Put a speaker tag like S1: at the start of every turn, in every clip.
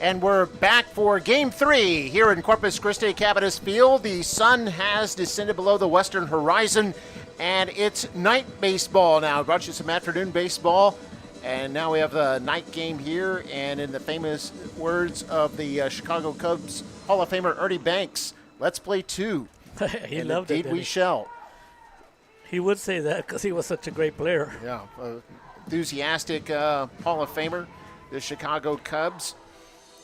S1: And we're back for Game 3 here in Corpus Christi Cavadas Field. The sun has descended below the western horizon, and it's night baseball now. Brought you some afternoon baseball, and now we have the night game here. And in the famous words of the Chicago Cubs Hall of Famer Ernie Banks, let's play two.
S2: He
S1: and
S2: loved it.
S1: Indeed we shall.
S2: He would say that because he was such a great player.
S1: Yeah, enthusiastic Hall of Famer, the Chicago Cubs.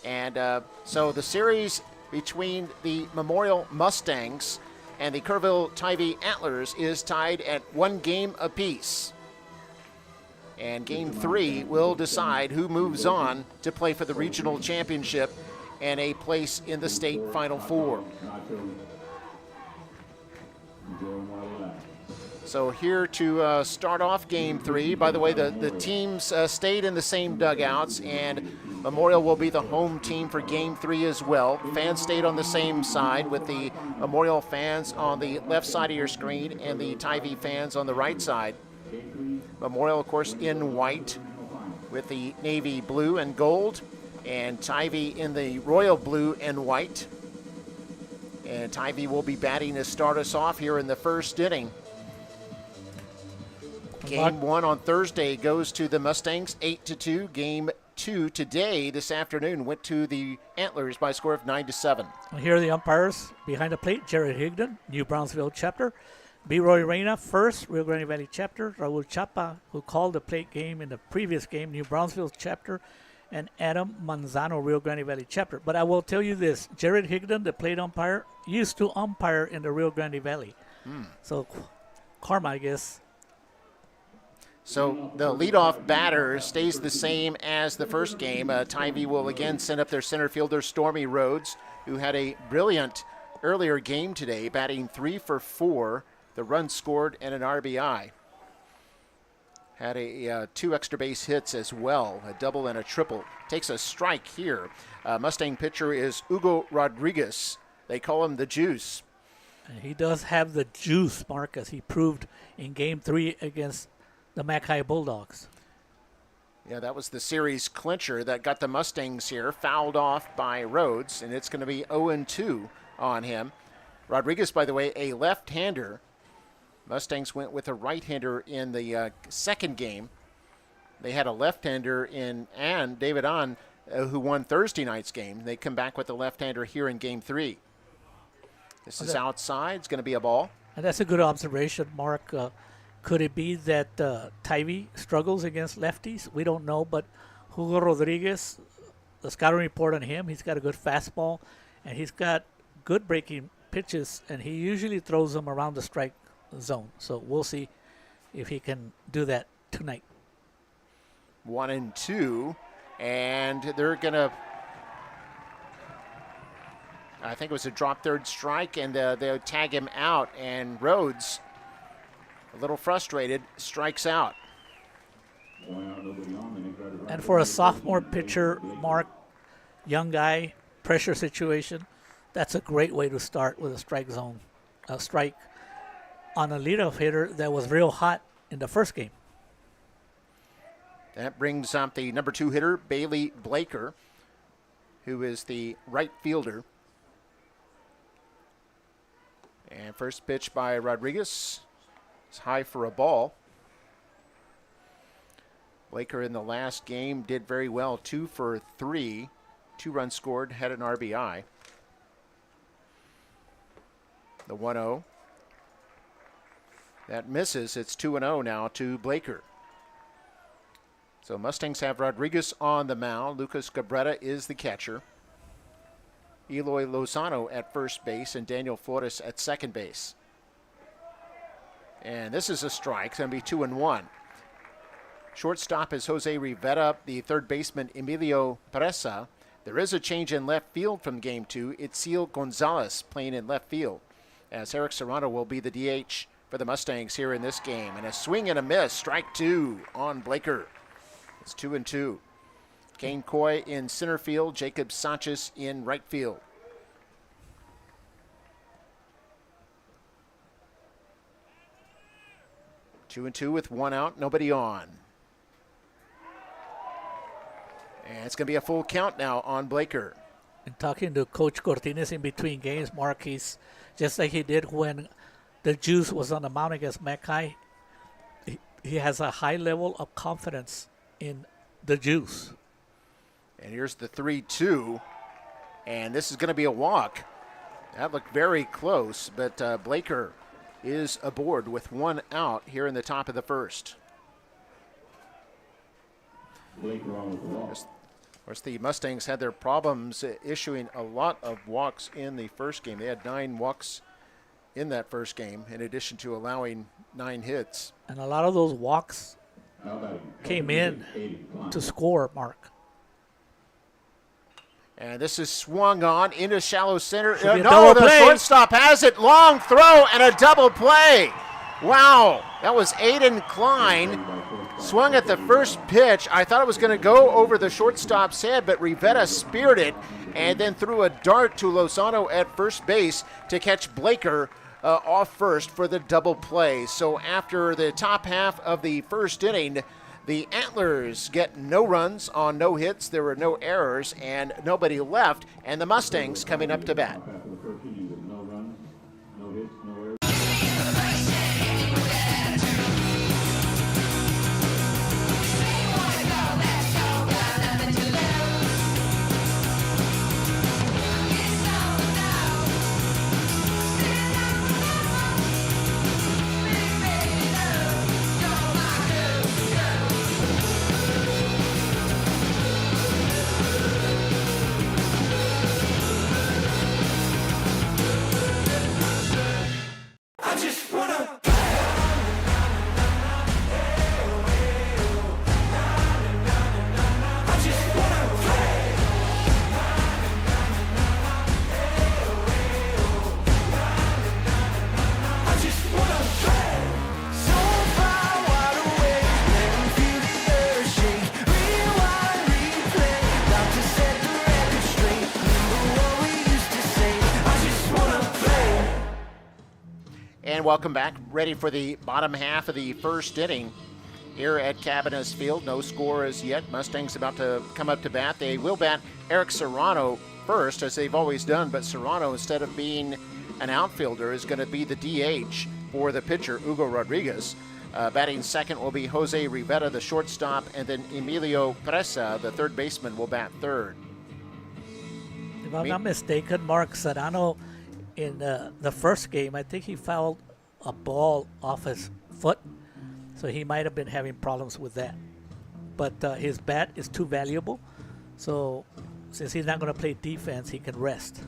S1: And so the series between the Memorial Mustangs and the Kerrville Tivy Antlers is tied at 1 game apiece. And Game 3 will decide who moves on to play for the regional championship and a place in the state Final Four. So here to start off Game 3. By the way, the teams stayed in the same dugouts, and Memorial will be the home team for Game 3 as well. Fans stayed on the same side, with the Memorial fans on the left side of your screen and the Tivy fans on the right side. Memorial, of course, in white with the navy blue and gold, and Tivy in the royal blue and white. And Tivy will be batting to start us off here in the first inning. Game 1 on Thursday goes to the Mustangs, 8-2. Game 2 today, this afternoon, went to the Antlers by a score of 9-7.
S2: Here are the umpires behind the plate: Jared Higdon, New Brownsville chapter; B. Roy Reyna, first, Rio Grande Valley chapter; Raul Chapa, who called the plate game in the previous game, New Brownsville chapter; and Adam Manzano, Rio Grande Valley chapter. But I will tell you this: Jared Higdon, the plate umpire, used to umpire in the Rio Grande Valley. So karma, I guess.
S1: So the leadoff batter stays the same as the first game. Tivy will again send up their center fielder, Stormy Rhodes, who had a brilliant earlier game today, batting 3 for 4, the run scored, and an RBI. Had a 2 extra base hits as well, a double and a triple. Takes a strike here. Mustang pitcher is Hugo Rodriguez. They call him the Juice.
S2: And he does have the juice, Mark, as he proved in Game 3 against the Mackay Bulldogs.
S1: Yeah, that was the series clincher that got the Mustangs here, fouled off by Rhodes, and it's going to be 0-2 on him. Rodriguez, by the way, a left-hander. Mustangs went with a right-hander in the second game. They had a left-hander in David Ahn, who won Thursday night's game. They come back with a left-hander here in Game 3. This is outside. It's going to be a ball.
S2: And that's a good observation, Mark. Could it be that Tivy struggles against lefties? We don't know, but Hugo Rodriguez, the scouting report on him, he's got a good fastball, and he's got good breaking pitches, and he usually throws them around the strike zone. So we'll see if he can do that tonight.
S1: 1-2, and they're going to, I think it was a drop third strike, and they'll tag him out, and Rhodes, a little frustrated, strikes out.
S2: And for a sophomore pitcher, Mark, young guy, pressure situation, that's a great way to start with a strike zone, a strike on a leadoff hitter that was real hot in the first game.
S1: That brings up the number 2 hitter, Bailey Blaker, who is the right fielder. And first pitch by Rodriguez. It's high for a ball. Blaker in the last game did very well, 2 for 3, 2 runs scored, had an RBI. The 1-0. That misses. It's 2-0 now to Blaker. So Mustangs have Rodriguez on the mound. Lucas Cabrera is the catcher. Eloy Lozano at first base and Daniel Flores at second base. And this is a strike. It's going to be 2-1. Shortstop is Jose Rivera, the third baseman Emilio Presa. There is a change in left field from Game 2. Itziel Gonzalez playing in left field, as Eric Serrano will be the DH for the Mustangs here in this game. And a swing and a miss. Strike 2 on Blaker. It's 2-2. Kane Coy in center field. Jacob Sanchez in right field. 2-2 with 1 out, nobody on. And it's going to be a full count now on Blaker.
S2: And talking to Coach Cortines in between games, Mark, he's just like he did when the Juice was on the mound against Mackay. He has a high level of confidence in the Juice.
S1: And here's the 3-2. And this is going to be a walk. That looked very close, but Blaker is aboard with 1 out here in the top of the first. Of course, the Mustangs had their problems issuing a lot of walks in the first game. They had 9 walks in that first game, in addition to allowing 9 hits.
S2: And a lot of those walks came in to score, Mark.
S1: And this is swung on into shallow center.
S2: No,
S1: the shortstop has it. Long throw and a double play. Wow, that was Aiden Klein. Swung at the first pitch. I thought it was going to go over the shortstop's head, but Rivera speared it and then threw a dart to Lozano at first base to catch Blaker off first for the double play. So after the top half of the first inning, the Antlers get no runs on no hits. There were no errors and nobody left. And the Mustangs coming up to bat. And welcome back. Ready for the bottom half of the first inning here at Cabanas Field. No score as yet. Mustangs about to come up to bat. They will bat Eric Serrano first, as they've always done, but Serrano, instead of being an outfielder, is going to be the DH for the pitcher, Hugo Rodriguez. Batting second will be Jose Rivera, the shortstop, and then Emilio Presa, the third baseman, will bat third.
S2: If I'm not mistaken, Mark Serrano, in the first game, I think he fouled a ball off his foot, so he might have been having problems with that. But his bat is too valuable, so since he's not going to play defense, he can rest.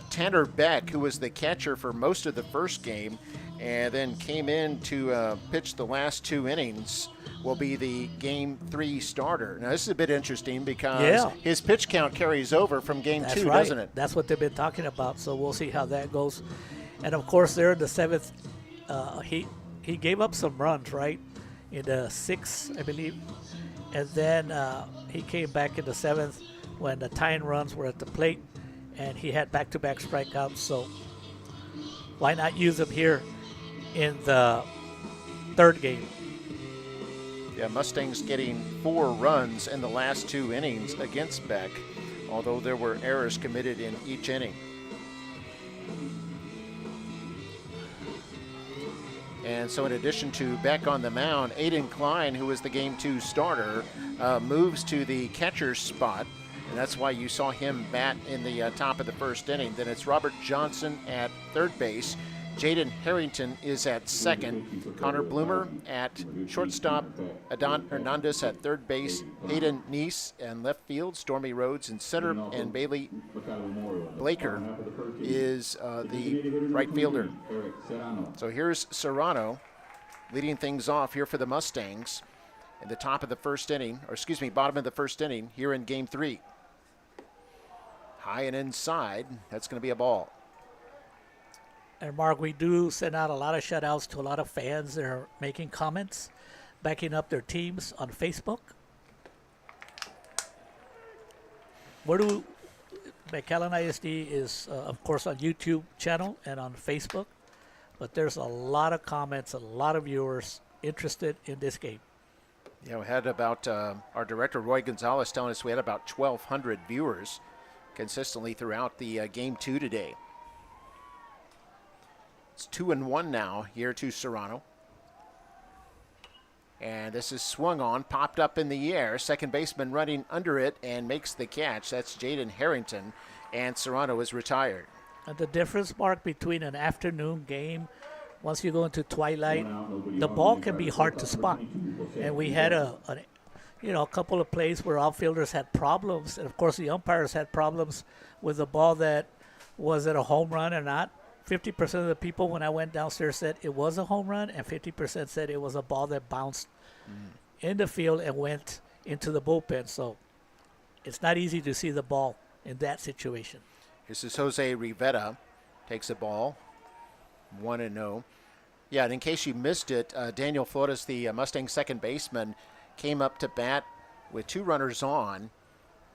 S1: Tanner Beck, who was the catcher for most of the first game and then came in to pitch the last 2 innings, will be the Game 3 starter. Now, this is a bit interesting because his pitch count carries over from Game 2, doesn't it?
S2: That's what they've been talking about, so we'll see how that goes. And, of course, there in the 7th, he gave up some runs, right, in the 6th, I believe. And then he came back in the 7th when the tying runs were at the plate, and he had back-to-back strikeouts. So why not use him here in the 3rd game?
S1: Yeah, Mustangs getting 4 runs in the last 2 innings against Beck, although there were errors committed in each inning. And so in addition to Beck on the mound, Aiden Klein, who was the Game 2 starter, moves to the catcher's spot. And that's why you saw him bat in the top of the first inning. Then it's Robert Johnson at third base. Jaden Harrington is at second. Connor Bloomer at shortstop. Adon Hernandez at third base. Hayden Neese in left field. Stormy Rhodes in center. And Bailey Blaker is the right fielder. So here's Serrano leading things off here for the Mustangs in the top of the first inning, or excuse me, bottom of the first inning here in Game 3. High and inside, that's going to be a ball.
S2: And Mark, we do send out a lot of shout outs to a lot of fans that are making comments, backing up their teams on Facebook. McAllen ISD is, of course, on YouTube channel and on Facebook, but there's a lot of comments, a lot of viewers interested in this game.
S1: Yeah, we had about, our director Roy Gonzalez telling us we had about 1,200 viewers consistently throughout the game 2 today. It's 2-1 now here to Serrano. And this is swung on, popped up in the air. Second baseman running under it and makes the catch. That's Jaden Harrington, and Serrano is retired.
S2: And the difference, Mark, between an afternoon game, once you go into twilight, the ball can be hard to spot. And we had a couple of plays where outfielders had problems, and of course the umpires had problems with the ball that was it a home run or not. 50% of the people when I went downstairs said it was a home run, and 50% said it was a ball that bounced in the field and went into the bullpen. So it's not easy to see the ball in that situation.
S1: This is Jose Rivera, takes the ball, 1-0. Yeah, and in case you missed it, Daniel Flores, the Mustang second baseman, came up to bat with 2 runners on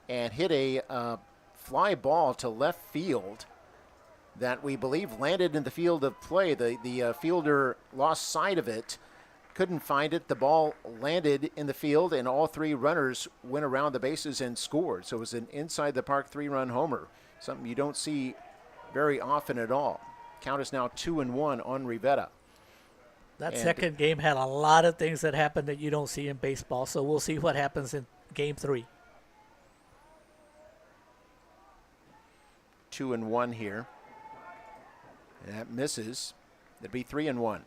S1: and hit a fly ball to left field that we believe landed in the field of play. The fielder lost sight of it, couldn't find it. The ball landed in the field, and all 3 runners went around the bases and scored. So it was an inside-the-park 3-run homer, something you don't see very often at all. Count is now 2-1 on Rivera.
S2: That second game had a lot of things that happened that you don't see in baseball, so we'll see what happens in game 3.
S1: 2-1 here. And that misses. It'd be 3-1.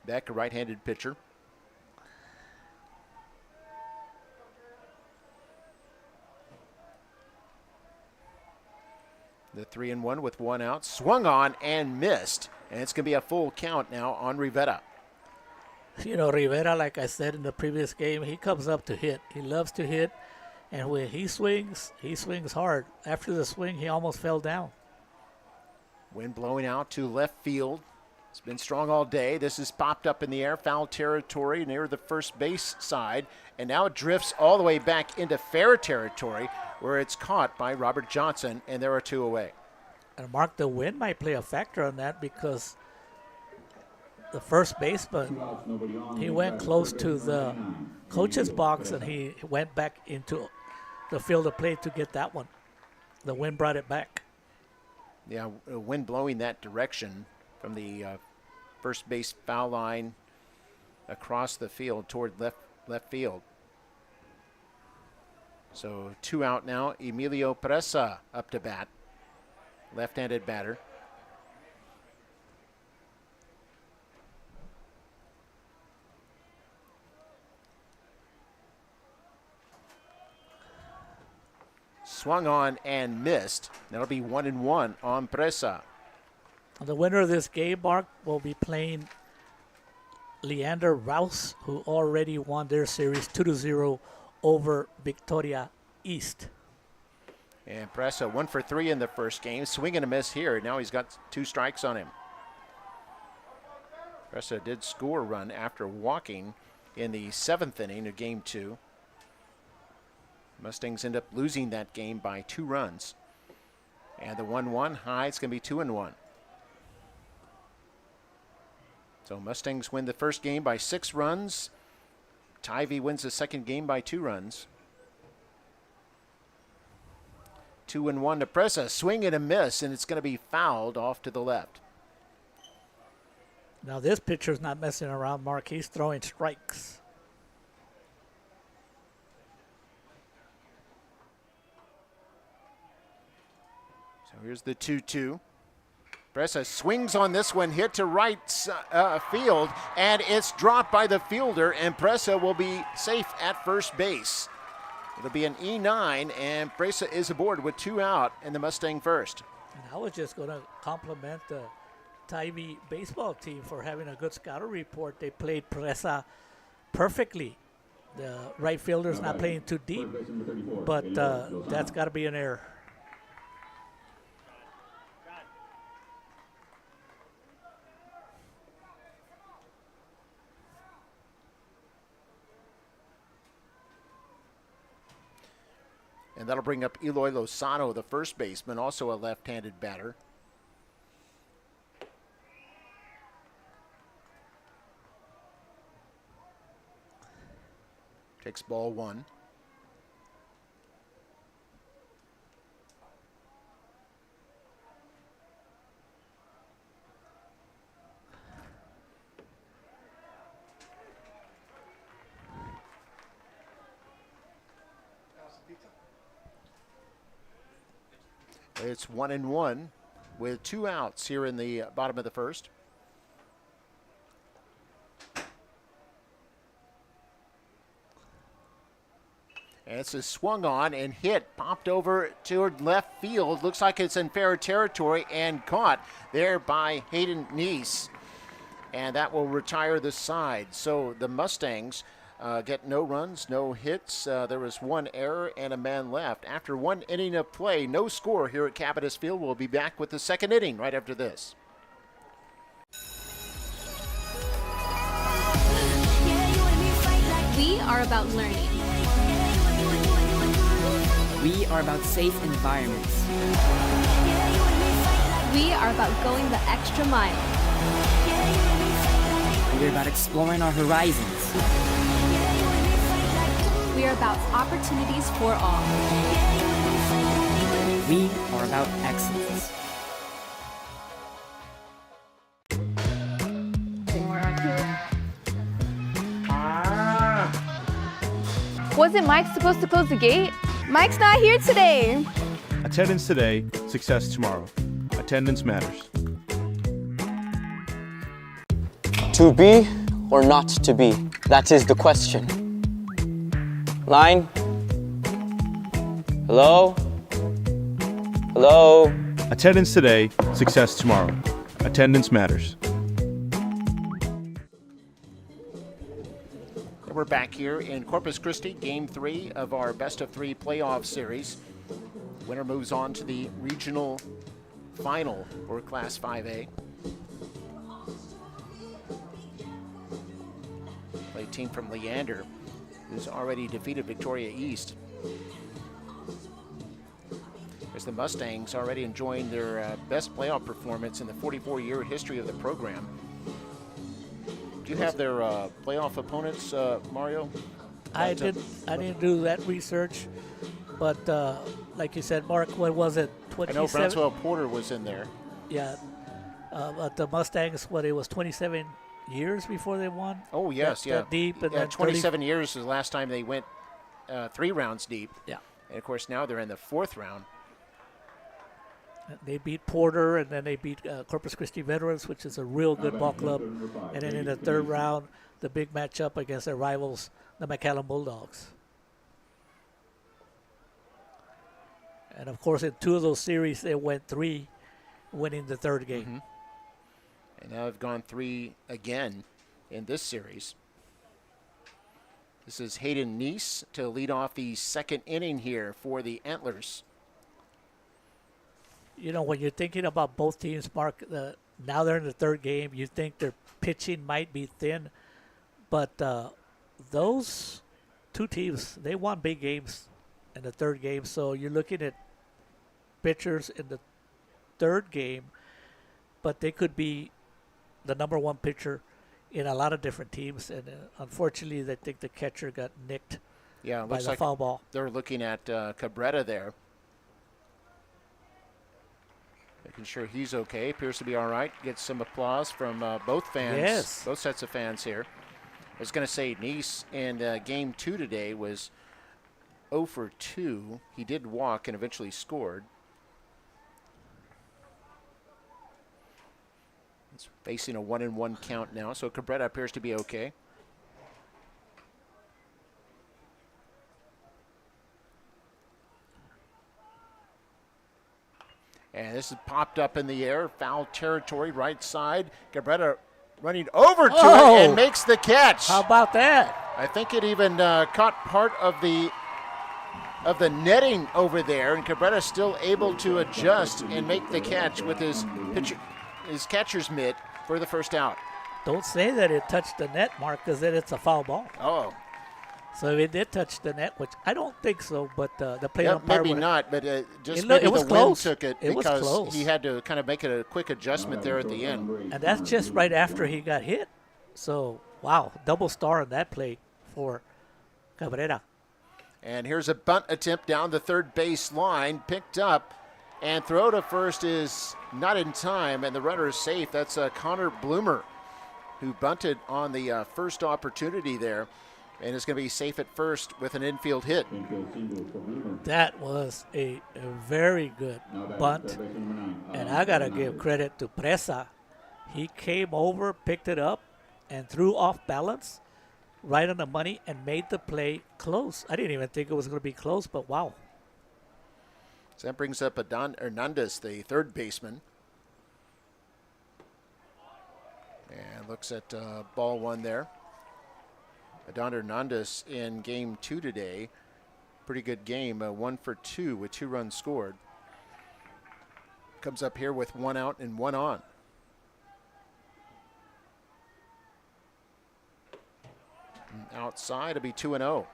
S1: Beck, a right-handed pitcher. The 3-1 with 1 out. Swung on and missed. And it's going to be a full count now on Rivera.
S2: You know, Rivera, like I said in the previous game, he comes up to hit. He loves to hit. And when he swings hard. After the swing, he almost fell down.
S1: Wind blowing out to left field. It's been strong all day. This is popped up in the air, foul territory near the first base side. And now it drifts all the way back into fair territory where it's caught by Robert Johnson, and there are 2 away.
S2: And Mark, the wind might play a factor on that because the first baseman, he went close to the coach's box and he went back into the field of play to get that one. The wind brought it back.
S1: Yeah, wind blowing that direction from the first base foul line across the field toward left field. So 2 out now. Emilio Presa up to bat, left-handed batter. Swung on and missed. That'll be 1-1 on Presa.
S2: The winner of this game, Mark, will be playing Leander Rouse, who already won their series 2-0 over Victoria East.
S1: And Presa 1 for 3 in the first game. Swing and a miss here. Now he's got 2 strikes on him. Presa did score a run after walking in the 7th inning of game 2. Mustangs end up losing that game by 2 runs. And the 1-1 high, it's going to be 2-1. So Mustangs win the first game by 6 runs. Tivy wins the second game by 2 runs. 2-1 to Presa. Swing and a miss, and it's going to be fouled off to the left.
S2: Now this pitcher's not messing around, Mark. He's throwing strikes.
S1: So here's the 2-2. Presa swings on this one, hit to right field, and it's dropped by the fielder, and Presa will be safe at first base. It'll be an E9, and Presa is aboard with 2 out in the Mustang first.
S2: And I was just going to compliment the Tivy baseball team for having a good scouting report. They played Presa perfectly. The right fielder's not playing too deep, but that's got to be an error.
S1: And that'll bring up Eloy Lozano, the first baseman, also a left-handed batter. Kicks ball 1. It's 1-1 with 2 outs here in the bottom of the first. And it's a swung on and hit, popped over toward left field. Looks like it's in fair territory and caught there by Hayden Neese. And that will retire the side. So the Mustangs get no runs, no hits. There was 1 error and a man left. After 1 inning of play, no score here at Capitus Field. We'll be back with the second inning right after this.
S3: We are about learning.
S4: We are about safe environments.
S3: We are about going the extra mile.
S4: We're about exploring our horizons.
S3: We are about opportunities for all.
S4: We are about excellence.
S5: Wasn't Mike supposed to close the gate? Mike's not here today.
S6: Attendance today, success tomorrow. Attendance matters.
S7: To be or not to be? That is the question. Line? Hello? Hello?
S6: Attendance today, success tomorrow. Attendance matters.
S1: We're back here in Corpus Christi, Game 3 of our best-of-3 playoff series. Winner moves on to the regional final for Class 5A. Play team from Leander, who's already defeated Victoria East. As the Mustangs already enjoying their best playoff performance in the 44-year history of the program. Do you have their playoff opponents, Mario?
S2: I didn't do that research, but like you said, Mark, what was it?
S1: I know Brownsville Porter was in there.
S2: Yeah, but the Mustangs, it was 27 years before they won.
S1: Oh yes,
S2: that deep, and
S1: yeah,
S2: then
S1: 27 years was the last time they went 3 rounds deep.
S2: Yeah,
S1: and of course now they're in the 4th round.
S2: They beat Porter, and then they beat Corpus Christi Veterans, which is a real good ball club. And then in the 3rd round, the big matchup against their rivals, the McAllen Bulldogs. And of course, in 2 of those series, they went 3, winning the 3rd game.
S1: Mm-hmm. And now they've gone 3 again in this series. This is Hayden Neese to lead off the 2nd inning here for the Antlers.
S2: You know, when you're thinking about both teams, Mark, now they're in the 3rd game, you think their pitching might be thin. But those 2 teams, they won big games in the 3rd game. So you're looking at pitchers in the 3rd game, but they could be the number 1 pitcher in a lot of different teams. And unfortunately, they think the catcher got nicked by the foul ball.
S1: They're looking at Cabrera there. Making sure he's okay. Appears to be all right. Gets some applause from both fans.
S2: Yes.
S1: Both sets of fans here. I was going to say Neese in Game 2 today was 0 for 2. He did walk and eventually scored. He's facing a 1-1 count now, so Cabrera appears to be okay. And this is popped up in the air, foul territory, right side. Cabrera running over to it and makes the catch.
S2: How about that?
S1: I think it even caught part of the netting over there, and Cabrera still able to adjust and make the catch with his catcher's mitt for the first out.
S2: Don't say that it touched the net, Mark, because then it's a foul ball.
S1: Oh.
S2: So it did touch the net, which I don't think so, but the plate umpire
S1: maybe not, but just
S2: maybe
S1: it
S2: was
S1: the
S2: close.
S1: wind took it
S2: It was
S1: because
S2: close.
S1: he had to kind of make a quick adjustment there at the end.
S2: And that's just right after he got hit. So, wow, double star on that play for Cabrera.
S1: And here's a bunt attempt down the third base line, picked up, and throw to first is not in time, and the runner is safe. That's Connor Bloomer, who bunted on the first opportunity there, and is going to be safe at first with an infield hit.
S2: That was a very good bunt, and I got to give credit to Presa. He came over, picked it up, and threw off balance right on the money and made the play close. I didn't even think it was going to be close, but wow.
S1: So that brings up Adon Hernandez, the third baseman. And looks at ball one there. Adon Hernandez in game 2 today. Pretty good game, 1 for 2 with 2 runs scored. Comes up here with 1 out and 1 on. And outside, it'll be 2-0.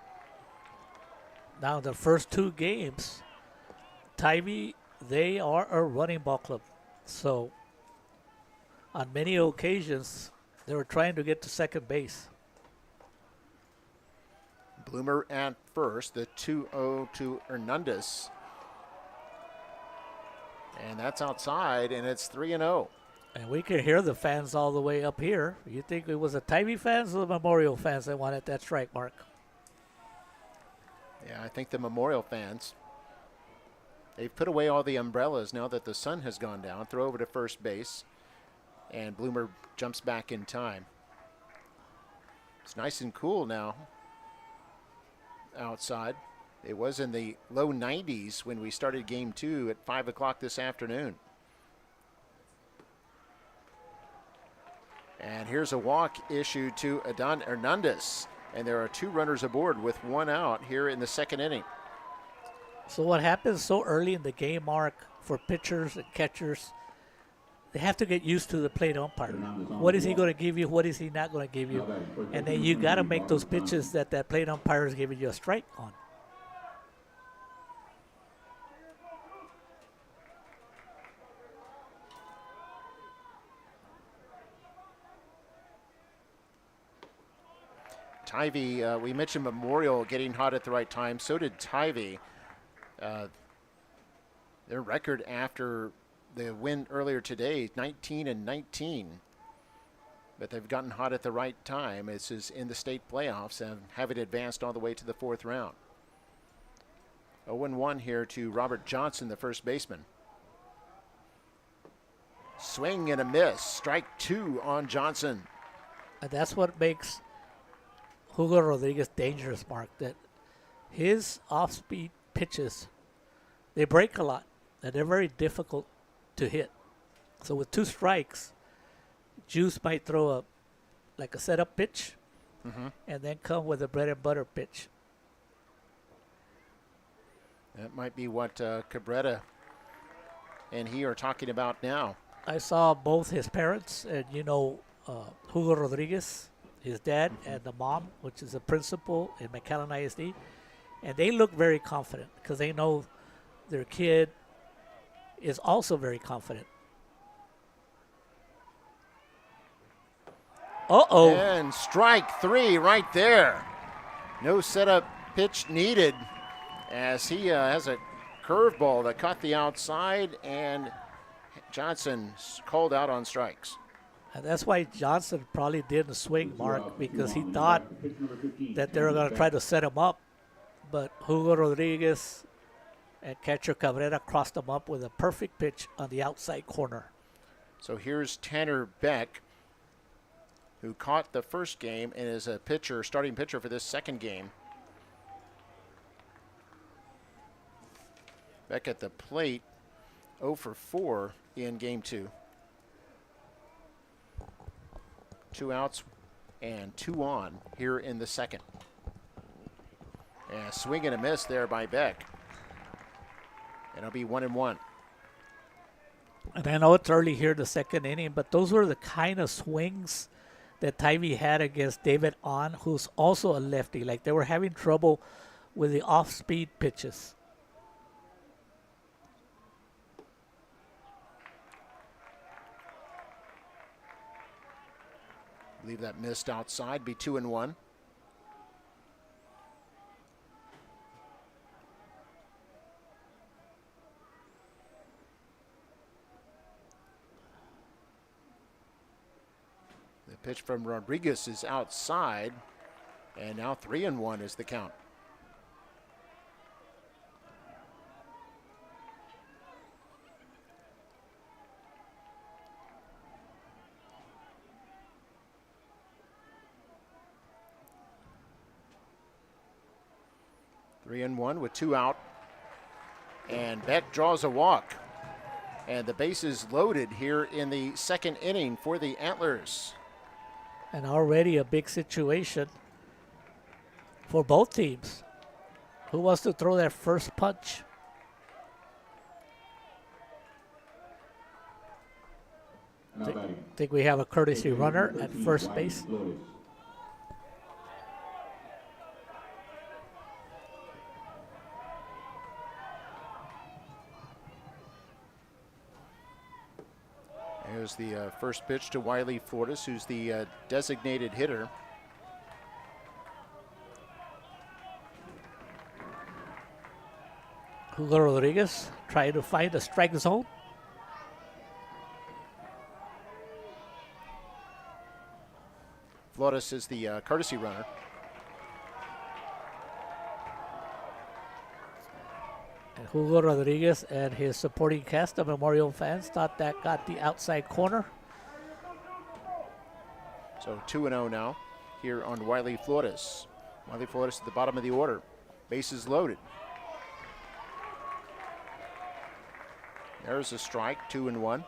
S2: Now the first 2 games, Tivy, they are a running ball club. So on many occasions, they were trying to get to second base.
S1: Bloomer at first, the 2-0 to Hernandez. And that's outside, and it's 3-0.
S2: And we can hear the fans all the way up here. You think it was the Tivy fans or the Memorial fans that wanted that strike mark?
S1: Yeah, I think the Memorial fans. They've put away all the umbrellas now that the sun has gone down. Throw over to first base, and Bloomer jumps back in time. It's nice and cool now outside. It was in the low 90s when we started game 2 at 5 o'clock this afternoon. And here's a walk issued to Adon Hernandez. And there are 2 runners aboard with 1 out here in the second inning.
S2: So what happens so early in the game, Mark, for pitchers and catchers, they have to get used to the plate umpire. What is he going to give you? What is he not going to give you? And then you got to make those pitches that plate umpire is giving you a strike on.
S1: Tivy, we mentioned Memorial getting hot at the right time. So did Tivy. Their record after the win earlier today, 19-19. But they've gotten hot at the right time. This is in the state playoffs and having advanced all the way to the 4th round. 0-1 here to Robert Johnson, the first baseman. Swing and a miss. Strike 2 on Johnson.
S2: And that's what makes Hugo Rodriguez dangerous, Mark, that his off-speed pitches, they break a lot, and they're very difficult to hit. So with 2 strikes, Juice might throw a setup pitch, and then come with a bread and butter pitch.
S1: That might be what Cabrera and he are talking about now.
S2: I saw both his parents, and Hugo Rodriguez, his dad, and the mom, which is a principal in McAllen ISD, and they look very confident because they know their kid is also very confident. Uh-oh.
S1: And strike 3 right there. No setup pitch needed as he has a curveball that caught the outside, and Johnson called out on strikes.
S2: And that's why Johnson probably didn't swing, Mark, because he thought that they were going to try to set him up. But Hugo Rodriguez and catcher Cabrera crossed him up with a perfect pitch on the outside corner.
S1: So here's Tanner Beck, who caught the first game and is a pitcher, starting pitcher for this second game. Beck at the plate, 0 for 4 in game 2. 2 outs and 2 on here in the second. And a swing and a miss there by Beck. And it'll be 1-1.
S2: And I know it's early here, the second inning, but those were the kind of swings that Tivy had against David On, who's also a lefty. Like, they were having trouble with the off-speed pitches.
S1: Leave that missed outside, be 2-1. Pitch from Rodriguez is outside, and now 3-1 is the count. Three and one with 2 out. And Beck draws a walk. And the base is loaded here in the second inning for the Antlers.
S2: And already a big situation for both teams. Who wants to throw their first punch? Think we have a courtesy runner at first base.
S1: Here's the first pitch to Wiley Flores, who's the designated hitter.
S2: Hugo Rodriguez trying to find the strike zone.
S1: Flores is the courtesy runner.
S2: And Hugo Rodriguez and his supporting cast of Memorial fans thought that got the outside corner.
S1: So 2-0 now here on Wiley Flores. Wiley Flores at the bottom of the order. Bases loaded. There's a strike, 2-1.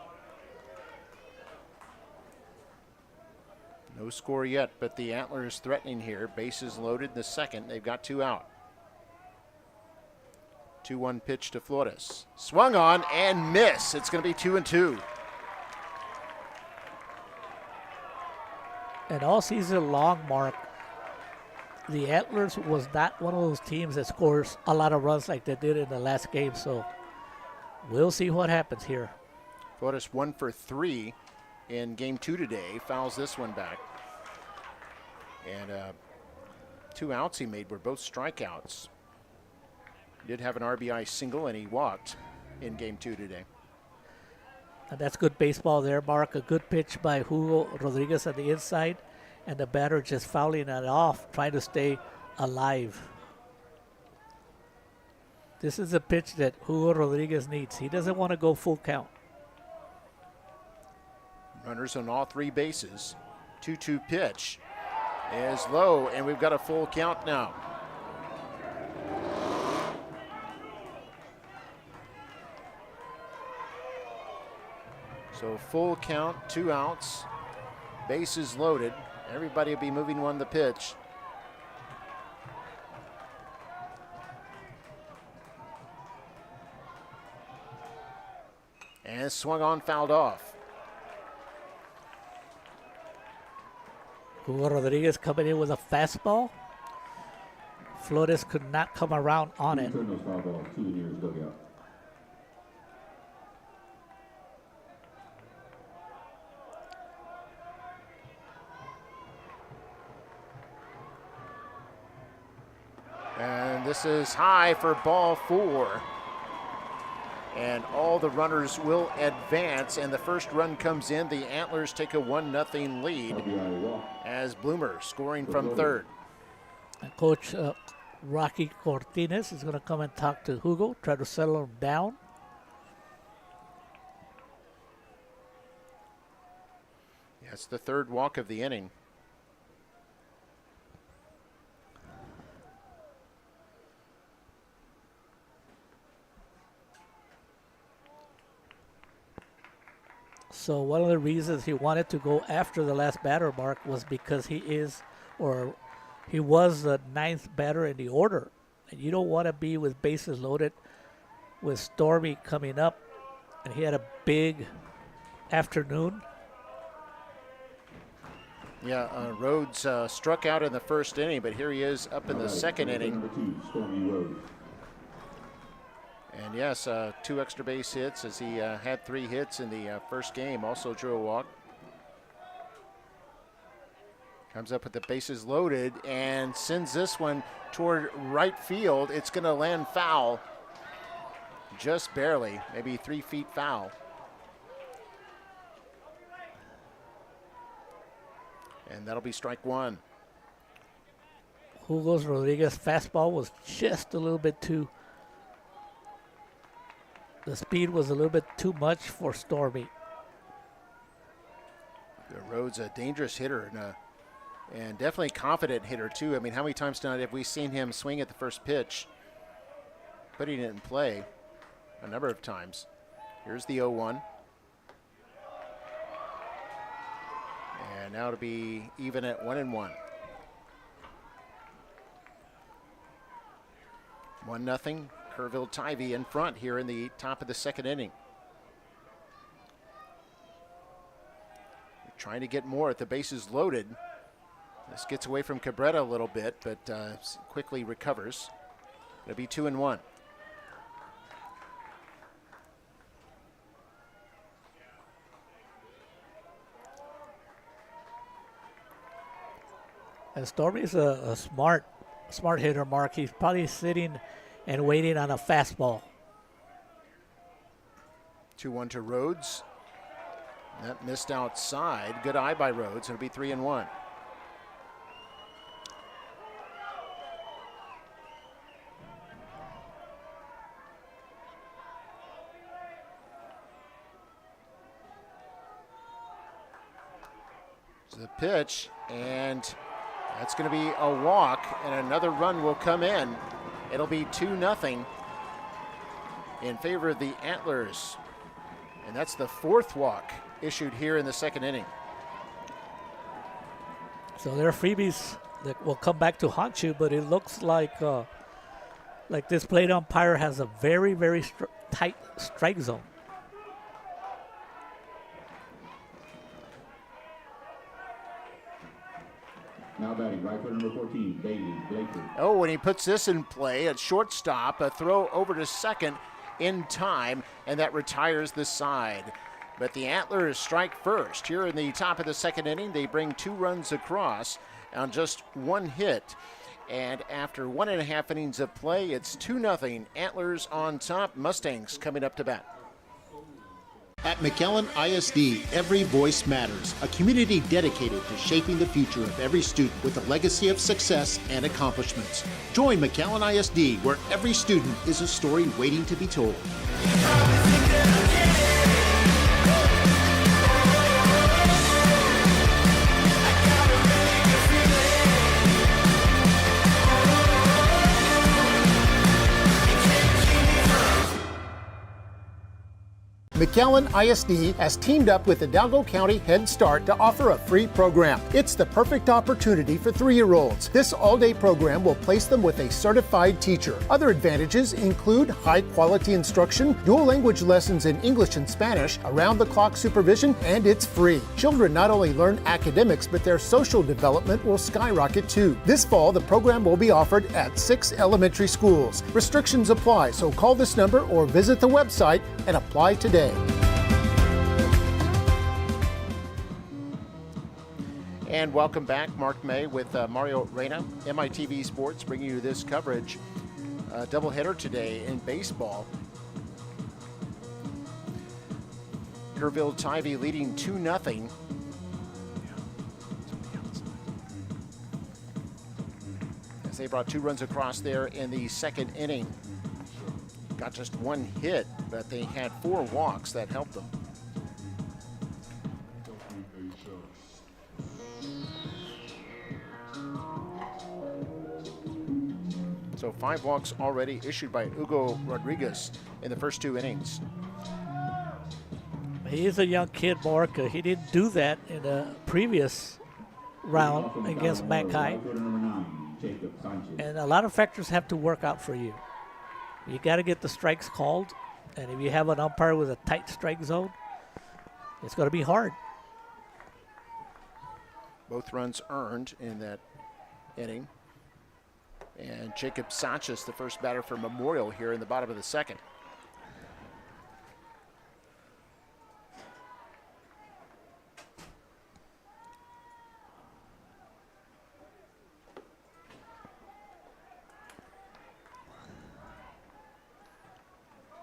S1: No score yet, but the Antlers threatening here. Bases loaded in the second. They've got 2 out. 2-1 pitch to Flores. Swung on and miss. It's going to be 2-2.
S2: And all season long, Mark, the Antlers was not one of those teams that scores a lot of runs like they did in the last game. So we'll see what happens here.
S1: Flores 1 for 3 in game 2 today. Fouls this one back. And 2 outs he made were both strikeouts. He did have an RBI single, and he walked in game 2 today.
S2: And that's good baseball there, Mark. A good pitch by Hugo Rodriguez on the inside, and the batter just fouling it off, trying to stay alive. This is a pitch that Hugo Rodriguez needs. He doesn't want to go full count.
S1: Runners on all 3 bases. 2-2 pitch is low, and we've got a full count now. So full count, 2 outs, bases loaded. Everybody will be moving one the pitch. And swung on, fouled off.
S2: Hugo Rodriguez coming in with a fastball. Flores could not come around on it.
S1: And this is high for ball 4. And all the runners will advance, and the first run comes in. The Antlers take a 1-0 lead as Bloomer scoring from third.
S2: And Coach Rocky Cortines is going to come and talk to Hugo, try to settle him down.
S1: That's the third walk of the inning.
S2: So one of the reasons he wanted to go after the last batter, Mark, was because he was the 9th batter in the order. And you don't want to be with bases loaded with Stormy coming up. And he had a big afternoon.
S1: Yeah, Rhodes struck out in the first inning, but here he is up in the second inning. And yes, 2 extra base hits as he had 3 hits in the first game. Also drew a walk. Comes up with the bases loaded and sends this one toward right field. It's going to land foul. Just barely, maybe 3 feet foul. And that'll be strike one.
S2: Hugo's Rodriguez fastball was just a little bit too. The speed was a little bit too much for Stormy.
S1: Rhodes a dangerous hitter and definitely confident hitter too. I mean, how many times tonight have we seen him swing at the first pitch, putting it in play a number of times. Here's the 0-1. And now to be even at 1-1. 1-0. Kerrville Tivy in front here in the top of the second inning. Trying to get more at the bases loaded. This gets away from Cabrera a little bit, but quickly recovers. It'll be 2-1.
S2: And Stormy's a smart hitter, Mark. He's probably sitting and waiting on a fastball.
S1: 2-1 to Rhodes. That missed outside. Good eye by Rhodes. It'll be 3-1. So the pitch, and that's going to be a walk, and another run will come in. It'll be 2-0 in favor of the Antlers. And that's the fourth walk issued here in the second inning.
S2: So there are freebies that will come back to haunt you, but it looks like this plate umpire has a very, very tight strike zone.
S8: Now batting, right fielder number 14, Bailey Blaker.
S1: Oh, when he puts this in play at shortstop, a throw over to second in time, and that retires the side. But the Antlers strike first. Here in the top of the second inning, they bring 2 runs across on just 1 hit. And after 1.5 innings of play, it's 2-0. Antlers on top. Mustangs coming up to bat.
S9: At McAllen ISD, every voice matters, a community dedicated to shaping the future of every student with a legacy of success and accomplishments. Join McAllen ISD, where every student is a story waiting to be told. McAllen ISD has teamed up with Hidalgo County Head Start to offer a free program. It's the perfect opportunity for 3-year-olds. This all-day program will place them with a certified teacher. Other advantages include high-quality instruction, dual language lessons in English and Spanish, around-the-clock supervision, and it's free. Children not only learn academics, but their social development will skyrocket too. This fall, the program will be offered at 6 elementary schools. Restrictions apply, so call this number or visit the website and apply today.
S1: And welcome back, Mark May with Mario Reyna, MITV Sports, bringing you this coverage. Doubleheader today in baseball. Kerrville Tivy leading 2-0. As they brought 2 runs across there in the second inning. Got just 1 hit, but they had 4 walks that helped them. So 5 walks already issued by Hugo Rodriguez in the first 2 innings.
S2: He is a young kid, Mark. He didn't do that in the previous round against Mankind. And a lot of factors have to work out for you. You got to get the strikes called, and if you have an umpire with a tight strike zone, it's going to be hard.
S1: Both runs earned in that inning. And Jacob Sanchez, the first batter for Memorial here in the bottom of the second.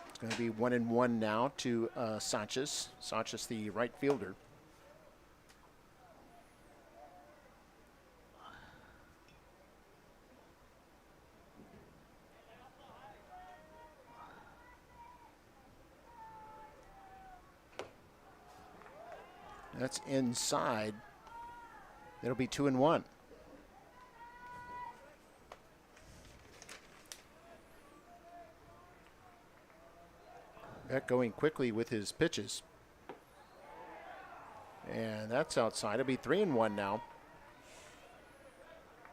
S1: It's going to be 1-1 now to Sanchez. Sanchez, the right fielder. That's inside. It'll be 2-1. Beck going quickly with his pitches. And that's outside. It'll be 3-1 now.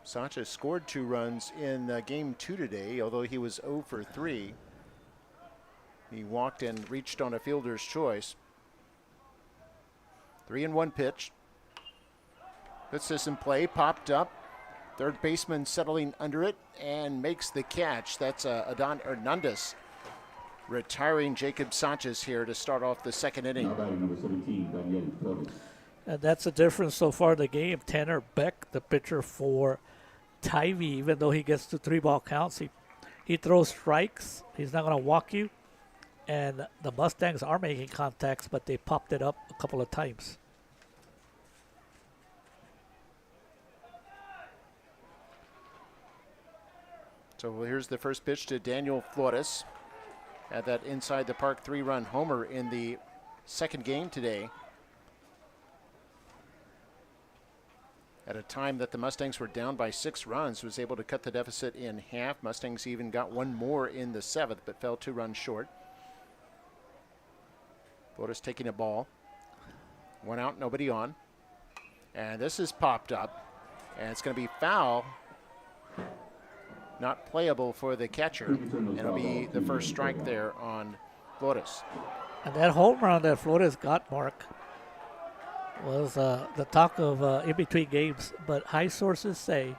S1: Sanchez scored 2 runs in game 2 today, although he was 0 for 3. He walked and reached on a fielder's choice. 3-1 pitch. Puts this in play, popped up. Third baseman settling under it and makes the catch. That's Adon Hernandez retiring Jacob Sanchez here to start off the second inning.
S8: Now batting number 17, Daniel Torres.
S2: And that's the difference so far in the game. Tanner Beck, the pitcher for Tivy, even though he gets to 3-ball counts, he throws strikes. He's not going to walk you. And the Mustangs are making contacts, but they popped it up a couple of times.
S1: So here's the first pitch to Daniel Flores. Had that inside the park 3-run homer in the second game today. At a time that the Mustangs were down by 6 runs, was able to cut the deficit in half. Mustangs even got one more in the 7th, but fell 2 runs short. Flores taking a ball. 1 out, nobody on. And this is popped up. And it's going to be foul. Not playable for the catcher. And it'll be the first strike there on Flores.
S2: And that home run that Flores got, Mark, was the talk of in between games. But high sources say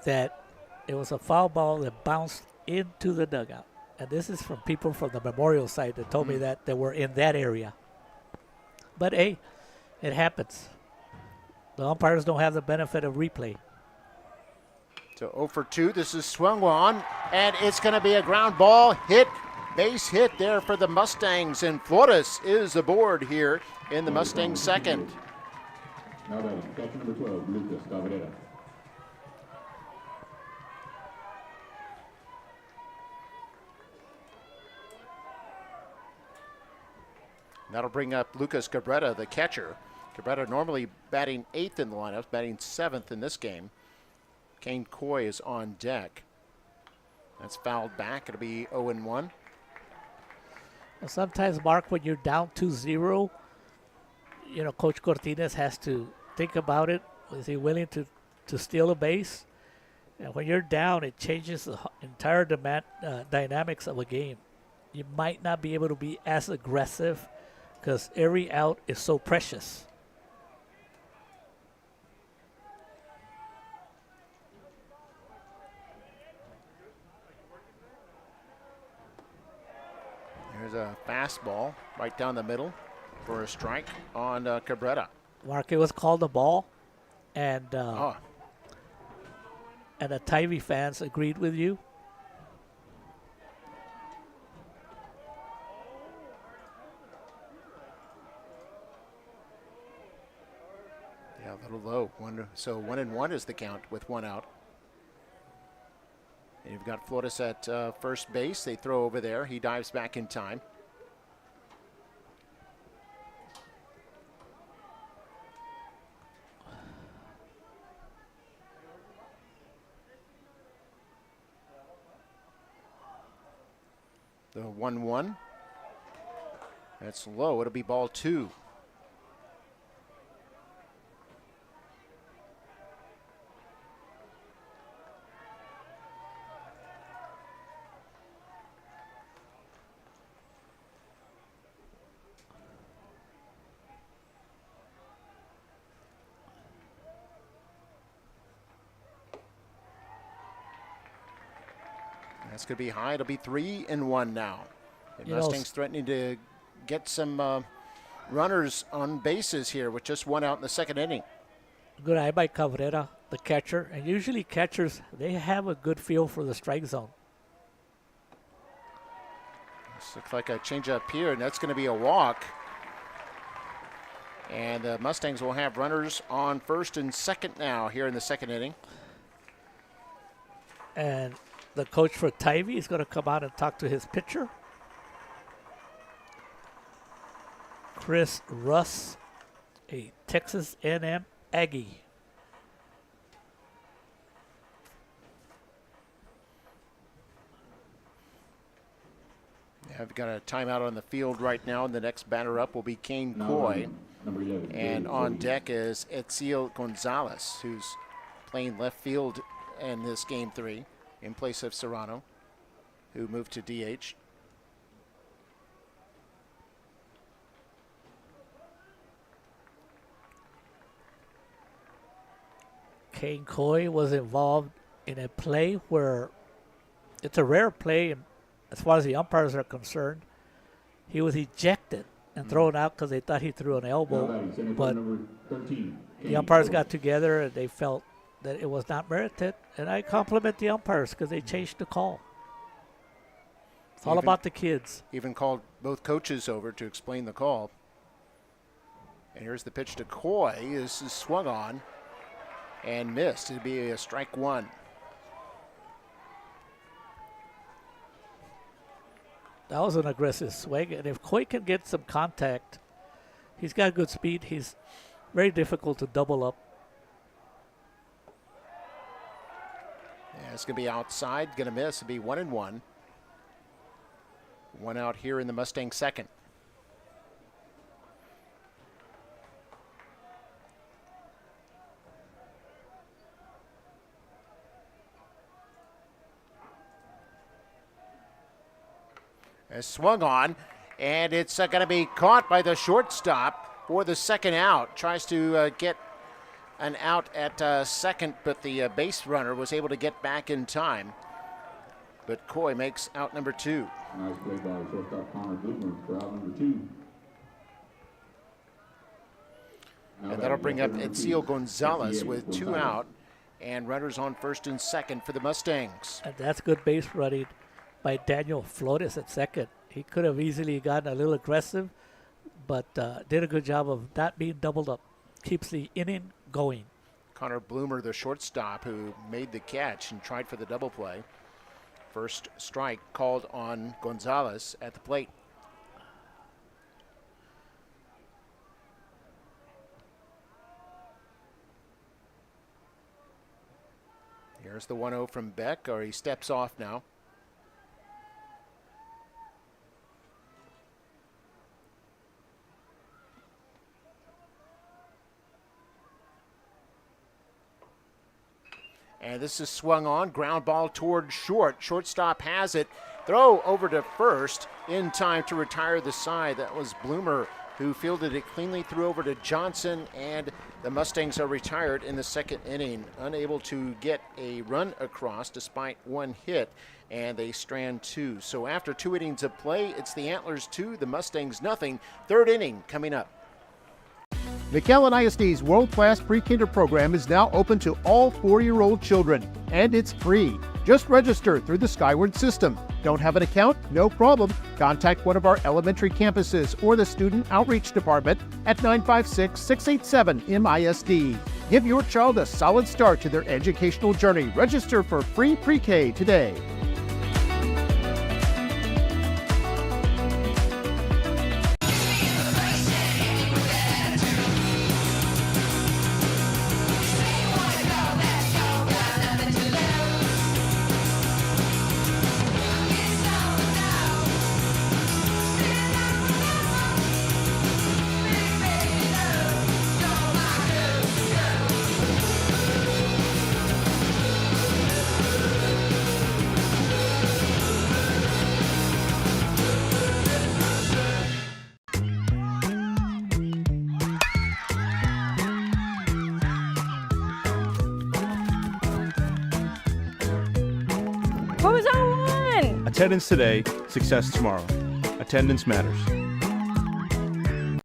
S2: that it was a foul ball that bounced into the dugout. And this is from people from the Memorial side that told me that they were in that area. But hey, it happens. The umpires don't have the benefit of replay.
S1: So 0 for 2. This is swung on, and it's going to be a ground ball hit. Base hit there for the Mustangs, and Flores is aboard here in the Mustangs second.
S8: Now batting, catcher number 12, Lucas Cabrera.
S1: That'll bring up Lucas Cabrera, the catcher. Cabrera normally batting 8th in the lineup, batting 7th in this game. Kane Coy is on deck. That's fouled back. It'll be 0-1.
S2: Sometimes, Mark, when you're down 2-0, Coach Cortines has to think about it. Is he willing to steal a base? And when you're down, it changes the entire dynamics of a game. You might not be able to be as aggressive because every out is so precious.
S1: There's a fastball right down the middle for a strike on Cabrera.
S2: Mark, it was called a ball, and the Tivy fans agreed with you.
S1: Yeah, a little low. So 1-1 is the count with 1 out. And you've got Flores at first base. They throw over there. He dives back in time. The 1-1. That's low. It'll be ball 2. That's going to be high. It'll be 3-1 now. And Mustangs threatening to get some runners on bases here with just 1 out in the second inning.
S2: Good eye by Cabrera, the catcher. And usually catchers, they have a good feel for the strike zone.
S1: This looks like a changeup here, and that's going to be a walk. And the Mustangs will have runners on first and second now here in the second inning.
S2: And the coach for Tivy is going to come out and talk to his pitcher, Chris Russ. a Texas A&M Aggie.
S1: I've got a timeout on the field right now, and the next batter up will be Kane Coy. And on deck is Etziel Gonzalez, who's playing left field in this game 3 in place of Serrano, who moved to DH.
S2: Kane Coy was involved in a play where it's a rare play as far as the umpires are concerned. He was ejected and thrown out because they thought he threw an elbow, but the umpires got together and they felt that it was not merited, and I compliment the umpires because they changed the call. It's all about the kids.
S1: Even called both coaches over to explain the call. And here's the pitch to Coy. This is swung on and missed. It'd be a strike 1.
S2: That was an aggressive swing, and if Coy can get some contact, he's got good speed. He's very difficult to double up.
S1: Yeah, it's going to be outside, going to miss. It'll be 1-1. 1 out here in the Mustang second. Swung on, and it's going to be caught by the shortstop for the second out. Tries to get an out at second, but the base runner was able to get back in time. But Coy makes out number 2.
S8: Nice play by shortstop Connor Bloomer for out number 2.
S1: And that'll bring up Etziel Gonzalez with 2 out and runners on first and second for the Mustangs.
S2: And that's good base running by Daniel Flores at second. He could have easily gotten a little aggressive, but did a good job of not being doubled up. Keeps the inning going.
S1: Connor Bloomer, the shortstop, who made the catch and tried for the double play. First strike called on Gonzalez at the plate. Here's the 1-0 from Beck, or he steps off now. And this is swung on, ground ball toward short. Shortstop has it. Throw over to first in time to retire the side. That was Bloomer who fielded it cleanly, threw over to Johnson, and the Mustangs are retired in the second inning, unable to get a run across despite 1 hit, and they strand 2. So after 2 innings of play, it's the Antlers 2, the Mustangs nothing. Third inning coming up.
S9: McAllen ISD's world-class pre-kinder program is now open to all 4-year-old children, and it's free. Just register through the Skyward system. Don't have an account? No problem. Contact one of our elementary campuses or the Student Outreach Department at 956-687-MISD. Give your child a solid start to their educational journey. Register for free pre-K today.
S5: Who's on one?
S6: Attendance today, success tomorrow. Attendance matters.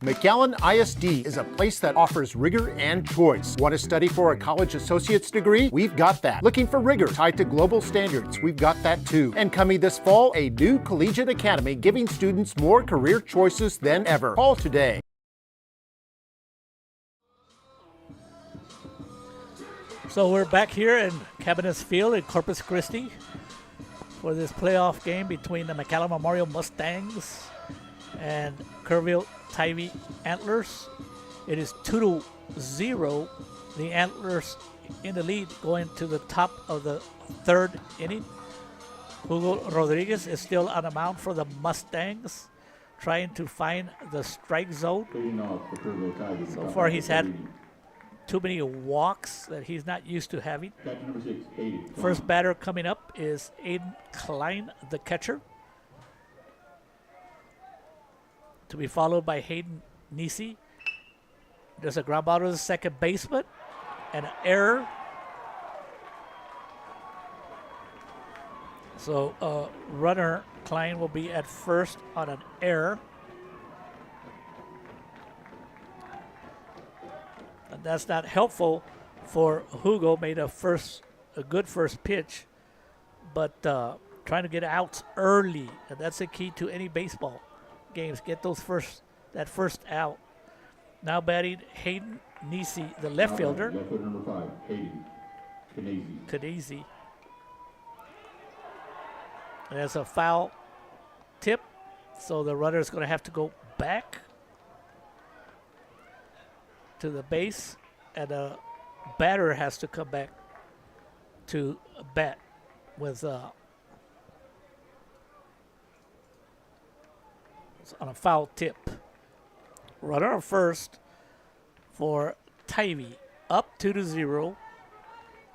S9: McAllen ISD is a place that offers rigor and choice. Want to study for a college associate's degree? We've got that. Looking for rigor tied to global standards? We've got that too. And coming this fall, a new collegiate academy giving students more career choices than ever. Call today.
S2: So we're back here in Cabinets Field in Corpus Christi for this playoff game between the McAllen Memorial Mustangs and Kerrville Tivy Antlers. It is 2-0. The Antlers in the lead going to the top of the third inning. Hugo Rodriguez is still on the mound for the Mustangs, trying to find the strike zone.
S8: Leading off for Kerrville Tivy.
S2: So far, he's had too many walks that he's not used to having.
S8: Catcher number 6, Hayden.
S2: First batter coming up is Aiden Klein, the catcher, to be followed by Hayden Nisi. There's a ground ball to the second baseman, and an error. So runner Klein will be at first on an error. And that's not helpful for Hugo. Made a good first pitch, but trying to get outs early, and that's the key to any baseball games. Get that first out. Now batting Hayden Nisi, the left fielder.
S8: Left fielder number 5, Hayden
S2: Kadesi. And that's a foul tip, so the runner is going to have to go back to the base, and the batter has to come back to bat with on a foul tip. Runner on first for Tivy, up 2-0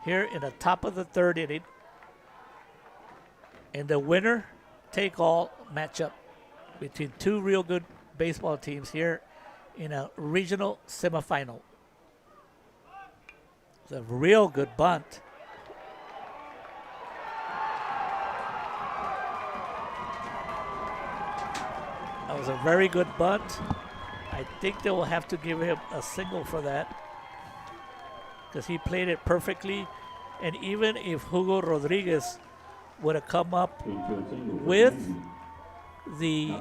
S2: here in the top of the third inning. And the winner take all matchup between two real good baseball teams here in a regional semifinal. It's a real good bunt. That was a very good bunt. I think they will have to give him a single for that, because he played it perfectly. And even if Hugo Rodriguez would have come up with the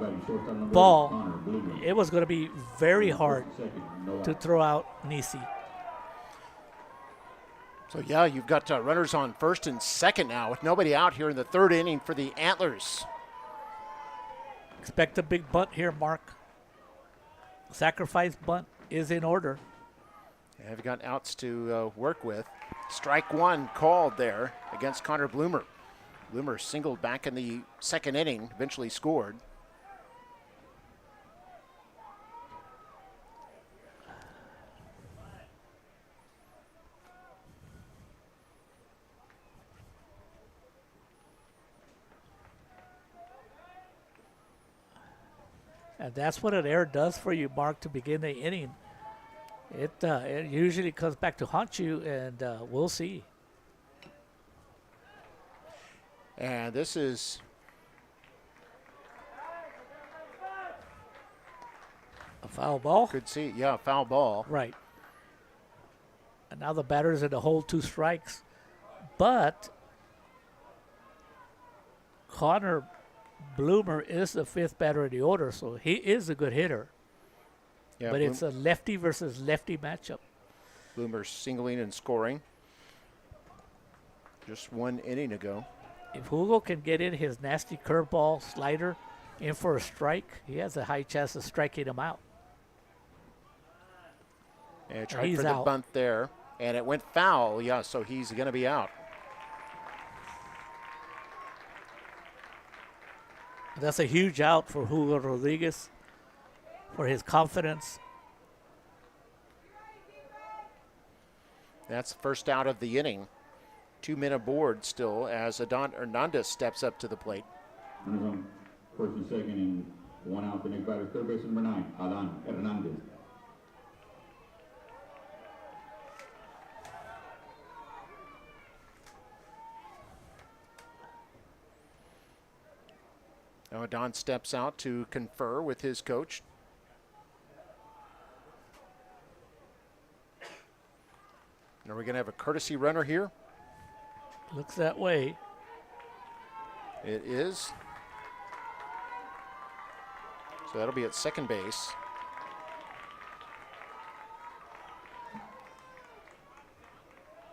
S2: ball, it was going to be very hard to throw out Nisi.
S1: So yeah, you've got runners on first and second now with nobody out here in the third inning for the Antlers.
S2: Expect a big bunt here, Mark. Sacrifice bunt is in order.
S1: Yeah, they've got outs to work with. Strike one called there against Connor Bloomer. Bloomer singled back in the second inning, eventually scored.
S2: And that's what an error does for you, Mark, to begin the inning. It usually comes back to haunt you, and we'll see.
S1: And this is
S2: a foul ball.
S1: Could see, yeah, foul ball.
S2: Right. And now the batter's in the hole, 2 strikes. But Connor Bloomer is the 5th batter in the order, so he is a good hitter.
S1: Yeah,
S2: but it's a lefty versus lefty matchup.
S1: Bloomer singling and scoring just 1 inning ago.
S2: If Hugo can get in his nasty curveball slider in for a strike, he has a high chance of striking him out.
S1: And tried for the
S2: out.
S1: bunt there, and it went foul. Yeah, so he's going to be out.
S2: That's a huge out for Hugo Rodriguez, for his confidence.
S1: That's the first out of the inning. 2 men aboard still as Adon Hernandez steps up to the plate.
S8: Runners on first and second, and 1 out. The next batter, third baseman number 9, Adon Hernandez.
S1: Now Adon steps out to confer with his coach. And are we going to have a courtesy runner here?
S2: Looks that way.
S1: It is. So that'll be at second base.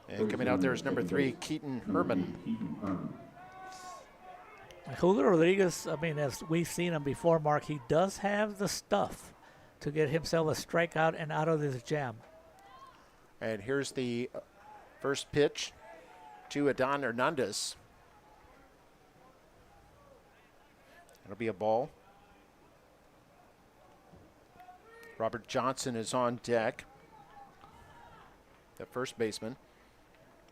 S1: And coming out there is number 3, Keaton Herman.
S2: Julio Rodriguez, I mean, as we've seen him before, Mark, he does have the stuff to get himself a strikeout and out of this jam.
S1: And here's the first pitch to Adon Hernandez. It'll be a ball. Robert Johnson is on deck, the first baseman.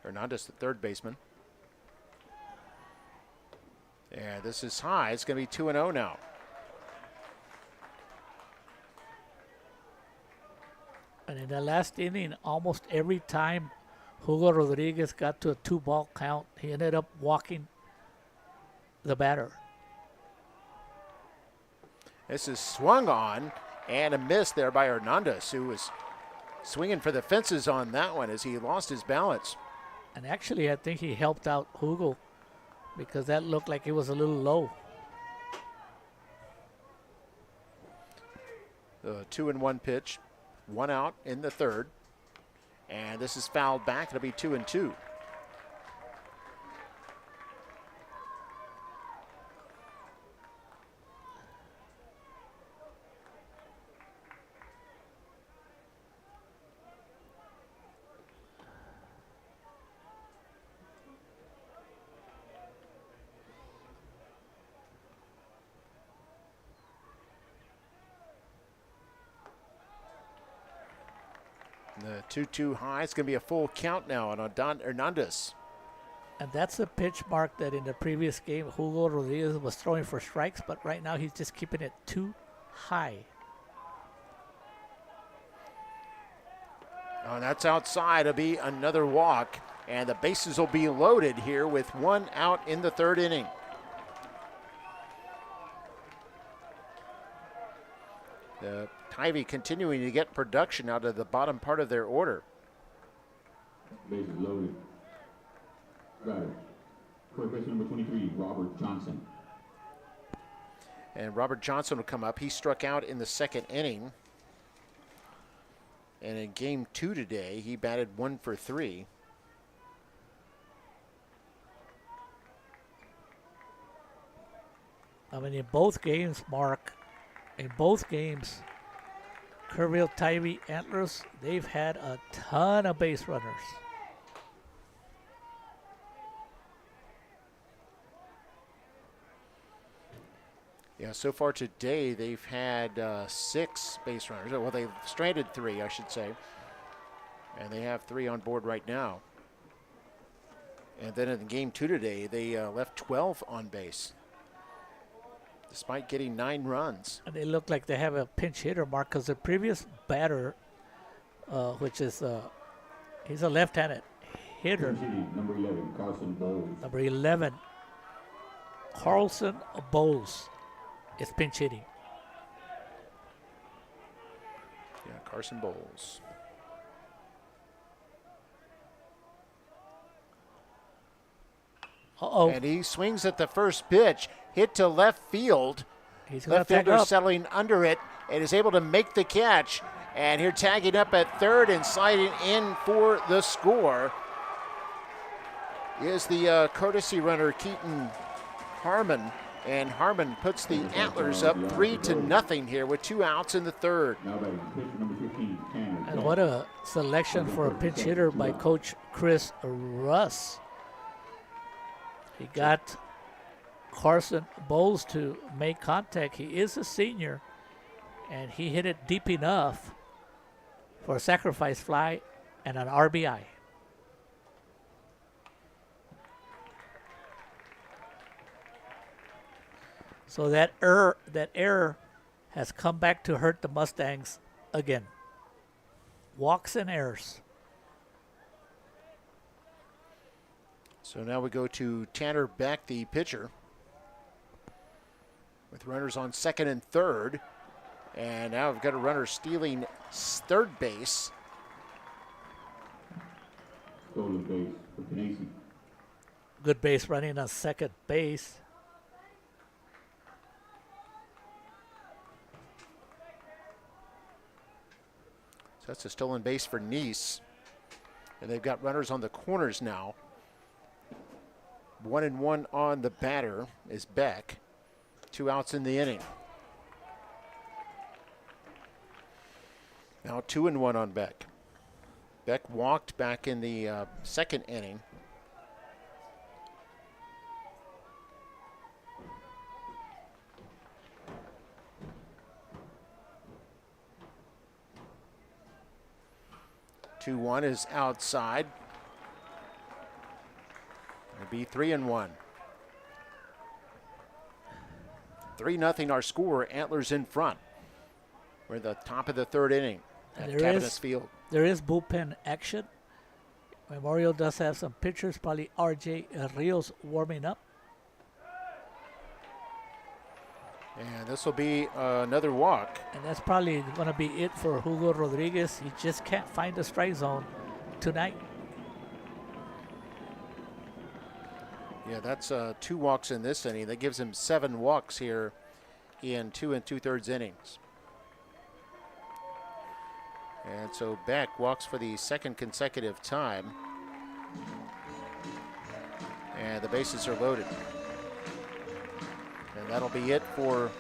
S1: Hernandez, the third baseman. And this is high. It's going to be 2-0 now.
S2: And in the last inning, almost every time Hugo Rodriguez got to a 2-ball count, he ended up walking the batter.
S1: This is swung on and a miss there by Hernandez, who was swinging for the fences on that one as he lost his balance.
S2: And actually, I think he helped out Hugo because that looked like it was a little low.
S1: The 2-1 pitch, 1 out in the third. And this is fouled back. It'll be 2-2. The 2-2 high. It's going to be a full count now on Adon Hernandez.
S2: And that's a pitch mark that in the previous game, Hugo Rodriguez was throwing for strikes, but right now he's just keeping it too high.
S1: Oh, that's outside. It'll be another walk. And the bases will be loaded here with 1 out in the third inning. The Tivy continuing to get production out of the bottom part of their order.
S8: Bases loaded. Batter. First baseman number 23, Robert Johnson.
S1: And Robert Johnson will come up. He struck out in the second inning. And in game 2 today, he batted 1 for 3.
S2: I mean, in both games, Mark, in both games, Kerrville Tivy Antlers, they've had a ton of base runners.
S1: Yeah, so far today, they've had 6 base runners. Well, they've stranded 3, I should say. And they have 3 on board right now. And then in game 2 today, they left 12 on base, despite getting 9 runs.
S2: And they look like they have a pinch hitter, Mark, because the previous batter, which is, he's a left-handed hitter.
S8: Number 11, Carson Bowles.
S2: Number 11, Carlson Bowles is pinch hitting.
S1: Yeah, Carson Bowles.
S2: Uh-oh.
S1: And he swings at the first pitch, hit to left field.
S2: He's going
S1: Left
S2: to tag
S1: fielder
S2: up.
S1: settling under it and is able to make the catch. And here tagging up at third and sliding in for the score is the courtesy runner, Keaton Harmon. And Harmon puts the Antlers up 3-0 here with 2 outs in the third.
S8: Now batting pitcher number 15, Tanner.
S2: And what a selection for a pinch hitter by Coach Chris Russ. He got Carson Bowles to make contact. He is a senior, and he hit it deep enough for a sacrifice fly and an RBI. So that error has come back to hurt the Mustangs again. Walks and errors.
S1: So now we go to Tanner Beck, the pitcher, with runners on second and third. And now we've got a runner stealing third base.
S8: Stolen base for Canacey.
S2: Good base running on second base.
S1: So that's a stolen base for Nice. And they've got runners on the corners now. 1-1 on the batter is Beck. 2 outs in the inning. Now 2-1 on Beck. Beck walked back in the second inning. Two one is outside. It'll be 3-1. 3-0 our score. Antlers in front. We're at the top of the third inning at Cavanis Field.
S2: There is bullpen action. Memorial does have some pitchers, probably R.J. Rios warming up.
S1: And this will be another walk.
S2: And that's probably going to be it for Hugo Rodriguez. He just can't find the strike zone tonight.
S1: Yeah, that's 2 walks in this inning. That gives him 7 walks here in 2 2/3 innings. And so Beck walks for the second consecutive time. And the bases are loaded. And that'll be it for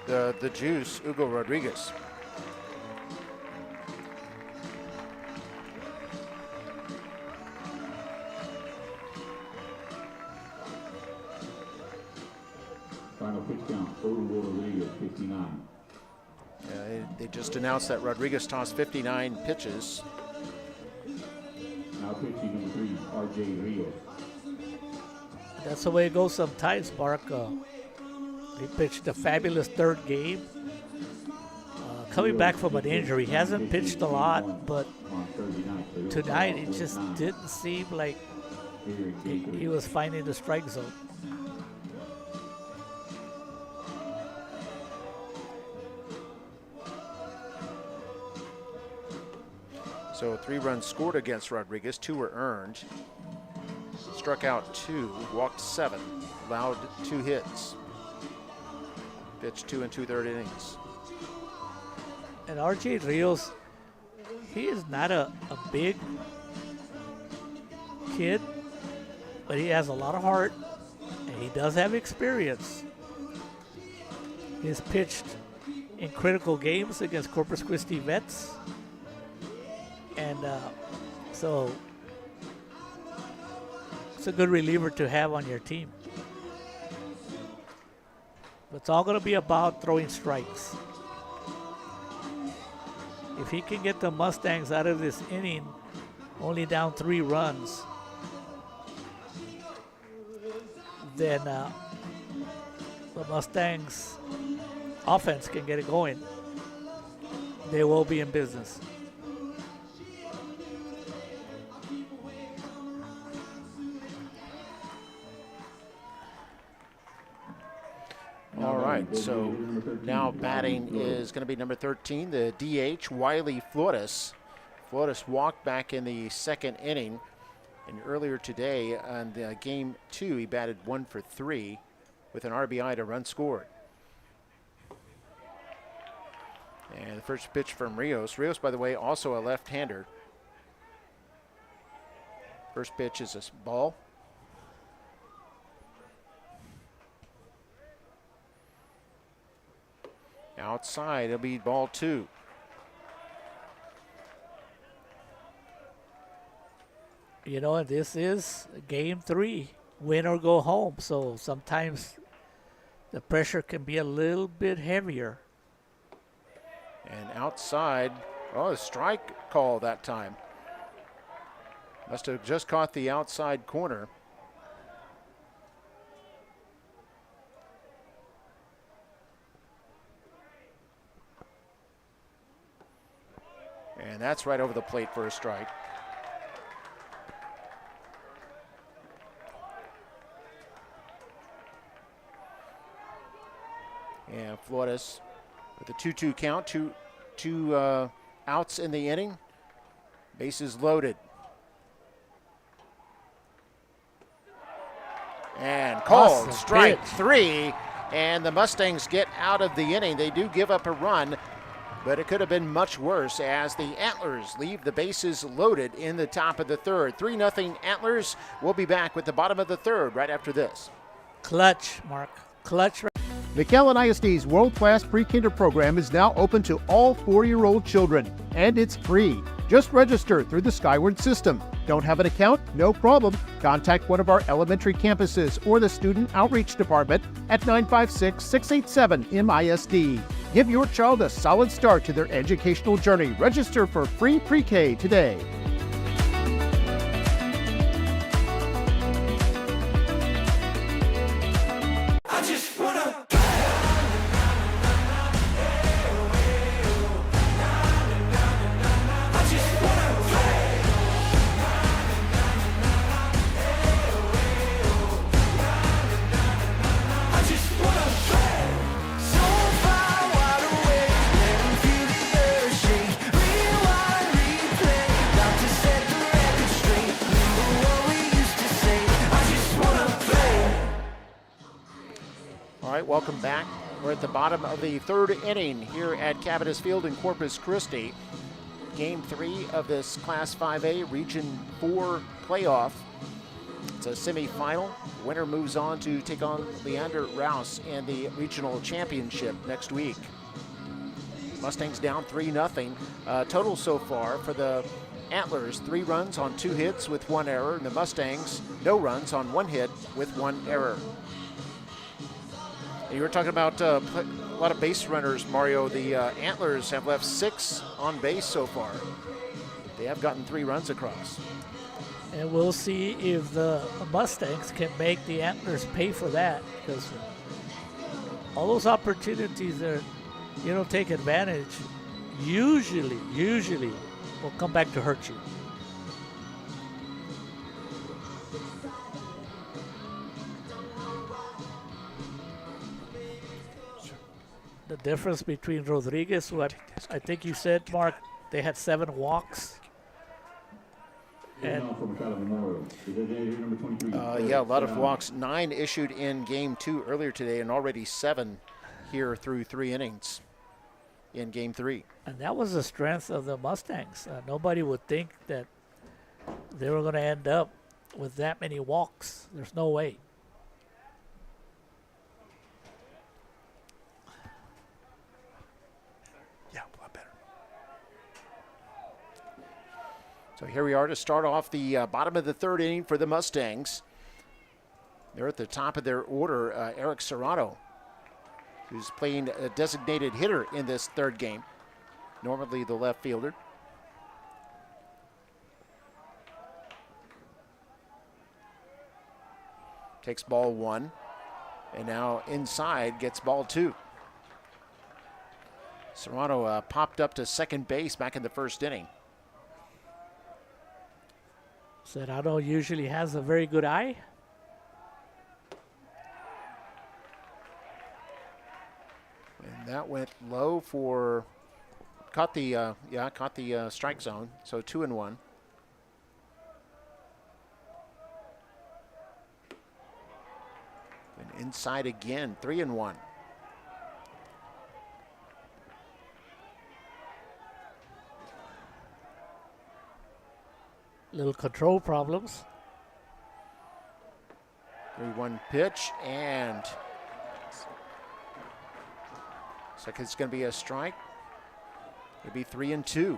S1: the juice, Hugo Rodriguez.
S8: Final pitch count, Hugo Rodriguez, 59.
S1: They just announced that Rodriguez tossed 59 pitches.
S8: Now pitching number 3, R.J. Rios.
S2: That's the way it goes sometimes, Mark. He pitched a fabulous third game. Coming back from an injury, he hasn't pitched a lot, but tonight it just didn't seem like he was finding the strike zone.
S1: So 3 runs scored against Rodriguez, 2 were earned. Struck out 2, walked 7, allowed 2 hits. Pitched 2 2/3 innings.
S2: And R.J. Rios, he is not a big kid, but he has a lot of heart, and he does have experience. He's pitched in critical games against Corpus Christi Vets. And so it's a good reliever to have on your team. But it's all going to be about throwing strikes. If he can get the Mustangs out of this inning, only down 3 runs, then the Mustangs offense can get it going. They will be in business.
S1: All right, so now batting is going to be number 13, the DH, Wiley Flores. Flores walked back in the second inning, and earlier today on the game 2, he batted 1 for 3 with an RBI to run scored. And the first pitch from Rios. Rios, by the way, also a left-hander. First pitch is a ball. Outside, it'll be ball 2.
S2: You know, this is game 3, win or go home. So sometimes the pressure can be a little bit heavier.
S1: And outside, oh, a strike call that time. Must have just caught the outside corner. And that's right over the plate for a strike. And Flores with a 2-2 count, two outs in the inning. Bases loaded. And called
S2: Awesome
S1: strike
S2: pitch.
S1: 3. And the Mustangs get out of the inning. They do give up a run, but it could have been much worse as the Antlers leave the bases loaded in the top of the third. 3-0 Antlers. We'll be back with the bottom of the third right after this.
S2: Clutch, Mark. Clutch.
S9: McAllen ISD's world-class pre-kinder program is now open to all 4-year-old children, and it's free. Just register through the Skyward system. Don't have an account? No problem. Contact one of our elementary campuses or the Student Outreach Department at 956-687-MISD. Give your child a solid start to their educational journey. Register for free pre-K today.
S1: All right, welcome back. We're at the bottom of the third inning here at Cavadas Field in Corpus Christi. Game 3 of this Class 5A Region 4 playoff. It's a semifinal. Winner moves on to take on Leander Rouse in the regional championship next week. Mustangs down 3-0. Total so far for the Antlers, 3 runs on 2 hits with 1 error, and the Mustangs, no runs on 1 hit with 1 error. You were talking about a lot of base runners, Mario. The Antlers have left 6 on base so far. They have gotten 3 runs across.
S2: And we'll see if the Mustangs can make the Antlers pay for that, because all those opportunities that you don't take advantage usually will come back to hurt you. The difference between Rodriguez, who I think you said, Mark, they had 7 walks. And
S1: yeah, a lot of walks. 9 issued in Game 2 earlier today, and already 7 here through 3 innings in Game 3.
S2: And that was the strength of the Mustangs. Nobody would think that they were going to end up with that many walks. There's no way.
S1: So here we are to start off the bottom of the third inning for the Mustangs. They're at the top of their order, Eric Serrano, who's playing a designated hitter in this third game, normally the left fielder. Takes ball 1, and now inside gets ball 2. Serrano popped up to second base back in the first inning.
S2: Serrano usually has a very good eye.
S1: And that went low for, caught the strike zone. So 2-1. And inside again, 3-1.
S2: Little control problems.
S1: 3-1 pitch, and looks like it's going to be a strike. It'll be 3-2.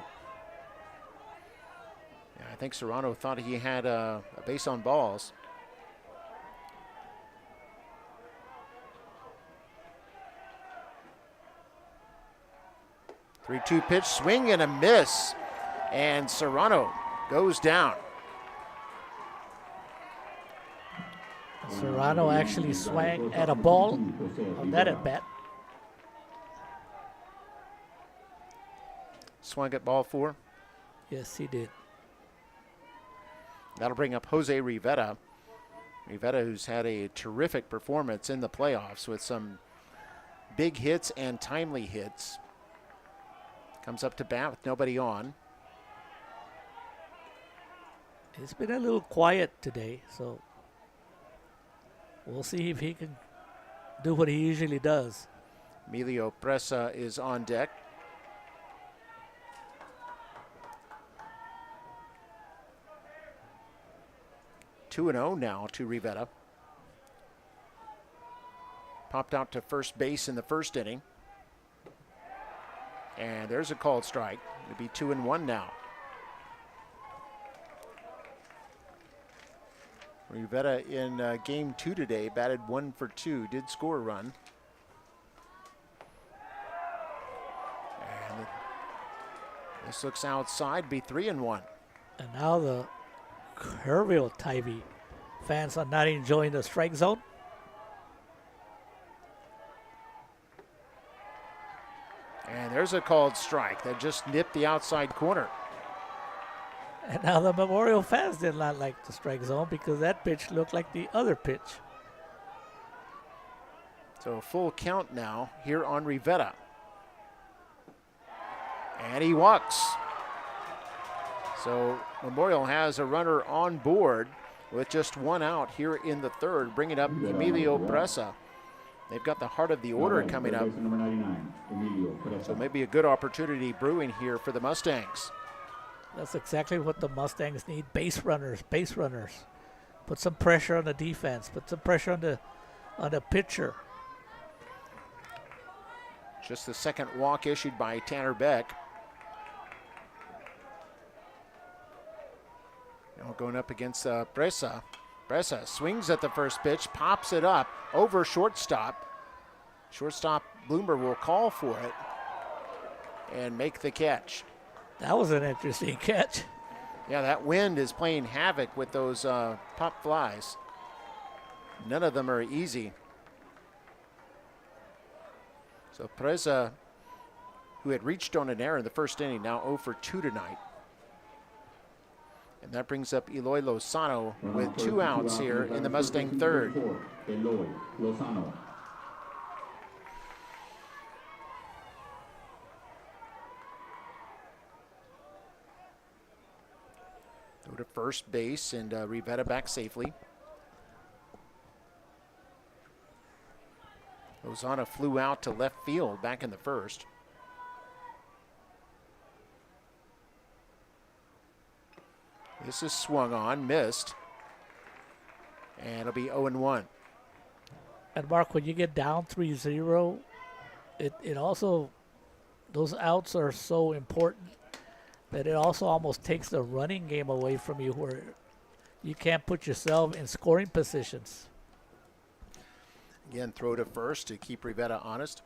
S1: Yeah, I think Serrano thought he had a base on balls. Three-two pitch, swing and a miss, and Serrano goes down.
S2: Serrano actually swung at a ball on that at bat.
S1: Swung at ball 4.
S2: Yes, he did.
S1: That'll bring up Jose Rivera. Rivera, who's had a terrific performance in the playoffs with some big hits and timely hits. Comes up to bat with nobody on.
S2: It's been a little quiet today, so we'll see if he can do what he usually does.
S1: Emilio Presa is on deck. (2-0) now to Rivera. popped out to first base in the first inning. And there's a called strike. It'll be 2-1 now. Rivera in game 2 today batted 1 for 2, did score a run. And this looks outside, be 3-1.
S2: And now the Kerrville Tivy fans are not enjoying the strike zone.
S1: And there's a called strike that just nipped the outside corner.
S2: And now the Memorial fans did not like the strike zone because that pitch looked like the other pitch.
S1: So a full count now here on Rivera. And he walks. So Memorial has a runner on board with just 1 out here in the third, bringing up Emilio Presa. They've got the heart of the order coming up. So maybe a good opportunity brewing here for the Mustangs.
S2: That's exactly what the Mustangs need. Base runners, base runners. Put some pressure on the defense. Put some pressure on the pitcher.
S1: Just the second walk issued by Tanner Beck. Now going up against Presa. Presa swings at the first pitch, pops it up over shortstop. Shortstop Bloomer will call for it and make the catch.
S2: That was an interesting catch.
S1: Yeah, that wind is playing havoc with those pop flies. None of them are easy. So Presa, who had reached on an error in the first inning, now 0 for 2 tonight. And that brings up Eloy Lozano with 2 outs here in the Mustang third.
S8: Eloy Lozano.
S1: Go to first base, and Rivera back safely. Lozano flew out to left field back in the first. This is swung on, missed. And it'll be 0-1.
S2: And Mark, when you get down 3-0, it also, those outs are so important that it also almost takes the running game away from you, where you can't put yourself in scoring positions.
S1: Again, throw to first to keep Rivera honest.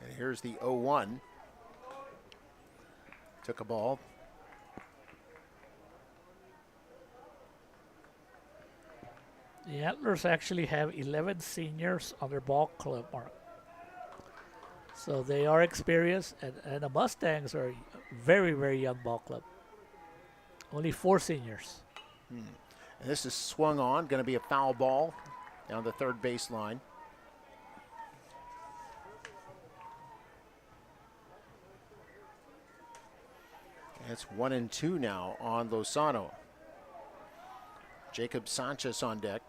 S1: And here's the 0-1. Took a ball.
S2: The Antlers actually have 11 seniors on their ball club, Mark. So they are experienced, and the Mustangs are a very, very young ball club. Only 4 seniors.
S1: And this is swung on, going to be a foul ball down the third baseline. And it's 1-2 now on Lozano. Jacob Sanchez on deck.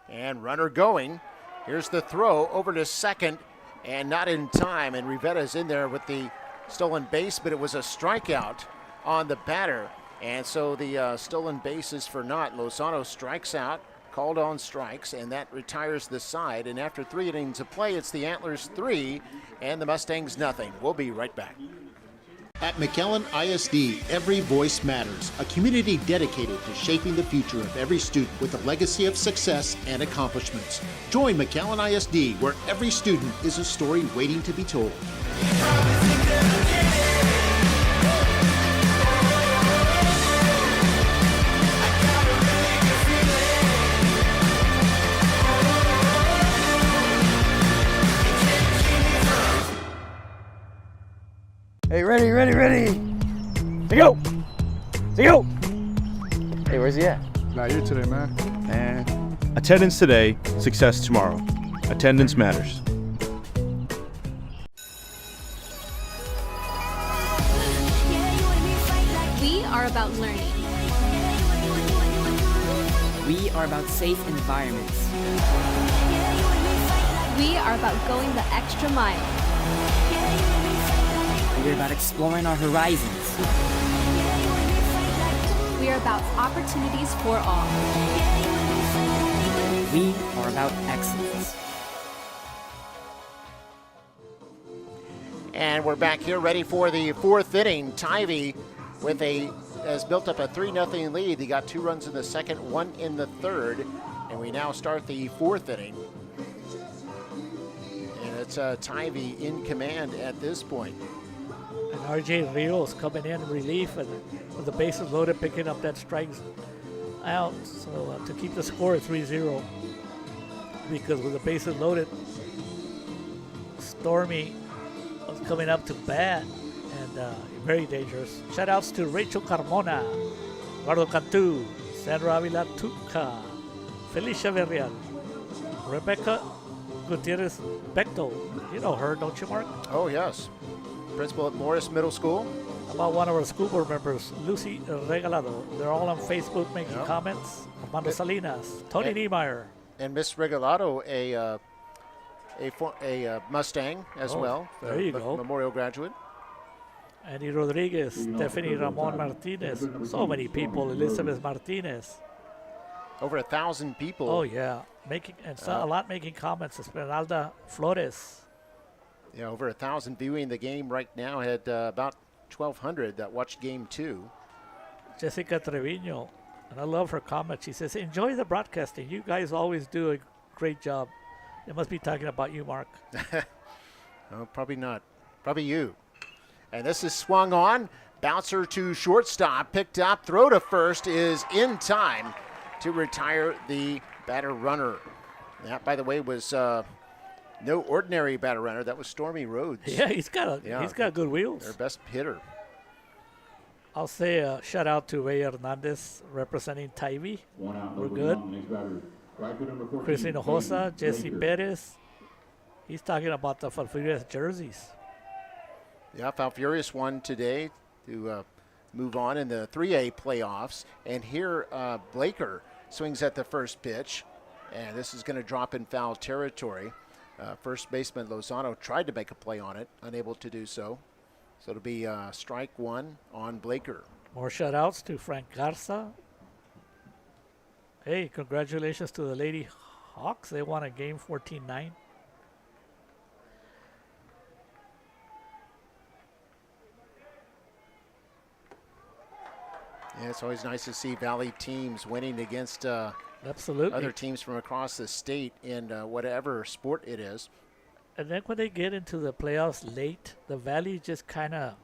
S1: And runner going. Here's the throw over to second, and not in time. And Rivera's in there with the stolen base, but it was a strikeout on the batter. And so the stolen base is for naught. Lozano strikes out, called on strikes, and that retires the side. And after 3 innings of play, it's the Antlers 3 and the Mustangs nothing. We'll be right back.
S9: At McAllen ISD, every voice matters, a community dedicated to shaping the future of every student with a legacy of success and accomplishments. Join McAllen ISD, where every student is a story waiting to be told.
S7: Hey, ready. Say go! Hey, where's he at?
S6: Not here today, man. Attendance today, success tomorrow. Attendance matters.
S3: We are about learning.
S4: We are about safe environments.
S3: We are about going the extra mile.
S4: We are about exploring our horizons.
S3: We are about opportunities for all.
S4: We are about excellence.
S1: And we're back here ready for the fourth inning. Tivy has built up a 3-0 lead. They got 2 runs in the second, 1 in the third. And we now start the fourth inning. And it's Tivy in command at this point.
S2: And RJ Rios coming in relief and with the bases loaded, picking up that strikes out. So to keep the score at 3-0. Because with the bases loaded, Stormy was coming up to bat and very dangerous. Shout outs to Rachel Carmona, Eduardo Cantu, Sandra Avila Tuca, Felicia Villarreal, Rebecca Gutierrez Bechtel. You know her, don't you, Mark?
S1: Oh, yes. Principal at Morris Middle School.
S2: How about one of our school board members, Lucy Regalado? They're all on Facebook making comments. Armando Salinas, Tony Niemeyer.
S1: And Miss Regalado, a Mustang as well.
S2: There you go.
S1: Memorial graduate.
S2: Andy Rodriguez, Stephanie Ramon Martinez. So many people. Elizabeth Martinez.
S1: Over 1,000 people.
S2: Oh, yeah. A lot making comments. Esmeralda Flores.
S1: Yeah, over 1,000 viewing the game right now. Had about 1,200 that watched game 2.
S2: Jessica Trevino, and I love her comment. She says, enjoy the broadcasting. You guys always do a great job. They must be talking about you, Mark.
S1: Oh, probably not. Probably you. And this is swung on. Bouncer to shortstop. Picked up. Throw to first is in time to retire the batter runner. That, by the way, was no ordinary batter runner. That was Stormy Rhodes.
S2: Yeah, he's got good wheels.
S1: Their best hitter.
S2: I'll say a shout out to Ray Hernandez representing Tivy. We're good. Chris Hinojosa, Jesse Perez. He's talking about the Falfurrias jerseys.
S1: Yeah, Falfurrias won today to move on in the 3A playoffs. And here Blaker swings at the first pitch. And this is going to drop in foul territory. First baseman Lozano tried to make a play on it, unable to do so. So it'll be strike 1 on Blaker.
S2: More shout outs to Frank Garza. Hey, congratulations to the Lady Hawks. They won a game 14-9.
S1: Yeah, it's always nice to see Valley teams winning against
S2: absolutely
S1: other teams from across the state in whatever sport it is.
S2: And then when they get into the playoffs late, the Valley just kind of,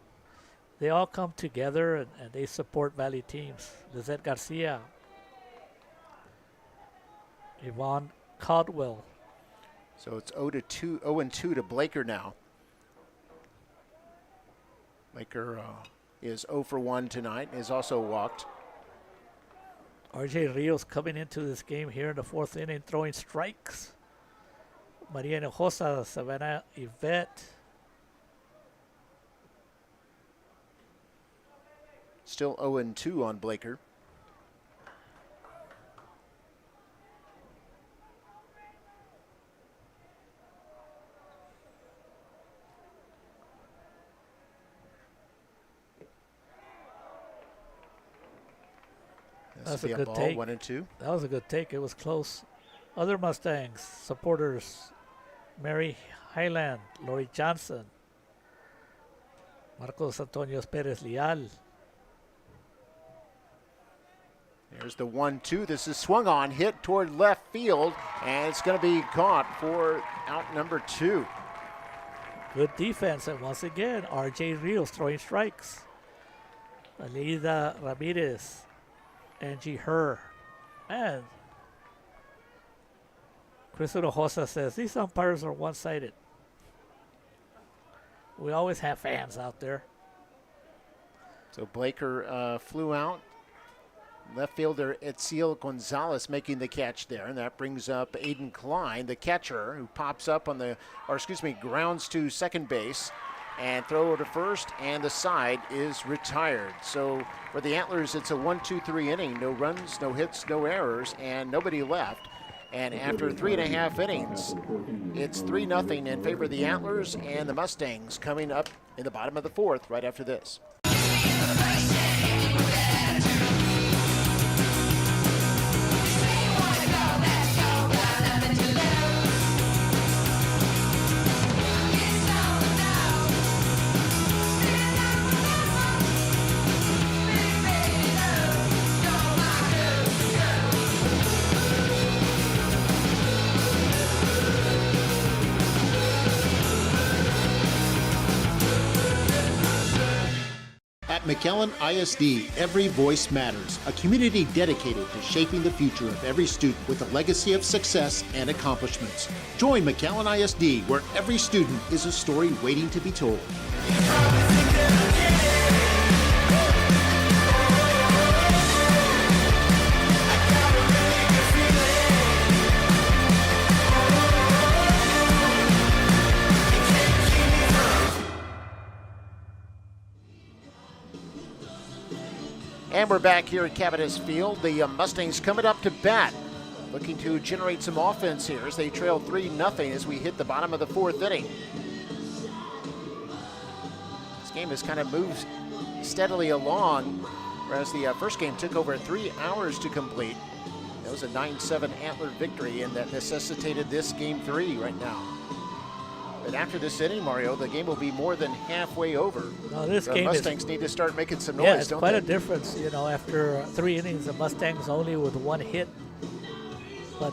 S2: they all come together and they support Valley teams. Lizette Garcia, Yvonne Caldwell.
S1: So it's 0-2 to Blaker now. Blaker is 0 for 1 tonight, is also walked.
S2: RJ Rios coming into this game here in the fourth inning, throwing strikes. Maria Hinojosa, Savannah Yvette.
S1: Still 0-2 on Blaker.
S2: That's a good take.
S1: 1-2.
S2: That was a good take. It was close. Other Mustangs, supporters, Mary Highland, Lori Johnson, Marcos Antonio Perez Leal.
S1: There's the 1-2. This is swung on, hit toward left field, and it's going to be caught for out number 2.
S2: Good defense, and once again, RJ Rios throwing strikes. Alida Ramirez, Angie Herr, and Chris Hinojosa says these umpires are one-sided. We always have fans out there.
S1: So Blaker flew out. Left fielder Etziel Gonzalez making the catch there, and that brings up Aiden Klein, the catcher, who pops up on grounds to second base. and throw to first, and the side is retired. So for the Antlers, it's a 1-2-3 inning. No runs, no hits, no errors, and nobody left. And after 3.5 innings, it's 3-0 in favor of the Antlers, and the Mustangs coming up in the bottom of the fourth right after this.
S9: At McAllen ISD, every voice matters, a community dedicated to shaping the future of every student with a legacy of success and accomplishments. Join McAllen ISD, where every student is a story waiting to be told.
S1: And we're back here at Cavadas Field. The Mustangs coming up to bat, looking to generate some offense here as they trail 3-0 as we hit the bottom of the fourth inning. This game has kind of moved steadily along, whereas the first game took over 3 hours to complete. It was a 9-7 Antler victory, and that necessitated this game 3 right now. But after this inning, Mario, the game will be more than halfway over.
S2: No, this
S1: the
S2: game
S1: Mustangs need to start making some noise,
S2: yeah, it's
S1: don't
S2: quite
S1: they?
S2: a difference. You know, after 3 innings, the Mustangs only with 1 hit. But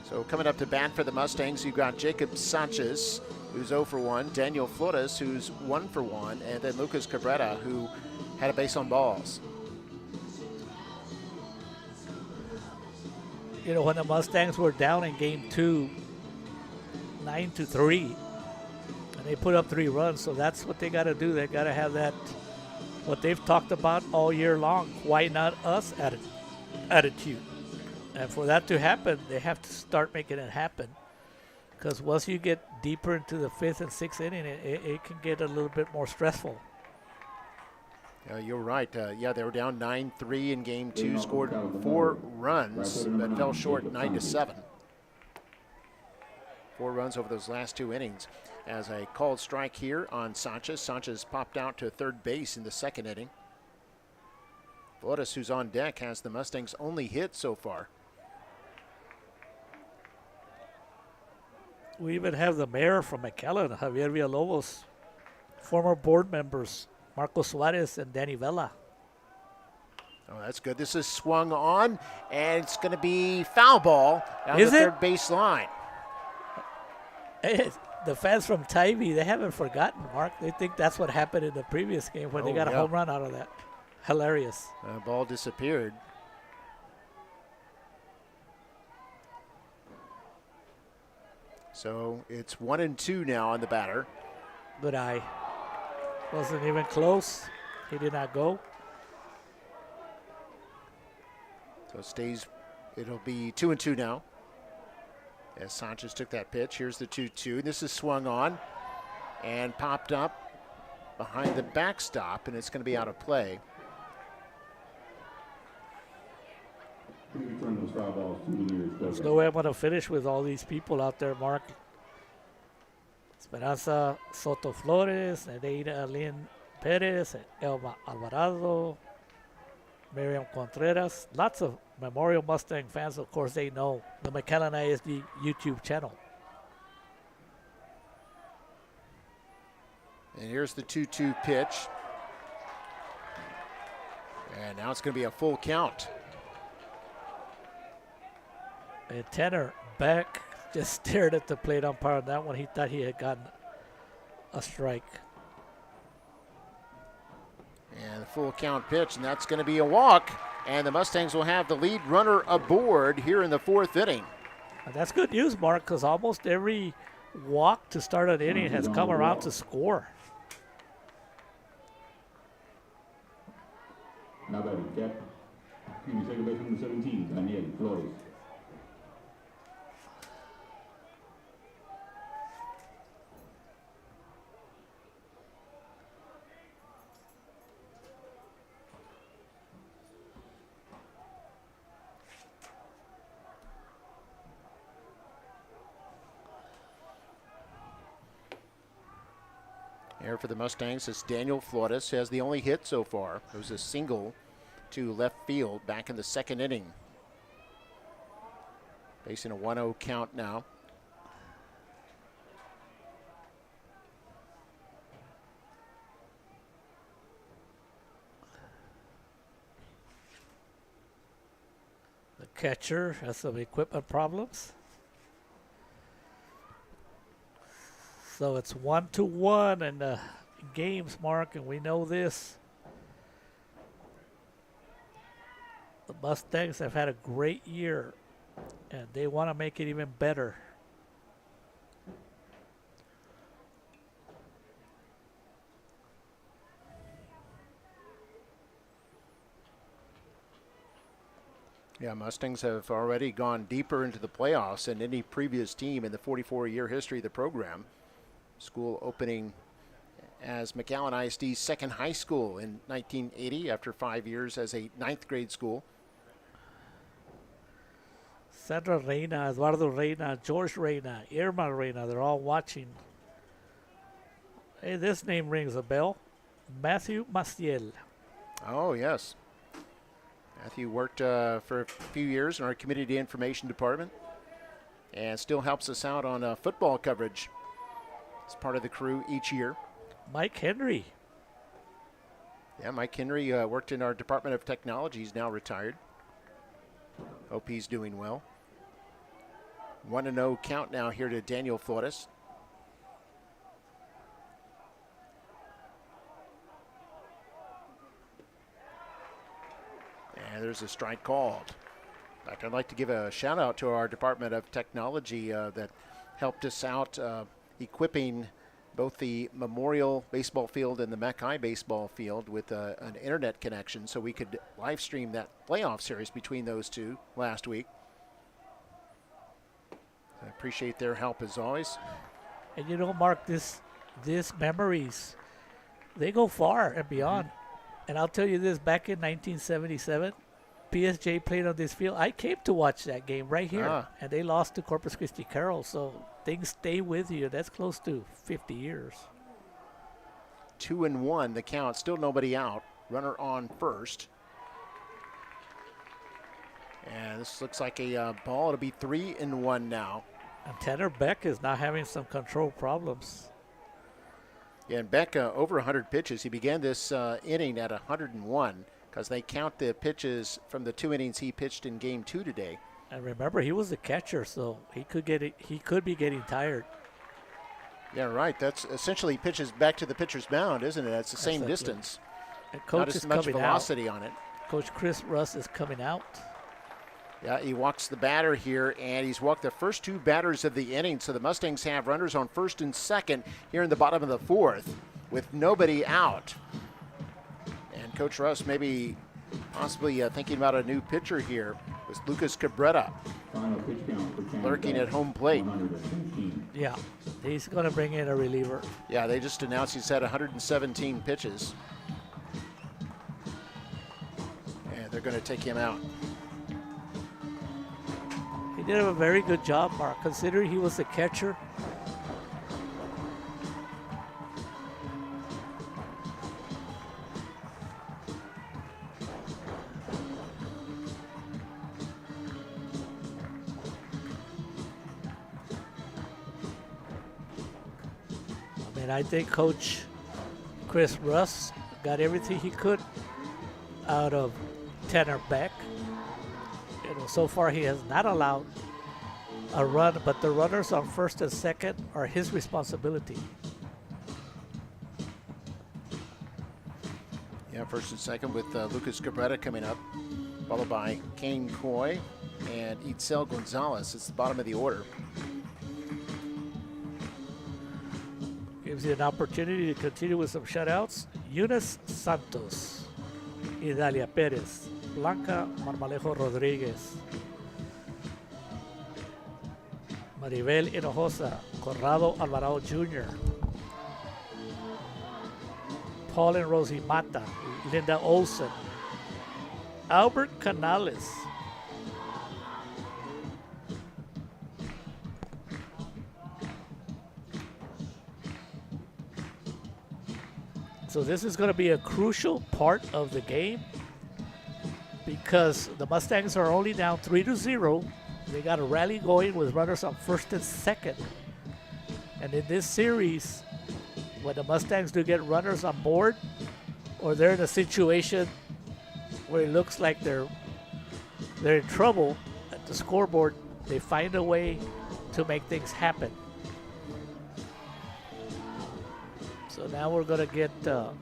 S1: so coming up to bat for the Mustangs, you've got Jacob Sanchez, who's 0 for 1, Daniel Flores, who's 1 for 1, and then Lucas Cabrera, who had a base on balls.
S2: you know, when the Mustangs were down in game 2, 9-3, and they put up 3 runs, so that's what they got to do. They got to have that, what they've talked about all year long, why not us attitude. And for that to happen, they have to start making it happen. Because once you get deeper into the 5th and 6th inning, it can get a little bit more stressful.
S1: You're right. Yeah, they were down 9-3 in game 2, scored 4 runs, but fell short 9-7. 4 runs over those last 2 innings. As a called strike here on Sanchez. Sanchez popped out to third base in the 2nd inning. Flores, who's on deck, has the Mustangs' only hit so far.
S2: We even have the mayor from McAllen, Javier Villalobos, former board members, Marco Suarez and Danny Vela.
S1: Oh, that's good. This is swung on, and it's going to be foul ball down the third base line.
S2: Hey, the fans from Tivy, they haven't forgotten, Mark. They think that's what happened in the previous game when they got a home run out of that. Hilarious.
S1: The ball disappeared. So it's 1-2 now on the batter.
S2: Good eye. Wasn't even close. He did not go.
S1: So it stays, it'll be 2-2 now. As Sanchez took that pitch, here's the 2-2. This is swung on and popped up behind the backstop, and it's going to be out of play.
S2: There's no way I'm going to finish with all these people out there, Mark. Esperanza Soto Flores, Nereida Lynn Perez, Elma Alvarado, Miriam Contreras. Lots of Memorial Mustang fans, of course, they know the McAllen ISD YouTube channel.
S1: And here's the 2-2 pitch. And now it's going to be a full count.
S2: And Tanner Beck just stared at the plate umpire on that one. He thought he had gotten a strike.
S1: And the full count pitch, and that's going to be a walk. And the Mustangs will have the lead runner aboard here in the 4th inning.
S2: And that's good news, Mark, because almost every walk to start an inning has come around to score.
S8: Now batting, Cap. Second base number 17, Daniel Flores.
S1: Here for the Mustangs is Daniel Flores, has the only hit so far. It was a single to left field back in the second inning. Facing a 1-0 count now.
S2: The catcher has some equipment problems. So it's 1-1 in the games, Mark, and we know this. The Mustangs have had a great year, and they want to make it even better.
S1: Yeah, Mustangs have already gone deeper into the playoffs than any previous team in the 44-year history of the program. School opening as McAllen ISD's second high school in 1980 after 5 years as a 9th grade school.
S2: Sandra Reina, Eduardo Reina, George Reina, Irma Reina, they're all watching. Hey, this name rings a bell. Matthew Maciel.
S1: Oh, yes. Matthew worked for a few years in our community information department and still helps us out on football coverage. As part of the crew each year.
S2: Mike Henry.
S1: Yeah, Mike Henry worked in our Department of Technology. He's now retired. Hope he's doing well. 1-0 count now here to Daniel Flores. And there's a strike called. In fact, I'd like to give a shout out to our Department of Technology that helped us out equipping both the Memorial baseball field and the McAllen baseball field with an internet connection so we could live stream that playoff series between those two last week. I appreciate their help as always.
S2: And you know, Mark, these memories, they go far and beyond. Mm-hmm. And I'll tell you this, back in 1977, PSJ played on this field. I came to watch that game right here, and they lost to Corpus Christi Carroll, so things stay with you. That's close to 50 years.
S1: 2-1 the count, still nobody out. Runner on first. And this looks like a ball. It'll be 3-1 now.
S2: And Tanner Beck is now having some control problems.
S1: Yeah, and Beck over 100 pitches. He began this inning at 101 because they count the pitches from the 2 innings he pitched in game 2 today.
S2: And remember, he was the catcher, so he could be getting tired.
S1: Yeah, right. That's essentially pitches back to the pitcher's mound, isn't it? That's the same distance.
S2: And coach
S1: Not as
S2: is
S1: much
S2: coming
S1: velocity
S2: out.
S1: on it.
S2: Coach Chris Russ is coming out.
S1: Yeah, he walks the batter here, and he's walked the first 2 batters of the inning. So the Mustangs have runners on first and second here in the bottom of the 4th with nobody out. And Coach Russ maybe possibly thinking about a new pitcher here with Lucas Cabrera lurking at home plate.
S2: Yeah, he's going to bring in a reliever.
S1: Yeah, they just announced he's had 117 pitches. And they're going to take him out.
S2: He did a very good job, Mark, considering he was the catcher. I mean, I think Coach Chris Russ got everything he could out of Tanner Beck. You know, so far he has not allowed a run, but the runners on first and second are his responsibility.
S1: Yeah, first and second with Lucas Cabrera coming up, followed by Kane Coy and Itzel Gonzalez. It's the bottom of the order.
S2: Gives you an opportunity to continue with some shutouts. Eunice Santos, Idalia Perez, Blanca Marmalejo Rodriguez, Maribel Hinojosa, Corrado Alvarado Jr., Paul and Rosie Mata, Linda Olsen, Albert Canales, So this is going to be a crucial part of the game because the Mustangs are only down 3-0. They got a rally going with runners on first and second. And in this series, when the Mustangs do get runners on board, or they're in a situation where it looks like they're in trouble at the scoreboard, they find a way to make things happen. So now we're going to get a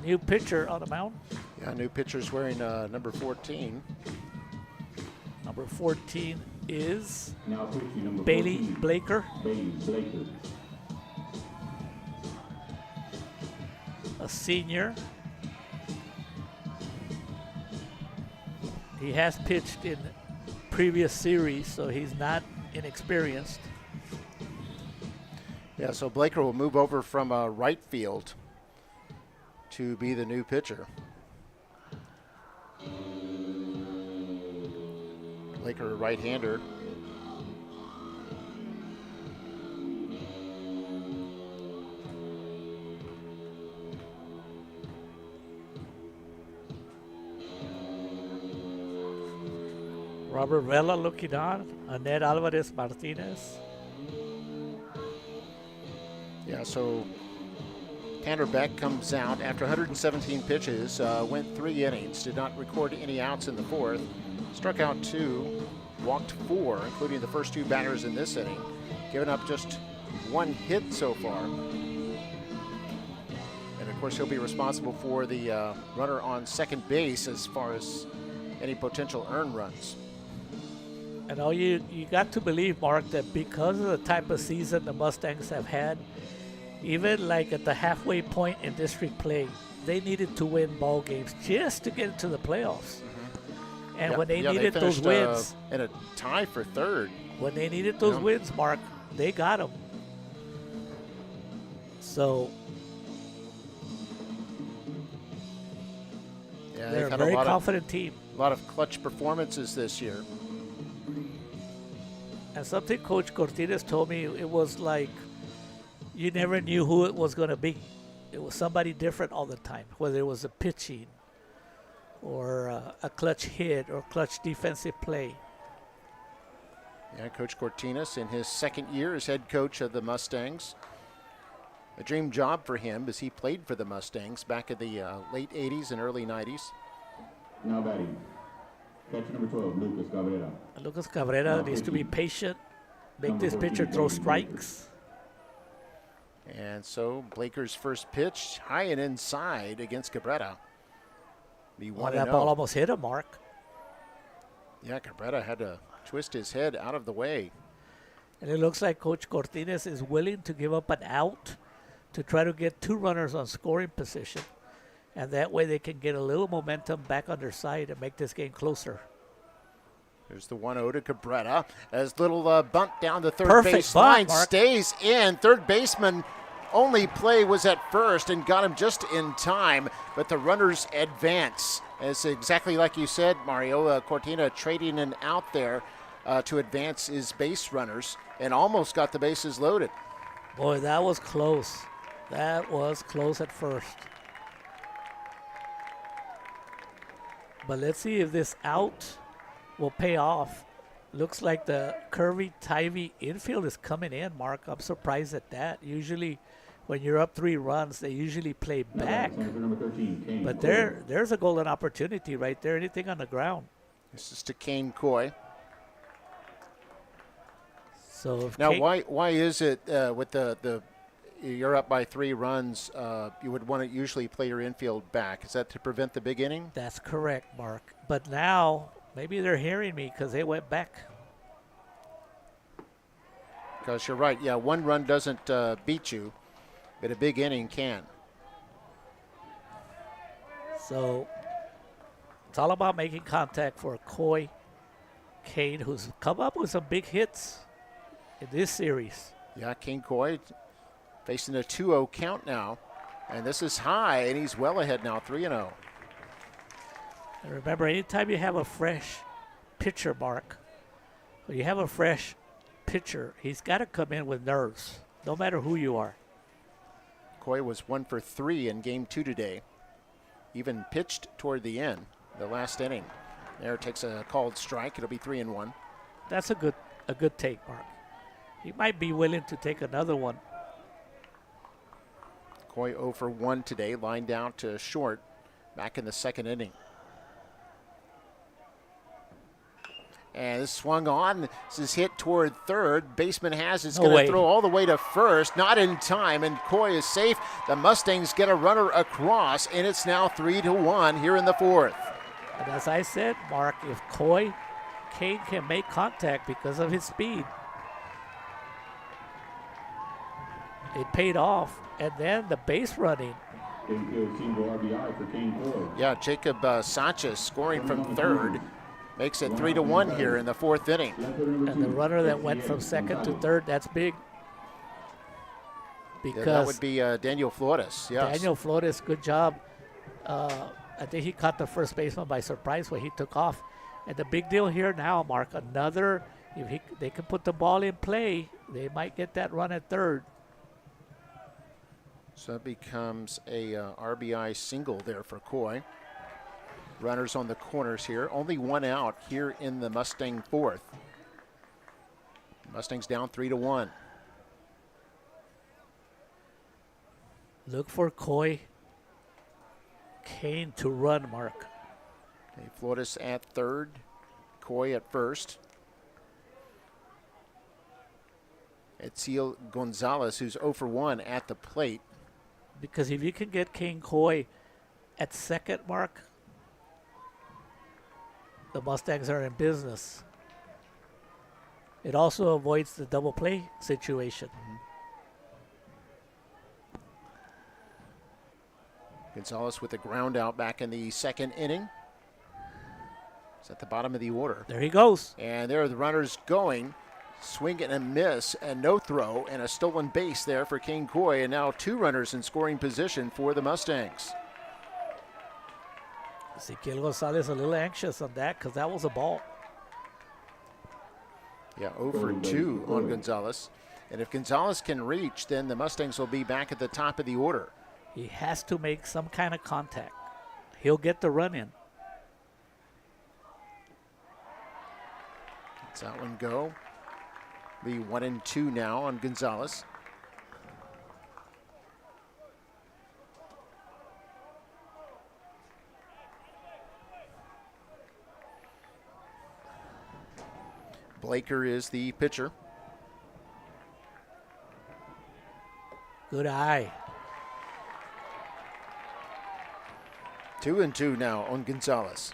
S2: new pitcher on the mound.
S1: Yeah, new pitcher's wearing number 14.
S2: Number 14 is
S8: Now pitching number
S2: Bailey
S8: 14,
S2: Blaker,
S8: Bailey Blaker.
S2: a senior. He has pitched in previous series, so he's not inexperienced.
S1: Yeah, so Blaker will move over from right field to be the new pitcher. Blaker, a right-hander.
S2: Robert Vela looking on, Annette Alvarez Martinez.
S1: Yeah, so Tanner Beck comes out after 117 pitches, went 3 innings, did not record any outs in the 4th, struck out 2, walked 4, including the first 2 batters in this inning, given up just 1 hit so far. And of course, he'll be responsible for the runner on second base as far as any potential earned runs.
S2: And all you got to believe, Mark, that because of the type of season the Mustangs have had, even like at the halfway point in district play, they needed to win ball games just to get into the playoffs. And
S1: Yep.
S2: when they
S1: Yeah,
S2: needed those
S1: finished,
S2: wins,
S1: in a tie for 3rd.
S2: when they needed those
S1: Yeah.
S2: wins, Mark, they got them. So
S1: Yeah,
S2: they're
S1: they've
S2: a
S1: had
S2: very
S1: a
S2: confident team.
S1: lot of clutch performances this year.
S2: And something Coach Cortines told me, it was like you never knew who it was going to be. It was somebody different all the time, whether it was a pitching or a clutch hit or clutch defensive play.
S1: Yeah, Coach Cortines in his 2nd year as head coach of the Mustangs. A dream job for him as he played for the Mustangs back in the late 80s and early 90s.
S8: Now batting. Catcher number 12, Lucas Cabrera.
S2: Lucas Cabrera needs to be patient, make this pitcher throw strikes.
S1: And so Blaker's first pitch, high and inside against Cabrera. Be
S2: Well,
S1: 1-0.
S2: that ball almost hit him, Mark.
S1: Yeah, Cabrera had to twist his head out of the way.
S2: And it looks like Coach Cortines is willing to give up an out to try to get 2 runners on scoring position. And that way they can get a little momentum back on their side and make this game closer.
S1: There's the 1-0 to Cabrera. As little bunt down the third
S2: Perfect
S1: base
S2: bunt,
S1: line
S2: Mark.
S1: stays in. Third baseman only play was at first and got him just in time, but the runners advance. As exactly like you said, Mario, Cortina trading an out there to advance his base runners and almost got the bases loaded.
S2: Boy, that was close. That was close at first. But let's see if this out will pay off. Looks like the Kerrville Tivy infield is coming in, Mark. I'm surprised at that. Usually when you're up 3 runs, they usually play back.
S8: Number 13, Kane
S2: But
S8: Coy.
S2: there's a golden opportunity right there. Anything on the ground.
S1: This is to Kane Coy.
S2: So if
S1: Now,
S2: Kate-
S1: why is it with the you're up by 3 runs, you would want to usually play your infield back? Is that to prevent the big inning?
S2: That's correct, Mark. But now maybe they're hearing me because they went back.
S1: Because you're right. Yeah, 1 run doesn't beat you, but a big inning can.
S2: So it's all about making contact for Coy Kane, who's come up with some big hits in this series.
S1: Yeah, Kane Coy facing a 2-0 count now. And this is high, and he's well ahead now, 3-0.
S2: And remember, anytime you have a fresh pitcher, Mark, when you have a fresh pitcher, he's got to come in with nerves, no matter who you are.
S1: Coy was 1 for 3 in game 2 today. Even pitched toward the end, the last inning. There takes a called strike. It'll be 3-1.
S2: That's a good take, Mark. He might be willing to take another one.
S1: Coy 0 for 1 today, lined out to short back in the second inning. And this swung on. This is hit toward third. Baseman has it's going to throw all the way to first. Not in time, and Coy is safe. The Mustangs get a runner across, and it's now 3-1 here in the fourth.
S2: And as I said, Mark, if Kane can make contact because of his speed, it paid off. And then the base running.
S1: Yeah, Jacob Sanchez scoring from third. Makes it 3-1 here in the fourth inning.
S2: And the runner that went from second to third, that's big. Because
S1: that would be Daniel Flores, yes.
S2: Daniel Flores, good job. I think he caught the first baseman by surprise when he took off. And the big deal here now, Mark, if they can put the ball in play, they might get that run at third.
S1: So that becomes a RBI single there for Coy. Runners on the corners here. Only one out here in the Mustang fourth. Mustangs down 3-1.
S2: Look for Kane to run, Mark.
S1: Okay, Flores at third. Coy at first. Etziel Gonzalez, who's 0 for 1 at the plate.
S2: Because if you can get Coy at second, Mark, the Mustangs are in business. It also avoids the double play situation.
S1: Gonzalez with a ground out back in the second inning. It's at the bottom of the order.
S2: There he goes.
S1: And there are the runners going. Swing and a miss and no throw and a stolen base there for King Coy, and now two runners in scoring position for the Mustangs.
S2: Ezequiel Gonzalez a little anxious on that because that was a ball.
S1: Yeah, 0 for 2 on Gonzalez. And if Gonzalez can reach, then the Mustangs will be back at the top of the order.
S2: He has to make some kind of contact. He'll get the run in.
S1: Let's that one go. Be 1-2 now on Gonzalez. Blaker is the pitcher.
S2: Good eye.
S1: 2-2 now on Gonzalez.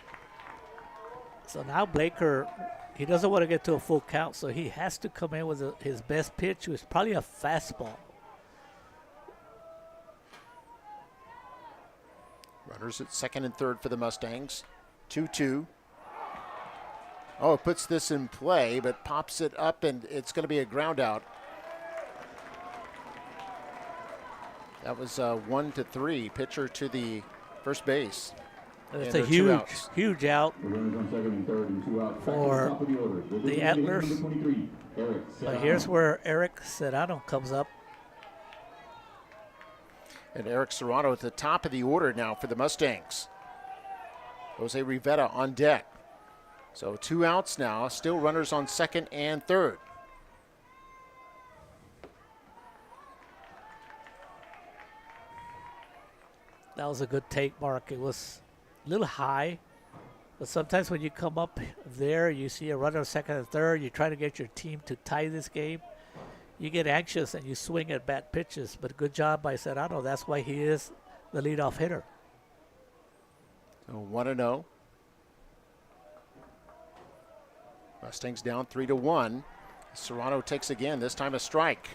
S2: So now Blaker, he doesn't want to get to a full count, so he has to come in with his best pitch, which is probably a fastball.
S1: Runners at second and third for the Mustangs. 2-2. Oh, it puts this in play, but pops it up, and it's going to be a ground out. That was 1-3. Pitcher to the first base.
S2: It's a huge out for the Antlers. But here's where Eric Serrano comes up.
S1: And Eric Serrano at the top of the order now for the Mustangs. Jose Rivera on deck. So 2 outs now, still runners on second and third.
S2: That was a good take, Mark. It was a little high, but sometimes when you come up there, you see a runner second and third, you try to get your team to tie this game, you get anxious and you swing at bad pitches. But good job by Serrano. That's why he is the leadoff hitter.
S1: So 1-0. Mustangs down 3-1. Serrano takes again, this time a strike.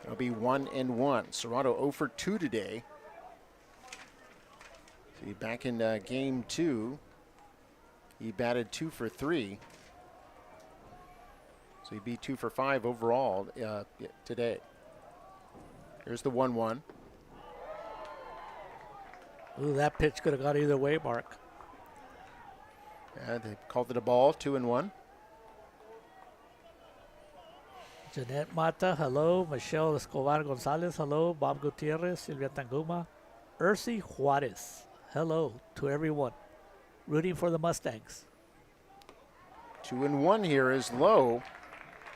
S1: It'll be 1-1. Serrano 0 for 2 today. See, back in game 2, he batted 2 for 3. So he'd be 2 for 5 overall today. Here's the 1-1.
S2: Ooh, that pitch could have gone either way, Mark.
S1: Yeah, they called it a ball, 2-1.
S2: Jeanette Mata, hello. Michelle Escobar Gonzalez, hello. Bob Gutierrez, Silvia Tanguma. Ursi Juarez, hello to everyone. Rooting for the Mustangs.
S1: 2-1 here is low.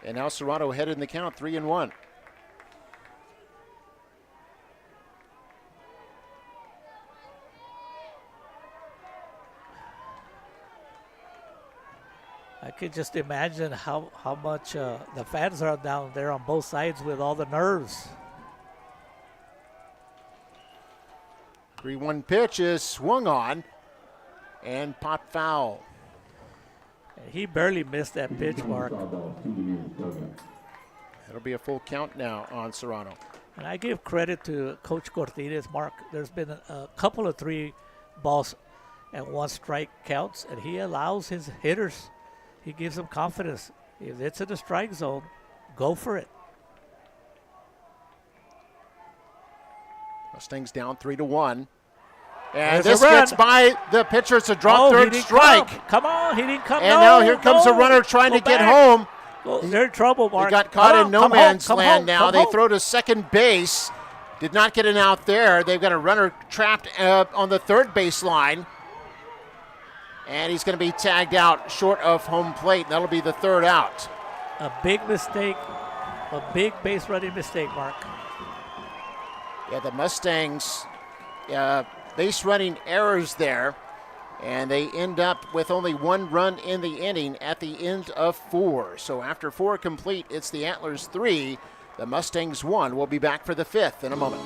S1: And now Serrano headed in the count, 3-1.
S2: I could just imagine how much the fans are down there on both sides with all the nerves.
S1: 3-1 pitch is swung on and popped foul.
S2: And he barely missed that pitch, Mark.
S1: That'll be a full count now on Serrano.
S2: And I give credit to Coach Cortines, Mark. There's been a couple of 3 balls and 1 strike counts, and he allows his hitters, he gives them confidence. If it's in the strike zone, go for it.
S1: Mustangs down 3-1.
S2: There's
S1: And
S2: a
S1: this
S2: run.
S1: gets by the pitcher. It's a drop
S2: he
S1: third
S2: didn't
S1: strike.
S2: Come on, he didn't come.
S1: And
S2: No,
S1: now here comes
S2: no.
S1: a runner trying
S2: Go
S1: to get
S2: back.
S1: home.
S2: Go, they're in trouble, Mark.
S1: They got caught
S2: Come
S1: in
S2: on,
S1: no
S2: come
S1: man's
S2: home,
S1: land now.
S2: come
S1: They
S2: home.
S1: throw to second base. Did not get an out there. They've got a runner trapped on the third base line. And he's going to be tagged out short of home plate. That'll be the third out.
S2: A big mistake, a big base running mistake, Mark.
S1: Yeah, the Mustangs base running errors there. And they end up with only 1 run in the inning at the end of 4. So after 4 complete, it's the Antlers 3, the Mustangs 1. We'll be back for the 5th in a moment.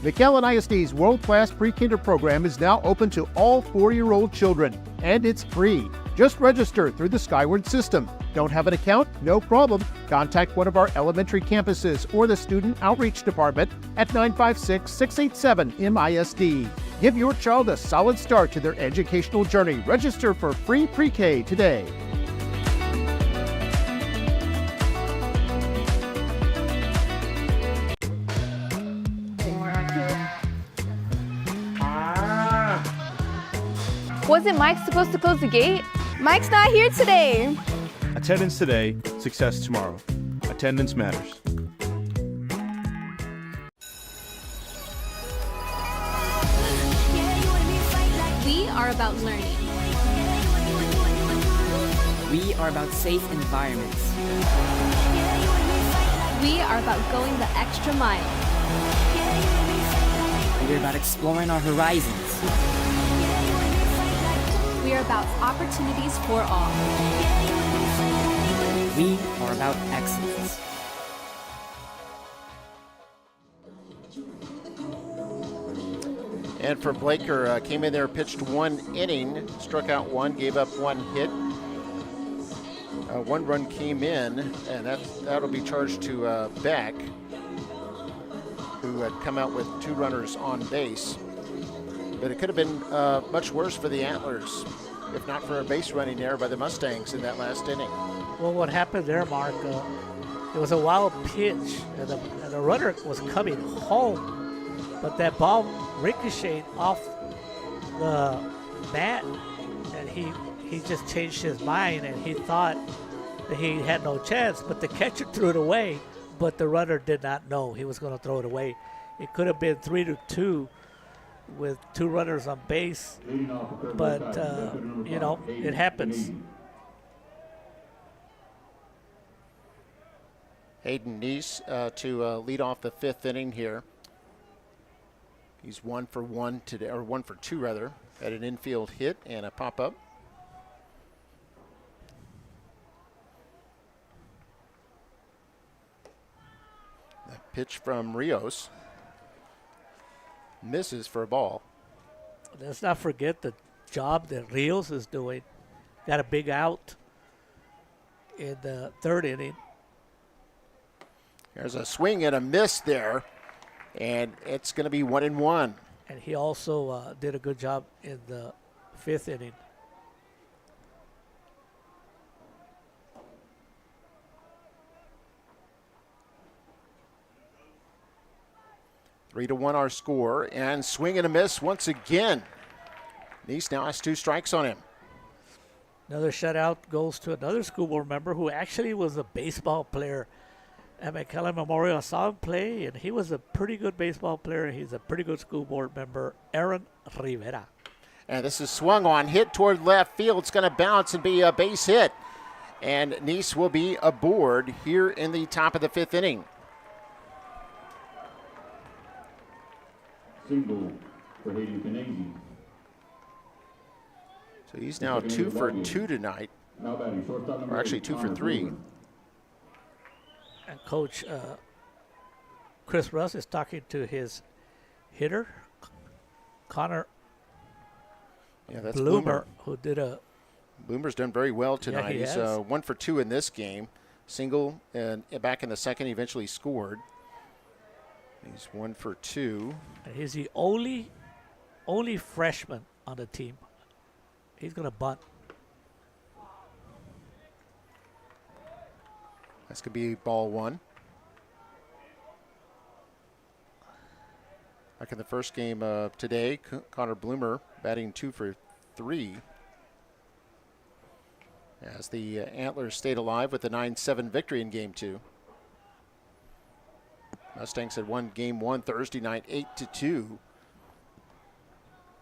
S9: McAllen ISD's world-class pre-kinder program is now open to all 4-year-old children, and it's free. Just register through the Skyward system. Don't have an account? No problem. Contact one of our elementary campuses or the Student Outreach Department at 956-687-MISD. Give your child a solid start to their educational journey. Register for free pre-K today.
S5: Wasn't Mike supposed to close the gate? Mike's not here today.
S6: Attendance today, success tomorrow. Attendance matters.
S3: We are about learning.
S4: We are about safe environments.
S3: We are about going the extra mile.
S4: We are about exploring our horizons.
S3: We are about opportunities for all.
S4: We are about excellence.
S1: And for Blaker, came in there, pitched 1 inning, struck out 1, gave up 1 hit. 1 run came in, and that'll be charged to Beck, who had come out with 2 runners on base. But it could have been much worse for the Antlers, if not for a base running error by the Mustangs in that last inning.
S2: Well, what happened there, Mark, it was a wild pitch, and the runner was coming home, but that ball ricocheted off the mat, and he just changed his mind, and he thought that he had no chance, but the catcher threw it away, but the runner did not know he was going to throw it away. It could have been 3-2 with 2 runners on base, but, it happens.
S1: Hayden Neese to lead off the 5th inning here. He's 1 for 1 today, or 1 for 2 rather, at an infield hit and a pop-up. The pitch from Rios misses for a ball.
S2: Let's not forget the job that Rios is doing. Got a big out in the 3rd inning.
S1: There's a swing and a miss there, and it's going to be 1-1.
S2: And he also did a good job in the 5th inning.
S1: Three to 1 our score, and swing and a miss once again. Neese now has 2 strikes on him.
S2: Another shutout goes to another school board member who actually was a baseball player at McAllen Memorial. I saw him play, and he was a pretty good baseball player. He's a pretty good school board member, Aaron Rivera.
S1: And this is swung on, hit toward left field. It's going to bounce and be a base hit. And Nice will be aboard here in the top of the 5th inning.
S8: Single for Hayden Canesi.
S1: So he's now 2 for 2 tonight.
S8: Now batting shortstop number
S1: Or actually 2 for 3.
S2: And Coach Chris Russ is talking to his hitter, Connor
S1: Yeah, that's
S2: Bloomer, who did a
S1: Bloomer's done very well tonight.
S2: he
S1: He's
S2: has.
S1: 1 for 2 in this game. Single and back in the second, he eventually scored. He's 1 for 2.
S2: and he's the only freshman on the team. He's going to bunt.
S1: That's going to be ball 1. Back in the first game today, Connor Bloomer batting 2 for 3. As the Antlers stayed alive with the 9-7 victory in Game 2. Mustangs had won Game 1 Thursday night 8-2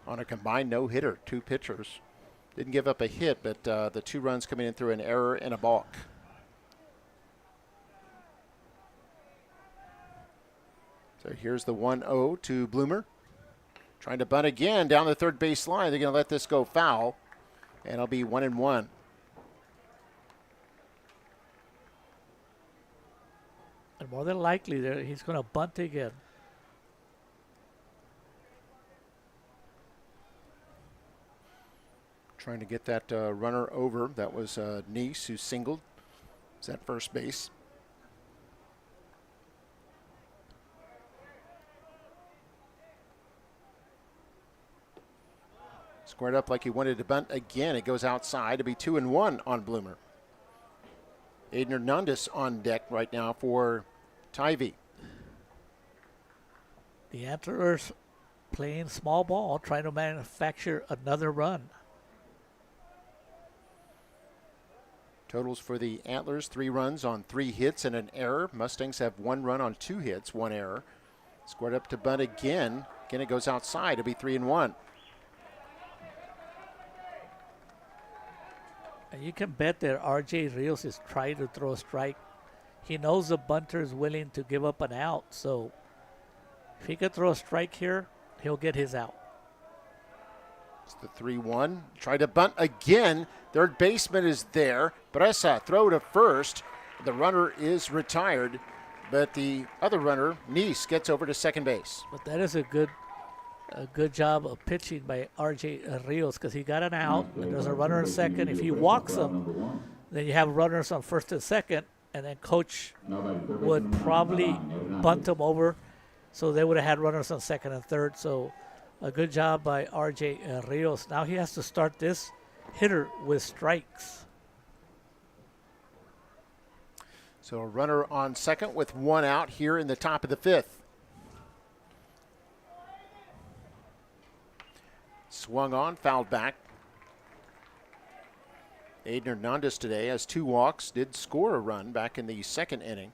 S1: on a combined no-hitter, 2 pitchers. Didn't give up a hit, but the 2 runs coming in through an error and a balk. So here's the 1-0 to Bloomer. Trying to bunt again down the third base line. They're going to let this go foul, and it'll be 1-1.
S2: And more than likely, he's going to bunt again.
S1: Trying to get that runner over. That was Nice who singled. Is at first base. Squared up like he wanted to bunt again. It goes outside to be 2-1 on Bloomer. Aiden Hernandez on deck right now for Tivy.
S2: The Antlers playing small ball, trying to manufacture another run.
S1: Totals for the Antlers, 3 runs on 3 hits and an error. Mustangs have 1 run on 2 hits, 1 error. Squared up to bunt again. Again, it goes outside. It'll be 3-1.
S2: And you can bet that R.J. Rios is trying to throw a strike. He knows the bunter is willing to give up an out, so if he could throw a strike here, he'll get his out.
S1: It's the 3-1. Try to bunt again. Third baseman is there. Bressa throw to first. The runner is retired, but the other runner, Nice, gets over to second base.
S2: But that is a good job of pitching by R.J. Rios because he got an out, and there's a runner in second. If he walks him, then you have runners on first and second, and then coach would probably bunt him over, so they would have had runners on second and third. So a good job by R.J. Rios. Now he has to start this hitter with strikes.
S1: So a runner on second with 1 out here in the top of the 5th. Swung on, fouled back. Aiden Hernandez today has 2 walks, did score a run back in the second inning.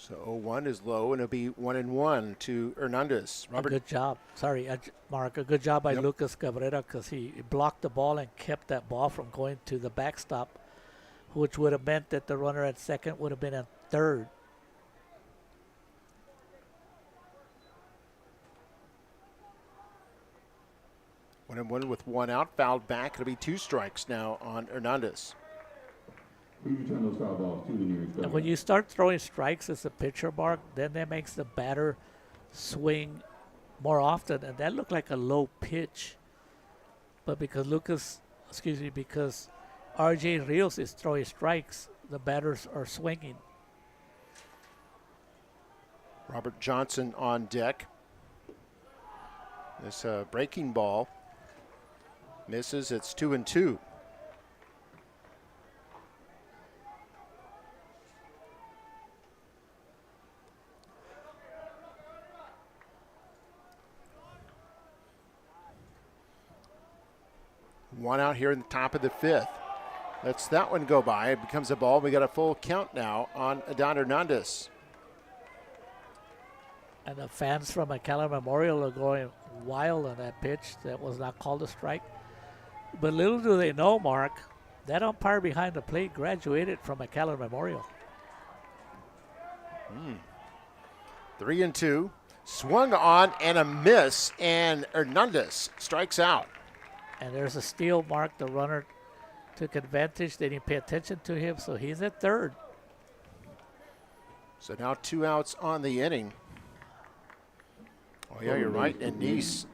S1: So 0-1 is low, and it'll be 1-1 to Hernandez. Robert,
S2: Good job. Sorry, Mark. A good job by Lucas Cabrera because he blocked the ball and kept that ball from going to the backstop, which would have meant that the runner at second would have been at third.
S1: One and one with 1 out, fouled back. It'll be 2 strikes now on Hernandez.
S8: Please return those foul balls to the nearest
S2: And
S8: dugout.
S2: when you start throwing strikes as a pitcher, Mark, then that makes the batter swing more often, and that looked like a low pitch. But because because R.J. Rios is throwing strikes, the batters are swinging.
S1: Robert Johnson on deck. This breaking ball misses. It's 2-2. One out here in the top of the 5th. Lets that one go by. It becomes a ball. We got a full count now on Adán Hernandez.
S2: And the fans from McAllen Memorial are going wild on that pitch. That was not called a strike. But little do they know, Mark, that umpire behind the plate graduated from McAllen Memorial.
S1: 3-2. Swung on and a miss, and Hernandez strikes out.
S2: And there's a steal, Mark. The runner took advantage. They didn't pay attention to him, so he's at third.
S1: So now 2 outs on the inning. Oh, yeah, you're right. And Nice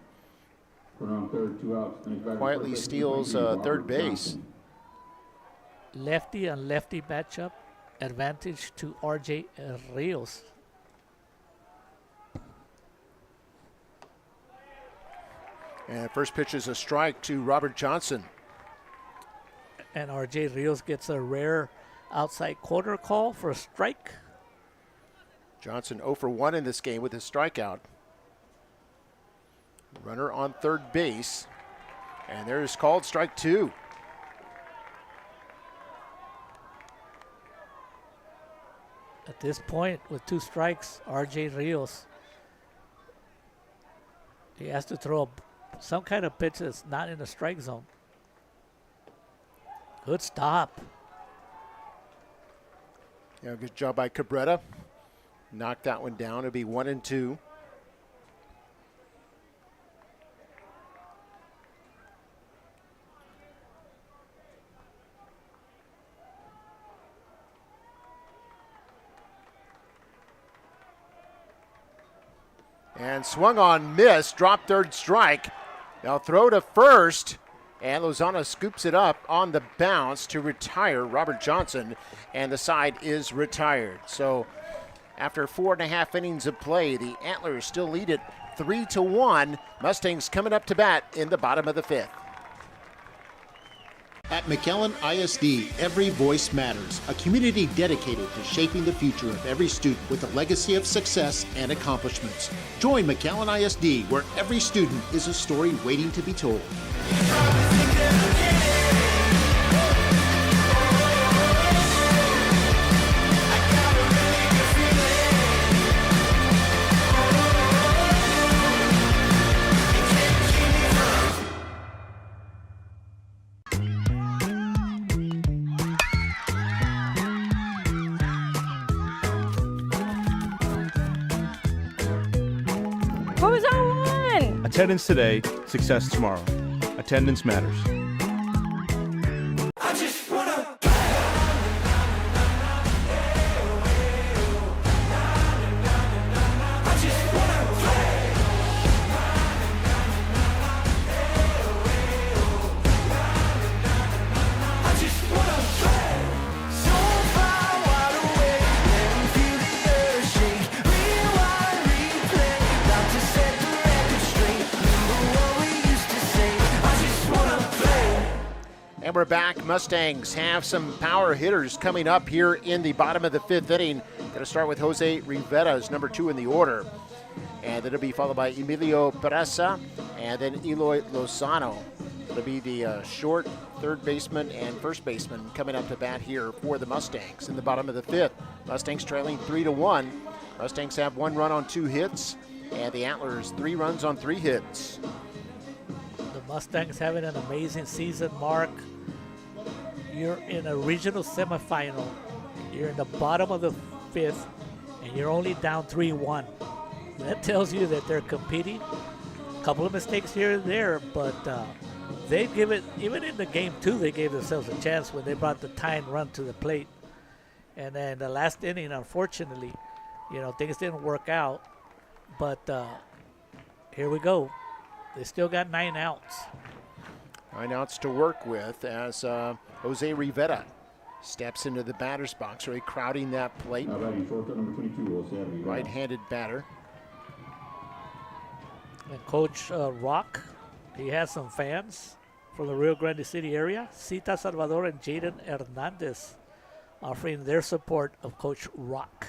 S8: On third, 2 outs. Next batter,
S1: quietly
S8: first
S1: steals
S8: baseman,
S1: third
S8: Robert
S1: base.
S8: Johnson.
S2: Lefty and lefty matchup. Advantage to RJ Rios.
S1: And first pitch is a strike to Robert Johnson.
S2: And RJ Rios gets a rare outside corner call for a strike.
S1: Johnson 0 for 1 in this game with his strikeout. Runner on third base. And there's called strike 2.
S2: At this point, with 2 strikes, RJ Rios, he has to throw some kind of pitch that's not in the strike zone. Good stop.
S1: Yeah, good job by Cabrera. Knocked that one down. It'll be 1-2. And swung on, missed, dropped third strike. Now throw to first, and Lozano scoops it up on the bounce to retire Robert Johnson, and the side is retired. So after 4.5 innings of play, the Antlers still lead it 3-1. Mustangs coming up to bat in the bottom of the 5th.
S9: At McAllen ISD, every voice matters. A community dedicated to shaping the future of every student with a legacy of success and accomplishments. Join McAllen ISD, where every student is a story waiting to be told.
S5: Who's on one?
S6: Attendance today, success tomorrow. Attendance matters.
S1: And we're back. Mustangs have some power hitters coming up here in the bottom of the 5th inning. Going to start with Jose Rivera as number 2 in the order. And then it'll be followed by Emilio Pereza and then Eloy Lozano. It'll be the short third baseman and first baseman coming up to bat here for the Mustangs in the bottom of the 5th. Mustangs trailing 3-1. Mustangs have 1 run on 2 hits, and the Antlers 3 runs on 3 hits.
S2: The Mustangs having an amazing season, Mark. You're in a regional semifinal. You're in the bottom of the 5th, and you're only down 3-1. That tells you that they're competing. A couple of mistakes here and there, but they give it, even in the game 2, they gave themselves a chance when they brought the tying run to the plate. And then the last inning, unfortunately, things didn't work out. But here we go. They still got 9 outs.
S1: 9 outs to work with as Jose Rivera steps into the batter's box, really crowding that plate.
S8: Now batting shortstop number 22, Jose Rivera.
S1: Right-handed batter.
S2: And Coach Rock, he has some fans from the Rio Grande City area. Cita Salvador and Jaden Hernandez offering their support of Coach Rock.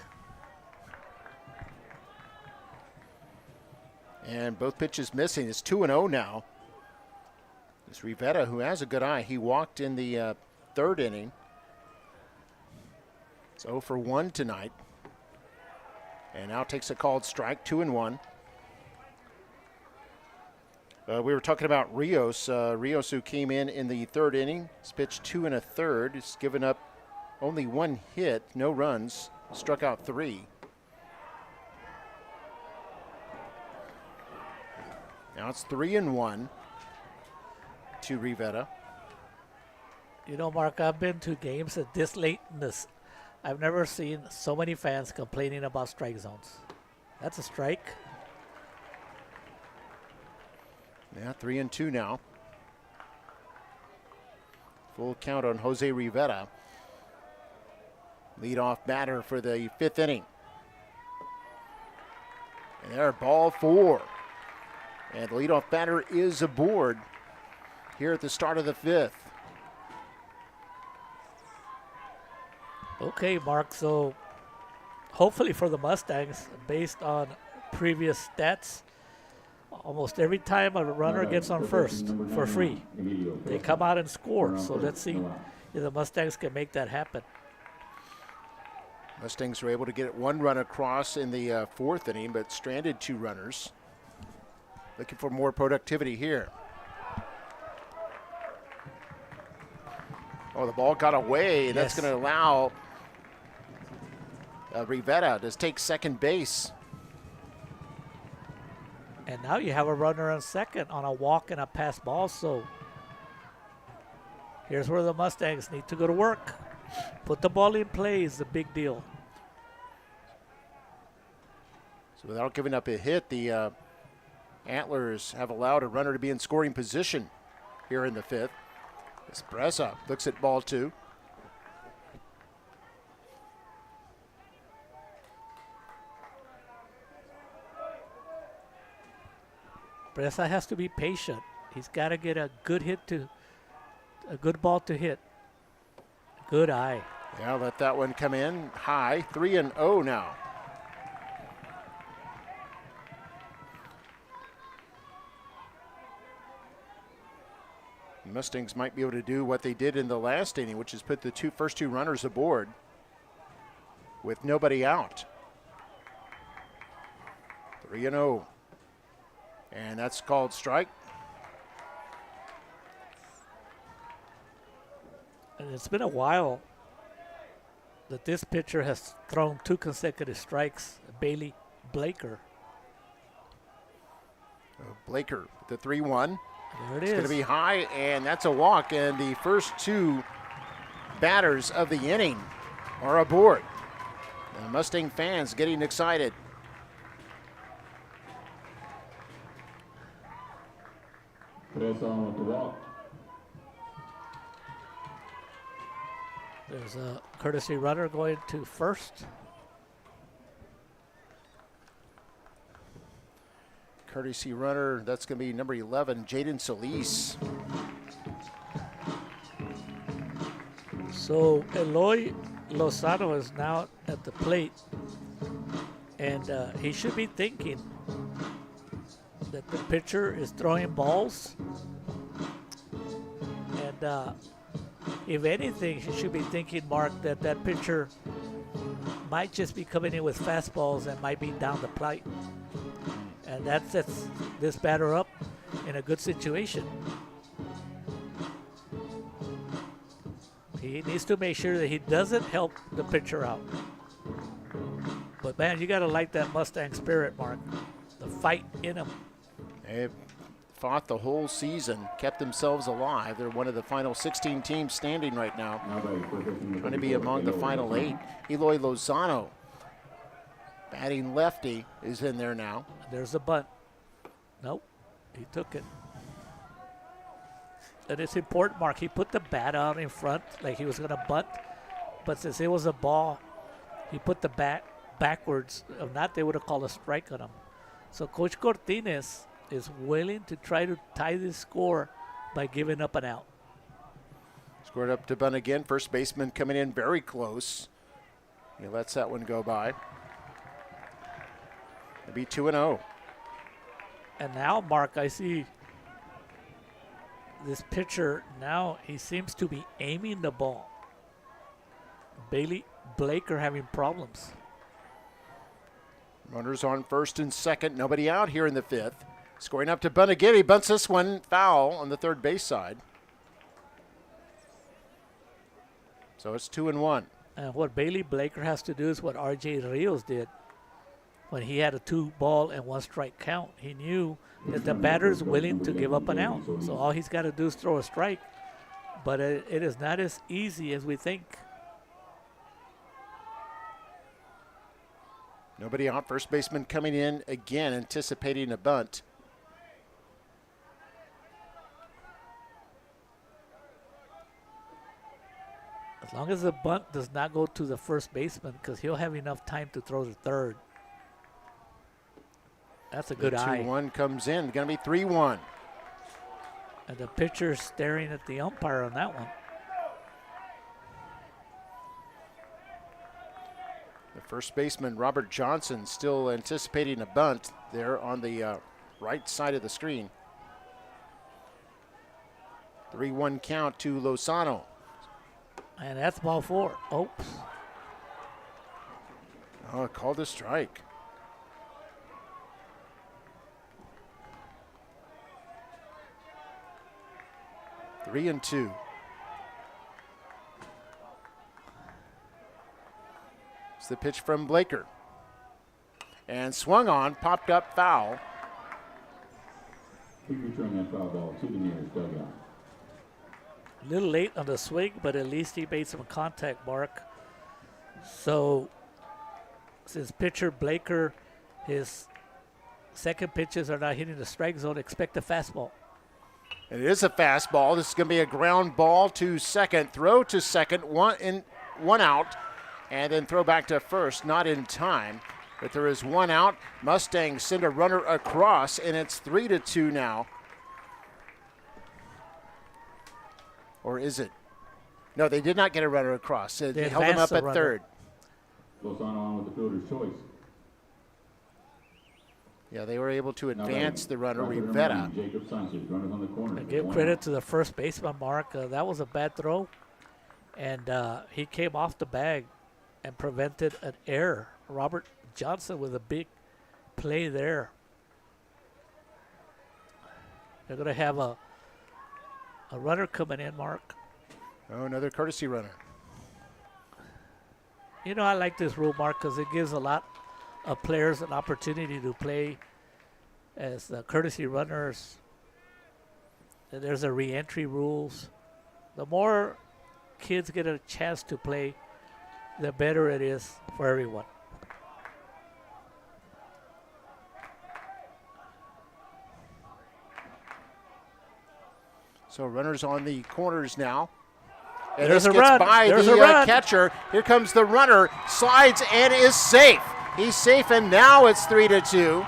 S1: And both pitches missing. It's 2-0 now. It's Rivera who has a good eye. He walked in the third inning. It's 0 for 1 tonight. And now takes a called strike, 2-1. We were talking about Rios. Rios, who came in the third inning, has pitched 2 1/3. He's given up only 1 hit, no runs, struck out 3. Now it's 3-1 to Rivera.
S2: You know, Mark, I've been to games at this late in this. I've never seen so many fans complaining about strike zones. That's a strike.
S1: Yeah, 3-2 now. Full count on Jose Rivera. Leadoff batter for the 5th inning. And there, ball 4. And the leadoff batter is aboard here at the start of the 5th.
S2: Okay, Mark, so hopefully for the Mustangs, based on previous stats, almost every time a runner gets on first for free, they come out and score. So let's see if the Mustangs can make that happen.
S1: Mustangs were able to get 1 run across in the 4th inning, but stranded 2 runners. Looking for more productivity here. Oh, the ball got away.
S2: Yes.
S1: That's going to allow Rivera to take second base.
S2: And now you have a runner on second on a walk and a pass ball. So here's where the Mustangs need to go to work. Put the ball in play is the big deal.
S1: So without giving up a hit, the Antlers have allowed a runner to be in scoring position here in the 5th. Espressa looks at ball 2.
S2: Espressa has to be patient. He's got to get a good ball to hit. Good eye.
S1: Yeah, let that one come in high. 3-0 now. Mustangs might be able to do what they did in the last inning, which is put the first two runners aboard with nobody out. 3-0. And that's called strike.
S2: And it's been a while that this pitcher has thrown 2 consecutive strikes, Bailey Blaker.
S1: Blaker, the 3-1.
S2: There it
S1: It's
S2: is.
S1: going to be high, and that's a walk. And the first 2 batters of the inning are aboard. The Mustang fans getting excited.
S8: Tres on with the walk.
S2: There's a courtesy runner going to first.
S1: Courtesy runner, that's going to be number 11, Jaden Solis.
S2: So Eloy Lozano is now at the plate, and he should be thinking that the pitcher is throwing balls, and if anything, he should be thinking, Mark, that that pitcher might just be coming in with fastballs and might be down the plate. And that sets this batter up in a good situation. He needs to make sure that he doesn't help the pitcher out. But man, you got to like that Mustang spirit, Mark. The fight in him.
S1: They've fought the whole season, kept themselves alive. They're one of the final 16 teams standing right now, trying to be among the final 8. Eloy Lozano, batting lefty, is in there now.
S2: There's a bunt. Nope, he took it. And it's important, Mark. He put the bat out in front like he was going to bunt, but since it was a ball, he put the bat backwards. If not, they would have called a strike on him. So Coach Cortines is willing to try to tie this score by giving up an out.
S1: Scored up to bunt again. First baseman coming in very close. He lets that one go by. It'll be 2-0.
S2: And now, Mark, I see this pitcher now, he seems to be aiming the ball. Bailey Blaker having problems.
S1: Runners on first and second. Nobody out here in the fifth. Scoring up to Bunagiri. Bunts this one foul on the third base side. So it's 2-1.
S2: And what Bailey Blaker has to do is what R.J. Rios did when he had a 2-ball and 1-strike count. He knew that the batter's willing to give up an out. So all he's got to do is throw a strike. But it is not as easy as we think.
S1: Nobody out. First baseman coming in again, anticipating a bunt.
S2: As long as the bunt does not go to the first baseman, because he'll have enough time to throw to third. That's a good eye.
S1: 2-1 comes in. Going to be 3-1.
S2: And the pitcher staring at the umpire on that one.
S1: The first baseman, Robert Johnson, still anticipating a bunt there on the right side of the screen. 3-1 count to Lozano.
S2: And that's ball 4. Oops.
S1: Oh, called a strike. Three and 2. It's the pitch from Blaker. And swung on, popped up foul.
S8: Please return that foul ball to the nearest dugout.
S2: A little late on the swing, but at least he made some contact, Mark. So, since pitcher Blaker, his second pitches are not hitting the strike zone, expect a fastball.
S1: It is a fastball. This is going to be a ground ball to second. Throw to second, one out, and then throw back to first. Not in time, but there is one out. Mustangs send a runner across, and it's 3-2 now. Or is it? No, they did not get a runner across. They held him up at third.
S8: Lozano on with the fielder's choice.
S1: Yeah, they were able to advance the runner, Rivera.
S8: Jacob Sanchez, runners on the corner.
S2: And give credit to the first baseman, Mark. That was a bad throw. And he came off the bag and prevented an error. Robert Johnson with a big play there. They're going to have a runner coming in, Mark.
S1: Oh, another courtesy runner.
S2: You know, I like this rule, Mark, because it gives a lot of players an opportunity to play as the courtesy runners. And there's a re-entry rules. The more kids get a chance to play, the better it is for everyone.
S1: So runners on the corners now. And
S2: There's
S1: this
S2: a
S1: gets
S2: run.
S1: by
S2: There's
S1: the
S2: a run.
S1: catcher. Here comes the runner. Slides and is safe. He's safe, and now it's 3-2.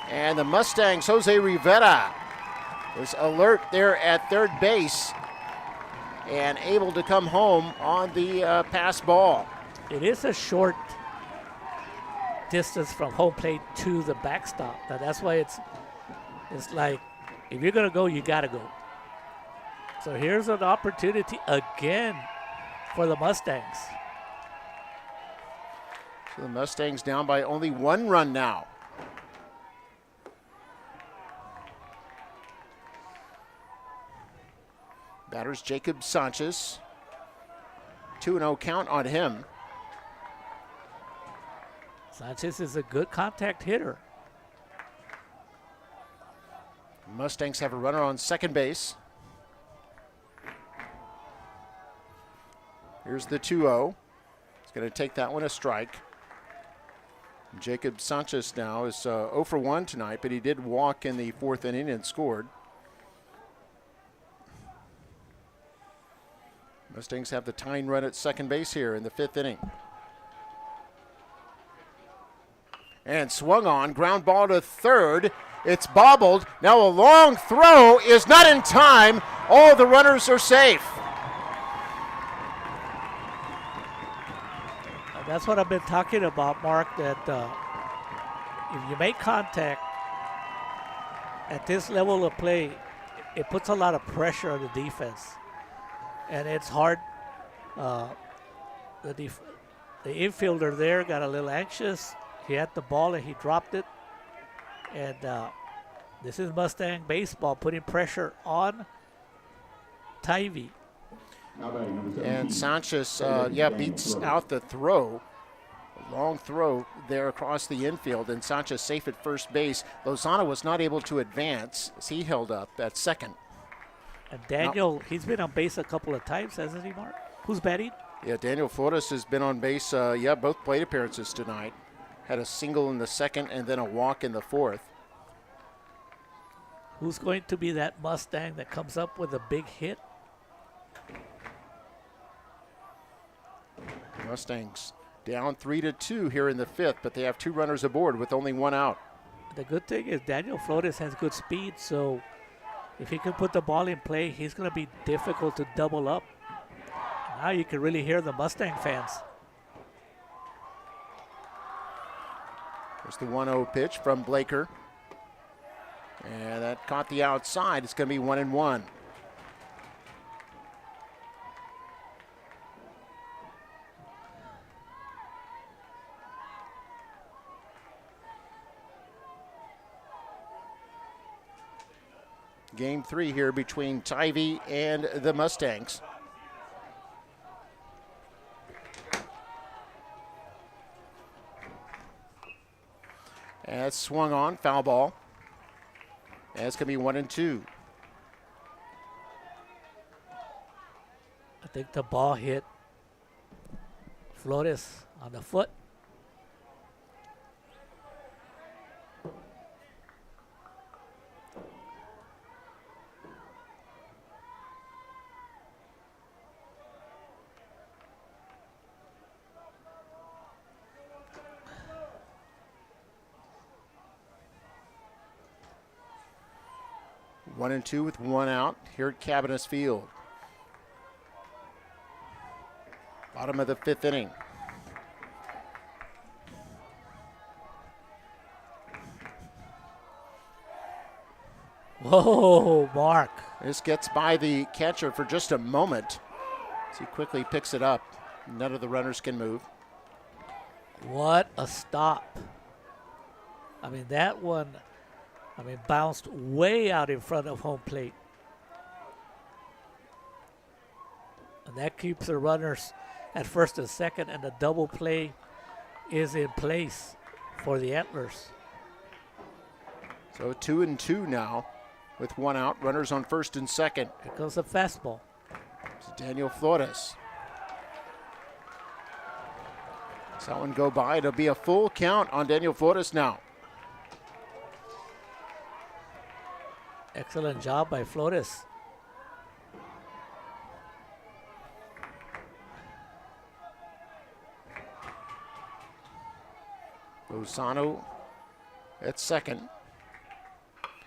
S1: And the Mustangs, Jose Rivera, was alert there at third base and able to come home on the pass ball.
S2: It is a short distance from home plate to the backstop. Now that's why it's like, if you're going to go, you got to go. So here's an opportunity again for the Mustangs.
S1: So the Mustangs down by only one run now. Batters Jacob Sanchez. 2-0 count on him.
S2: Sanchez is a good contact hitter.
S1: Mustangs have a runner on second base. Here's the 2-0. He's going to take that one a strike. Jacob Sanchez now is 0 for 1 tonight, but he did walk in the fourth inning and scored. Mustangs have the tying run at second base here in the fifth inning. And swung on, ground ball to third. It's bobbled. Now a long throw is not in time. All the runners are safe.
S2: That's what I've been talking about, Mark, that if you make contact at this level of play, it puts a lot of pressure on the defense. And it's hard. The infielder there got a little anxious. He had the ball and he dropped it. And this is Mustang baseball, putting pressure on Tivy.
S1: And Sanchez, beats out the throw. A long throw there across the infield, and Sanchez safe at first base. Lozano was not able to advance as he held up at second.
S2: And Daniel, he's been on base a couple of times, hasn't he, Mark? Who's batting?
S1: Yeah, Daniel Flores has been on base, both plate appearances tonight. Had a single in the second and then a walk in the fourth.
S2: Who's going to be that Mustang that comes up with a big hit?
S1: Mustangs down 3-2 here in the fifth, but they have 2 runners aboard with only 1 out.
S2: The good thing is Daniel Flores has good speed, so if he can put the ball in play, he's going to be difficult to double up. Now you can really hear the Mustang fans.
S1: There's the 1-0 pitch from Blaker. And that caught the outside. It's going to be 1-1. Game 3 here between Tivy and the Mustangs. And it's swung on, foul ball. And it's going to be 1-2.
S2: I think the ball hit Flores on the foot.
S1: One and two with 1 out here at Cabinets Field. Bottom of the 5th inning.
S2: Whoa, Mark.
S1: This gets by the catcher for just a moment as he quickly picks it up. None of the runners can move.
S2: What a stop. I mean, that one, bounced way out in front of home plate. And that keeps the runners at first and second, and the double play is in place for the Antlers.
S1: So 2-2 now with 1 out. Runners on first and second.
S2: Here goes the fastball.
S1: It's Daniel Flores. Does that one go by? It'll be a full count on Daniel Flores now.
S2: Excellent job by Flores.
S1: Lozano at second.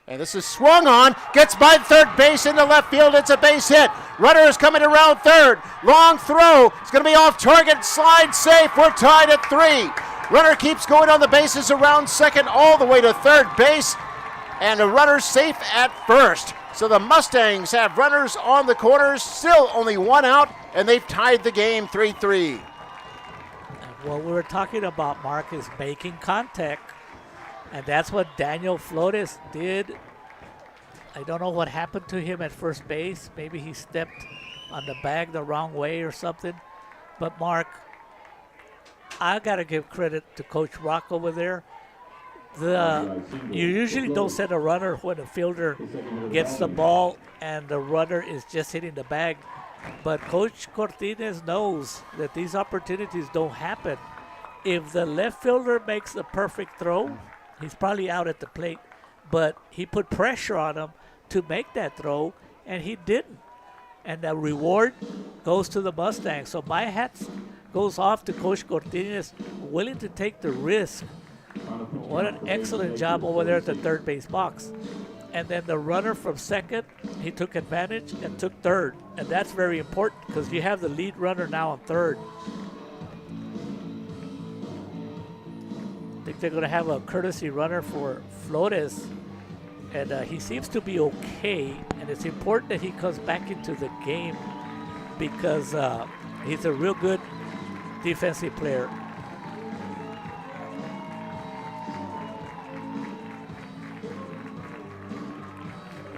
S1: And this is swung on, gets by third base into left field. It's a base hit. Runner is coming around third. Long throw. It's going to be off target. Slide safe. We're tied at 3. Runner keeps going on the bases around second all the way to third base. And the runner safe at first. So the Mustangs have runners on the corners, still only 1 out, and they've tied the game 3-3.
S2: What we were talking about, Mark, is making contact. And that's what Daniel Flores did. I don't know what happened to him at first base. Maybe he stepped on the bag the wrong way or something. But, Mark, I got to give credit to Coach Rock over there. You usually don't send a runner when a fielder gets the ball and the runner is just hitting the bag. But Coach Cortines knows that these opportunities don't happen. If the left fielder makes the perfect throw, he's probably out at the plate. But he put pressure on him to make that throw, and he didn't. And the reward goes to the Mustangs. So my hat goes off to Coach Cortines, willing to take the risk. What an excellent job over there at the third base box. And then the runner from second, he took advantage and took third. And that's very important because you have the lead runner now on third. I think they're going to have a courtesy runner for Flores And he seems to be okay, and it's important that he comes back into the game because he's a real good defensive player.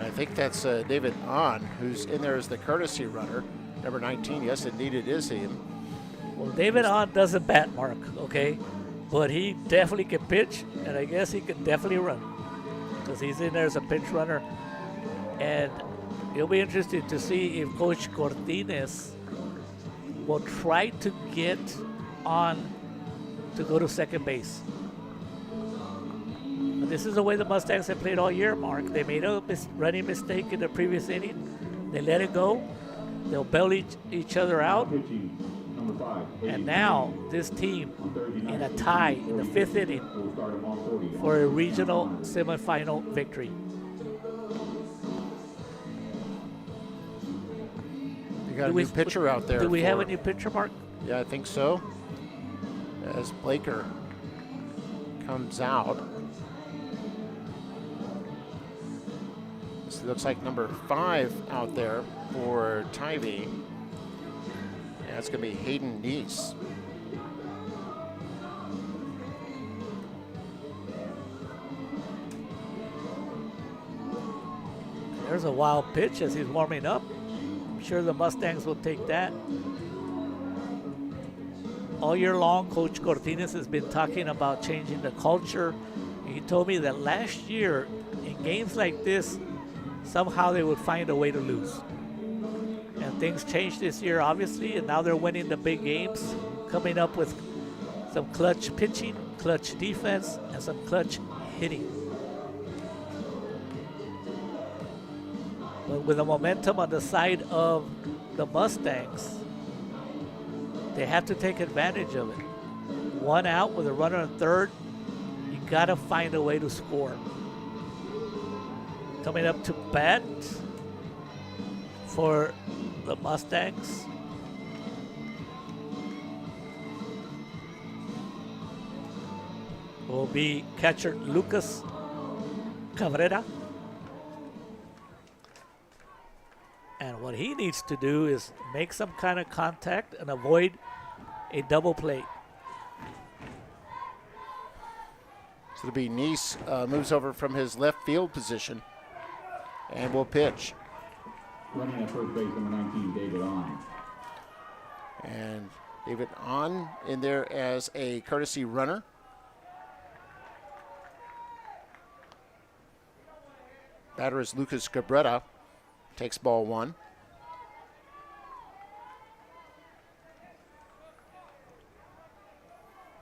S1: I think that's David Ahn, who's in there as the courtesy runner. Number 19, yes, indeed it is him.
S2: Well, David Ahn doesn't bat, Mark, okay? But he definitely can pitch, and I guess he can definitely run because he's in there as a pinch runner. And it'll be interesting to see if Coach Cortines will try to get on to go to second base. But this is the way the Mustangs have played all year, Mark. They made a running mistake in the previous inning. They let it go. They'll bail each other out. And now this team in a tie in the 5th inning for a regional semifinal victory.
S1: You got a new pitcher out there.
S2: Do we have a new pitcher, Mark?
S1: Yeah, I think so. As Blaker comes out. This looks like number 5 out there for Tivy. Yeah, it's going to be Hayden Neese.
S2: There's a wild pitch as he's warming up. I'm sure the Mustangs will take that. All year long, Coach Cortines has been talking about changing the culture. He told me that last year, in games like this, somehow they would find a way to lose. And things changed this year, obviously, and now they're winning the big games, coming up with some clutch pitching, clutch defense, and some clutch hitting. But with the momentum on the side of the Mustangs, they have to take advantage of it. 1 out with a runner on third, you gotta find a way to score. Coming up to bat for the Mustangs. Will be catcher Lucas Cabrera. And what he needs to do is make some kind of contact and avoid a double play.
S1: So it'll be Neese moves over from his left field position and will pitch.
S8: Running at first base, number 19, David Ahn.
S1: And David Ahn in there as a courtesy runner. Batter is Lucas Cabrera. Takes ball 1.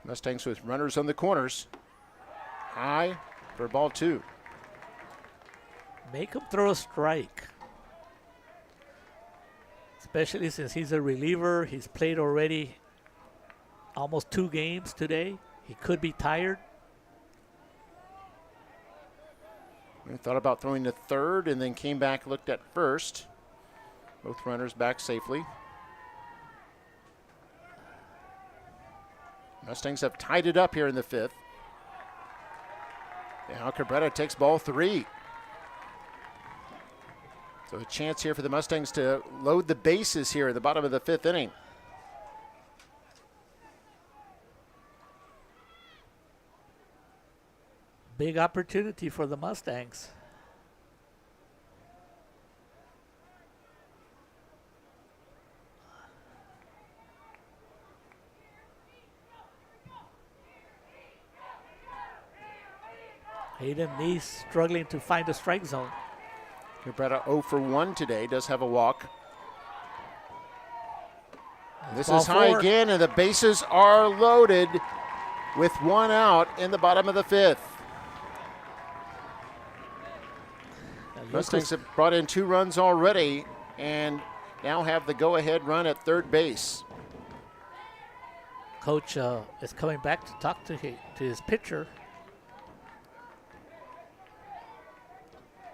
S1: Mustangs with runners on the corners. High for ball 2.
S2: Make him throw a strike. Especially since he's a reliever. He's played already almost 2 games today. He could be tired.
S1: We thought about throwing to third and then came back, looked at first. Both runners back safely. Mustangs have tied it up here in the 5th. Now Cabrera takes ball 3. So a chance here for the Mustangs to load the bases here at the bottom of the 5th inning.
S2: Big opportunity for the Mustangs. Hayden Neese struggling to find the strike zone.
S1: Cabrera 0 for 1 today, does have a walk. This
S2: Ball
S1: is high
S2: 4.
S1: again, and the bases are loaded with 1 out in the bottom of the 5th. Mustangs have brought in 2 runs already and now have the go-ahead run at third base.
S2: Coach is coming back to talk to his pitcher.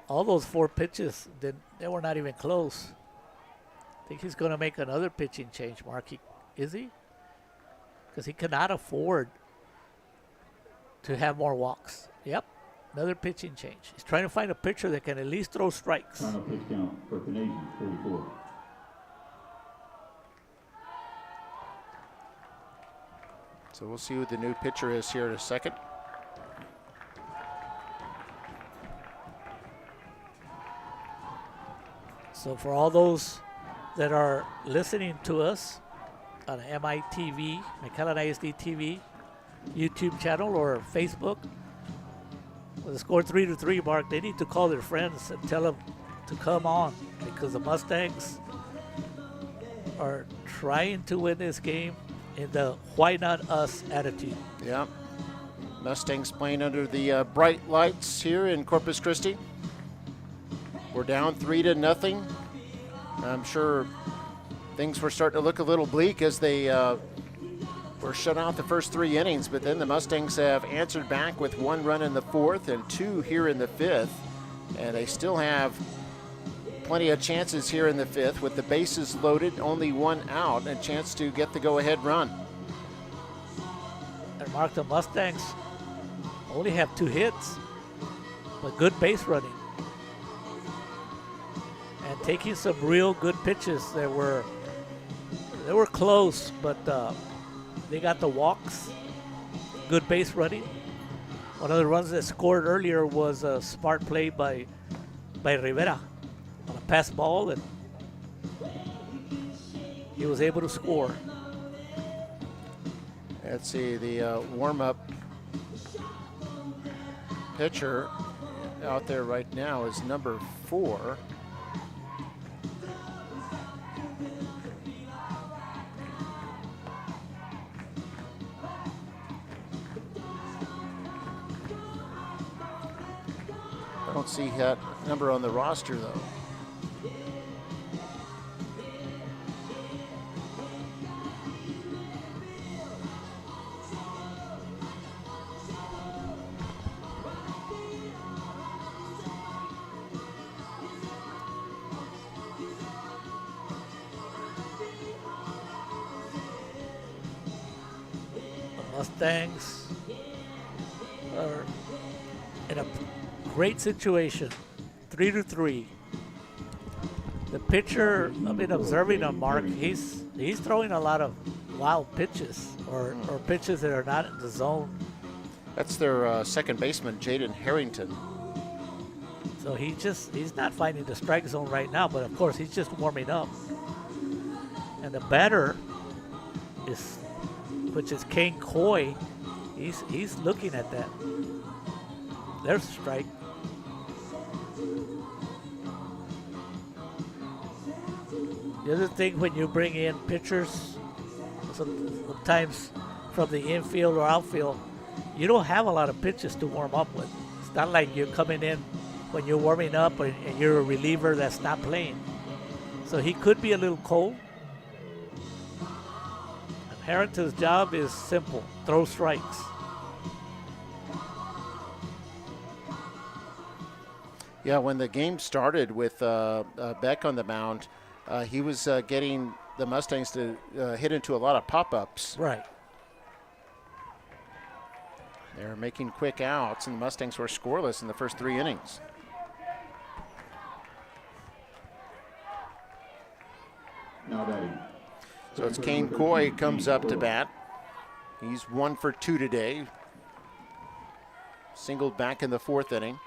S2: All those 4 pitches, they were not even close. I think he's going to make another pitching change, Mark. Is he? Because he cannot afford to have more walks. Yep. Another pitching change. He's trying to find a pitcher that can at least throw strikes.
S8: Final pitch count for Canadian, 44.
S1: So we'll see who the new pitcher is here in a second.
S2: So for all those that are listening to us on MITV, McAllen ISD TV, YouTube channel or Facebook, with the score 3-3 mark, they need to call their friends and tell them to come on, because the Mustangs are trying to win this game in the why not us attitude.
S1: Yeah. Mustangs playing under the bright lights here in Corpus Christi. We're down 3-0. I'm sure things were starting to look a little bleak as they were shut out the first 3 innings, but then the Mustangs have answered back with 1 run in the 4th and 2 here in the 5th, and they still have plenty of chances here in the 5th with the bases loaded, only 1 out, and a chance to get the go-ahead run.
S2: And Mark, the Mustangs only have 2 hits, but good base running. And taking some real good pitches. They were close, but they got the walks. Good base running. One of the runs that scored earlier was a smart play by Rivera on a pass ball, and he was able to score.
S1: Let's see, the warm-up pitcher out there right now is number 4. I don't see that number on the roster, though.
S2: The Mustangs are in a great situation, 3-3. The pitcher, I've been observing him, Mark. He's throwing a lot of wild pitches or pitches that are not in the zone.
S1: That's their second baseman, Jaden Harrington.
S2: So he's not finding the strike zone right now, but of course he's just warming up. And the batter which is Kane Coy, he's looking at that. There's a strike. The other thing, when you bring in pitchers, sometimes from the infield or outfield, you don't have a lot of pitches to warm up with. It's not like you're coming in when you're warming up and you're a reliever that's not playing. So he could be a little cold. And Harrington's job is simple: throw strikes.
S1: Yeah, when the game started with Beck on the mound, he was getting the Mustangs to hit into a lot of pop-ups.
S2: Right.
S1: They're making quick outs, and the Mustangs were scoreless in the first 3 innings.
S8: Now batting.
S1: So it's Kane Coy comes up to bat. He's 1 for 2 today. Singled back in the 4th inning.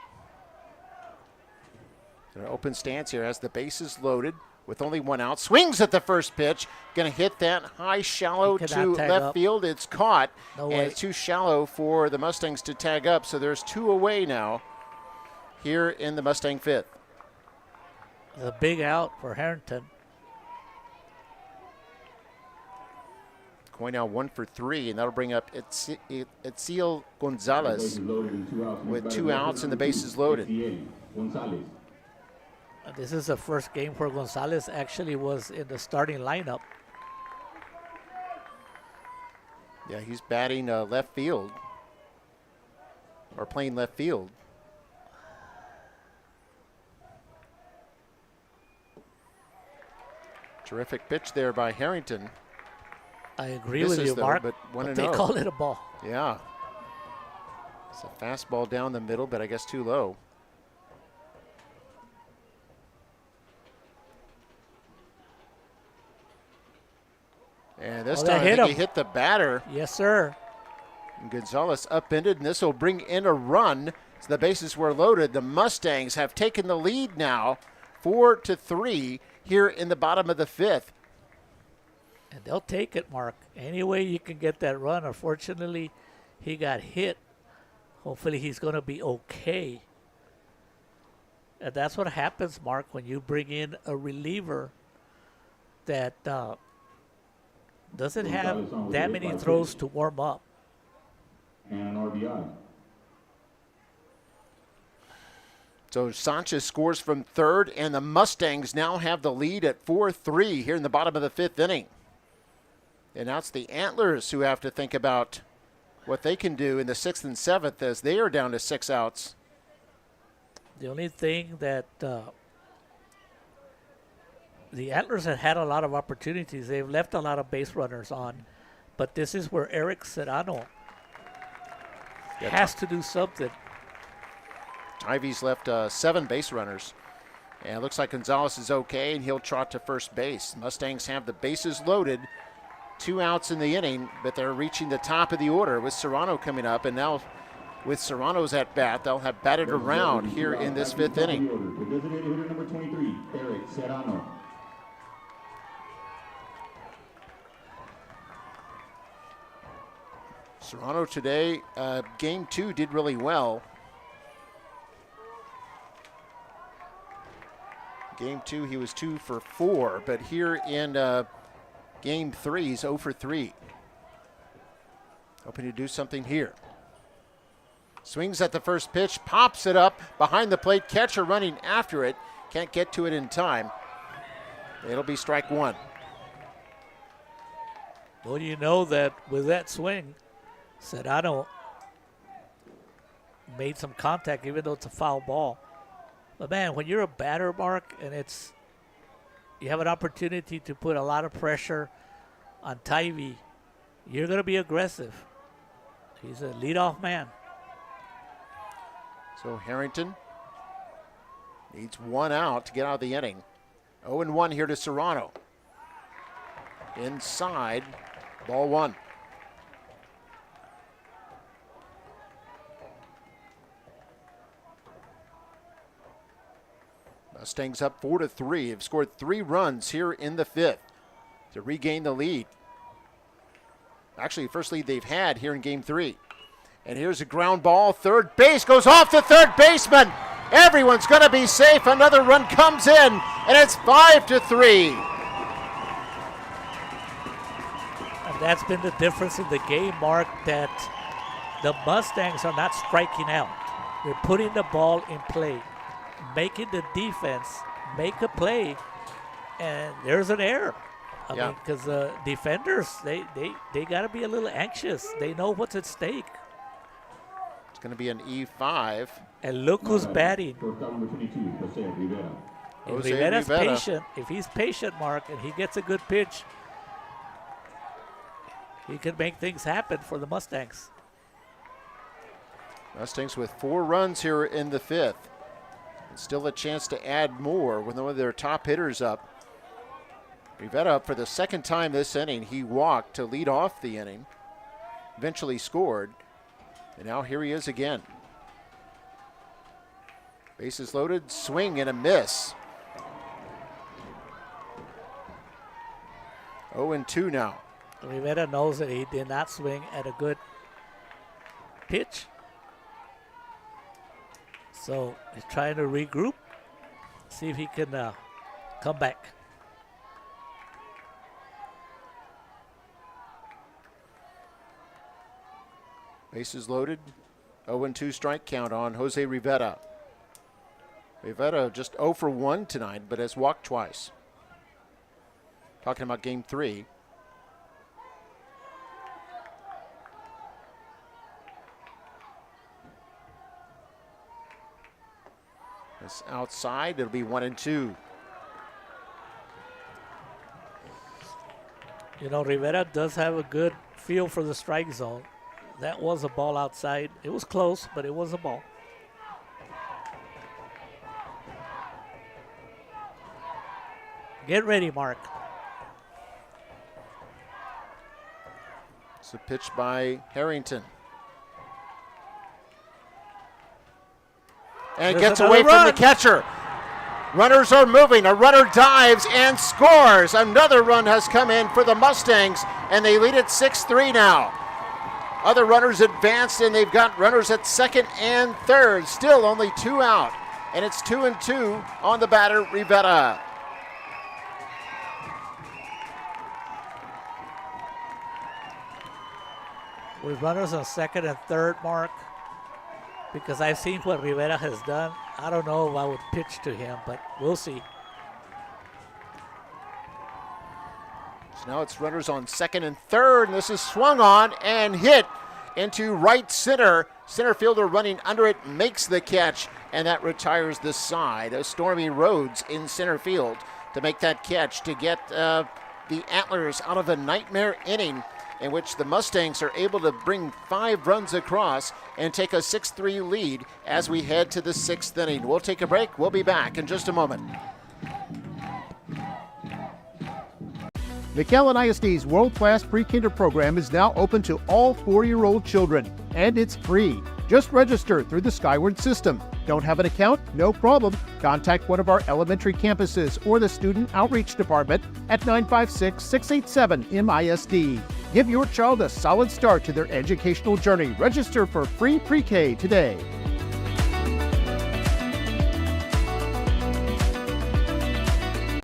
S1: An open stance here as the bases loaded with only 1 out. Swings at the first pitch. Going to hit that high shallow to left field. It's caught. And it's too shallow for the Mustangs to tag up. So there's 2 away now here in the Mustang 5th.
S2: The big out for Harrington.
S1: Coy now 1 for 3, and that'll bring up Etziel Gonzalez with 2 outs and the bases loaded.
S2: This is the first game where Gonzalez actually was in the starting lineup.
S1: Yeah, he's batting left field, or playing left field. Terrific pitch there by Harrington.
S2: I agree with you, Mark,
S1: but
S2: they call it a ball.
S1: Yeah. It's a fastball down the middle, but I guess too low. And this time I think he hit the batter.
S2: Yes, sir.
S1: And Gonzalez upended, and this will bring in a run. So the bases were loaded. The Mustangs have taken the lead now, 4-3 here in the bottom of the 5th.
S2: And they'll take it, Mark. Any way you can get that run. Unfortunately, he got hit. Hopefully he's going to be okay. And that's what happens, Mark, when you bring in a reliever that doesn't have that many throws to warm up.
S8: And an RBI.
S1: So Sanchez scores from third, and the Mustangs now have the lead at 4-3 here in the bottom of the 5th inning. And now it's the Antlers who have to think about what they can do in the 6th and 7th as they are down to 6 outs.
S2: The only thing that the Antlers have had a lot of opportunities. They've left a lot of base runners on, but this is where Eric Serrano has to do something.
S1: Ivy's left 7 base runners. And it looks like Gonzalez is okay, and he'll trot to first base. Mustangs have the bases loaded. 2 outs in the inning, but they're reaching the top of the order with Serrano coming up. And now with Serrano's at bat, they'll have batted around here in this 5th inning.
S8: The designated hitter number 23, Eric Serrano.
S1: Serrano today, game 2 did really well. Game 2, he was 2 for 4, but here in game 3, he's 0 for 3. Hoping to do something here. Swings at the first pitch, pops it up behind the plate, catcher running after it. Can't get to it in time. It'll be strike 1.
S2: Well, you know that with that swing, Serrano made some contact, even though it's a foul ball. But man, when you're a batter, Mark, and you have an opportunity to put a lot of pressure on Tivy, you're going to be aggressive. He's a leadoff man.
S1: So Harrington needs 1 out to get out of the inning. 0-1 here to Serrano. Inside, ball 1. Mustangs up 4-3. Have scored 3 runs here in the 5th to regain the lead. Actually, first lead they've had here in game 3. And here's a ground ball. Third base goes off to third baseman. Everyone's going to be safe. Another run comes in, and it's 5-3.
S2: And that's been the difference in the game, Mark, that the Mustangs are not striking out. They're putting the ball in play, making the defense make a play, and there's an error. I mean, because defenders, they got to be a little anxious. They know what's at stake.
S1: It's going to be an E5.
S2: And look who's batting. If Rivera's patient, if he's patient, Mark, and he gets a good pitch, he can make things happen for the Mustangs.
S1: Mustangs with 4 runs here in the 5th. And still a chance to add more with one of their top hitters up. Rivera up for the 2nd time this inning. He walked to lead off the inning. Eventually scored. And now here he is again. Bases loaded, swing and a miss. 0-2 now.
S2: Rivera knows that he did not swing at a good pitch. So he's trying to regroup, see if he can come back.
S1: Bases loaded, 0-2 strike count on Jose Rivera. Rivera just 0 for 1 tonight, but has walked twice. Talking about game 3. It's outside, it'll be 1-2.
S2: You know, Rivera does have a good feel for the strike zone. That was a ball outside. It was close, but it was a ball. Get ready, Mark.
S1: It's a pitch by Harrington. And
S2: There's
S1: gets away from
S2: another
S1: the
S2: run.
S1: catcher. Runners are moving. A runner dives and scores. Another run has come in for the Mustangs, and they lead it 6-3 now. Other runners advanced, and they've got runners at second and third. Still only 2 out, and it's 2-2 on the batter, Rivera.
S2: With runners on second and third, Mark, because I've seen what Rivera has done. I don't know if I would pitch to him, but we'll see.
S1: So now it's runners on second and third, and this is swung on and hit into right center. Center fielder running under it makes the catch, and that retires the side. Stormy Rhodes in center field to make that catch to get the Antlers out of a nightmare inning in which the Mustangs are able to bring 5 runs across and take a 6-3 lead as we head to the 6th inning. We'll take a break. We'll be back in just a moment.
S9: McAllen ISD's world-class pre-kinder program is now open to all 4-year-old children, and it's free. Just register through the Skyward system. Don't have an account? No problem. Contact one of our elementary campuses or the Student Outreach Department at 956-687-MISD. Give your child a solid start to their educational journey. Register for free pre-K today.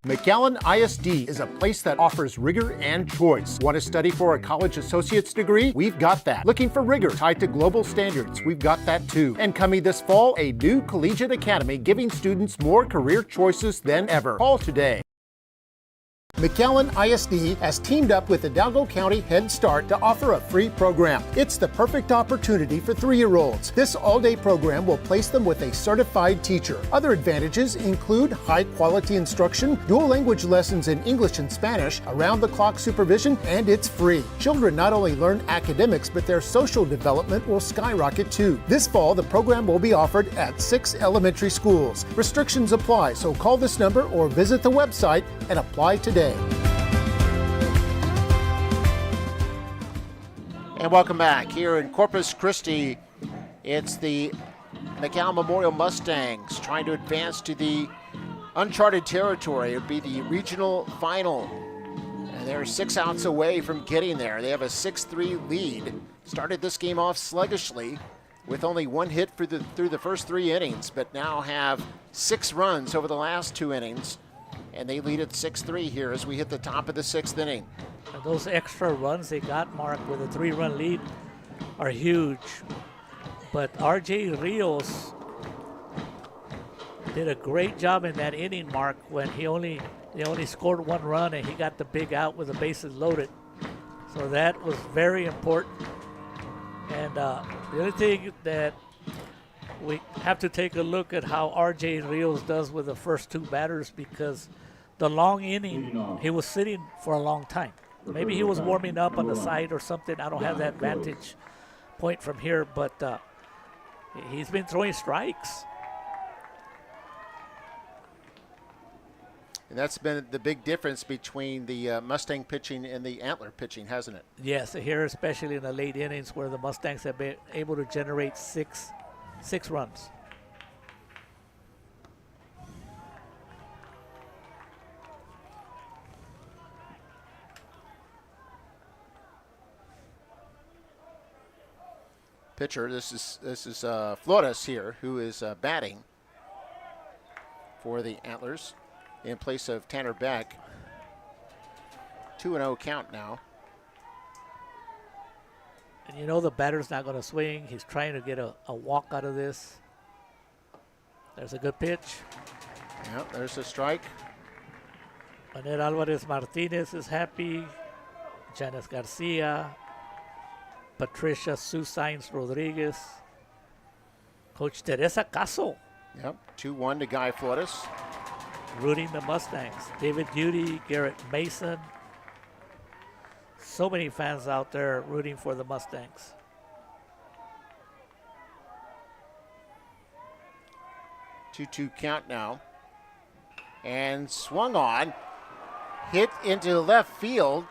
S9: McAllen ISD is a place that offers rigor and choice. Want to study for a college associate's degree? We've got that. Looking for rigor tied to global standards? We've got that too. And coming this fall, a new collegiate academy giving students more career choices than ever. Call today. McAllen ISD has teamed up with the Hidalgo County Head Start to offer a free program. It's the perfect opportunity for 3-year-olds. This all-day program will place them with a certified teacher. Other advantages include high-quality instruction, dual language lessons in English and Spanish, around-the-clock supervision, and it's free. Children not only learn academics, but their social development will skyrocket too. This fall, the program will be offered at 6 elementary schools. Restrictions apply, so call this number or visit the website and apply today.
S1: And welcome back. Here in Corpus Christi, it's the McAllen Memorial Mustangs trying to advance to the uncharted territory. It would be the regional final. And they're 6 outs away from getting there. They have a 6-3 lead. Started this game off sluggishly with only 1 hit through the first 3 innings, but now have 6 runs over the last 2 innings. And they lead at 6-3 here as we hit the top of the 6th inning.
S2: And those extra runs they got, Mark, with a 3-run lead are huge. But R.J. Rios did a great job in that inning, Mark, when they only scored 1 run and he got the big out with the bases loaded. So that was very important. And the other thing that we have to take a look at how R.J. Rios does with the first 2 batters, because the long inning, he was sitting for a long time. Maybe he was warming up on the side or something. I don't have that vantage point from here, but he's been throwing strikes.
S1: And that's been the big difference between the Mustang pitching and the Antler pitching, hasn't it?
S2: Yes, here especially in the late innings where the Mustangs have been able to generate six runs.
S1: Pitcher, this is Flores here, who is batting for the Antlers in place of Tanner Beck. 2-0 count now.
S2: And you know the batter's not going to swing. He's trying to get a walk out of this. There's a good pitch.
S1: Yep, there's a strike.
S2: Manuel Alvarez Martinez is happy. Janice Garcia. Patricia Susains Rodriguez. Coach Teresa Caso.
S1: Yep, 2-1 to Guy Flores.
S2: Rooting the Mustangs. David Duty, Garrett Mason. So many fans out there rooting for the Mustangs.
S1: 2-2 count now. And swung on. Hit into left field.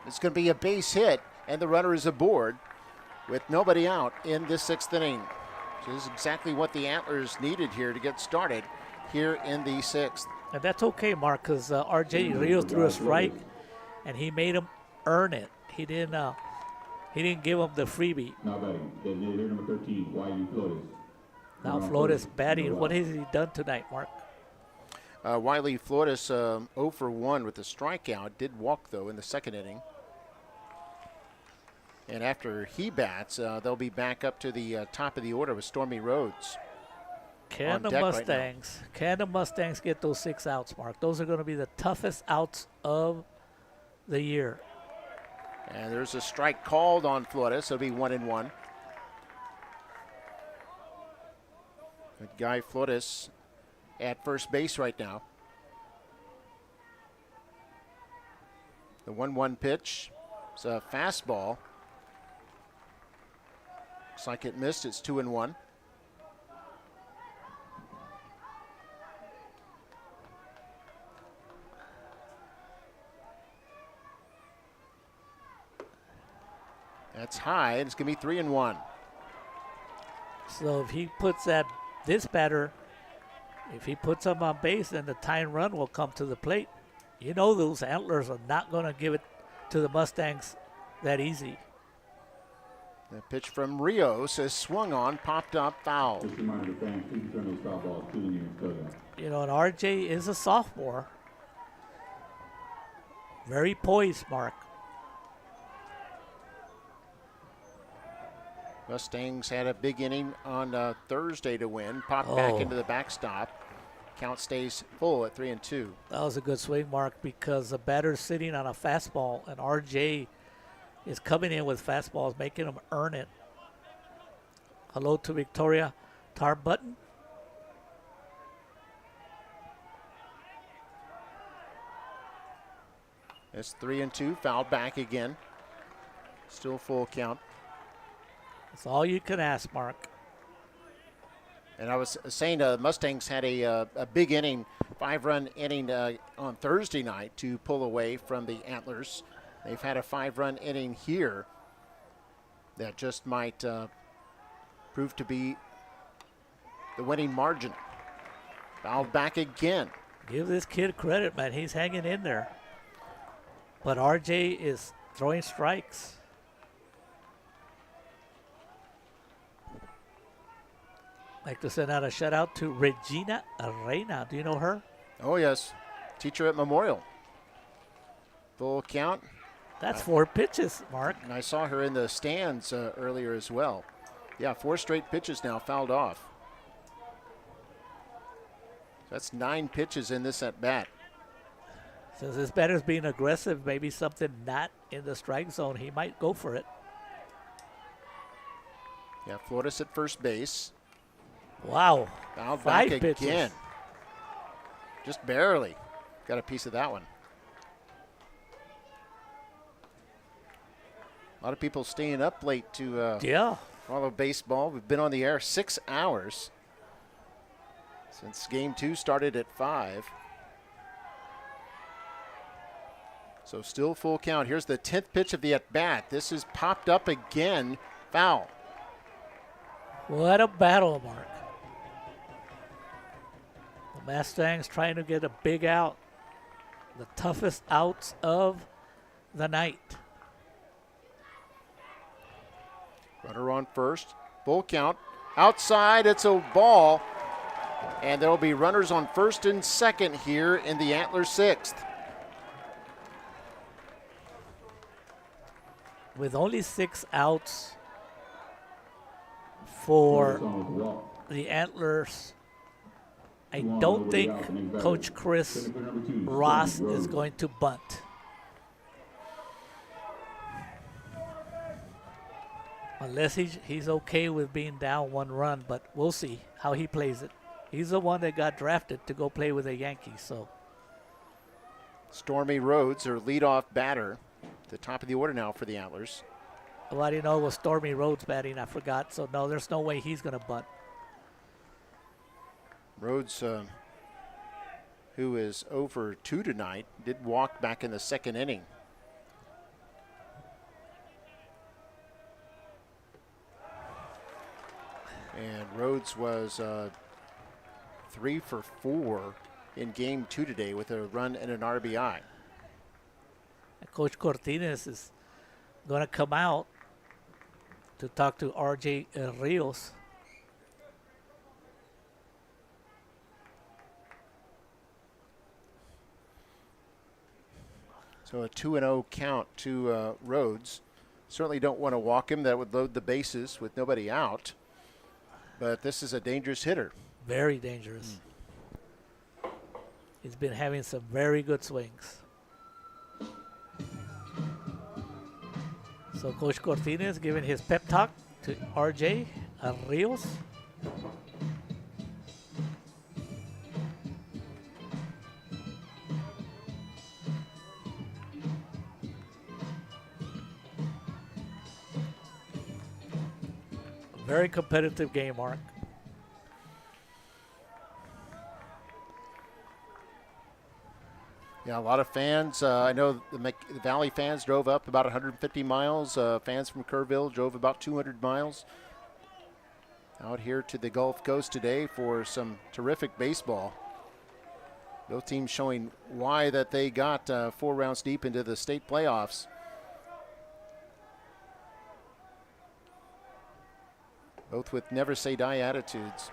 S1: It's going to be a base hit, and the runner is aboard with nobody out in this 6th inning. So this is exactly what the Antlers needed here to get started here in the 6th.
S2: And that's okay, Mark, because R.J. Rios threw a strike, and he made him earn it. He didn't give him the freebie.
S8: Now batting, designated hitter number 13, Wiley Flores.
S2: Now Flores batting. What has he done tonight, Mark?
S1: Wiley Flores 0 for 1 with a strikeout. Did walk, though, in the 2nd inning. And after he bats, they'll be back up to the top of the order with Stormy Rhodes.
S2: Can the Mustangs get those 6 outs, Mark? Those are going to be the toughest outs of the year.
S1: And there's a strike called on Flores. It'll be 1-1. Good guy Flores at first base right now. The 1-1 pitch. It's a fastball. Looks like it missed. It's 2-1. That's high, and it's going to be 3-1.
S2: So if he puts this batter, if he puts him on base, then the tying run will come to the plate. You know those Antlers are not going to give it to the Mustangs that easy.
S1: The pitch from Rios is swung on, popped up, foul.
S8: Just a reminder to fans, please return those foul balls to the nearest dugout.
S2: You know, and RJ is a sophomore. Very poised, Mark.
S1: Mustangs had a big inning on Thursday to win. Popped back into the backstop. Count stays full at 3-2.
S2: That was a good swing, Mark, because the batter's sitting on a fastball, and RJ is coming in with fastballs, making him earn it. Hello to Victoria Tarbutton.
S1: It's 3-2, fouled back again. Still full count.
S2: That's all you can ask, Mark.
S1: And I was saying Mustangs had a big inning, 5-run inning on Thursday night to pull away from the Antlers. They've had a 5-run inning here that just might prove to be the winning margin. Fouled back again.
S2: Give this kid credit, man. He's hanging in there. But RJ is throwing strikes. Like to send out a shout out to Regina Arena. Do you know her?
S1: Oh, yes. Teacher at Memorial. Full count.
S2: That's 4 pitches, Mark.
S1: And I saw her in the stands earlier as well. Yeah, 4 straight pitches now fouled off. That's 9 pitches in this at bat.
S2: Since this batter's being aggressive, maybe something not in the strike zone, he might go for it.
S1: Yeah, Flores at first base.
S2: Wow.
S1: Fouled
S2: 5
S1: back
S2: pitches.
S1: again. Just barely. Got a piece of that one. A lot of people staying up late to follow baseball. We've been on the air 6 hours since game 2 started at 5. So still full count. Here's the 10th pitch of the at-bat. This is popped up again. Foul.
S2: What a battle, Mark. The Mustangs trying to get a big out. The toughest outs of the night.
S1: Runner on first. Full count. Outside, it's a ball. And there will be runners on first and second here in the Antlers 6th.
S2: With only 6 outs for the Antlers, I don't think Coach Chris Ross is going to bunt. Unless he's okay with being down 1 run, but we'll see how he plays it. He's the one that got drafted to go play with the Yankees, so.
S1: Stormy Rhodes, her leadoff batter. The top of the order now for the Antlers.
S2: Well, I didn't know it was Stormy Rhodes batting. I forgot. So, no, there's no way he's going to bunt.
S1: Rhodes, who is over 2 tonight, did walk back in the second inning. And Rhodes was 3 for 4 in game 2 today with a run and an RBI.
S2: Coach Cortines is going to come out to talk to RJ Rios.
S1: So a 2-0 count to Rhodes. Certainly don't want to walk him. That would load the bases with nobody out. But this is a dangerous hitter.
S2: Very dangerous. He's been having some very good swings. So Coach Cortines giving his pep talk to RJ Rios. Very competitive game, Mark.
S1: Yeah, a lot of fans. I know the Valley fans drove up about 150 miles. Fans from Kerrville drove about 200 miles out here to the Gulf Coast today for some terrific baseball. Both teams showing why that they got 4 rounds deep into the state playoffs. Both with never say die attitudes.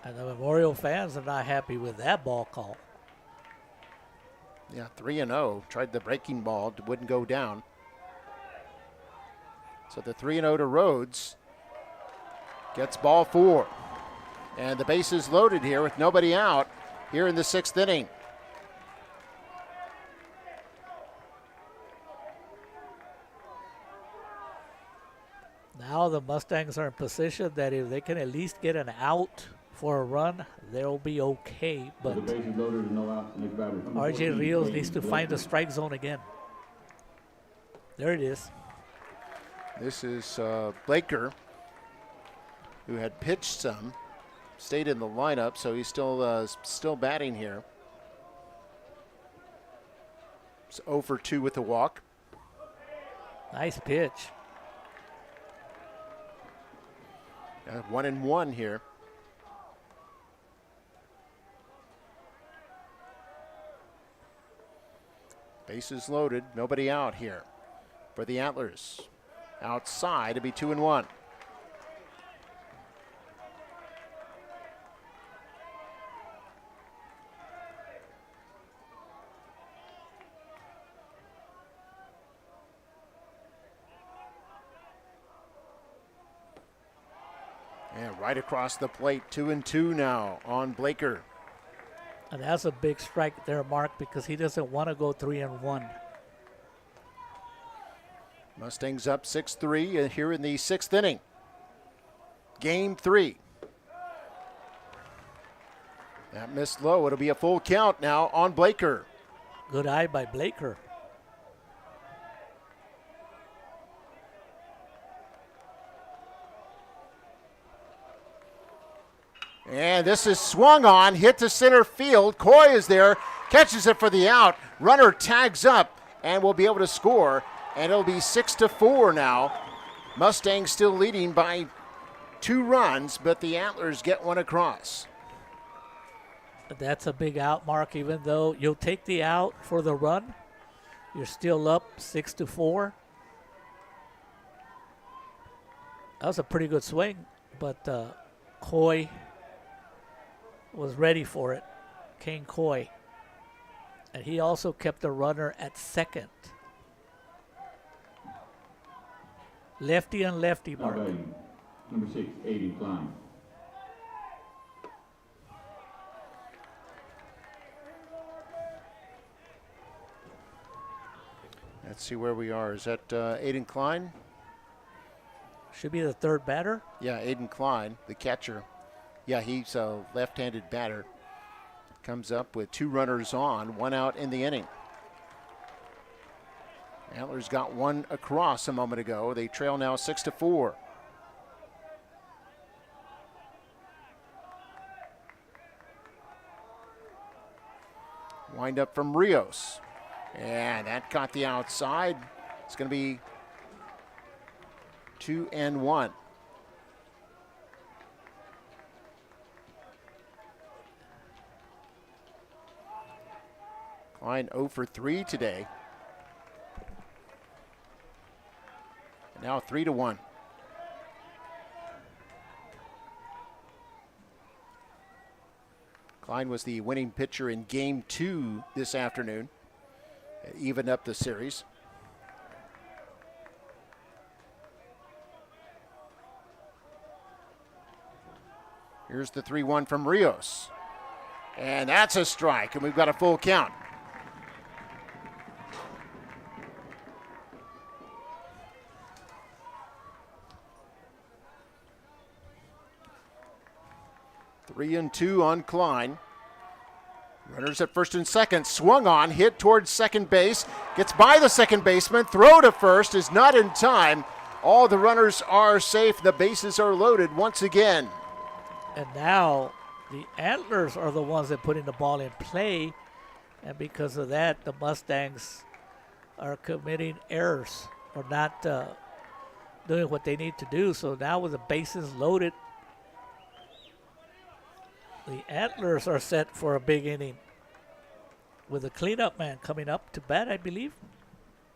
S2: And the Memorial fans are not happy with that ball call.
S1: Yeah, 3-0. Tried the breaking ball, wouldn't go down. So the 3-0 to Rhodes. Gets ball 4. And the bases loaded here with nobody out here in the 6th inning.
S2: Now the Mustangs are in position that if they can at least get an out for a run, they'll be okay. But RJ Rios needs to find the strike zone again. There it is.
S1: This is Blaker, who had pitched some, stayed in the lineup, so he's still batting here. It's 0 for 2 with the walk.
S2: Nice pitch.
S1: 1-1 here. Bases loaded, nobody out here for the Antlers. Outside to be 2-1. And right across the plate, 2-2 now on Blaker.
S2: And that's a big strike there, Mark, because he doesn't want to go 3-1.
S1: Mustangs up 6-3 here in the 6th inning. Game 3. That missed low. It'll be a full count now on Blaker.
S2: Good eye by Blaker.
S1: And this is swung on, hit to center field. Coy is there, catches it for the out. Runner tags up and will be able to score. And it'll be 6-4 now. Mustangs still leading by 2 runs, but the Antlers get one across.
S2: That's a big out, Mark. Even though you'll take the out for the run, you're still up 6-4. That was a pretty good swing, but Coy was ready for it, Kane Coy. And he also kept the runner at second. Lefty and lefty, Mark.
S8: Number 6, Aiden Klein.
S1: Let's see where we are. Is that Aiden Klein?
S2: Should be the third batter.
S1: Yeah, Aiden Klein, the catcher. Yeah, he's a left-handed batter. Comes up with 2 runners on, 1 out in the inning. Antlers got 1 across a moment ago. They trail now 6-4. Wind up from Rios. And that caught the outside. It's going to be 2-1. Klein 0 for 3 today. And now 3-1. Klein was the winning pitcher in Game 2 this afternoon. It evened up the series. Here's the 3-1 from Rios. And that's a strike, and we've got a full count. Three and two on Klein. Runners at first and second, swung on, hit towards second base, gets by the second baseman, throw to first is not in time. All the runners are safe, the bases are loaded once again.
S2: And now the Antlers are the ones that putting the ball in play, and because of that, the Mustangs are committing errors or not doing what they need to do. So now with the bases loaded, the Antlers are set for a big inning with a cleanup man coming up to bat, I believe.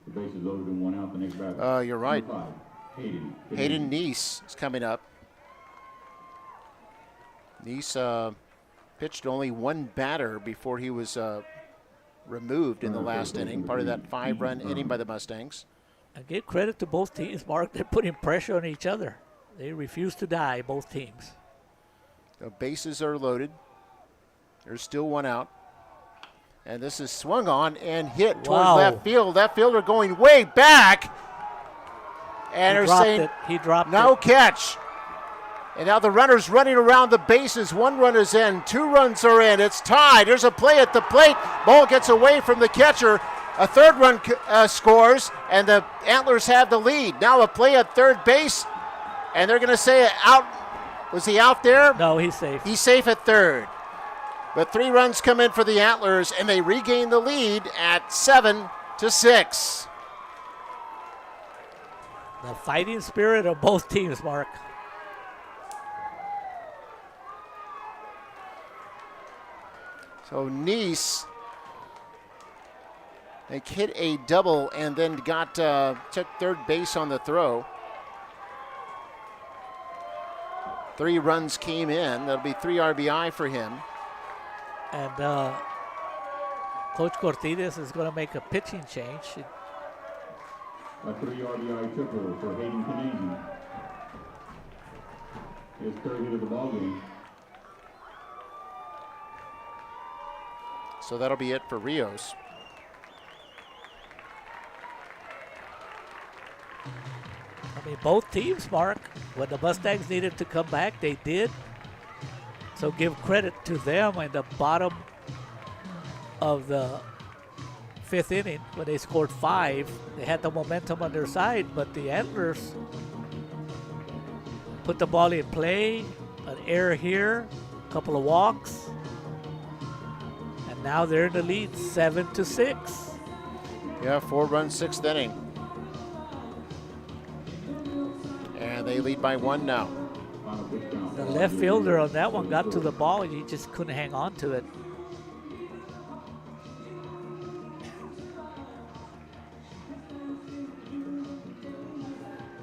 S8: The base is loaded and 1 out. The next batter.
S1: You're right.
S8: 5,
S1: Hayden Neese is coming up. Neese pitched only one batter before he was removed in the last inning, part of that 5-run inning by the Mustangs.
S2: I give credit to both teams, Mark. They're putting pressure on each other. They refuse to die, both teams.
S1: The bases are loaded. There's still 1 out. And this is swung on and hit towards left field. That fielder going way back. And they're saying
S2: he dropped
S1: no
S2: it.
S1: catch. And now the runner's running around the bases. 1 run is in. 2 runs are in. It's tied. There's a play at the plate. Ball gets away from the catcher. A 3rd run scores, and the Antlers have the lead. Now a play at third base, and they're going to say out. Was he out there?
S2: No, he's safe.
S1: He's safe at third. But 3 runs come in for the Antlers, and they regain the lead at 7-6.
S2: The fighting spirit of both teams, Mark.
S1: So Neese, they hit a double and then took third base on the throw. 3 runs came in. That'll be 3 RBI for him.
S2: And Coach Cortines is going to make a pitching change.
S8: A 3 RBI triple for Hayden Canadian. His 3rd hit of the ballgame.
S1: So that'll be it for Rios.
S2: I mean, both teams, Mark, when the Mustangs needed to come back, they did. So give credit to them in the bottom of the 5th inning when they scored 5. They had the momentum on their side, but the Antlers put the ball in play, an error here, a couple of walks, and now they're in the lead, 7-6.
S1: Yeah, 4-run 6th inning. And they lead by 1 now.
S2: The left fielder on that one got to the ball and he just couldn't hang on to it.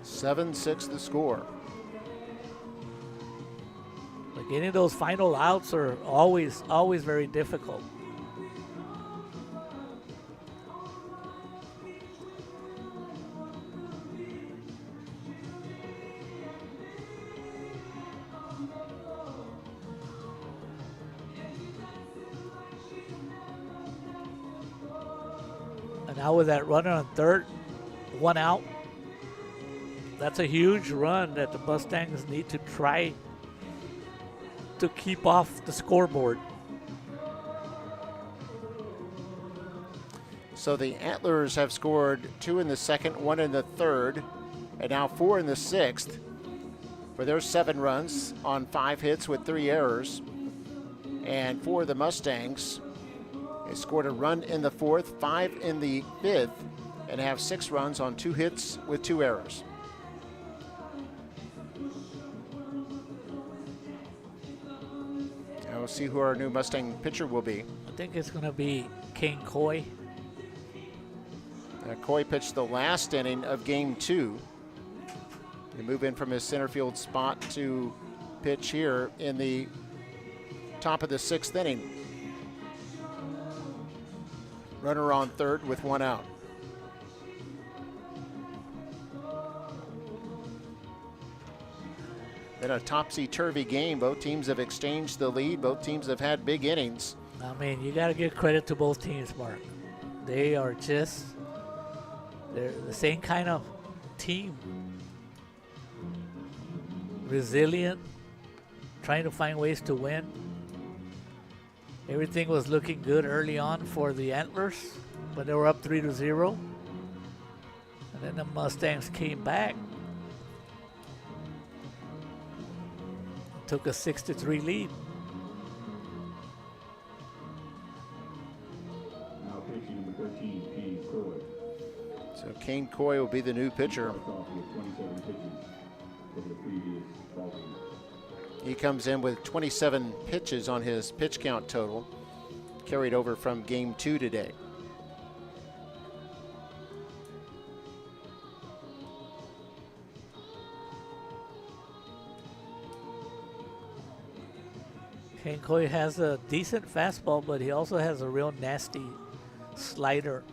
S1: Seven, 6 the score.
S2: But getting those final outs are always very difficult. And now with that runner on third, 1 out, that's a huge run that the Mustangs need to try to keep off the scoreboard.
S1: So the Antlers have scored 2 in the 2nd, 1 in the 3rd, and now 4 in the 6th for their 7 runs on 5 hits with 3 errors. And for the Mustangs, They scored a run in the fourth, 5 in the fifth, and have 6 runs on 2 hits with 2 errors. Now we'll see who our new Mustang pitcher will be.
S2: I think it's going to be Kane Coy.
S1: Coy pitched the last inning of game 2. They move in from his center field spot to pitch here in the top of the 6th inning. Runner on third with 1 out. Been a topsy-turvy game. Both teams have exchanged the lead. Both teams have had big innings.
S2: I mean, you got to give credit to both teams, Mark. They are just, they're the same kind of team. Resilient, trying to find ways to win. Everything was looking good early on for the Antlers, but they were up 3-0. And then the Mustangs came back. Took a 6-3 lead.
S8: Now pitching number 13, Kane Coy.
S1: So Kane Coy will be the new pitcher.
S8: Starts off with 27 pitches over the previous ball game.
S1: He comes in with 27 pitches on his pitch count total, carried over from game 2 today.
S2: Kane Coy has a decent fastball, but he also has a real nasty slider.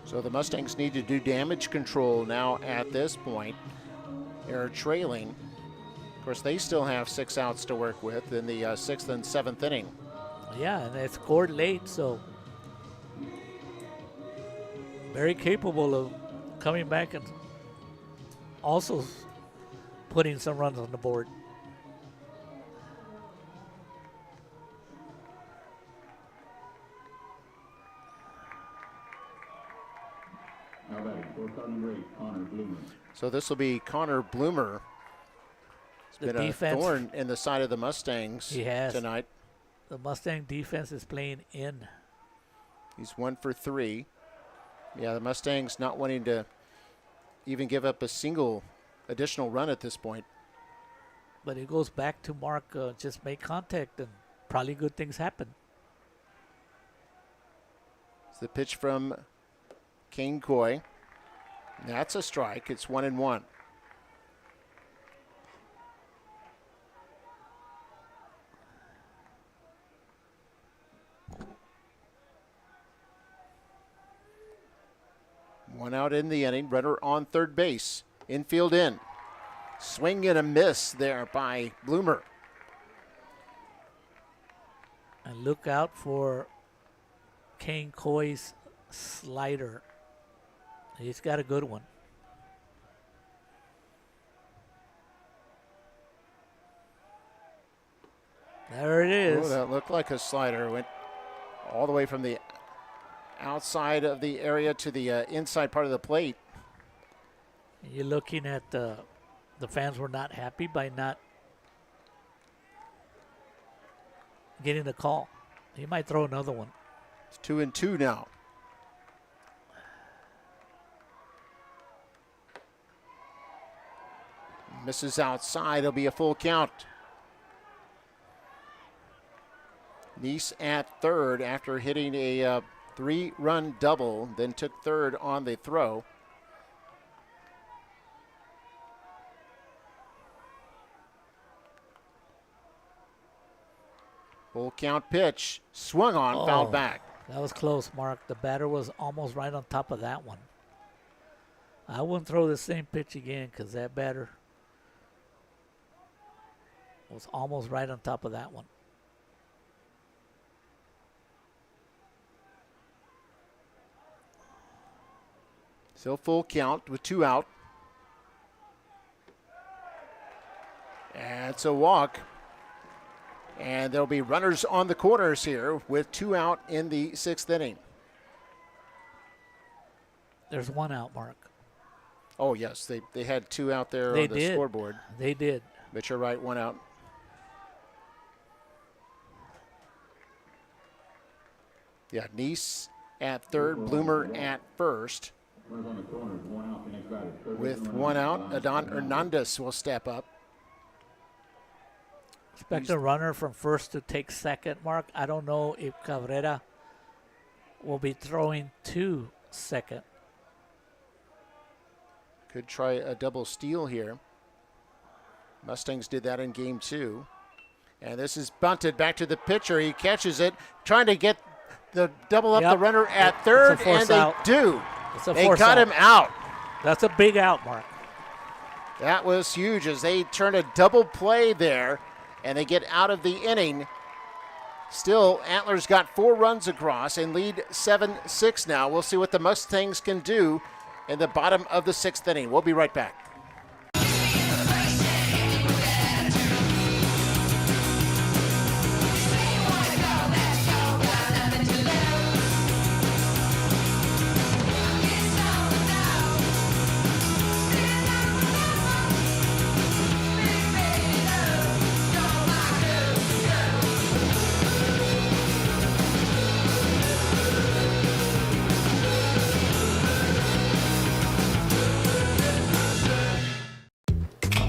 S1: So the Mustangs need to do damage control now at this point. They're trailing. Of course, they still have 6 outs to work with in the 6th and 7th inning.
S2: Yeah, and they scored late, so very capable of coming back and also putting some runs on the board.
S8: Now batting, scorecard number 8, Connor Bloomer.
S1: So this will be Connor Bloomer. It's
S2: The
S1: been a
S2: defense,
S1: thorn in the side of the Mustangs
S2: he has.
S1: tonight.
S2: The Mustang defense is playing in.
S1: He's 1 for 3. Yeah, the Mustangs not wanting to even give up a single additional run at this point.
S2: But it goes back to Mark, just make contact and probably good things happen.
S1: It's the pitch from Kane Coy. That's a strike. It's 1-1. One out in the inning. Runner on third base. Infield in. Swing and a miss there by Bloomer.
S2: And look out for Kane Coy's slider. He's got a good one. There it is.
S1: Oh, that looked like a slider. Went all the way from the outside of the area to the inside part of the plate.
S2: You're looking at the fans were not happy by not getting the call. He might throw another one.
S1: It's 2-2 now. Misses outside. It'll be a full count. Neese at third after hitting a 3-run double, then took third on the throw. Full count pitch. Swung on, fouled back.
S2: That was close, Mark. The batter was almost right on top of that one. I wouldn't throw the same pitch again because that batter was almost right on top of that one.
S1: Still full count with 2 out. And it's a walk. And there'll be runners on the corners here with 2 out in the 6th inning.
S2: There's 1 out, Mark.
S1: Oh, yes, they had 2 out there
S2: They
S1: on the
S2: did.
S1: scoreboard.
S2: They did.
S1: But you're right, 1 out. Yeah, Nice at third, Bloomer at first.
S8: Runners on the corners, 1 out. The next batter. Third
S1: With
S8: baseman
S1: 1
S8: number
S1: out,
S8: nine,
S1: Adon Hernandez will step up.
S2: Expect a runner from first to take second, Mark. I don't know if Cabrera will be throwing to second.
S1: Could try a double steal here. Mustangs did that in game 2. And this is bunted back to the pitcher. He catches it, trying to get the double up
S2: Yep.
S1: the runner at third,
S2: It's a force
S1: and they
S2: out.
S1: do.
S2: It's a
S1: They
S2: force
S1: got
S2: out.
S1: him out.
S2: That's a big out, Mark.
S1: That was huge as they turn a double play there, and they get out of the inning. Still, Antlers got 4 runs across and lead 7-6 now. We'll see what the Mustangs can do in the bottom of the 6th inning. We'll be right back.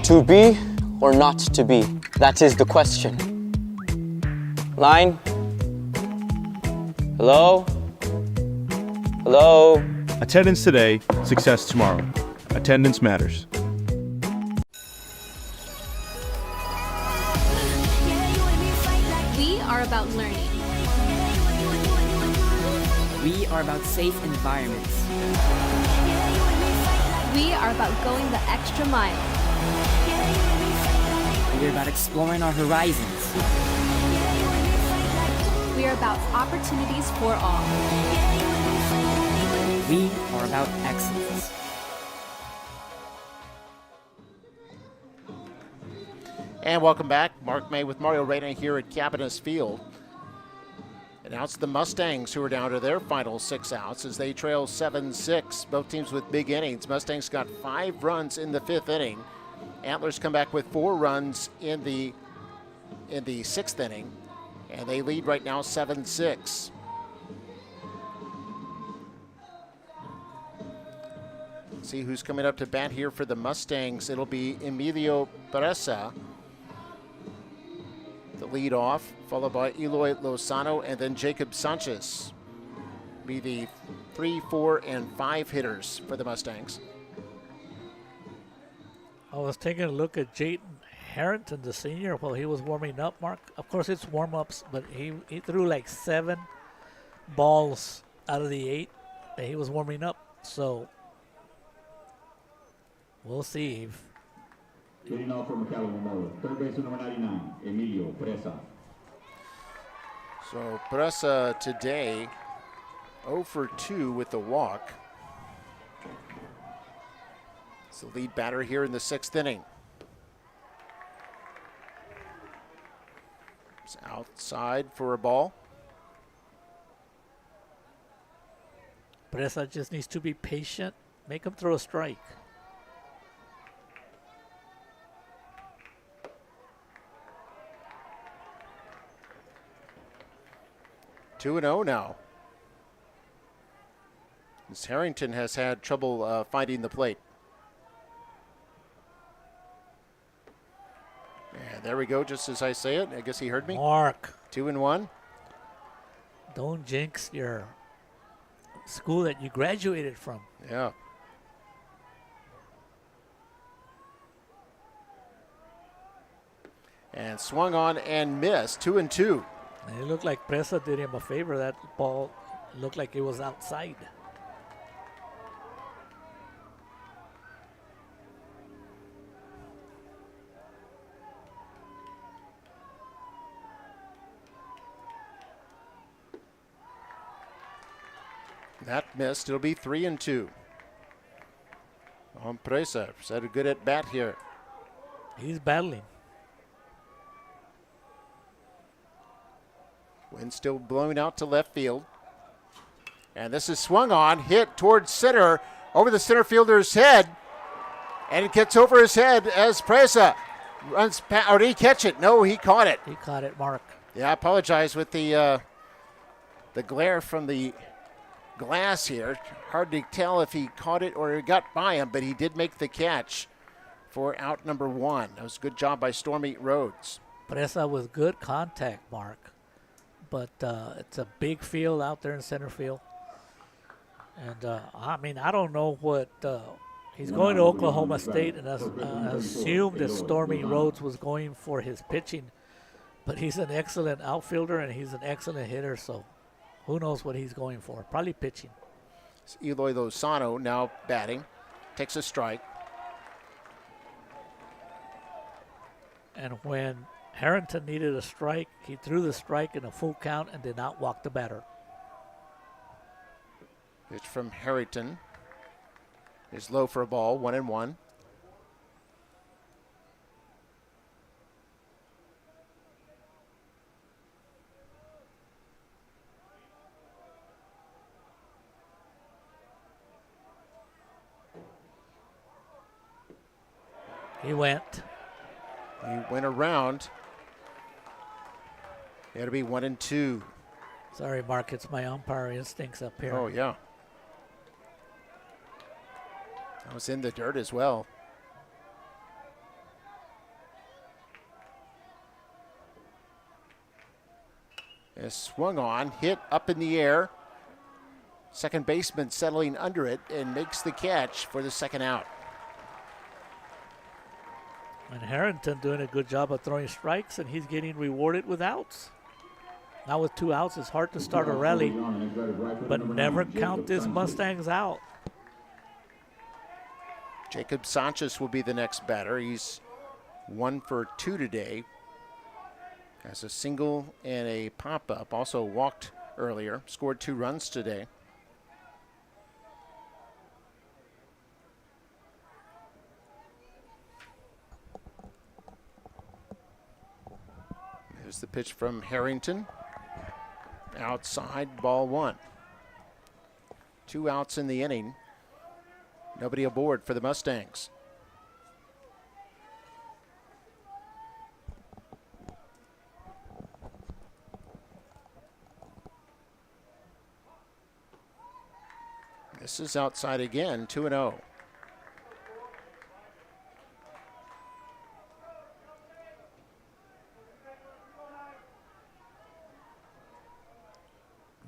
S7: To be or not to be? That is the question. Line? Hello? Hello?
S6: Attendance today, success tomorrow. Attendance matters.
S3: We are about learning.
S4: We are about safe environments.
S3: We are about going the extra mile.
S4: We're about exploring our horizons.
S3: We are about opportunities for all.
S4: We are about excellence.
S1: And welcome back. Mark May with Mario Reyna here at Cabinets Field. And now it's the Mustangs who are down to their final 6 outs as they trail 7-6. Both teams with big innings. Mustangs got 5 runs in the 5th inning. Antlers come back with 4 runs in the 6th inning. And they lead right now 7-6. See who's coming up to bat here for the Mustangs. It'll be Emilio Pereza, the lead off, followed by Eloy Lozano, and then Jacob Sanchez be the 3, 4, and 5 hitters for the Mustangs.
S2: I was taking a look at Jayden Harrington, the senior, while he was warming up, Mark. Of course, it's warm-ups, but he threw like 7 balls out of the 8 that he was warming up. So we'll see if
S8: Leading off for McAllen Memorial. Third baseman number 99, Emilio Pereza.
S1: So Pereza today 0 for 2 with the walk. It's the lead batter here in the 6th inning. It's outside for a ball.
S2: Presa just needs to be patient, make him throw a strike.
S1: Two and 0 now. As Harrington has had trouble finding the plate. And there we go, just as I say it. I guess he heard me.
S2: Mark,
S1: 2 and 1.
S2: don't jinx your school that you graduated from.
S1: Yeah. And swung on and missed. 2 and 2.
S2: And it looked like Presa did him a favor. That ball looked like it was outside.
S1: That missed. It'll be 3 and 2. On Presa. Had a good at bat here.
S2: He's battling.
S1: Wind still blowing out to left field. And this is swung on, hit towards center, over the center fielder's head. And it gets over his head as Presa runs past. Or did he catch it? No, he caught it.
S2: He caught it, Mark.
S1: Yeah, I apologize with the glare from the glass here. Hard to tell if he caught it or it got by him, but he did make the catch for out number 1. That was a good job by Stormy Rhodes.
S2: Presa with good contact, Mark. But it's a big field out there in center field. And, I don't know what he's going to Oklahoma State, and I assumed that Stormy Rhodes was going for his pitching. But he's an excellent outfielder, and he's an excellent hitter, so who knows what he's going for. Probably pitching.
S1: It's Eloy Lozano now batting. Takes a strike.
S2: And when Harrington needed a strike, he threw the strike in a full count and did not walk the batter.
S1: Pitch from Harrington is low for a ball, 1-1.
S2: He went.
S1: He went around. It'll be 1-2.
S2: Sorry, Mark, it's my umpire instincts up here.
S1: Oh, yeah. That was in the dirt as well. It's swung on, hit up in the air. Second baseman settling under it and makes the catch for the second out.
S2: And Harrington doing a good job of throwing strikes, and he's getting rewarded with outs. Now with 2 outs, it's hard to start a rally, but never count this Mustangs out.
S1: Jacob Sanchez will be the next batter. He's 1 for 2 today. Has a single and a pop-up. Also walked earlier. Scored 2 runs today. There's the pitch from Harrington. Outside, ball 1. 2 outs in the inning. Nobody aboard for the Mustangs. This is outside again, 2-0.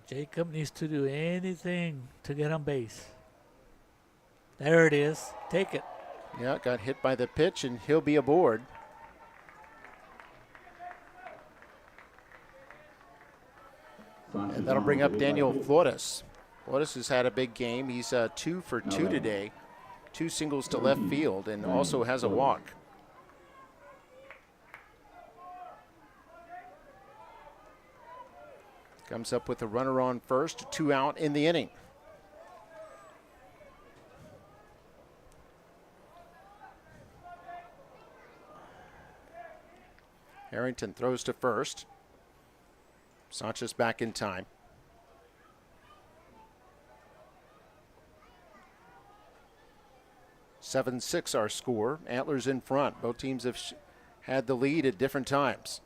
S2: Jacob needs to do anything to get on base. There it is. Take it.
S1: Yeah, got hit by the pitch, and he'll be aboard. And that'll bring up Daniel Flores. Flores has had a big game. He's 2 for 2 today. 2 singles to left field, and also has a walk. Comes up with a runner on first, 2 out in the inning. Harrington throws to first. Sanchez back in time. 7-6 our score. Antlers in front. Both teams have had the lead at different times.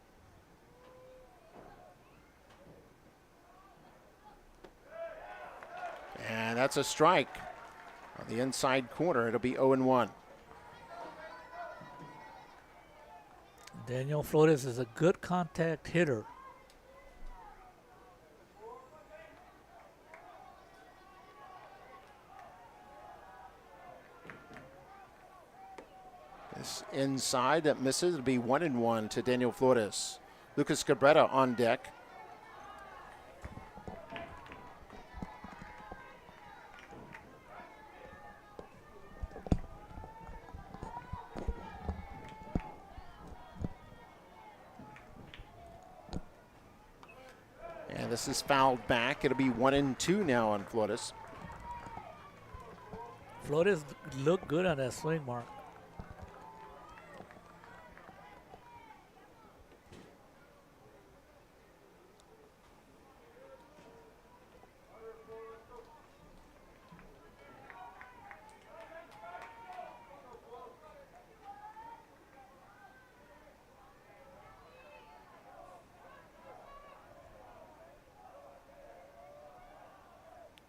S1: And that's a strike on the inside corner. It'll be 0-1.
S2: Daniel Flores is a good contact hitter.
S1: This inside that misses. It'll be 1-1 to Daniel Flores. Lucas Cabrera on deck. And this is fouled back. It'll be 1-2 now on Flores.
S2: Flores looked good on that swing, Mark.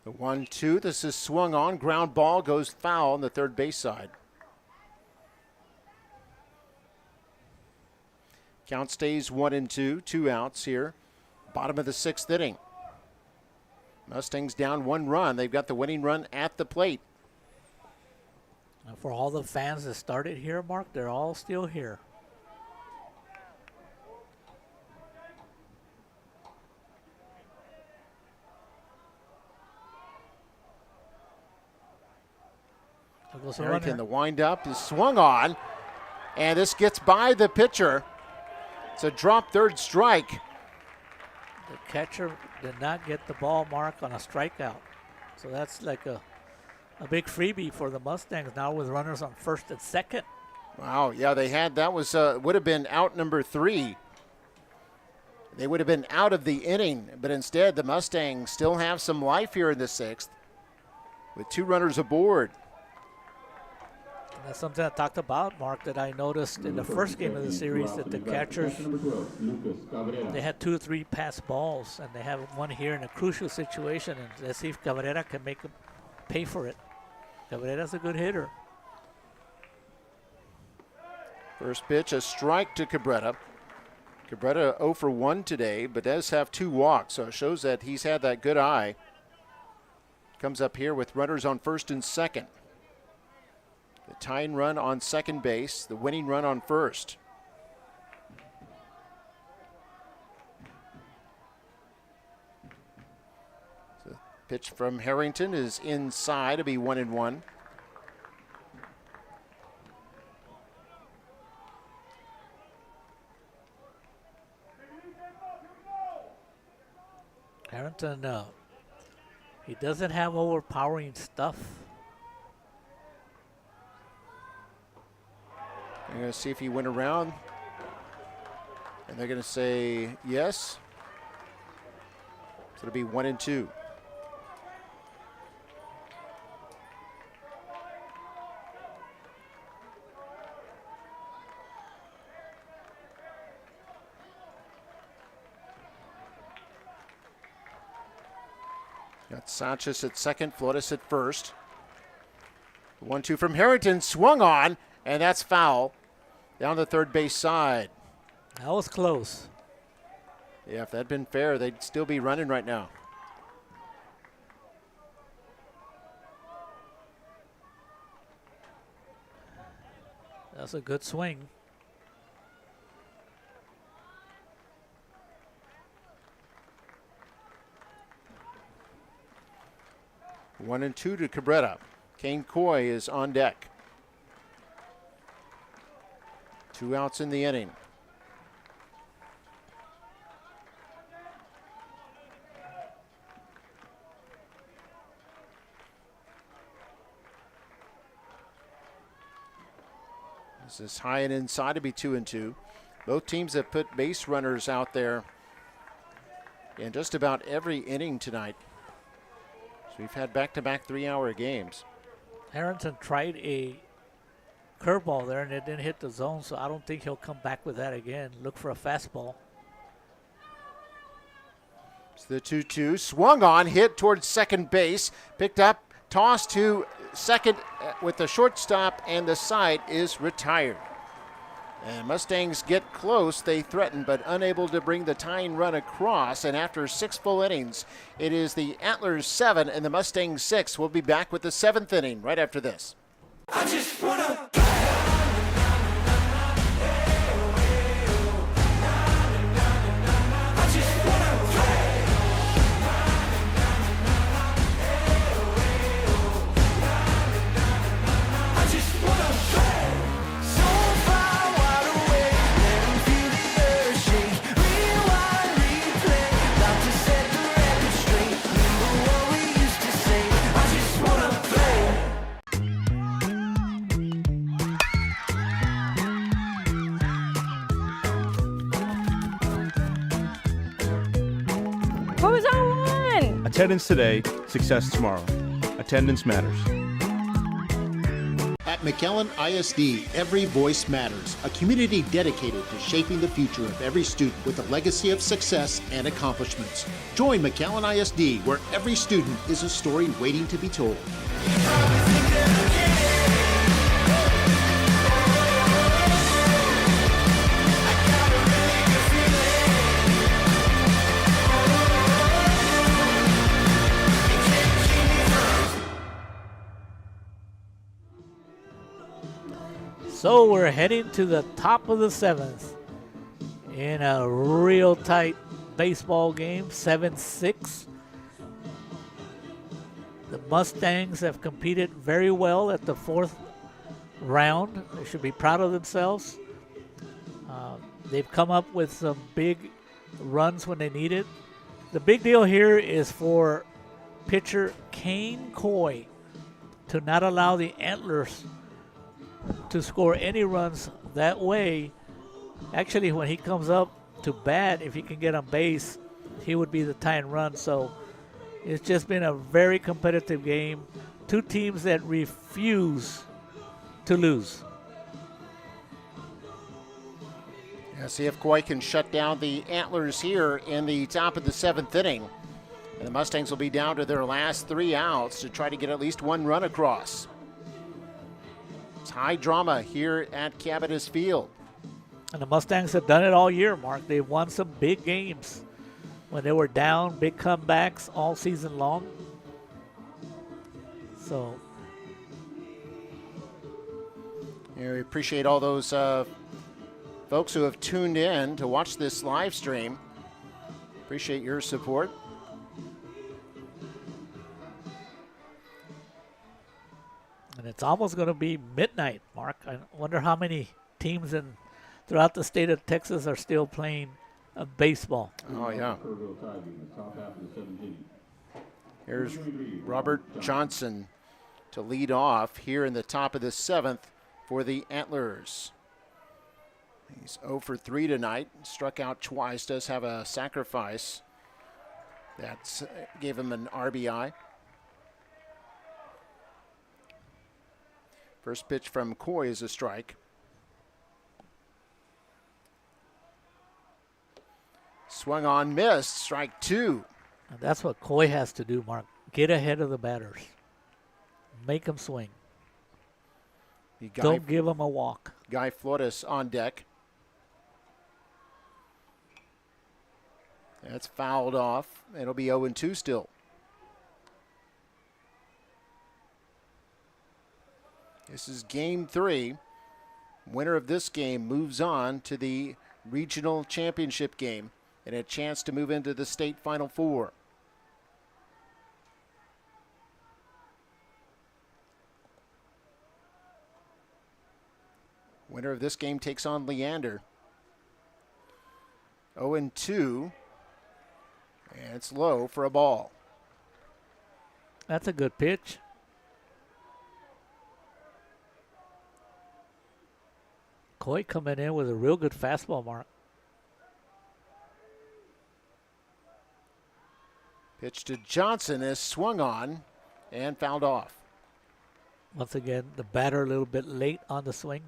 S1: The 1-2, this is swung on, ground ball goes foul on the third base side. Count stays 1-2, 2 outs here. Bottom of the 6th inning. Mustangs down 1 run. They've got the winning run at the plate.
S2: And for all the fans that started here, Mark, they're all still here.
S1: Harrington, the windup is swung on, and this gets by the pitcher. It's a drop third strike.
S2: The catcher did not get the ball, Mark, on a strikeout. So that's like a big freebie for the Mustangs now with runners on first and second.
S1: Wow, yeah, they had, that was, would have been out number 3. They would have been out of the inning, but instead the Mustangs still have some life here in the 6th with 2 runners aboard.
S2: That's something I talked about, Mark, that I noticed in the first game of the series that the catchers, they had 2 or 3 pass balls, and they have one here in a crucial situation, and let's see if Cabrera can make them pay for it. Cabrera's a good hitter.
S1: First pitch, a strike to Cabrera. Cabrera 0 for 1 today, but does have 2 walks, so it shows that he's had that good eye. Comes up here with runners on first and second. The tying run on second base, the winning run on first. So pitch from Harrington is inside to be 1-1.
S2: Harrington, he doesn't have overpowering stuff.
S1: They're going to see if he went around. And they're going to say yes. So it'll be 1-2. Got Sanchez at second, Flores at first. 1-2 from Harrington, swung on, and that's foul. Down the third base side.
S2: That was close.
S1: Yeah, if that had been fair, they'd still be running right now.
S2: That's a good swing.
S1: 1-2 to Cabrera. Kane Coy is on deck. 2 outs in the inning. This is high and inside to be 2-2. Both teams have put base runners out there in just about every inning tonight. So we've had back-to-back 3-hour games.
S2: Harrington tried a curveball there and it didn't hit the zone, so I don't think he'll come back with that again. Look for a fastball.
S1: It's the 2-2, swung on, hit towards second base, picked up, tossed to second with the shortstop, and the side is retired. And Mustangs get close, they threaten, but unable to bring the tying run across. And after 6 full innings, it is the Antlers 7 and the Mustangs 6. We'll be back with the 7th inning right after this.
S10: I just wanna
S6: Attendance today, success tomorrow. Attendance matters.
S9: At McAllen ISD, every voice matters, a community dedicated to shaping the future of every student with a legacy of success and accomplishments. Join McAllen ISD, where every student is a story waiting to be told.
S2: So we're heading to the top of the 7th in a real tight baseball game, 7-6. The Mustangs have competed very well at the 4th round. They should be proud of themselves. They've come up with some big runs when they need it. The big deal here is for pitcher Kane Coy to not allow the Antlers to score any runs that way. Actually, when he comes up to bat, if he can get on base, he would be the tying run. So it's just been a very competitive game. Two teams that refuse to lose.
S1: Yeah, see if Coy can shut down the Antlers here in the top of the 7th inning. And the Mustangs will be down to their last 3 outs to try to get at least one run across. It's high drama here at Cabot Field.
S2: And the Mustangs have done it all year, Mark. They've won some big games when they were down, big comebacks all season long. So
S1: yeah, we appreciate all those folks who have tuned in to watch this live stream. Appreciate your support.
S2: And it's almost going to be midnight, Mark. I wonder how many teams throughout the state of Texas are still playing baseball.
S1: Oh, yeah.
S8: Kerrville Tivy in the top half of the 7th inning.
S1: Here's Robert Johnson to lead off here in the top of the 7th for the Antlers. He's 0 for 3 tonight. Struck out twice. Does have a sacrifice. That gave him an RBI. First pitch from Coy is a strike. Swung on, missed. Strike 2.
S2: And that's what Coy has to do, Mark. Get ahead of the batters. Make them swing. Don't give them a walk.
S1: Guy Flores on deck. That's fouled off. It'll be 0-2 still. This is game 3. Winner of this game moves on to the regional championship game and a chance to move into the state Final Four. Winner of this game takes on Leander. 0-2. And it's low for a ball.
S2: That's a good pitch. Coy coming in with a real good fastball, Mark.
S1: Pitch to Johnson is swung on and fouled off.
S2: Once again, the batter a little bit late on the swing.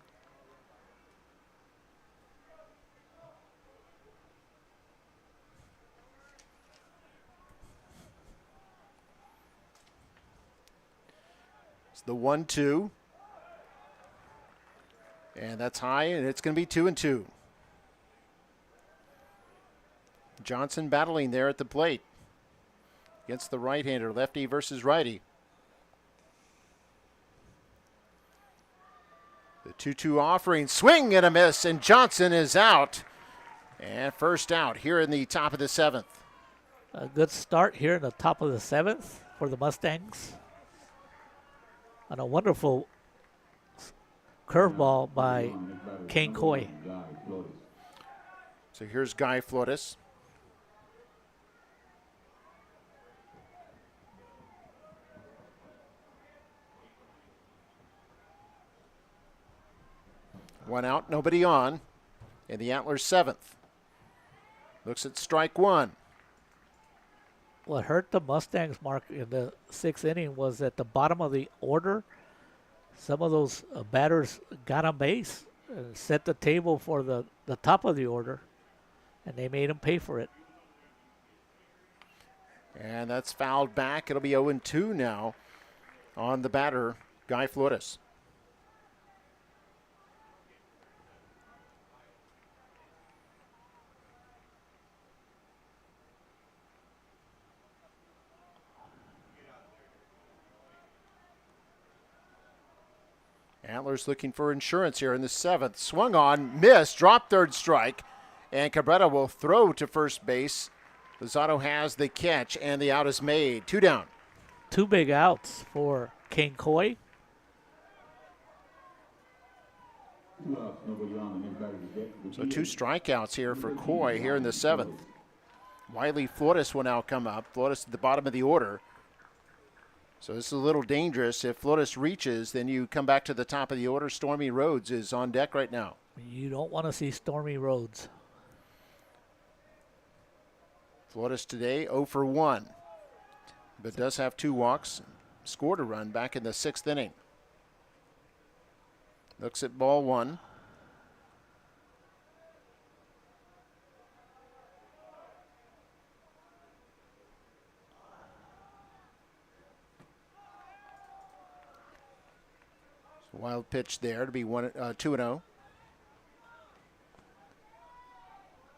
S1: It's the 1-2. And that's high, and it's going to be 2-2. Johnson battling there at the plate against the right-hander, lefty versus righty. The 2-2 offering, swing and a miss, and Johnson is out. And first out here in the top of the 7th.
S2: A good start here in the top of the 7th for the Mustangs. And a wonderful curveball by Kane Coy.
S1: So here's Guy Flores. One out, nobody on in the Antlers 7th. Looks at strike 1.
S2: What hurt the Mustangs, Mark, in the 6th inning was at the bottom of the order. some of those batters got on base, set the table for the top of the order, and they made them pay for it.
S1: And that's fouled back. It'll be 0-2 now on the batter, Guy Flores. Antlers looking for insurance here in the 7th. Swung on, missed, dropped third strike, and Cabrera will throw to first base. Lozado has the catch, and the out is made. 2 down.
S2: 2 big outs for King Coy.
S8: 2 outs, nobody on. The next batter is set.
S1: So 2 strikeouts here for Coy here in the 7th. Wiley Flores will now come up. Flores at the bottom of the order. So this is a little dangerous. If Flores reaches, then you come back to the top of the order. Stormy Rhodes is on deck right now.
S2: You don't want to see Stormy Rhodes.
S1: Flores today 0 for 1, but does have 2 walks. Scored a run back in the 6th inning. Looks at ball 1. Wild pitch there to be 2-0.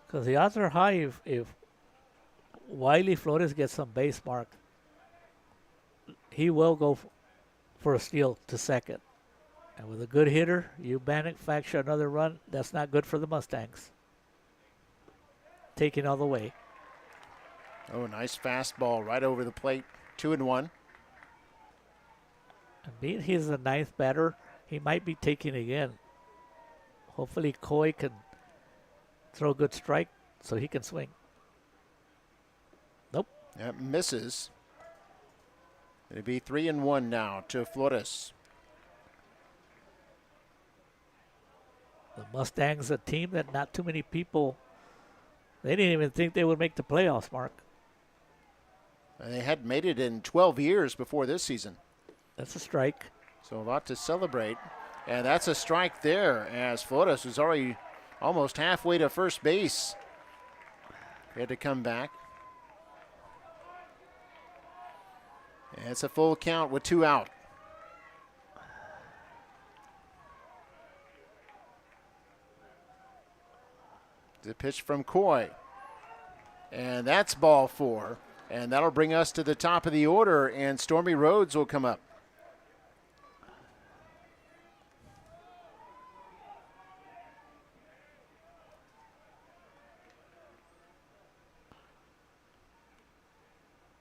S2: Because the odds are high if Wiley Flores gets some base mark, he will go for a steal to second. And with a good hitter, you manufacture another run. That's not good for the Mustangs. Taking all the way.
S1: Oh, nice fastball right over the plate. 2-1.
S2: And being he's the 9th batter, he might be taking again. Hopefully Coy can throw a good strike so he can swing. Nope.
S1: That misses. It'll be 3-1 now to Flores.
S2: The Mustangs, a team that not too many people, they didn't even think they would make the playoffs, Mark.
S1: And they hadn't made it in 12 years before this season.
S2: That's a strike.
S1: So a lot to celebrate. And that's a strike there as Flores was already almost halfway to first base. He had to come back. And it's a full count with 2 out. The pitch from Coy. And that's ball 4. And that'll bring us to the top of the order, and Stormy Rhodes will come up.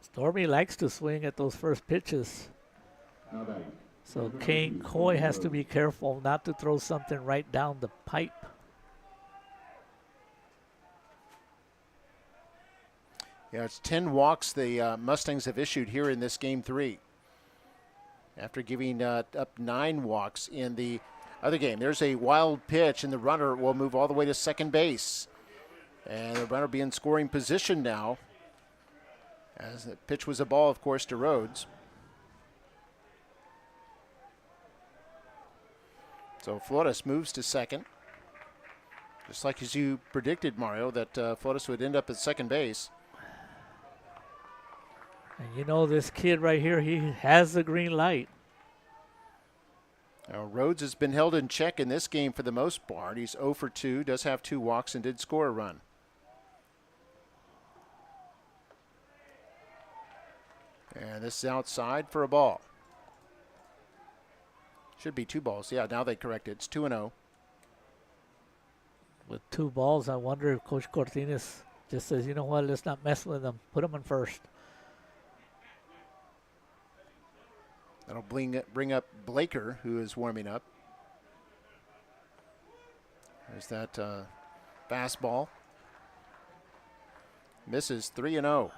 S2: Stormy likes to swing at those first pitches. So King Coy has to be careful not to throw something right down the pipe.
S1: Yeah, it's 10 walks the Mustangs have issued here in this game 3. After giving up 9 walks in the other game. There's a wild pitch, and the runner will move all the way to second base. And the runner will be in scoring position now. As the pitch was a ball, of course, to Rhodes. So Flores moves to second. Just like as you predicted, Mario, that Flores would end up at second base.
S2: And you know this kid right here, he has the green light.
S1: Now, Rhodes has been held in check in this game for the most part. He's 0 for 2, does have 2 walks, and did score a run. And this is outside for a ball. Should be 2 balls. Yeah, now they correct it. It's 2-0.
S2: With 2 balls, I wonder if Coach Cortines just says, you know what, let's not mess with them. Put them in first.
S1: That'll bring up Blaker, who is warming up. There's that fastball. Misses 3-0.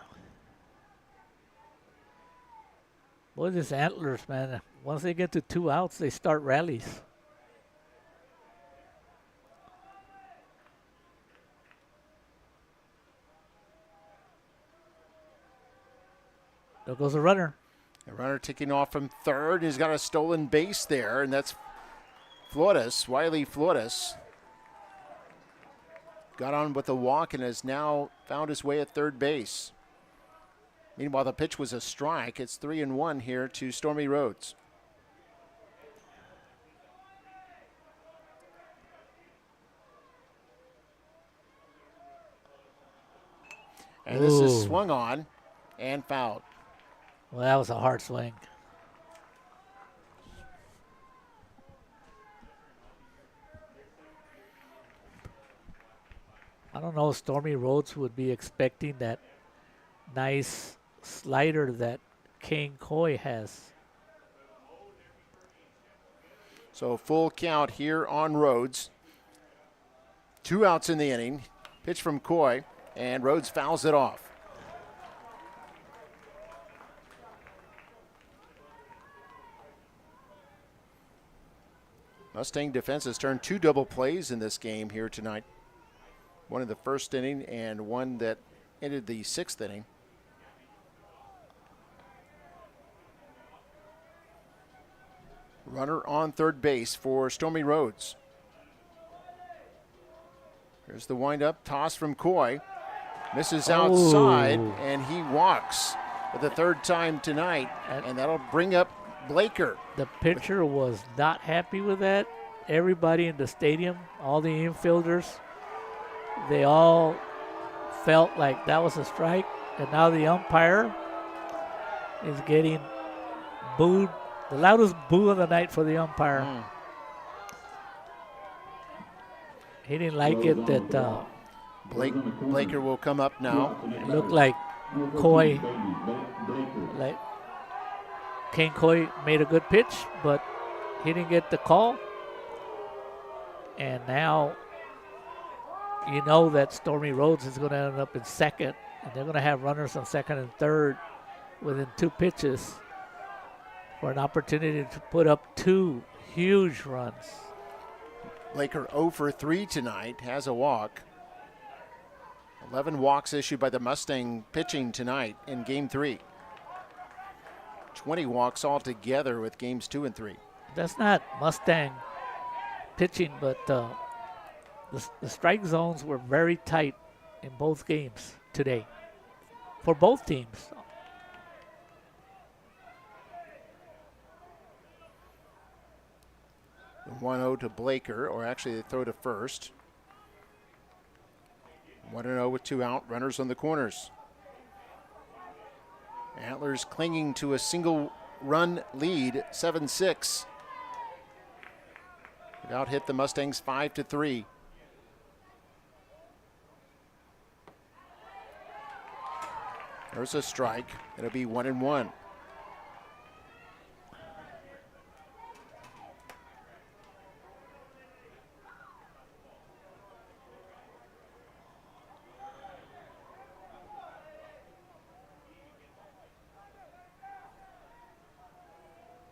S2: Boy, these Antlers, man, once they get to 2 outs, they start rallies. There goes a runner.
S1: A runner taking off from third. He's got a stolen base there, and that's Flores, Wiley Flores. Got on with a walk and has now found his way at third base. Meanwhile, the pitch was a strike. It's 3-1 here to Stormy Rhodes. And this is swung on and fouled.
S2: Well, that was a hard swing. I don't know, Stormy Rhodes would be expecting that nice slider that Kane Coy has.
S1: So full count here on Rhodes. 2 outs in the inning. Pitch from Coy, and Rhodes fouls it off. Mustang defense has turned 2 double plays in this game here tonight. One in the first inning and one that ended the 6th inning. Runner on third base for Stormy Rhodes. Here's the windup, toss from Coy. Misses outside, and he walks for the 3rd time tonight, and that'll bring up Blaker.
S2: The pitcher was not happy with that. Everybody in the stadium, all the infielders, they all felt like that was a strike, and now the umpire is getting booed. The loudest boo of the night for the umpire. He didn't like it that
S1: Blaker will come up now.
S2: It looked like Coy, like Kane Coy made a good pitch, but he didn't get the call. And now you know that Stormy Rhodes is going to end up in second, and they're going to have runners on second and third within 2 pitches for an opportunity to put up 2 huge runs.
S1: Blaker 0 for 3 tonight, has a walk. 11 walks issued by the Mustang pitching tonight in Game 3. 20 walks altogether with Games 2 and 3.
S2: That's not Mustang pitching, but the strike zones were very tight in both games today for both teams.
S1: The 1-0 to Blaker, or actually they throw to first. 1-0 with 2 out, runners on the corners. Antlers clinging to a single run lead, 7-6. They've out-hit the Mustangs 5-3. There's a strike. It'll be 1-1.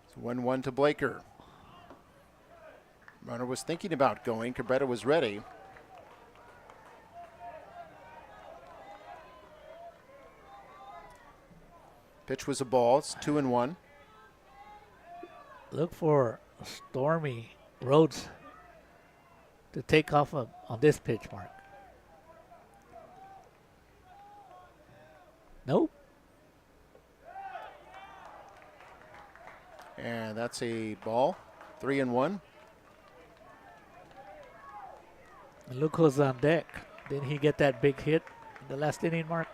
S1: It's 1-1 to Blaker. Runner was thinking about going. Cabrera was ready. Pitch was a ball. It's 2-1.
S2: Look for Stormy Rhodes to take off on this pitch, Mark. Nope.
S1: And that's a ball. 3-1.
S2: And look who's on deck. Didn't he get that big hit in the last inning, Mark?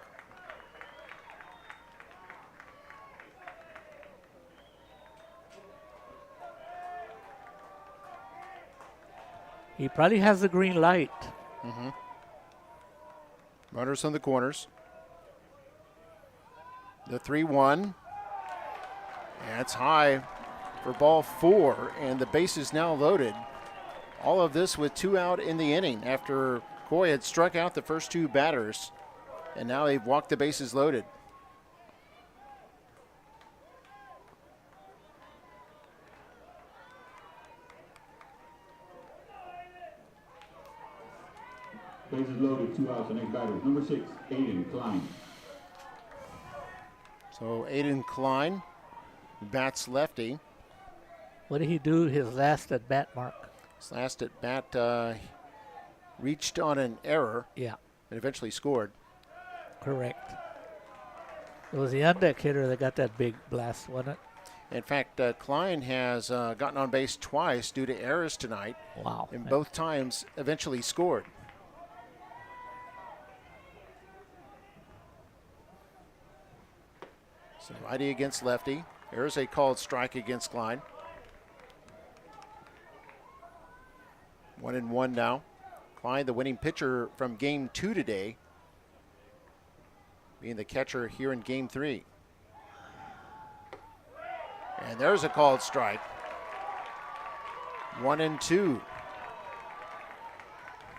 S2: He probably has the green light.
S1: Runners on the corners. The 3-1. And it's high for ball 4, and the base is now loaded. All of this with 2 out in the inning after Coy had struck out the first 2 batters, and now they've walked the bases loaded.
S8: Bases loaded, 2 outs. The next batter, number 6, Aiden Klein.
S1: So Aiden Klein bats lefty.
S2: What did he do his last at bat, Mark?
S1: His last at bat reached on an error.
S2: Yeah.
S1: And eventually scored.
S2: Correct. It was the on-deck hitter that got that big blast, wasn't it?
S1: In fact, Klein has gotten on base twice due to errors tonight.
S2: Wow.
S1: And both times eventually scored. So righty against lefty. There's a called strike against Klein. 1-1 now. Klein, the winning pitcher from game 2 today, being the catcher here in game 3. And there's a called strike. 1-2.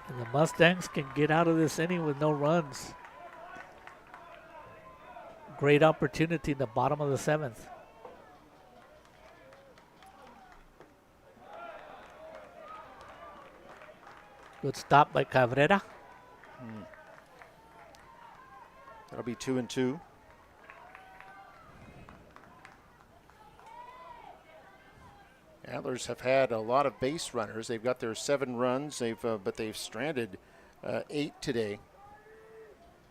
S2: And the Mustangs can get out of this inning with no runs. Great opportunity in the bottom of the 7th. Good stop by Cabrera.
S1: That'll be 2-2. Antlers have had a lot of base runners. They've got their 7 runs, but they've stranded 8 today.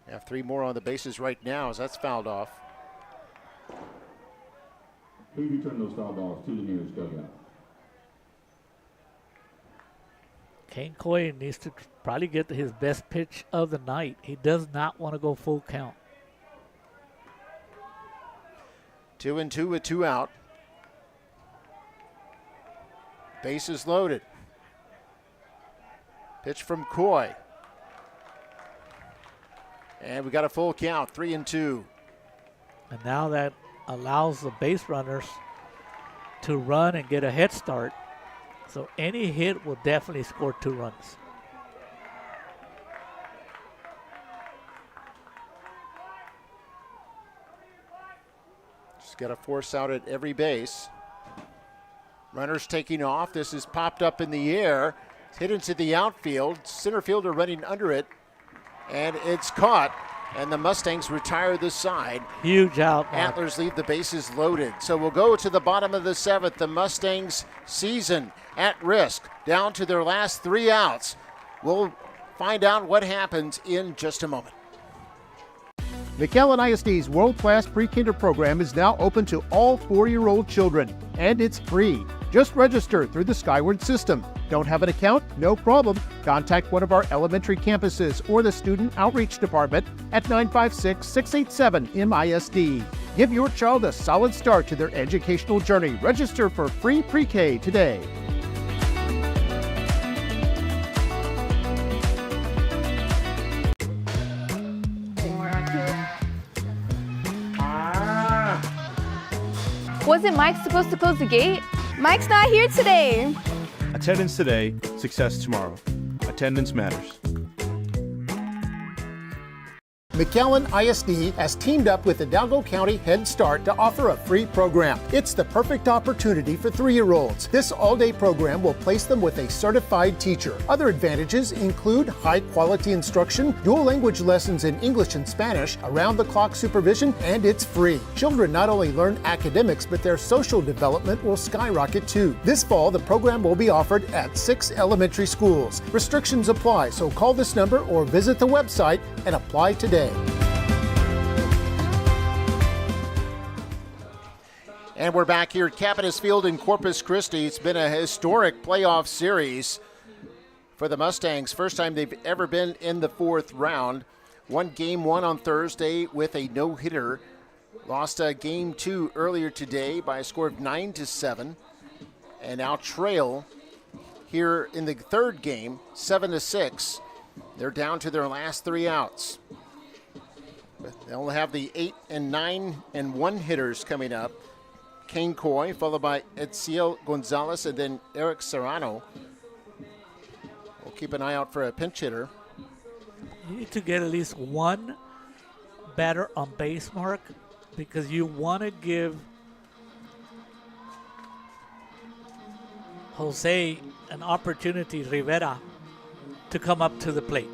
S1: They have 3 more on the bases right now as that's fouled off.
S8: Please return those foul balls to the nearest dugout.
S2: Kane Coy needs to probably get his best pitch of the night. He does not want to go full count.
S1: 2-2 with 2 out. Bases loaded. Pitch from Coy. And we got a full count, 3-2.
S2: And now that allows the base runners to run and get a head start. So any hit will definitely score 2 runs.
S1: Just got to force out at every base. Runners taking off. This is popped up in the air. It's hit into the outfield. Center fielder running under it. And it's caught. And the Mustangs retire the side.
S2: Huge out, Mark.
S1: Antlers leave the bases loaded. So we'll go to the bottom of the 7th. The Mustangs season at risk. Down to their last 3 outs. We'll find out what happens in just a moment.
S9: McAllen ISD's world-class pre-kinder program is now open to all 4-year-old children, and it's free. Just register through the Skyward system. Don't have an account? No problem. Contact one of our elementary campuses or the Student Outreach Department at 956-687-MISD. Give your child a solid start to their educational journey. Register for free pre-K today.
S5: Wasn't Mike supposed to close the gate? Mike's not here today.
S6: Attendance today, success tomorrow. Attendance matters.
S9: McAllen ISD has teamed up with the Hidalgo County Head Start to offer a free program. It's the perfect opportunity for 3-year-olds. This all-day program will place them with a certified teacher. Other advantages include high-quality instruction, dual language lessons in English and Spanish, around-the-clock supervision, and it's free. Children not only learn academics, but their social development will skyrocket too. This fall, the program will be offered at 6 elementary schools. Restrictions apply, so call this number or visit the website and apply today.
S1: And we're back here at Capitas Field in Corpus Christi. It's been a historic playoff series for the Mustangs. First time they've ever been in the 4th round. Won game 1 on Thursday with a no-hitter. Lost game 2 earlier today by a score of 9-7. And now trail here in the 3rd game, 7-6. They're down to their last 3 outs. They'll have the 8 and 9 and 1 hitters coming up. Kane Coy, followed by Edziel Gonzalez, and then Eric Serrano. We'll keep an eye out for a pinch hitter.
S2: You need to get at least 1 batter on base, Mark, because you want to give Jose an opportunity, Rivera, to come up to the plate.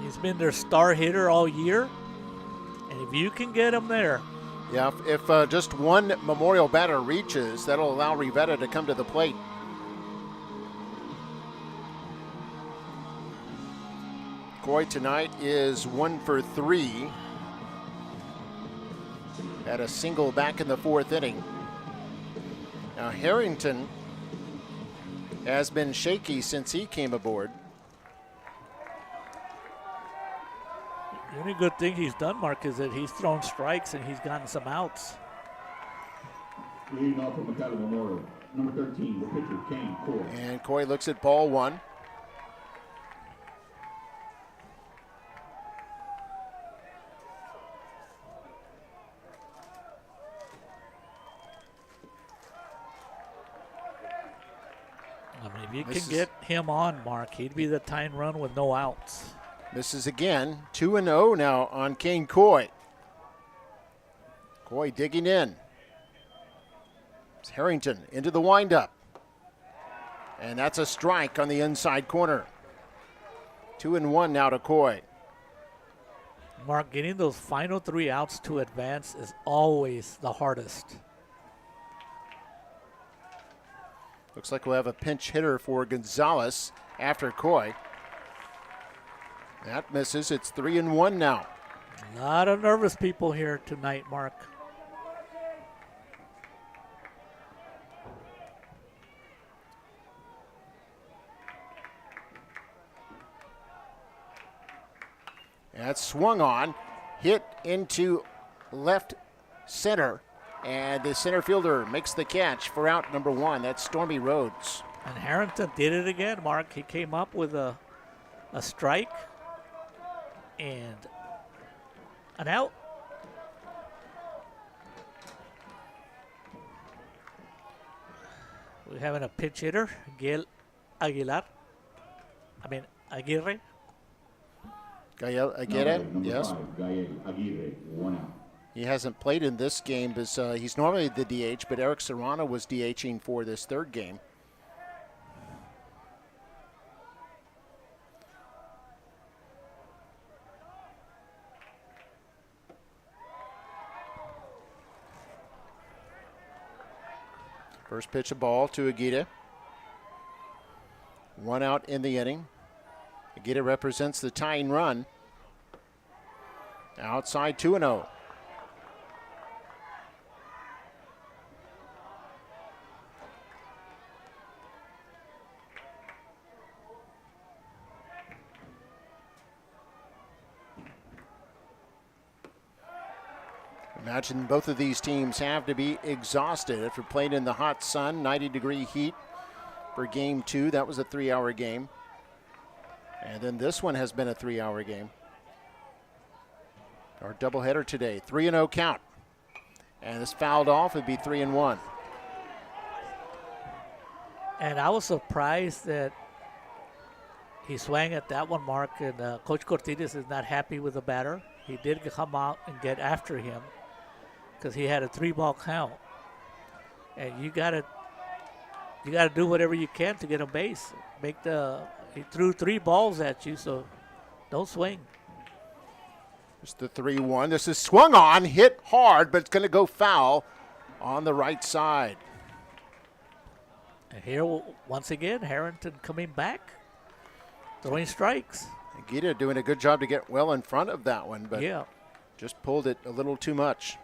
S2: He's been their star hitter all year, and if you can get him there.
S1: Yeah, if just one Memorial batter reaches, that'll allow Rivera to come to the plate. Coy tonight is 1 for 3. Had a single back in the 4th inning. Now Harrington has been shaky since he came aboard.
S2: The only good thing he's done, Mark, is that he's thrown strikes and he's gotten some outs.
S8: Leading off from McAllen Memorial, number 13, the pitcher, Kane Coy.
S1: And Coy looks at ball 1.
S2: I mean, if you can get him on, Mark, he'd be the tying run with no outs.
S1: Misses again. 2-0 now on Kane Coy. Coy digging in. It's Harrington into the windup. And that's a strike on the inside corner. 2-1 now to Coy.
S2: Mark, getting those final 3 outs to advance is always the hardest.
S1: Looks like we'll have a pinch hitter for Gonzalez after Coy. That misses. It's 3-1 now.
S2: A lot of nervous people here tonight, Mark.
S1: That's swung on, hit into left center, and the center fielder makes the catch for out number 1. That's Stormy Rhodes.
S2: And Harrington did it again, Mark. He came up with a strike and an out. We're having a pinch hitter, Aguirre.
S1: Gael Aguirre,
S8: Number
S1: yes.
S8: 5, Gael Aguirre, 1 out.
S1: He hasn't played in this game. He's normally the DH, but Eric Serrano was DHing for this 3rd game. First pitch of ball to Aguirre. 1 out in the inning. Aguirre represents the tying run. Outside 2-0. Imagine both of these teams have to be exhausted after playing in the hot sun, 90-degree heat for game 2. That was a 3-hour game. And then this one has been a 3-hour game. Our doubleheader today, 3-0 count. And this fouled off, it'd be 3-1.
S2: And I was surprised that he swung at that one, Mark, and Coach Cortinas is not happy with the batter. He did come out and get after him because he had a 3-ball count. And you gotta do whatever you can to get a base. He threw 3 balls at you, so don't swing.
S1: It's the 3-1. This is swung on, hit hard, but it's going to go foul on the right side.
S2: And here, once again, Harrington coming back, throwing strikes.
S1: Aguirre doing a good job to get well in front of that one, but
S2: yeah,
S1: just pulled it a little too much.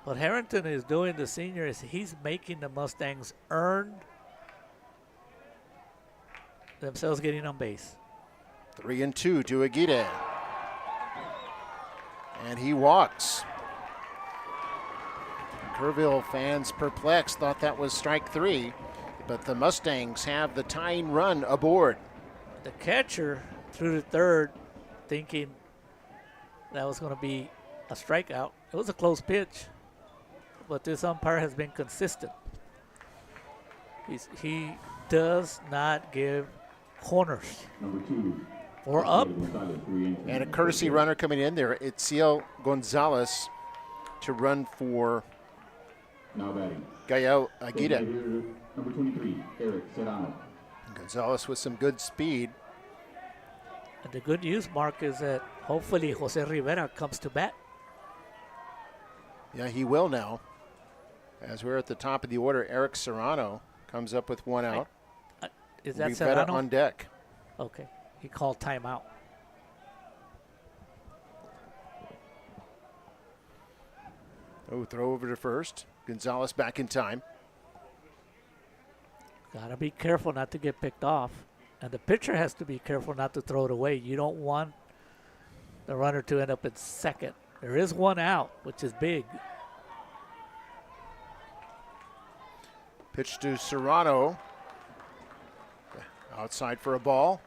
S2: What Harrington is doing, the senior, is he's making the Mustangs earn themselves getting on base.
S1: 3-2 to Aguirre. And he walks. Kerrville fans perplexed, thought that was strike 3, but the Mustangs have the tying run aboard.
S2: The catcher threw to 3rd thinking that was going to be a strikeout. It was a close pitch, but this umpire has been consistent. He does not give corners.
S8: Number 2.
S2: Or up.
S1: And a courtesy runner coming in there. It's Ciel Gonzalez to run for
S8: Now batting.
S1: Gael Aguirre.
S8: Number 23, Eric Serrano.
S1: Gonzalez with some good speed.
S2: And the good news, Mark, is that hopefully Jose Rivera comes to bat.
S1: Yeah, he will now. As we're at the top of the order, Eric Serrano comes up with one out.
S2: Is that
S1: Rivetta
S2: Serrano?
S1: on deck.
S2: Okay. He called timeout.
S1: Oh, throw over to first. Gonzalez back in time.
S2: Gotta be careful not to get picked off. And the pitcher has to be careful not to throw it away. You don't want the runner to end up in second. There is one out, which is big.
S1: Pitch to Serrano. Outside for a ball.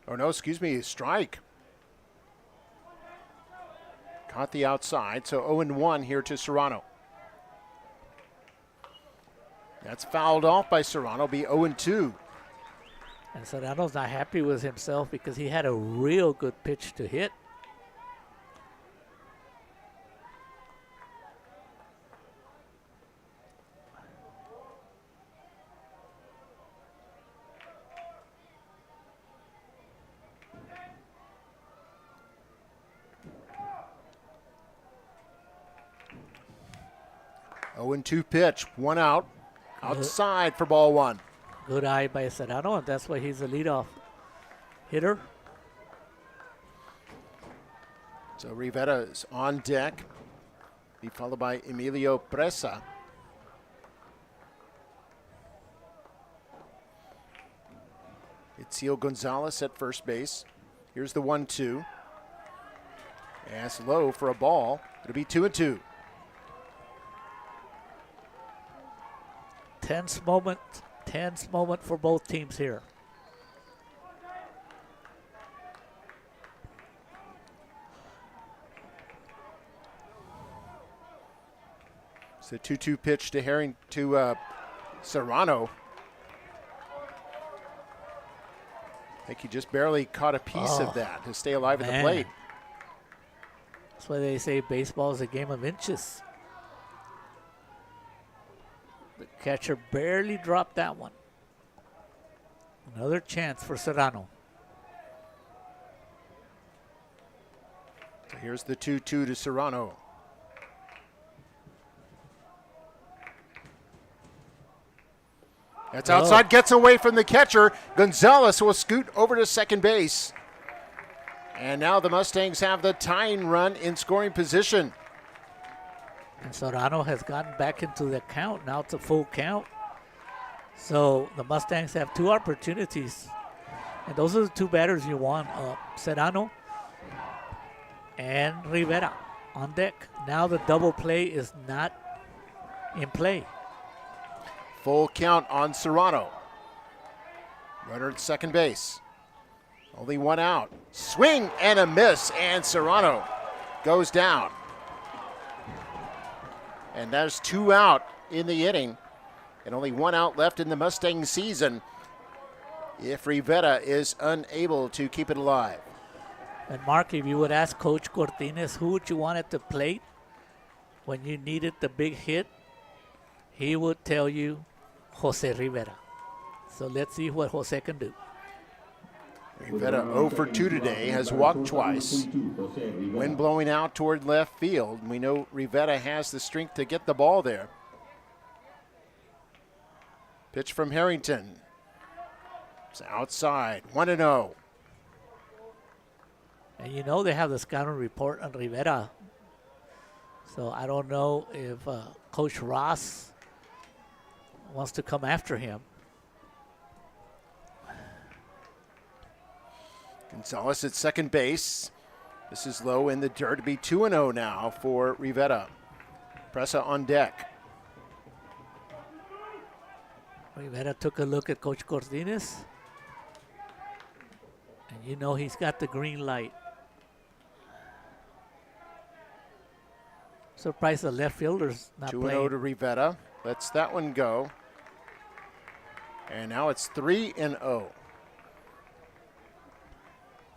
S1: Oh, no, excuse me, strike. Caught the outside, so 0-1 here to Serrano. That's fouled off by Serrano, be 0-2.
S2: And Serrano's not happy with himself because he had a real good pitch to hit.
S1: Oh, 0-2 pitch, one out. Outside for ball one.
S2: Good eye by Serrano, and that's why he's the leadoff hitter.
S1: So Rivetta is on deck. Be followed by Emilio Presa. Itziel Gonzalez at first base. Here's the 1-2. That's low for a ball. It'll be 2-2.
S2: Tense moment for both teams here.
S1: It's a 2-2 pitch to Serrano. I think he just barely caught a piece of that to stay alive at the plate.
S2: That's why they say baseball is a game of inches. The catcher barely dropped that one. Another chance for Serrano.
S1: So here's the 2-2 to Serrano. That's outside, gets away from the catcher. Gonzalez will scoot over to second base. And now the Mustangs have the tying run in scoring position.
S2: And Serrano has gotten back into the count. Now it's a full count. So the Mustangs have two opportunities. And those are the two batters you want. Serrano and Rivera on deck. Now the double play is not in play.
S1: Full count on Serrano. Runner at second base. Only one out. Swing and a miss, and Serrano goes down. And there's two out in the inning, and only one out left in the Mustang season if Rivera is unable to keep it alive.
S2: And Mark, if you would ask Coach Cortines who would you want at the plate when you needed the big hit, he would tell you Jose Rivera. So let's see what Jose can do.
S1: Rivera 0 for 2 today, has walked twice. Wind blowing out toward left field. We know Rivera has the strength to get the ball there. Pitch from Harrington. It's outside, 1-0.
S2: And you know they have the scouting report on Rivera. So I don't know if Coach Ross wants to come after him.
S1: Gonzalez at second base. This is low in the dirt. It'll be 2-0 now for Rivera. Presa on deck.
S2: Rivera took a look at Coach Cortines. And you know he's got the green light. Surprised the left fielder's not
S1: 2-0
S2: playing.
S1: to Rivera. Lets that one go. And now it's 3-0.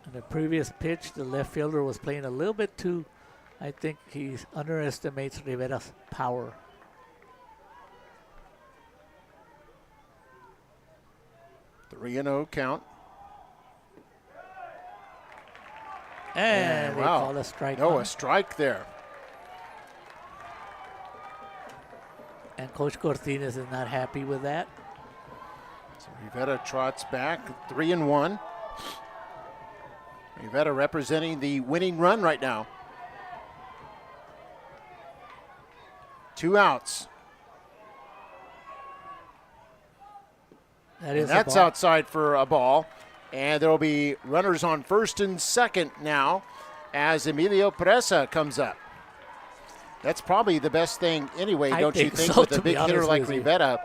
S2: In the previous pitch, the left fielder was playing a little bit too. I think he underestimates Rivera's power.
S1: Three 3-0 count.
S2: And they
S1: wow.
S2: call a strike.
S1: No,
S2: on
S1: a
S2: him.
S1: strike there.
S2: And Coach Cortines is not happy with that.
S1: So Rivera trots back, 3-1. Rivera representing the winning run right now. 2 outs.
S2: That is
S1: And that's
S2: a ball.
S1: outside for a ball. And there will be runners on first and second now as Emilio Presa comes up. That's probably the best thing anyway,
S2: I
S1: don't you
S2: think
S1: think,
S2: so,
S1: with a
S2: to be
S1: big hitter
S2: honest
S1: like
S2: with you.
S1: Rivera.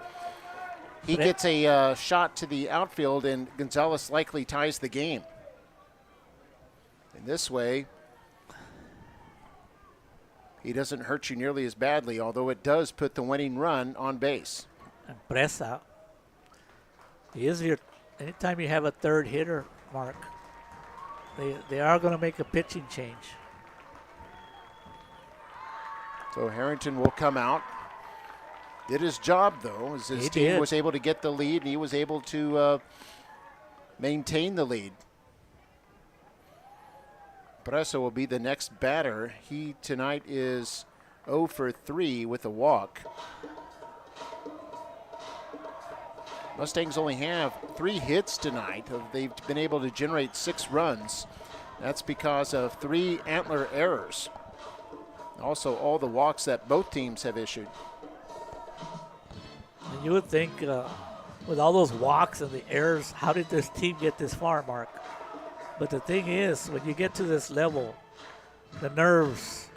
S1: He
S2: But
S1: gets a shot to the outfield, and Gonzalez likely ties the game. In this way, he doesn't hurt you nearly as badly, although it does put the winning run on base.
S2: And Presa. He is your. Anytime you have a third hitter, Mark, they are going to make a pitching change.
S1: So Harrington will come out. Did his job, though, as his
S2: He
S1: team
S2: did.
S1: was able to get the lead, and he was able to maintain the lead. Presa will be the next batter. He tonight is 0 for 3 with a walk. Mustangs only have 3 hits tonight. They've been able to generate 6 runs. That's because of 3 antler errors. Also, all the walks that both teams have issued.
S2: And you would think, with all those walks and the errors, how did this team get this far, Mark? But the thing is, when you get to this level, the nerves,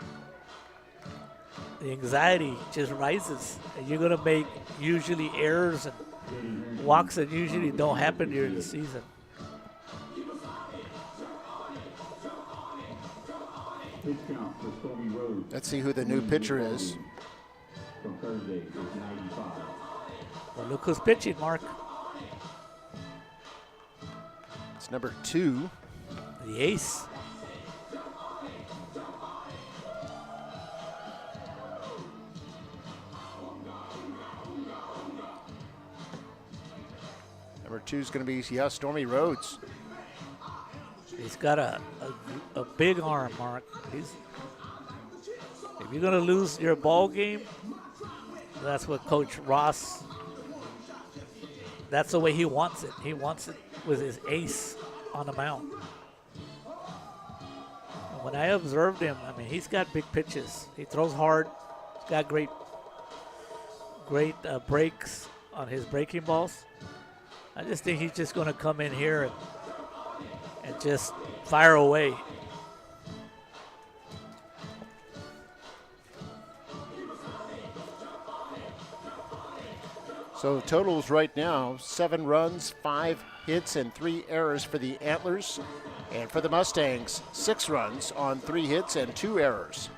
S2: the anxiety just rises. And you're going to make usually errors and walks that usually don't happen during the season.
S8: Pitch count for Stormy Rose.
S1: Let's see who the new pitcher is.
S8: From Thursday is 95.
S2: Well, look who's pitching, Mark.
S1: It's number 2.
S2: The ace.
S1: Number 2 is going to be, Stormy Rhodes.
S2: He's got a big arm, Mark. If you're going to lose your ball game, that's what Coach Ross, that's the way he wants it. He wants it with his ace on the mound. And when I observed him, I mean, he's got big pitches. He throws hard. He's got great breaks on his breaking balls. I just think he's just going to come in here and just fire away.
S1: So totals right now, 7 runs, 5 hits, and 3 errors for the Antlers. And for the Mustangs, 6 runs on 3 hits and 2 errors.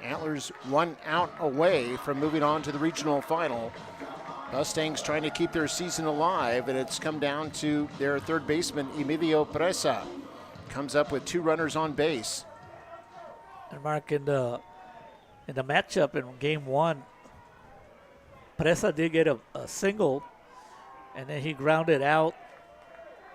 S1: Antlers 1 out away from moving on to the regional final. Mustangs trying to keep their season alive, and it's come down to their third baseman, Emilio Presa. Comes up with 2 runners on base.
S2: And Mark, in the matchup in game 1, Presa did get a single, and then he grounded out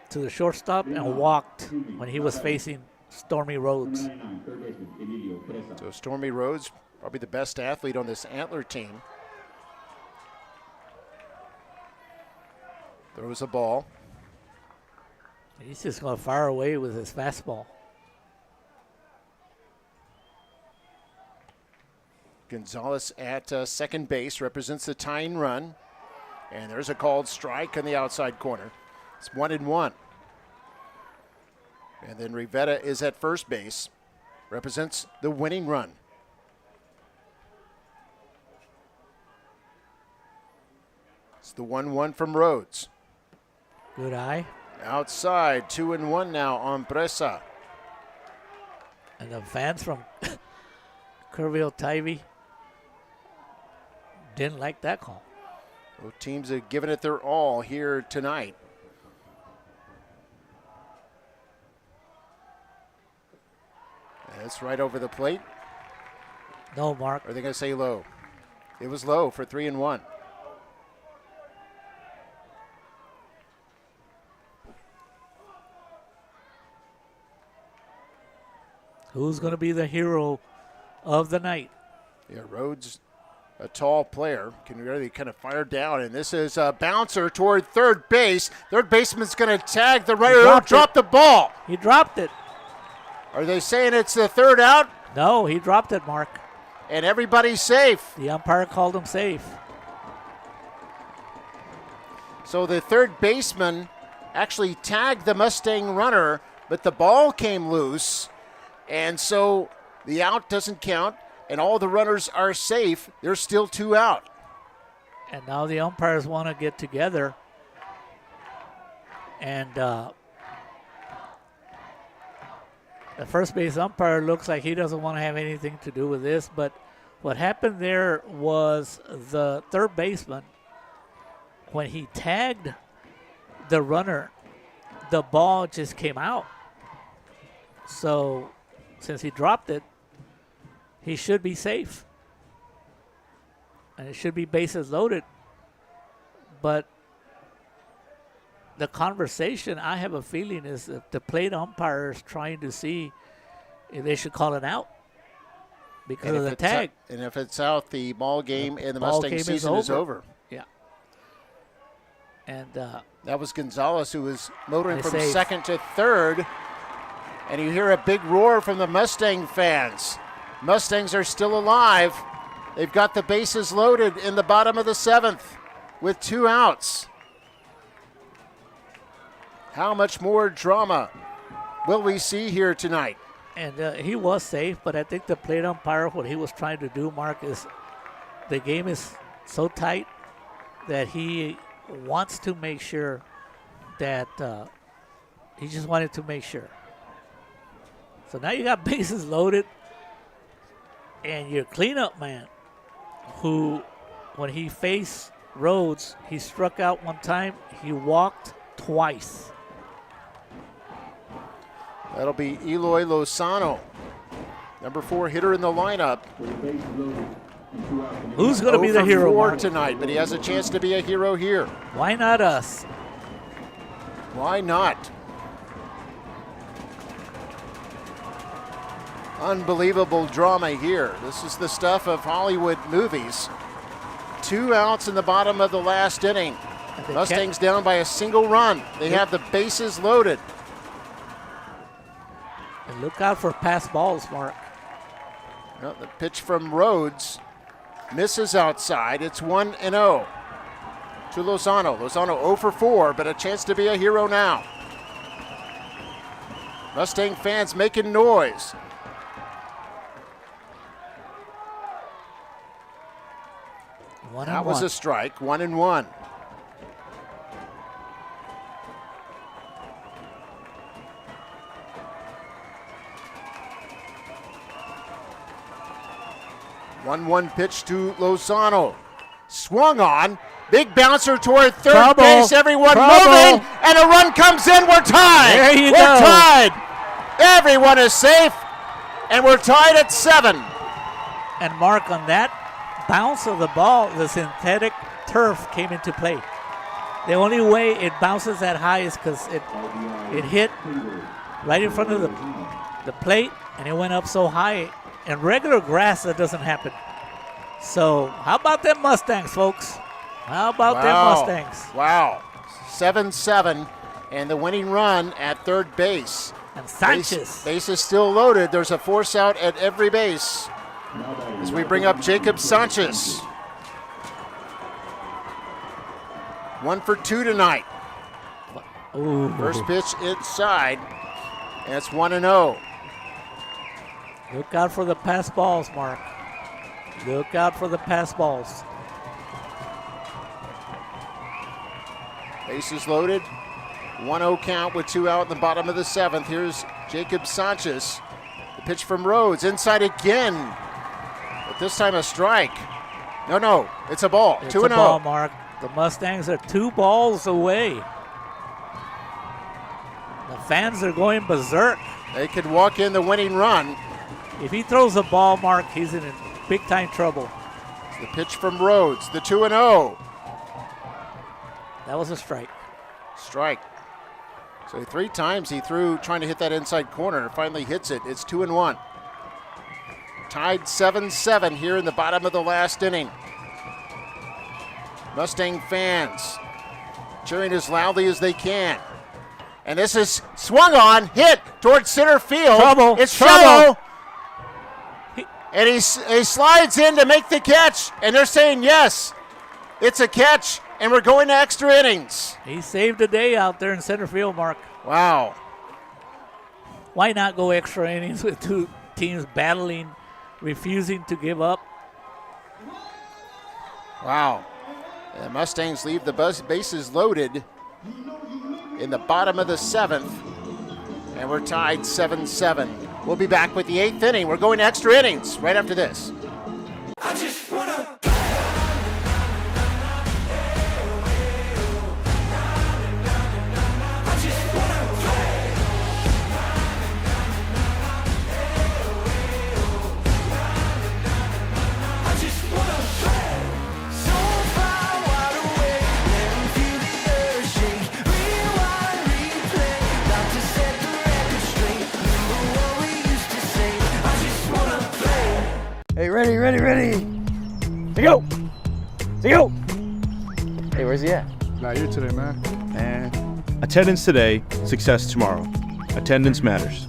S2: to the shortstop and walked when he was facing Stormy Rhodes.
S8: 99, third baseman Emilio Presa.
S1: So Stormy Rhodes, probably the best athlete on this Antler team. Throws a ball.
S2: He's just going to fire away with his fastball.
S1: Gonzalez at second base represents the tying run. And there's a called strike on the outside corner. It's 1-1. And then Rivera is at first base, represents the winning run. It's the 1-1 from Rhodes.
S2: Good eye.
S1: Outside, 2-1 now on Presa.
S2: And the fans from Kerrville Tivy didn't like that call.
S1: Both teams have given it their all here tonight. That's right over the plate.
S2: No, Mark.
S1: Or are they going to say low? It was low for 3-1.
S2: Who's going to be the hero of the night?
S1: Yeah, Rhodes, a tall player, can really kind of fire down. And this is a bouncer toward third base. Third baseman's going to tag the runner. Don't drop the ball.
S2: He dropped it.
S1: Are they saying it's the third out?
S2: No, he dropped it, Mark.
S1: And everybody's safe.
S2: The umpire called him safe.
S1: So the third baseman actually tagged the Mustang runner, but the ball came loose. And so the out doesn't count, and all the runners are safe. There's still 2 out.
S2: And now the umpires want to get together. And the first base umpire looks like he doesn't want to have anything to do with this. But what happened there was the third baseman, when he tagged the runner, the ball just came out. So since he dropped it, he should be safe. And it should be bases loaded. But the conversation, I have a feeling, is that the plate umpire is trying to see if they should call it out because of the tag.
S1: And if it's out, the ball game and the
S2: ball
S1: Mustang
S2: game
S1: season is over.
S2: Yeah. And
S1: that was Gonzalez, who was motoring from
S2: safe.
S1: second to third. And you hear a big roar from the Mustang fans. Mustangs are still alive. They've got the bases loaded in the bottom of the 7th with 2 outs. How much more drama will we see here tonight?
S2: And he was safe, but I think the plate umpire, what he was trying to do, Mark, is the game is so tight that he wants to make sure that he just wanted to make sure. So now you got bases loaded, and your cleanup man, who, when he faced Rhodes, he struck out 1 time, he walked twice.
S1: That'll be Eloy Lozano, number 4 hitter in the lineup.
S2: Who's going to be the hero,
S1: 4
S2: Mark?
S1: tonight, but he has a chance to be a hero here.
S2: Why not us?
S1: Why not? Unbelievable drama here. This is the stuff of Hollywood movies. 2 outs in the bottom of the last inning. Mustangs down by a single run. They have the bases loaded.
S2: And look out for pass balls, Mark.
S1: Well, the pitch from Rhodes misses outside. It's 1-0 to Lozano. Lozano 0 for 4, but a chance to be a hero now. Mustang fans making noise. That was a strike, 1-1. One pitch to Lozano. Swung on. Big bouncer toward third base. Everyone moving. And a run comes in. We're tied.
S2: There you
S1: go. We're tied. Everyone is safe. And we're tied at 7.
S2: And Mark, on that bounce of the ball, the synthetic turf came into play. The only way it bounces that high is because it hit right in front of the plate, and it went up so high. And regular grass, that doesn't happen. So how about them Mustangs, folks? How about them Mustangs?
S1: Wow. 7-7, and the winning run at third base.
S2: And Sanchez.
S1: Base is still loaded. There's a force out at every base. As we bring up Jacob Sanchez. 1 for 2 tonight.
S2: Ooh.
S1: First pitch inside. And it's 1-0.
S2: Look out for the pass balls, Mark. Look out for the pass balls.
S1: Bases loaded. 1-0 count with 2 out in the bottom of the 7th. Here's Jacob Sanchez. The pitch from Rhodes. Inside again. But this time a strike. No, it's a ball. 2-0.
S2: It's a ball, Mark. The Mustangs are 2 balls away. The fans are going berserk.
S1: They could walk in the winning run.
S2: If he throws a ball, Mark, he's in big-time trouble.
S1: The pitch from Rhodes, the 2-0.
S2: That was a strike.
S1: Strike. So 3 times he threw trying to hit that inside corner. Finally hits it. It's 2-1. Tied 7-7 here in the bottom of the last inning. Mustang fans cheering as loudly as they can. And this is swung on, hit towards center field.
S2: Trouble.
S1: It's
S2: Trouble.
S1: shallow. And he slides in to make the catch. And they're saying yes, it's a catch. And we're going to extra innings.
S2: He saved the day out there in center field, Mark.
S1: Wow.
S2: Why not go extra innings with 2 teams battling, refusing to give up?
S1: Wow. The Mustangs leave the bases loaded in the bottom of the 7th. And we're tied 7-7. We'll be back with the 8th inning. We're going to extra innings right after this.
S10: I just wanna.
S7: Hey, ready. Say go! Say go! Hey, where's he at?
S6: Not here today, man. And attendance today, success tomorrow. Attendance matters.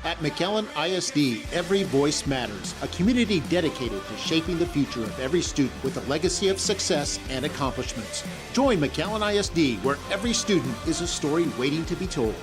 S9: At McAllen ISD, every voice matters, a community dedicated to shaping the future of every student with a legacy of success and accomplishments. Join McAllen ISD, where every student is a story waiting to be told.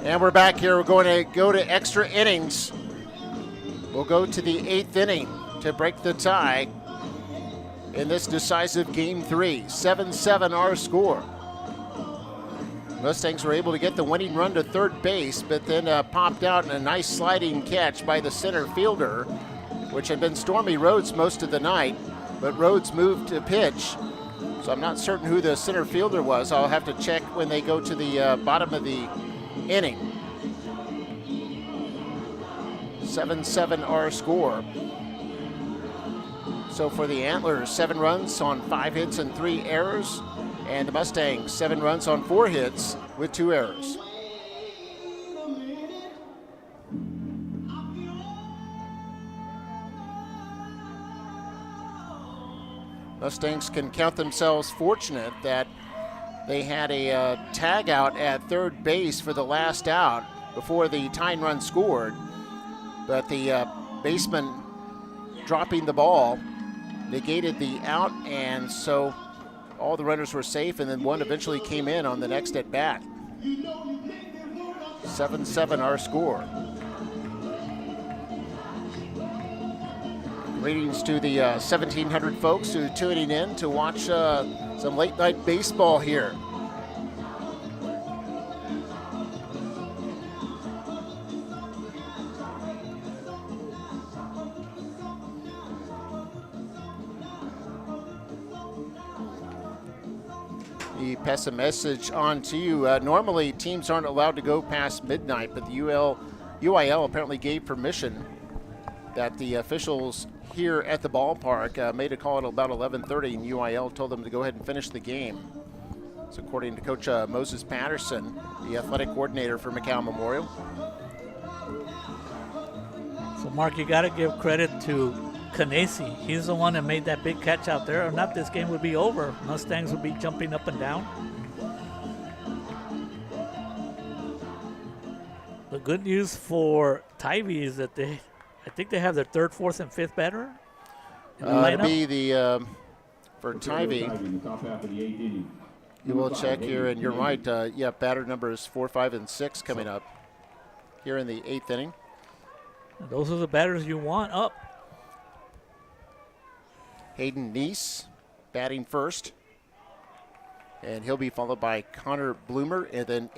S1: And we're back here. We're going to go to extra innings. We'll go to the 8th inning to break the tie in this decisive Game 3. 7-7 our score. Mustangs were able to get the winning run to third base, but then popped out in a nice sliding catch by the center fielder, which had been Stormy Rhodes most of the night, but Rhodes moved to pitch. So I'm not certain who the center fielder was. I'll have to check when they go to the bottom of the inning. 7-7 our score. So for the Antlers, 7 runs on 5 hits and 3 errors. And the Mustangs, 7 runs on 4 hits with 2 errors. Mustangs can count themselves fortunate that they had a tag out at third base for the last out before the tying run scored. But the baseman dropping the ball negated the out, and so all the runners were safe, and then one eventually came in on the next at bat. 7-7 our score. Greetings to the 1,700 folks who are tuning in to watch some late night baseball here. He passed a message on to you. Normally teams aren't allowed to go past midnight, but the UIL apparently gave permission that the officials here at the ballpark made a call at about 11:30, and UIL told them to go ahead and finish the game. So according to Coach Moses Patterson, the athletic coordinator for McAllen Memorial.
S2: So, Mark, you got to give credit to Canesi. He's the one that made that big catch out there. If not, this game would be over. Mustangs would be jumping up and down. The good news for Tivy is that I think they have their 3rd, 4th, and 5th batter in the lineup.
S1: It'll be the for Tivy. You will check here, and you're right. Yeah, batter numbers 4, 5, and 6 coming up here in the 8th inning.
S2: Those are the batters you want up.
S1: Hayden Neese batting first, and he'll be followed by Connor Bloomer and then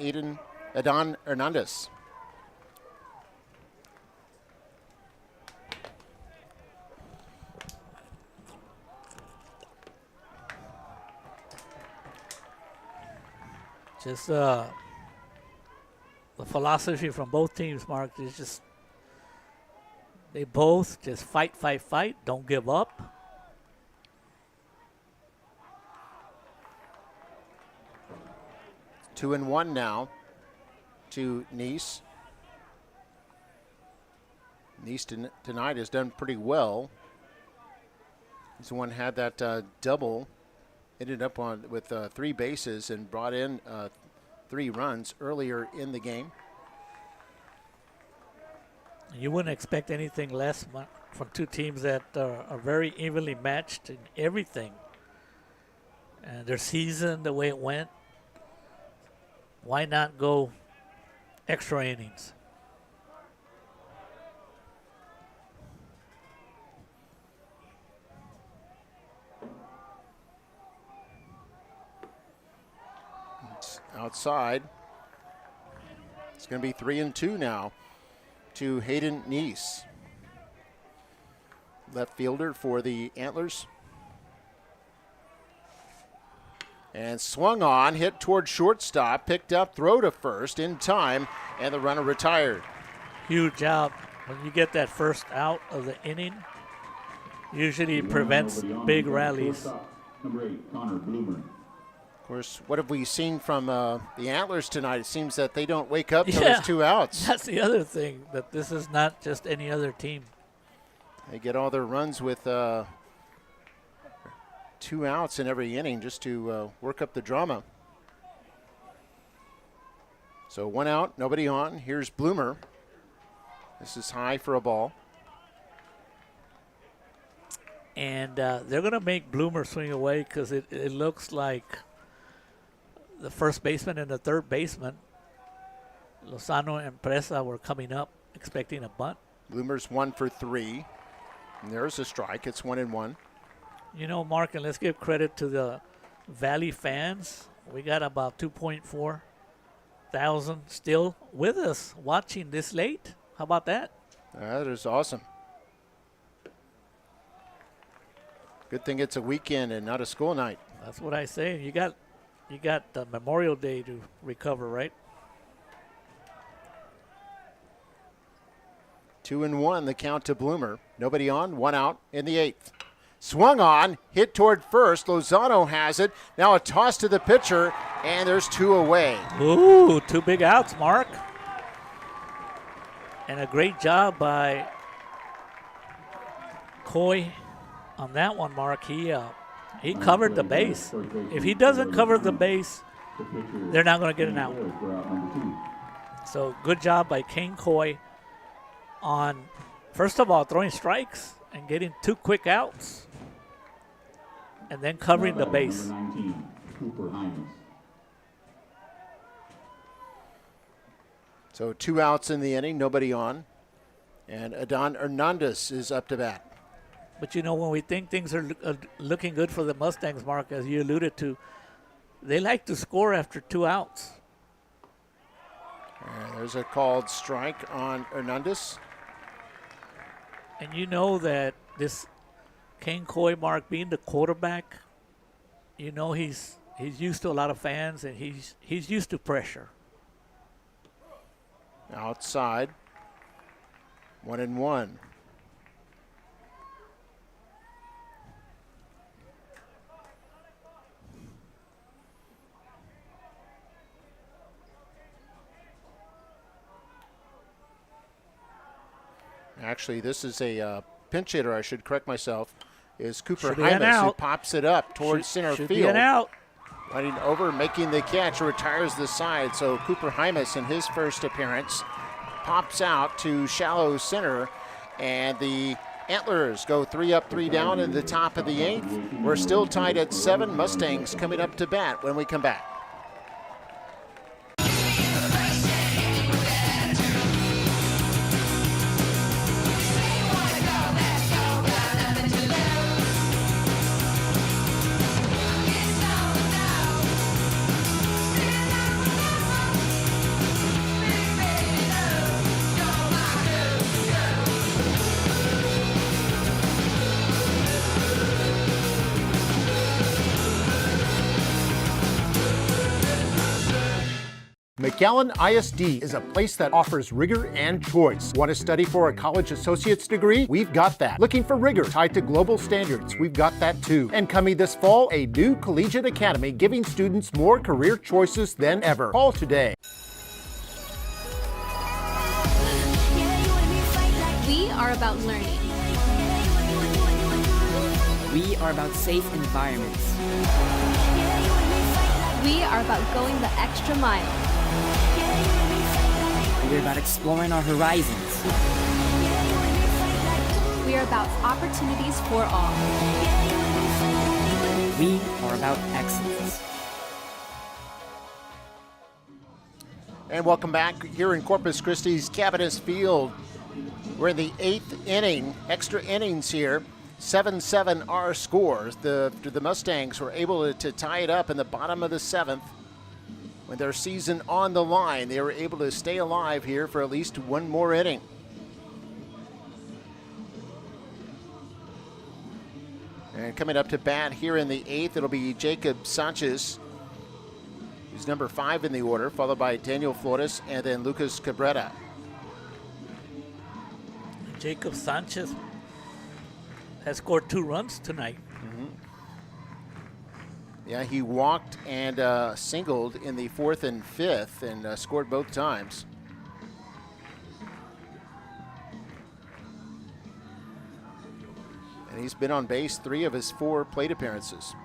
S1: Adon Hernandez.
S2: Just the philosophy from both teams, Mark, is just they both just fight, don't give up.
S1: Two and one now to Nice. Nice tonight has done pretty well. He's the one had that double, ended up with 3 bases and brought in 3 runs earlier in the game.
S2: You wouldn't expect anything less from two teams that are very evenly matched in everything. And their season, the way it went, why not go extra innings?
S1: It's outside. It's going to be 3-2 now to Hayden Neese, left fielder for the Antlers. And swung on, hit toward shortstop, picked up, throw to first in time, and the runner retired.
S2: Huge job. When you get that first out of the inning, usually it prevents big rallies.
S8: Number 8, Connor Bloomer.
S1: Of course, what have we seen from the Antlers tonight? It seems that they don't wake up till there's 2 outs.
S2: That's the other thing, that this is not just any other team.
S1: They get all their runs with 2 outs in every inning just to work up the drama. So 1 out, nobody on. Here's Bloomer. This is high for a ball.
S2: And they're going to make Bloomer swing away because it looks like the first baseman and the third baseman, Lozano and Presa, were coming up expecting a bunt.
S1: Bloomer's 1 for 3. And there's a strike. It's 1-1.
S2: You know, Mark, and let's give credit to the Valley fans. We got about 2.4 thousand still with us watching this late. How about that?
S1: That is awesome. Good thing it's a weekend and not a school night.
S2: That's what I say. You got Memorial Day to recover, right?
S1: 2-1, the count to Bloomer. Nobody on, 1 out in the 8th. Swung on, hit toward first. Lozano has it. Now a toss to the pitcher, and there's 2 away.
S2: Ooh, 2 big outs, Mark. And a great job by Coy on that one, Mark. He covered the base. If he doesn't cover the base, they're not going to get an out. So good job by Kane Coy on, first of all, throwing strikes and getting 2 quick outs, and then covering the base.
S8: 19, Cooper Hymas.
S1: So 2 outs in the inning, nobody on. And Adon Hernandez is up to bat.
S2: But, you know, when we think things are looking good for the Mustangs, Mark, as you alluded to, they like to score after 2 outs.
S1: And there's a called strike on Hernandez.
S2: And you know that this Kane Coy, Mark, being the quarterback, you know he's used to a lot of fans, and he's used to pressure.
S1: Outside, 1-1. Actually, this is a pinch hitter. I should correct myself. Is Cooper Hymas, who pops it up towards center
S2: should
S1: field.
S2: Be an out.
S1: Running over, making the catch, retires the side. So Cooper Hymas, in his first appearance, pops out to shallow center, and the Antlers go 3 up, 3 down in the top of the 8th. We're still tied at 7. Mustangs coming up to bat when we come back.
S9: McAllen ISD is a place that offers rigor and choice. Want to study for a college associate's degree? We've got that. Looking for rigor tied to global standards? We've got that too. And coming this fall, a new collegiate academy giving students more career choices than ever. Call today.
S3: We are about learning.
S4: We are about safe environments.
S3: We are about going the extra mile.
S4: We're about exploring our horizons.
S3: We are about opportunities for all.
S4: We are about excellence.
S1: And welcome back here in Corpus Christi's Cabinets Field. We're in the 8th inning, extra innings here. 7-7 our scores. The Mustangs were able to tie it up in the bottom of the 7th. With their season on the line, they were able to stay alive here for at least one more inning. And coming up to bat here in the 8th, it'll be Jacob Sanchez, who's number 5 in the order, followed by Daniel Flores and then Lucas Cabrera.
S2: Jacob Sanchez has scored 2 runs tonight.
S1: Yeah, he walked and singled in the 4th and 5th and scored both times. And he's been on base 3 of his 4 plate appearances.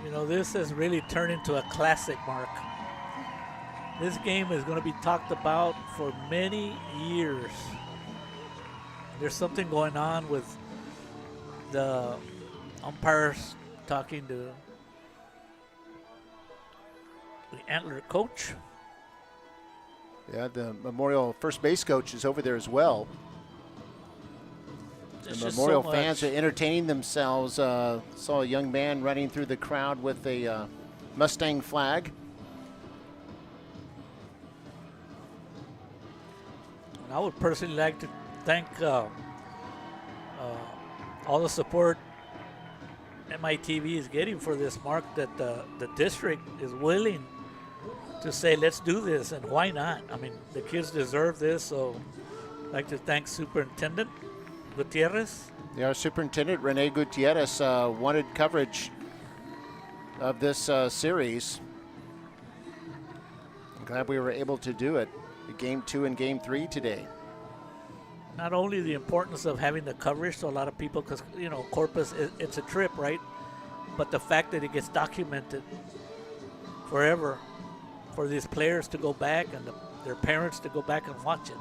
S2: You know, this has really turned into a classic, Mark. This game is going to be talked about for many years. There's something going on with the umpires talking to the Antler coach.
S1: Yeah, the Memorial first base coach is over there as well.
S2: There's
S1: The
S2: just
S1: Memorial
S2: so
S1: fans
S2: much.
S1: are entertaining themselves. Saw a young man running through the crowd with a Mustang flag.
S2: And I would personally like to thank all the support MITV is getting for this, Mark, that the district is willing to say, let's do this, and why not? I mean, the kids deserve this, so I'd like to thank Superintendent Gutierrez.
S1: Yeah, our superintendent, Rene Gutierrez, wanted coverage of this series. I'm glad we were able to do it. Game 2 and Game 3 today.
S2: Not only the importance of having the coverage to a lot of people, because, you know, Corpus, it's a trip, right? But the fact that it gets documented forever for these players to go back and their parents to go back and watch it.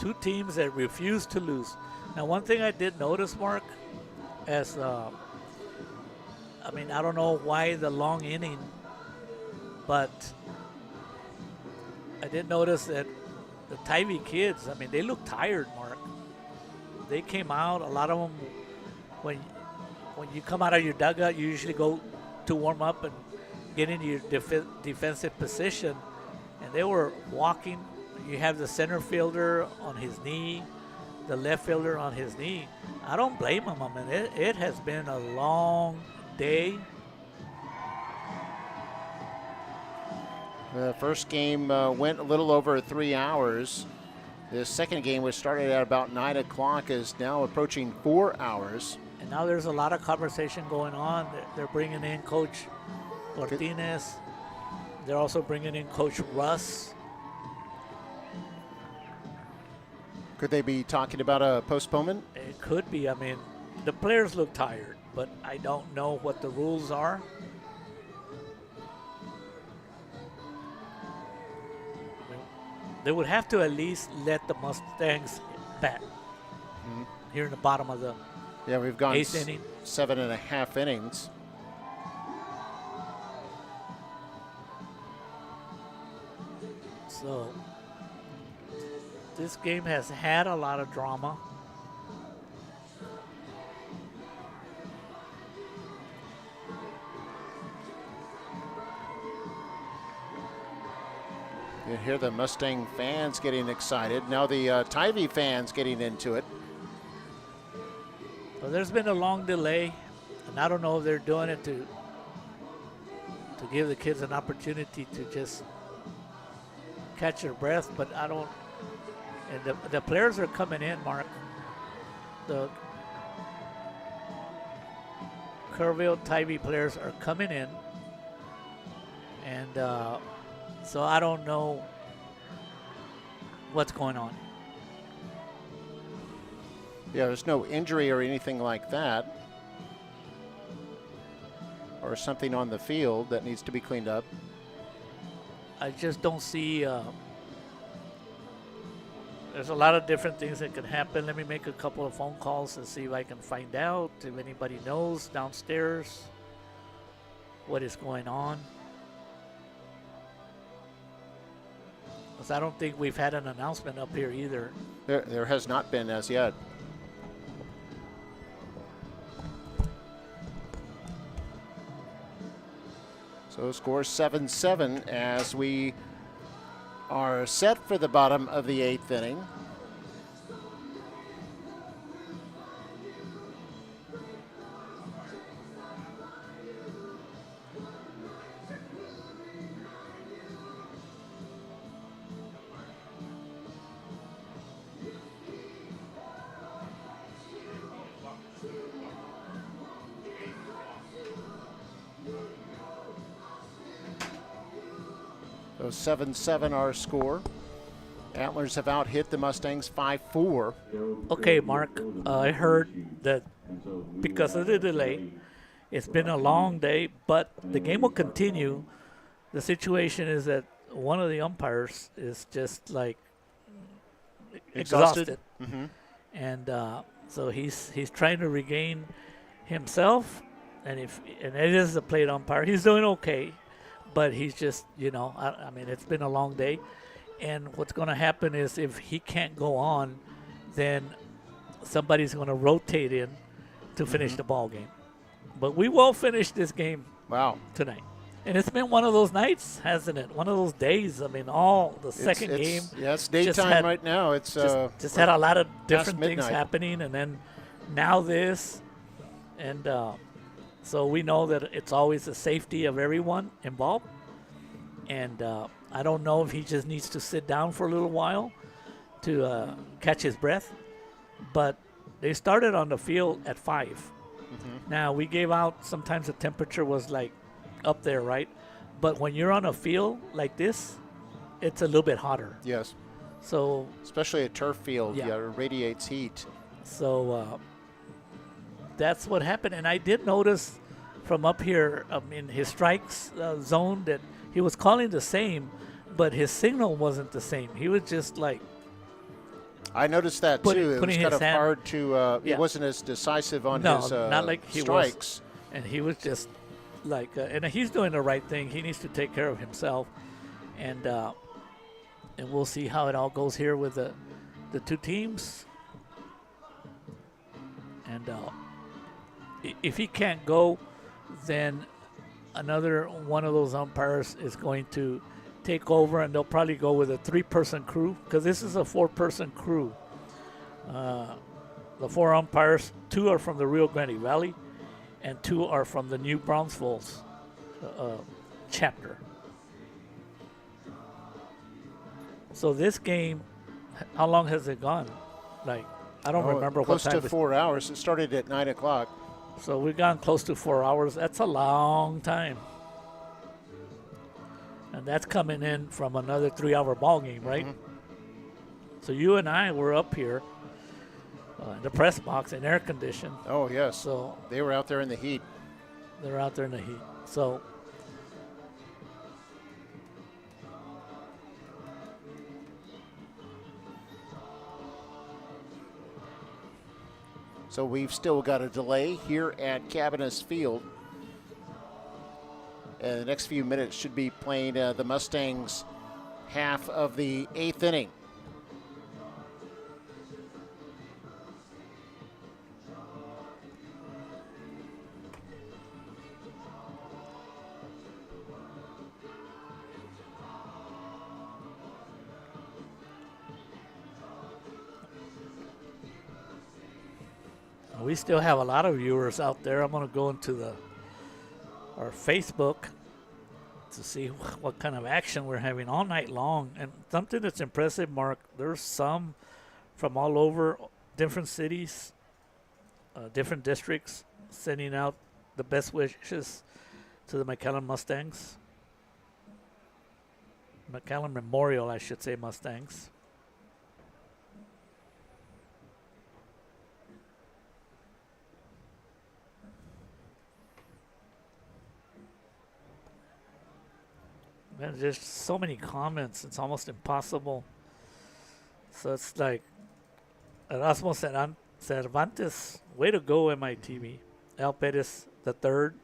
S2: Two teams that refuse to lose. Now, one thing I did notice, Mark, as I mean, I don't know why the long inning, but I did notice that the Tivy kids, I mean, they look tired, Mark. They came out, a lot of them, when you come out of your dugout, you usually go to warm up and get into your defensive position, and they were walking. You have the center fielder on his knee, the left fielder on his knee. I don't blame them. I mean, it has been a long day.
S1: The first game went a little over 3 hours. The second game was started at about 9 o'clock, is now approaching 4 hours.
S2: And now there's a lot of conversation going on. They're bringing in Coach Martinez. They're also bringing in Coach Russ.
S1: Could they be talking about a postponement?
S2: It could be. I mean, the players look tired, but I don't know what the rules are. They would have to at least let the Mustangs bat here in the bottom of the
S1: Yeah, we've gone
S2: 8th inning.
S1: 7.5 innings.
S2: So this game has had a lot of drama.
S1: You hear the Mustang fans getting excited. Now the Tivy fans getting into it.
S2: there's been a long delay, and I don't know if they're doing it to give the kids an opportunity to just catch their breath, but I don't. And the players are coming in, Mark. The Kerrville Tivy players are coming in, and so I don't know what's going on.
S1: Yeah, there's no injury or anything like that, or something on the field that needs to be cleaned up.
S2: I just don't see. There's a lot of different things that can happen. Let me make a couple of phone calls and see if I can find out if anybody knows downstairs what is going on. Because I don't think we've had an announcement up here either.
S1: There has not been as yet. So score 7-7 as we are set for the bottom of the 8th inning. So 7-7 our score. Antlers have out-hit the Mustangs 5-4.
S2: Okay, Mark, I heard that because of the delay, it's been a long day, but the game will continue. The situation is that one of the umpires is just like exhausted.
S1: Mm-hmm.
S2: And so he's trying to regain himself, and it is a plate umpire. He's doing okay, but he's just, I mean, it's been a long day. And what's going to happen is if he can't go on, then somebody's going to rotate in to finish the ball game. But we will finish this game tonight. And it's been one of those nights, hasn't it? One of those days. I mean, second game.
S1: Yeah, it's daytime right now. It's
S2: just had a lot of different things
S1: midnight
S2: happening, and then now this. And so we know that it's always the safety of everyone involved. And I don't know if he just needs to sit down for a little while to catch his breath. But they started on the field at 5. Mm-hmm. Now, we gave out, sometimes the temperature was like up there, right? But when you're on a field like this, it's a little bit hotter.
S1: Yes.
S2: So
S1: especially a turf field, it radiates heat.
S2: So that's what happened. And I did notice from up here in his strikes zone that he was calling the same, but his signal wasn't the same. He was just like.
S1: I noticed that too. It was kind of hard to. It wasn't as decisive on his
S2: not like he
S1: strikes.
S2: And he was just like, and he's doing the right thing. He needs to take care of himself, and we'll see how it all goes here with the two teams. And if he can't go, then another one of those umpires is going to take over, and they'll probably go with a 3-person crew, because this is a 4-person crew. The 4 umpires, 2 are from the Rio Grande Valley, and 2 are from the New Brownsville chapter. So this game, how long has it gone? Like, I don't remember what time.
S1: Close to 4 hours. It started at 9 o'clock.
S2: So we've gone close to 4 hours. That's a long time. And that's coming in from another 3-hour ball game, right? Mm-hmm. So you and I were up here in the press box in air condition.
S1: Oh, yes.
S2: So
S1: they were out there in the heat.
S2: They were out there in the heat. So
S1: we've still got a delay here at Cabinets Field. And the next few minutes should be playing the Mustangs half of the 8th inning.
S2: We still have a lot of viewers out there. I'm going to go into our Facebook to see what kind of action we're having all night long. And something that's impressive, Mark, there's some from all over, different cities, different districts, sending out the best wishes to the McAllen Mustangs. McAllen Memorial, I should say, Mustangs. Man, there's so many comments, it's almost impossible. So it's like, Erasmo Cervantes, way to go, MITV. El Perez the third.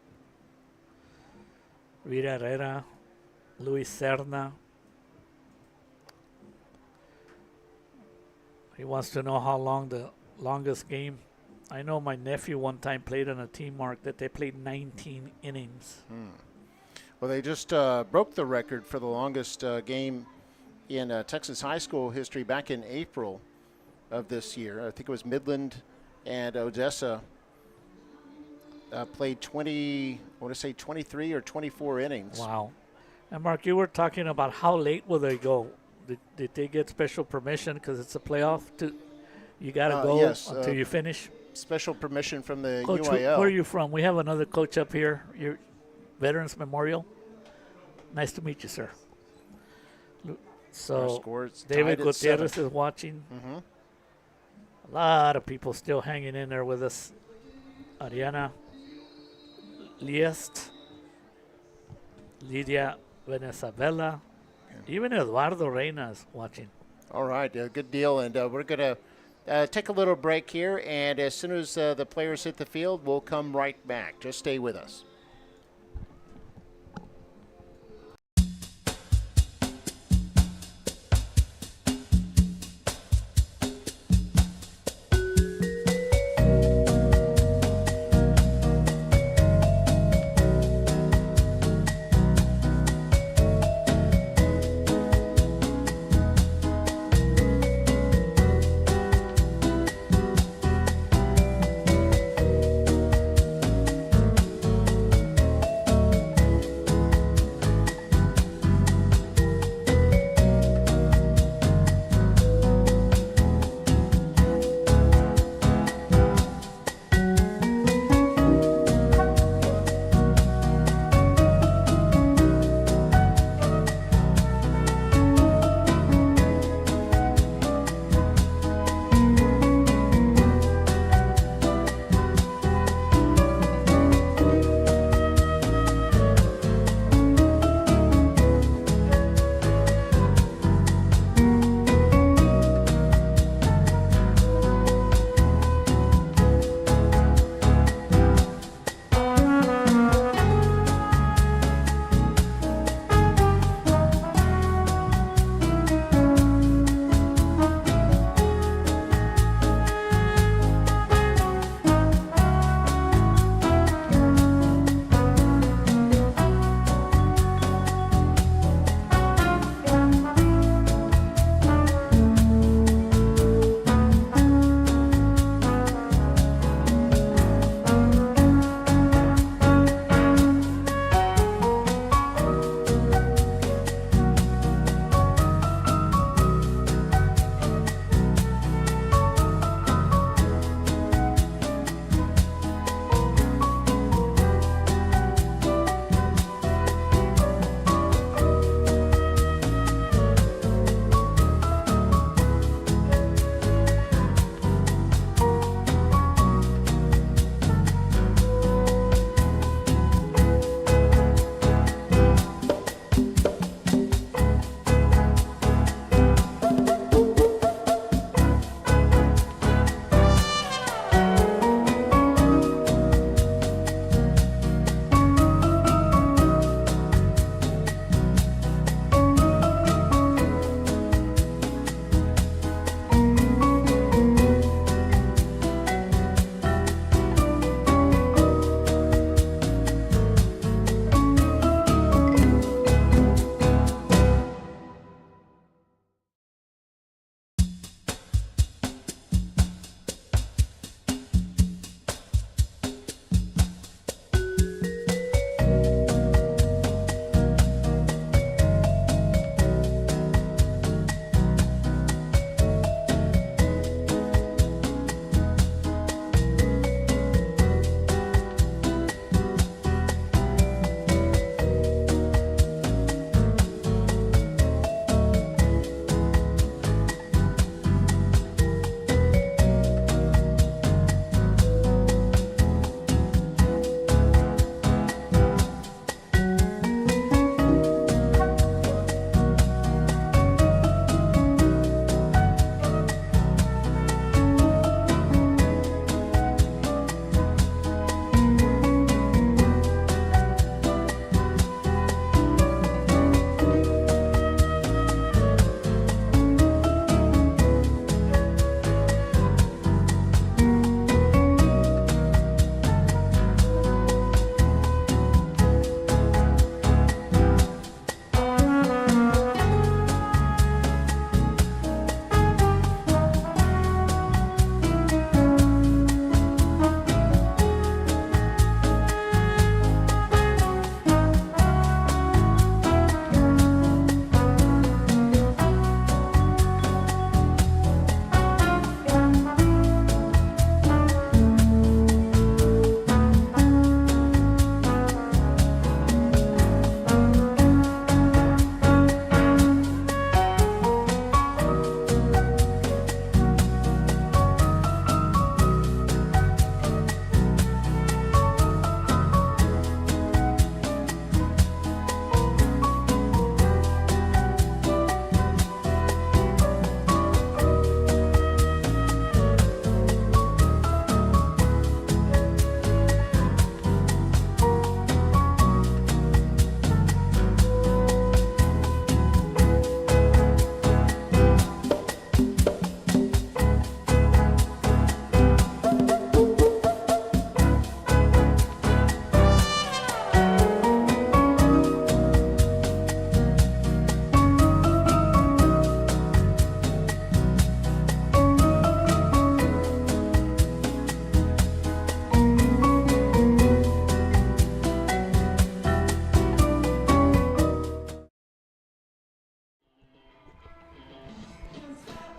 S2: Rita Herrera, Luis Serna. He wants to know how long the longest game. I know my nephew one time played on a team, Mark, that they played 19 innings.
S1: Well, they just broke the record for the longest game in Texas high school history back in April of this year. I think it was Midland and Odessa played 23 or 24 innings.
S2: Wow. And Mark, you were talking about how late will they go? Did they get special permission because it's a playoff? You got to go
S1: yes,
S2: until you finish?
S1: Special permission from the
S2: Coach,
S1: UIL.
S2: where are you from? We have another coach up here. You're Veterans Memorial. Nice to meet you, sir. So David Gutierrez is watching. A lot of people still hanging in there with us. Ariana Liest, Lydia Venezuela, even Eduardo Reina is watching.
S1: All right, good deal. And we're going to take a little break here. And as soon as the players hit the field, we'll come right back. Just stay with us.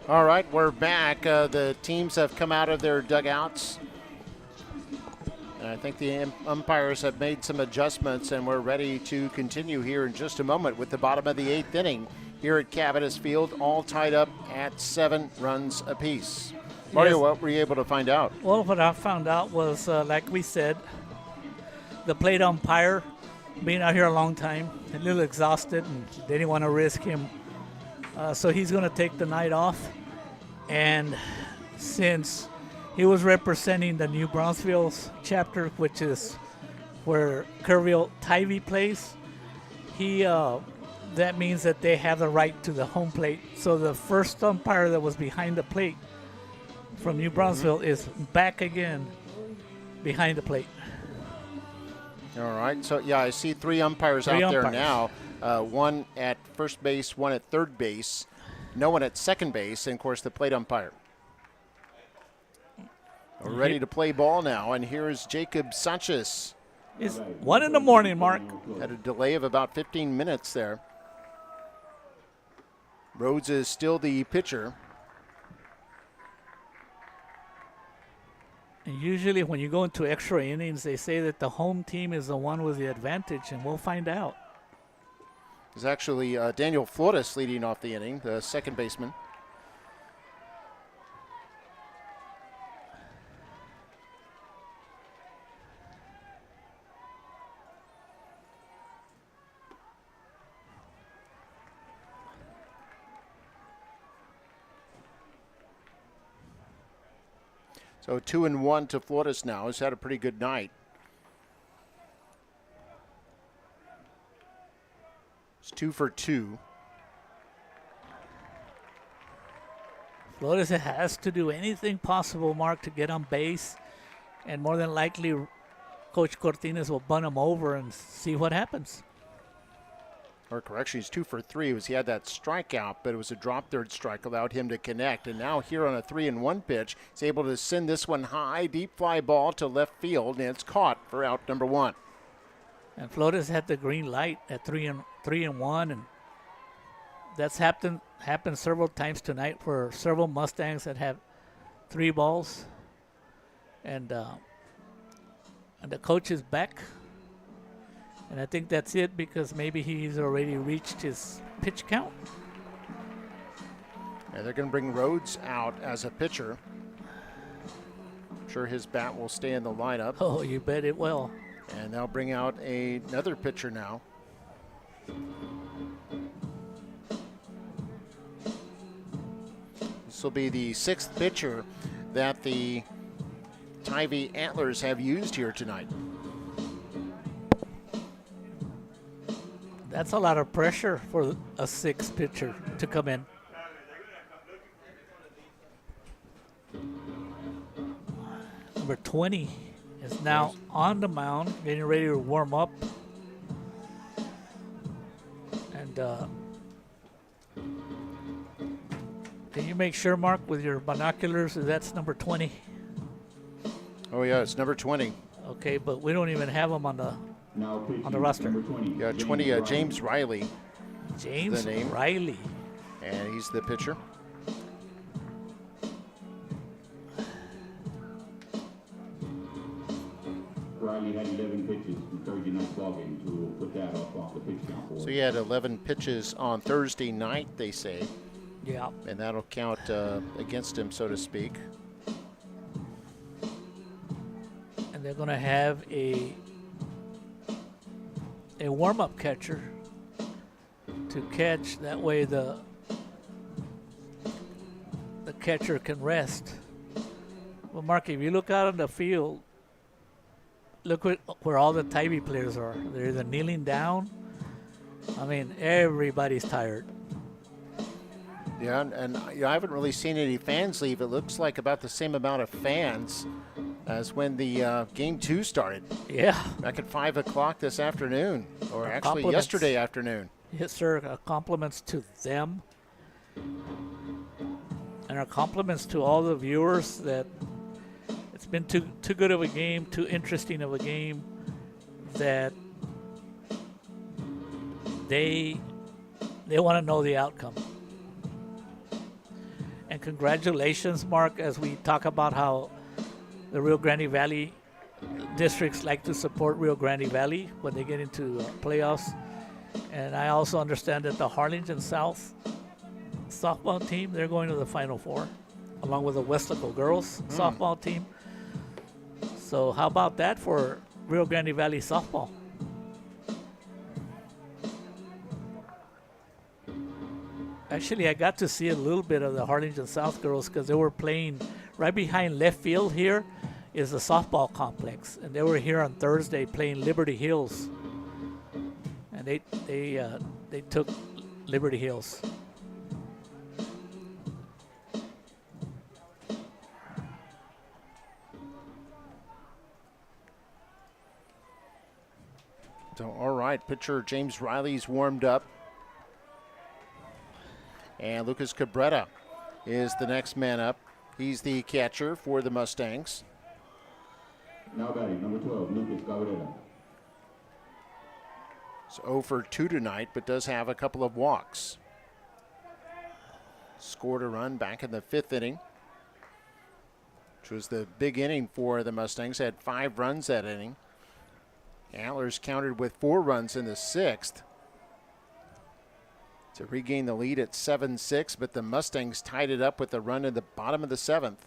S1: All right, we're back. The teams have come out of their dugouts. And I think the umpires have made some adjustments, and we're ready to continue here in just a moment with the bottom of the 8th inning here at Cavadas Field, all tied up at 7 runs apiece. Mario,
S2: Yes.
S1: what were you able to find out?
S2: Well, what I found out was, like we said, the plate umpire, being out here a long time, a little exhausted, and they didn't want to risk him. So he's going to take the night off. And since he was representing the New Brownsville's chapter, which is where Kerrville Tivy plays, that means that they have the right to the home plate. So the first umpire that was behind the plate from New Brownsville is back again behind the plate.
S1: All right, so yeah, I see 3 umpires out there now. One at first base, one at third base, no one at second base, and of course the plate umpire. We're ready to play ball now, and here's Jacob Sanchez.
S2: It's 1 in the morning, Mark.
S1: Had a delay of about 15 minutes there. Rhodes is still the pitcher.
S2: And usually when you go into extra innings, they say that the home team is the one with the advantage, and we'll find out.
S1: It's actually Daniel Flores leading off the inning, the second baseman. So 2-1 to Flores now. He's had a pretty good night. It's 2 for 2.
S2: Flores has to do anything possible, Mark, to get on base. And more than likely, Coach Cortines will bunt him over and see what happens.
S1: Or correction, he's 2 for 3. He had that strikeout, but it was a drop third strike, allowed him to connect. And now here on a 3-1 pitch, he's able to send this one high, deep fly ball to left field, and it's caught for out number 1.
S2: And Flores had the green light at 3-1, and that's happened several times tonight for several Mustangs that have 3 balls. And the coach is back. And I think that's it, because maybe he's already reached his pitch count.
S1: And they're going to bring Rhodes out as a pitcher. I'm sure his bat will stay in the lineup.
S2: Oh, you bet it will.
S1: And they'll bring out another pitcher now. This will be the 6th pitcher that the Tivy Antlers have used here tonight.
S2: That's a lot of pressure for a 6th pitcher to come in. Number 20 is now on the mound, getting ready to warm up. And can you make sure, Mark, with your binoculars, that that's number 20?
S1: Oh, yeah, it's number 20.
S2: Okay, but we don't even have him on the roster.
S1: Yeah, 20, James Riley.
S2: James
S1: the name.
S2: Riley.
S1: And he's the pitcher.
S8: Riley had 11 pitches from Thursday night's ballgame to put that off the pitch count for.
S1: So he had 11 pitches on Thursday night, they say.
S2: Yeah.
S1: And that'll count against him, so to speak.
S2: And they're going to have a warm-up catcher to catch. That way the catcher can rest. Well, Mark, if you look out on the field, look where all the Tivy players are. They're either kneeling down. I mean, everybody's tired.
S1: Yeah, and I haven't really seen any fans leave. It looks like about the same amount of fans as when the Game 2 started.
S2: Yeah.
S1: Back at 5 o'clock this afternoon, or actually yesterday afternoon.
S2: Yes, sir. Compliments to them. And our compliments to all the viewers that it's been too good of a game, too interesting of a game, that they want to know the outcome. And congratulations, Mark, as we talk about how the Rio Grande Valley districts like to support Rio Grande Valley when they get into playoffs. And I also understand that the Harlingen South softball team, they're going to the Final Four, along with the Westlaco girls softball team. So how about that for Rio Grande Valley softball? Actually, I got to see a little bit of the Harlingen South girls because they were playing right behind left field. Here is the softball complex, and they were here on Thursday playing Liberty Hills, and they took Liberty Hills.
S1: So, all right, pitcher James Riley's warmed up. And Lucas Cabrera is the next man up. He's the catcher for the Mustangs.
S8: Now batting, number 12, Lucas Cabrera.
S1: So 0 for 2 tonight, but does have a couple of walks. Scored a run back in the 5th inning, which was the big inning for the Mustangs. Had 5 runs that inning. Antlers countered with 4 runs in the 6th to regain the lead at 7-6, but the Mustangs tied it up with a run in the bottom of the 7th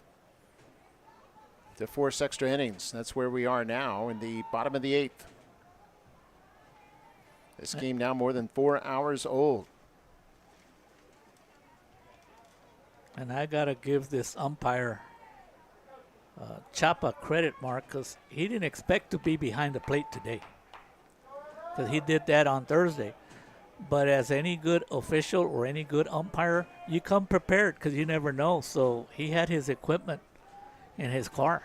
S1: to force extra innings. That's where we are now in the bottom of the 8th. This game now more than 4 hours old.
S2: And I got to give this umpire Chapa credit, Mark, because he didn't expect to be behind the plate today, because he did that on Thursday. But as any good official or any good umpire, you come prepared because you never know. So he had his equipment in his car.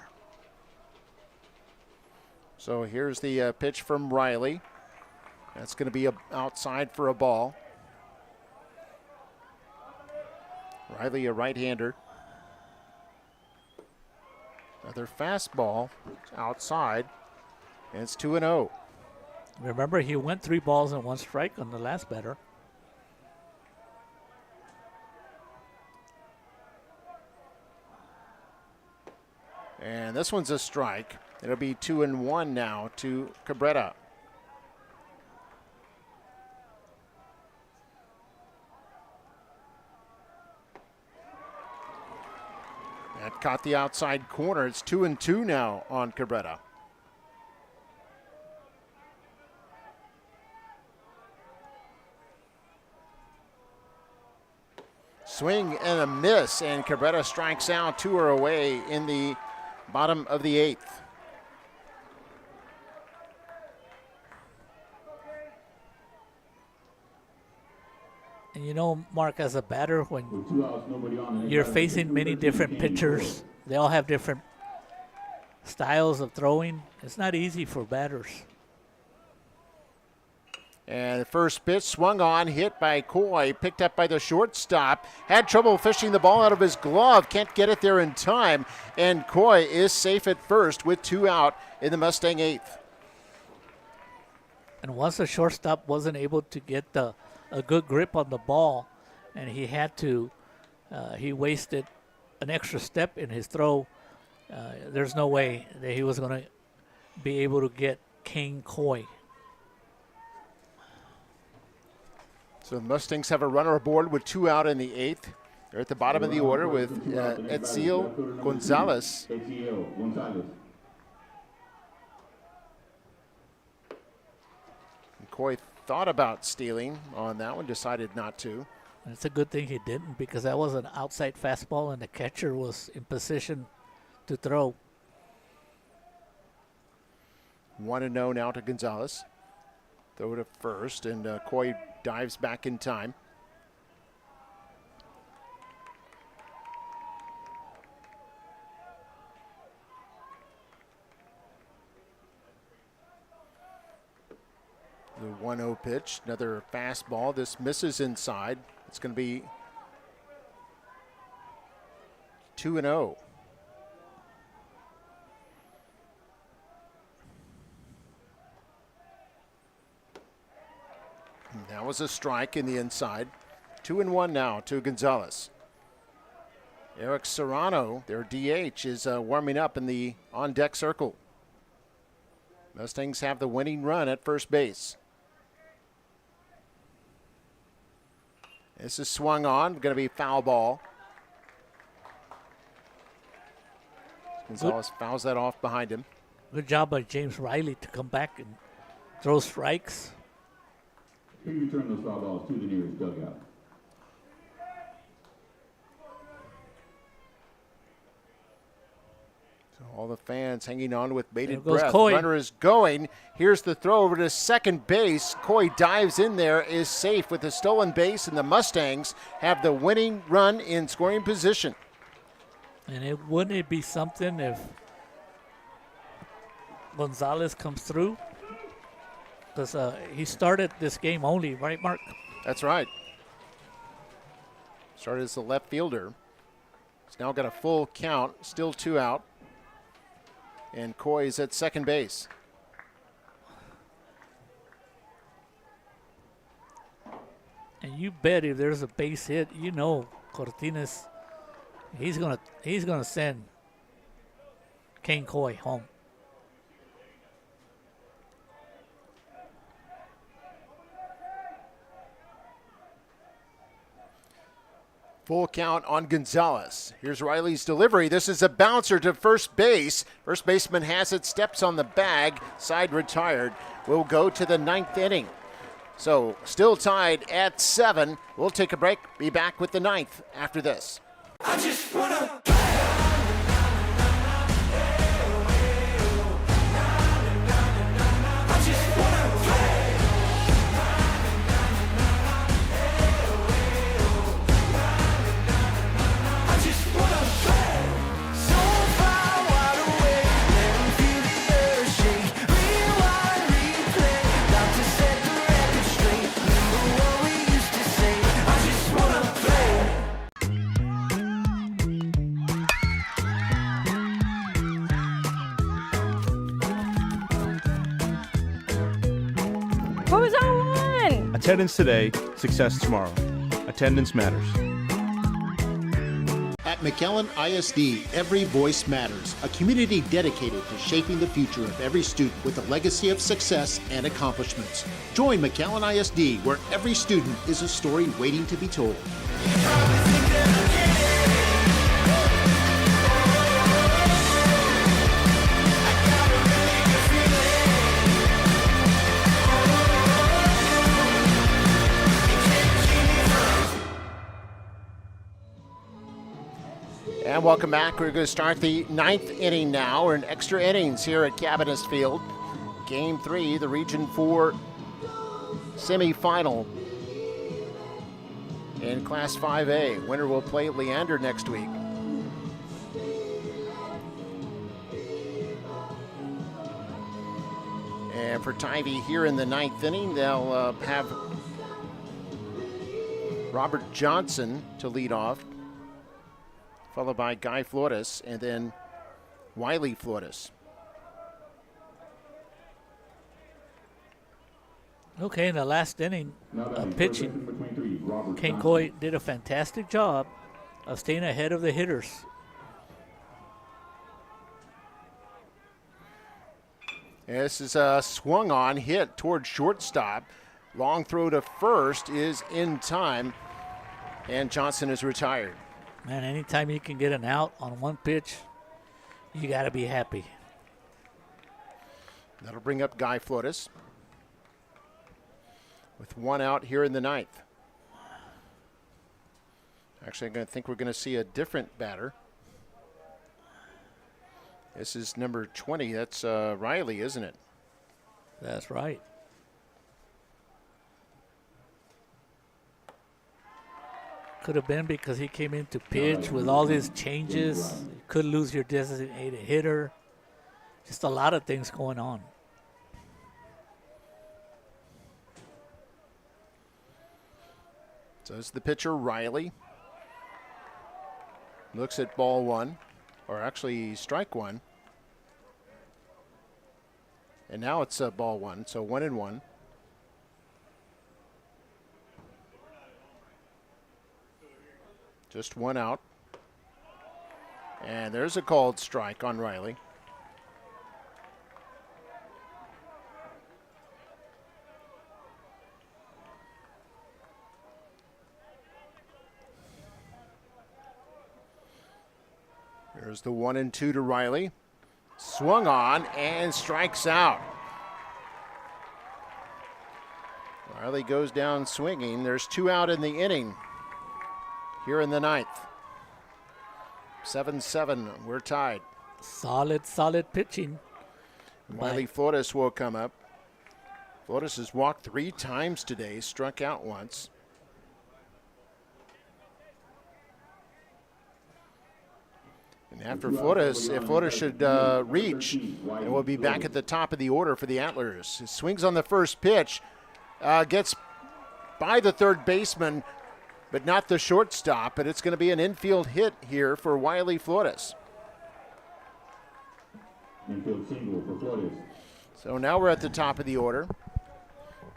S1: So here's the pitch from Riley. That's going to be outside for a ball. Riley, a right-hander. Another fastball outside, and it's 2-0.
S2: Remember, he went 3 balls and 1 strike on the last batter.
S1: And this one's a strike. It'll be 2-1 now to Cabrera. That caught the outside corner. It's 2-2 now on Cabrera. Swing and a miss, and Cabrera strikes out. 2 are away in the bottom of the 8th.
S2: And you know, Mark, as a batter, when you're facing many different pitchers, they all have different styles of throwing. It's not easy for batters.
S1: And the first pitch swung on, hit by Coy, picked up by the shortstop. Had trouble fishing the ball out of his glove, can't get it there in time. And Coy is safe at first with 2 out in the Mustang 8th.
S2: And once the shortstop wasn't able to get a good grip on the ball, and he had to, he wasted an extra step in his throw. There's no way that he was going to be able to get Kane Coy.
S1: So the Mustangs have a runner aboard with 2 out in the 8th. They're at the bottom of the order with Etziel Gonzalez. Coy thought about stealing on that one, decided not to.
S2: And it's a good thing he didn't, because that was an outside fastball and the catcher was in position to throw.
S1: 1-0 now to Gonzalez. Throw to first, and Coy dives back in time. The 1-0 pitch, another fastball. This misses inside. It's going to be 2-0. That was a strike in the inside. 2-1 now to Gonzalez. Eric Serrano, their DH, is warming up in the on-deck circle. Mustangs have the winning run at first base. This is swung on, going to be foul ball. Gonzalez fouls that off behind him.
S2: Good job by James Riley to come back and throw strikes.
S8: Please return those foul balls to the nearest dugout.
S1: So all the fans hanging on with bated
S2: There goes
S1: breath.
S2: Coy.
S1: Runner is going. Here's the throw over to second base. Coy dives in there, is safe with the stolen base, and the Mustangs have the winning run in scoring position.
S2: And wouldn't it be something if Gonzalez comes through? Because he started this game only, right, Mark?
S1: That's right. Started as the left fielder. He's now got a full count, still 2 out. And Coy is at second base.
S2: And you bet if there's a base hit, you know Cortines, he's gonna send Kane Coy home.
S1: Full count on Gonzalez. Here's Riley's delivery. This is a bouncer to first base. First baseman has it, steps on the bag, side retired. We'll go to the 9th inning. So still tied at 7. We'll take a break, be back with the 9th after this.
S10: I just wanna
S5: Who's on one?
S6: Attendance today, success tomorrow. Attendance matters.
S9: At McAllen ISD, every voice matters. A community dedicated to shaping the future of every student with a legacy of success and accomplishments. Join McAllen ISD, where every student is a story waiting to be told.
S1: And welcome back. We're going to start the 9th inning now. We're in extra innings here at Cabinets Field. Game 3, the Region 4 semifinal in Class 5A. Winner will play Leander next week. And for Tivy here in the 9th inning, they'll have Robert Johnson to lead off, followed by Guy Flores, and then Wiley Flores.
S2: Okay, in the last inning of pitching, Kane Coy did a fantastic job of staying ahead of the hitters.
S1: This is a swung on hit toward shortstop. Long throw to first is in time, and Johnson is retired.
S2: Man, anytime you can get an out on one pitch, you got to be happy.
S1: That'll bring up Guy Flores with 1 out here in the 9th. Actually, I think we're going to see a different batter. This is number 20. That's Riley, isn't it?
S2: That's right. Could have been because he came in to pitch with all these changes. You could lose your designated hitter. Just a lot of things going on.
S1: So it's the pitcher, Riley. Looks at ball 1, or actually strike 1. And now it's ball 1, so 1-1. Just 1 out. And there's a called strike on Riley. There's the 1-2 to Riley. Swung on and strikes out. Riley goes down swinging. There's 2 out in the inning here in the 9th. 7-7, we're tied.
S2: Solid pitching.
S1: Wiley Flores will come up. Flores has walked 3 times today, struck out once. And after Flores, if Flores should reach, it will be back at the top of the order for the Antlers. He swings on the first pitch, gets by the third baseman, but not the shortstop, but it's going to be an infield hit here for Wiley Flores.
S8: Infield single for Flores.
S1: So now we're at the top of the order.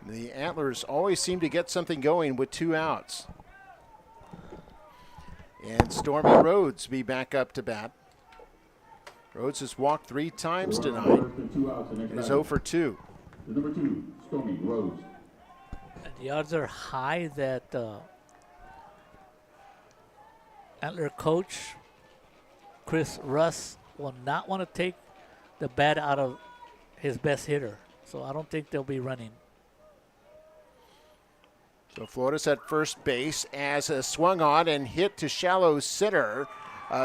S1: The Antlers always seem to get something going with 2 outs. And Stormy Rhodes be back up to bat. Rhodes has walked 3 times tonight. It is 0 for 2.
S8: The number 2, Stormy Rhodes.
S2: And the odds are high that Antler coach Chris Russ will not want to take the bat out of his best hitter. So I don't think they'll be running.
S1: So Flores at first base as a swung on and hit to shallow center.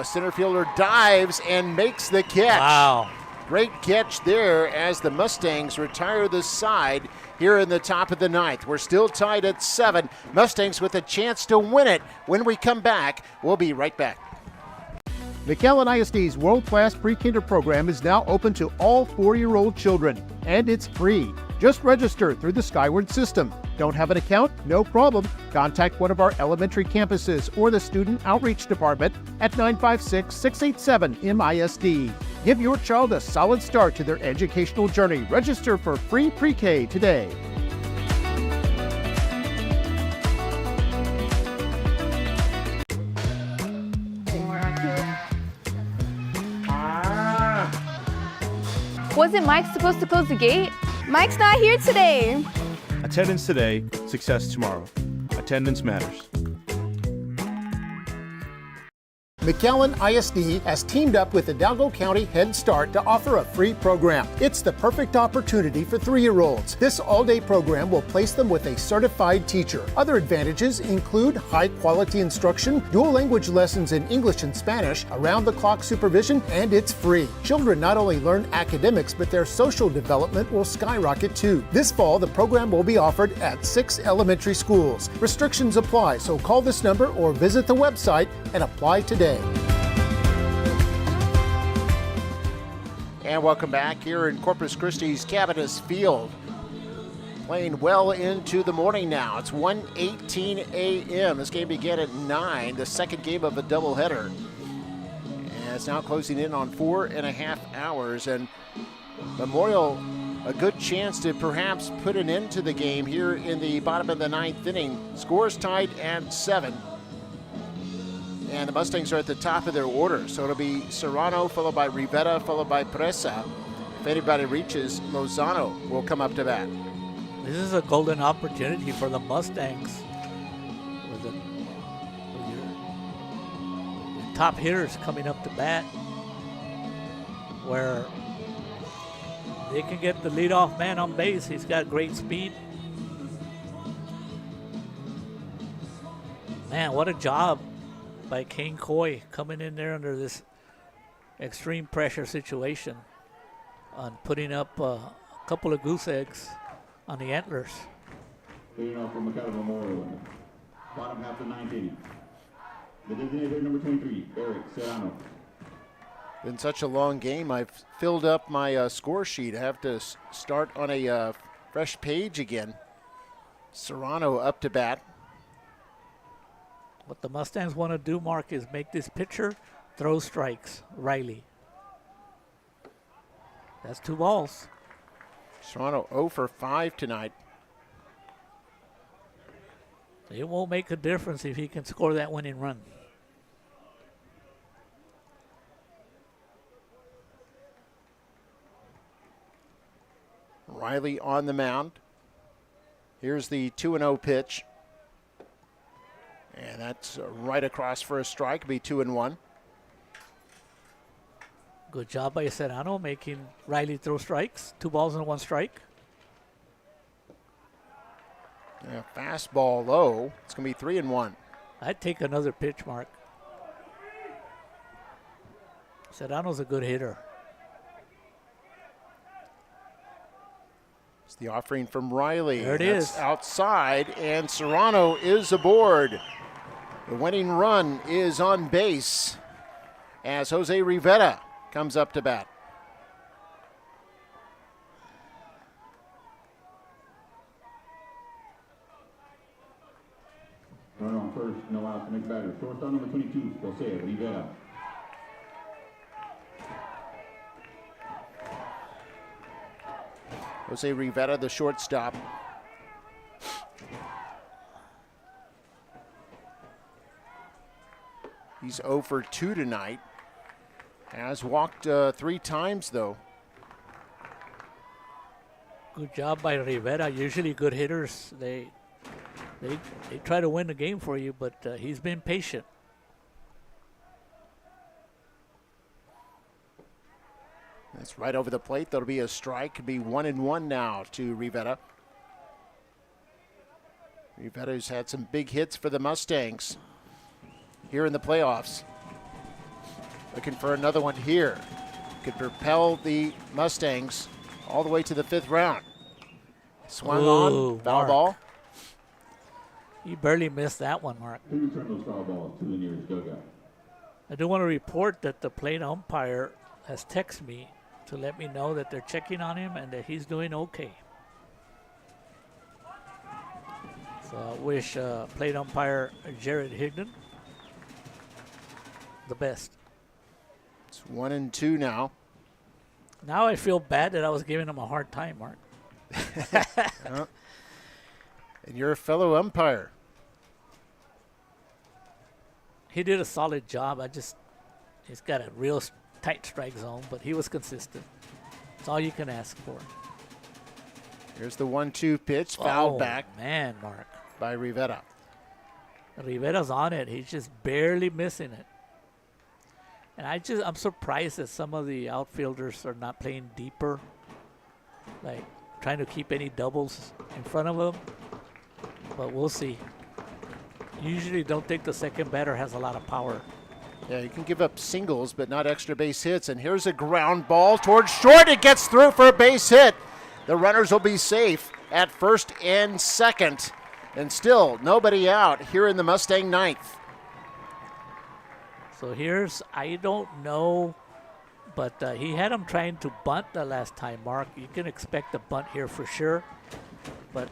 S1: Center fielder dives and makes the catch.
S2: Wow.
S1: Great catch there as the Mustangs retire the side here in the top of the 9th. We're still tied at 7. Mustangs with a chance to win it. When we come back, we'll be right back.
S9: McAllen ISD's world-class pre-kinder program is now open to all 4-year-old children, and it's free. Just register through the Skyward system. Don't have an account? No problem. Contact one of our elementary campuses or the Student Outreach Department at 956-687-MISD. Give your child a solid start to their educational journey. Register for free pre-K today.
S5: Wasn't Mike supposed to close the gate? Mike's not here today.
S6: Attendance today, success tomorrow. Attendance matters.
S9: McAllen ISD has teamed up with the Hidalgo County Head Start to offer a free program. It's the perfect opportunity for 3-year-olds. This all-day program will place them with a certified teacher. Other advantages include high-quality instruction, dual language lessons in English and Spanish, around-the-clock supervision, and it's free. Children not only learn academics, but their social development will skyrocket too. This fall, the program will be offered at 6 elementary schools. Restrictions apply, so call this number or visit the website and apply today.
S1: And welcome back here in Corpus Christi's Cavanis Field. Playing well into the morning now. It's 1:18 a.m. This game began at 9, the second game of a doubleheader. And it's now closing in on 4.5 hours. And Memorial, a good chance to perhaps put an end to the game here in the bottom of the 9th inning. Scores tied at 7. And the Mustangs are at the top of their order. So it'll be Serrano, followed by Rivera, followed by Presa. If anybody reaches, Lozano will come up to bat.
S2: This is a golden opportunity for the Mustangs. With your top hitters coming up to bat, where they can get the leadoff man on base. He's got great speed. Man, what a job by Kane Coy coming in there under this extreme pressure situation on putting up a couple of goose eggs on the Antlers.
S8: Leading off from McAllen Memorial. Bottom half of the 9th inning. The designated number 23, Eric Serrano.
S1: Been such a long game, I've filled up my score sheet. I have to start on a fresh page again. Serrano up to bat.
S2: What the Mustangs want to do, Mark, is make this pitcher throw strikes. Riley. That's 2 balls.
S1: Serrano 0 for 5 tonight.
S2: It won't make a difference if he can score that winning run.
S1: Riley on the mound. Here's the 2-0 pitch. And that's right across for a strike. It'll be 2-1.
S2: Good job by Serrano making Riley throw strikes. 2 balls and 1 strike.
S1: Yeah, fastball low. It's going to be 3-1.
S2: I'd take another pitch, Mark. Serrano's a good hitter.
S1: It's the offering from Riley.
S2: There it
S1: That's
S2: is.
S1: outside, and Serrano is aboard. The winning run is on base as Jose Rivera comes up to bat.
S8: Runner on first, no outs, next batter. Shortstop number 22, Jose Rivera.
S1: Jose Rivera, the shortstop. He's 0 for 2 tonight. Has walked 3 times, though.
S2: Good job by Rivera. Usually good hitters, they try to win the game for you, but he's been patient.
S1: That's right over the plate. That'll be a strike. Could be 1-1 now to Rivera. Rivera's had some big hits for the Mustangs here in the playoffs. Looking for another one here. Could propel the Mustangs all the way to the 5th round. Swung on, foul
S2: Mark.
S1: ball.
S2: You barely missed that one, Mark.
S8: Please return those foul balls to the nearest dugout.
S2: I do want to report that the plate umpire has texted me to let me know that they're checking on him and that he's doing okay. So I wish plate umpire Jared Higdon the best.
S1: It's 1-2 now.
S2: Now I feel bad that I was giving him a hard time, Mark.
S1: And you're a fellow umpire.
S2: He did a solid job. He's got a real tight strike zone, but he was consistent. That's all you can ask for.
S1: Here's the 1-2 pitch, fouled back
S2: Man, Mark.
S1: by Rivera.
S2: Rivera's on it. He's just barely missing it. And I'm surprised that some of the outfielders are not playing deeper, like trying to keep any doubles in front of them. But we'll see. Usually don't think the second batter has a lot of power.
S1: Yeah, you can give up singles, but not extra base hits. And here's a ground ball towards short. It gets through for a base hit. The runners will be safe at first and second. And still nobody out here in the Mustang ninth.
S2: So I don't know, but he had him trying to bunt the last time, Mark. You can expect a bunt here for sure. But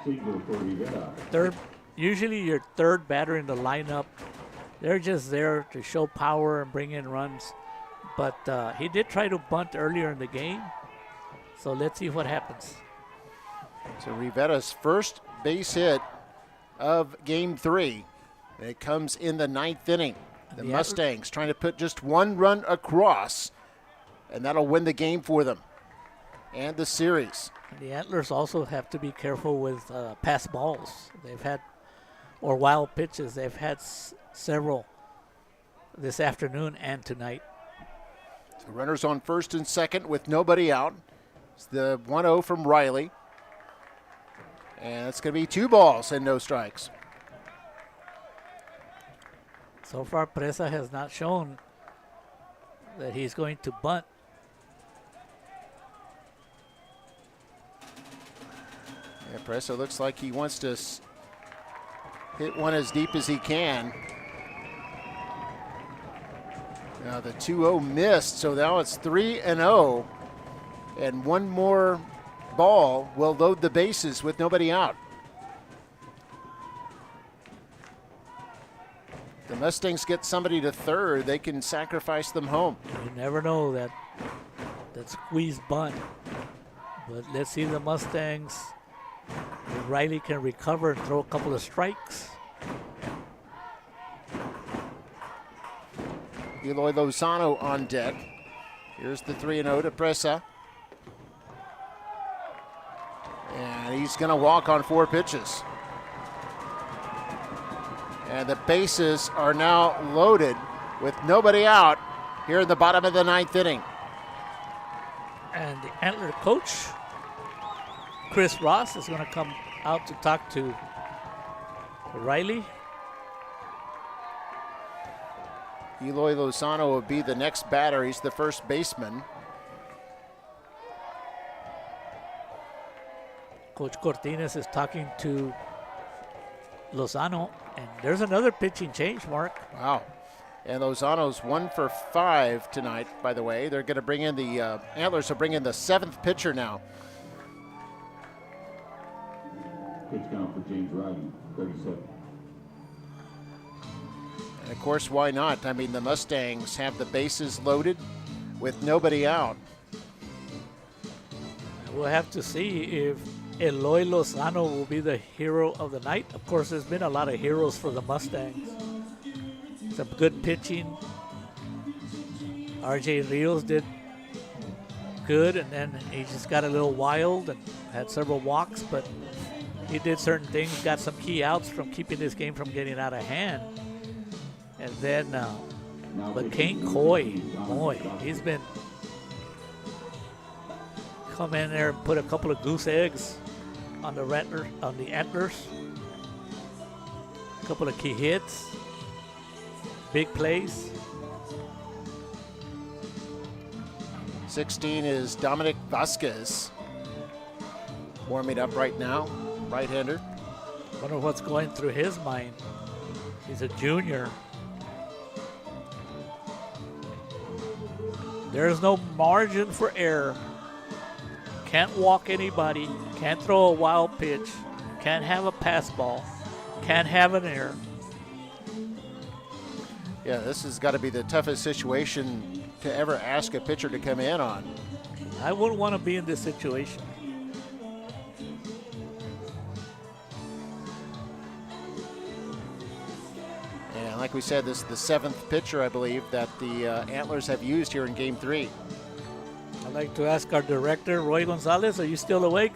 S8: Single for Rivera.
S2: usually your third batter in the lineup, they're just there to show power and bring in runs. But he did try to bunt earlier in the game. So let's see what happens.
S1: So Rivera's first base hit of Game 3. And it comes in the 9th inning. The Mustangs trying to put just 1 run across, and that'll win the game for them and the series.
S2: The Antlers also have to be careful with pass balls. Or wild pitches. They've had several this afternoon and tonight.
S1: So runners on first and second with nobody out. It's the 1-0 from Riley. And it's going to be 2 balls and no strikes.
S2: So far, Presa has not shown that he's going to bunt.
S1: Yeah, Presa looks like he wants to hit one as deep as he can. Now the 2-0 missed, so now it's 3-0. And 1 more ball will load the bases with nobody out. The Mustangs get somebody to third, they can sacrifice them home.
S2: You never know that squeeze bunt. But let's see the Mustangs. If Riley can recover and throw a couple of strikes.
S1: Eloy Lozano on deck. Here's the 3-0 to Presa. He's going to walk on 4 pitches. And the bases are now loaded with nobody out here in the bottom of the 9th inning.
S2: And the Antler coach, Chris Ross, is going to come out to talk to Riley.
S1: Eloy Lozano will be the next batter. He's the first baseman.
S2: Coach Cortines is talking to Lozano, and there's another pitching change, Mark.
S1: Wow. And Lozano's 1 for 5 tonight, by the way. They're going to bring in the Antlers will bring in the 7th pitcher now.
S8: Pitch count for James Riley, 37.
S1: And of course, why not? I mean, the Mustangs have the bases loaded with nobody out.
S2: We'll have to see if Eloy Lozano will be the hero of the night. Of course, there's been a lot of heroes for the Mustangs. Some good pitching. RJ Rios did good, and then he just got a little wild and had several walks, but he did certain things, got some key outs from keeping this game from getting out of hand. And then, but Kane Coy, boy, he's been come in there and put a couple of goose eggs on the Antlers. A couple of key hits, big plays.
S1: 16 is Dominic Vasquez, warming up right now, right-hander.
S2: Wonder what's going through his mind. He's a junior. There's no margin for error. Can't walk anybody, can't throw a wild pitch, can't have a pass ball, can't have an error.
S1: Yeah, this has got to be the toughest situation to ever ask a pitcher to come in on.
S2: I wouldn't want to be in this situation.
S1: And like we said, this is the 7th pitcher, I believe, that the Antlers have used here in Game 3.
S2: I'd like to ask our director, Roy Gonzalez, are you still awake?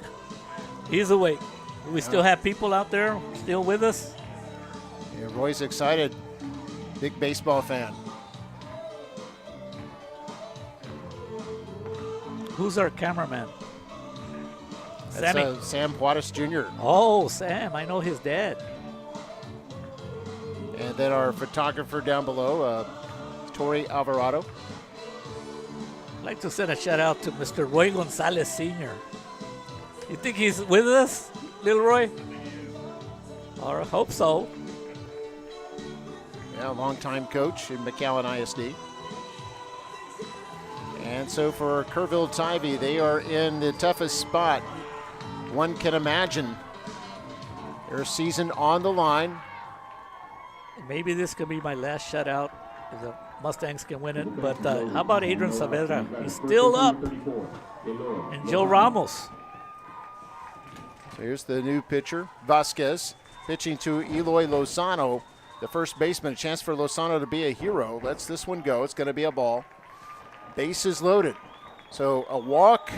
S2: He's awake. We still have people out there still with us?
S1: Yeah, Roy's excited. Big baseball fan.
S2: Who's our cameraman?
S1: That's
S2: Sammy.
S1: Sam Juarez Jr.
S2: Oh, Sam. I know his dad.
S1: And then our photographer down below, Tori Alvarado.
S2: I'd like to send a shout out to Mr. Roy Gonzalez Sr. You think he's with us, little Roy? Or I hope so.
S1: Yeah, longtime coach in McAllen ISD. And so for Kerrville Tivy, they are in the toughest spot one can imagine. Their season on the line.
S2: Maybe this could be my last shutout if the Mustangs can win it. But how about Adrian Saavedra? He's still up. And Joe Ramos.
S1: So here's the new pitcher, Vasquez, pitching to Eloy Lozano, the first baseman. A chance for Lozano to be a hero. Lets this one go. It's going to be a ball. Bases loaded. So a walk,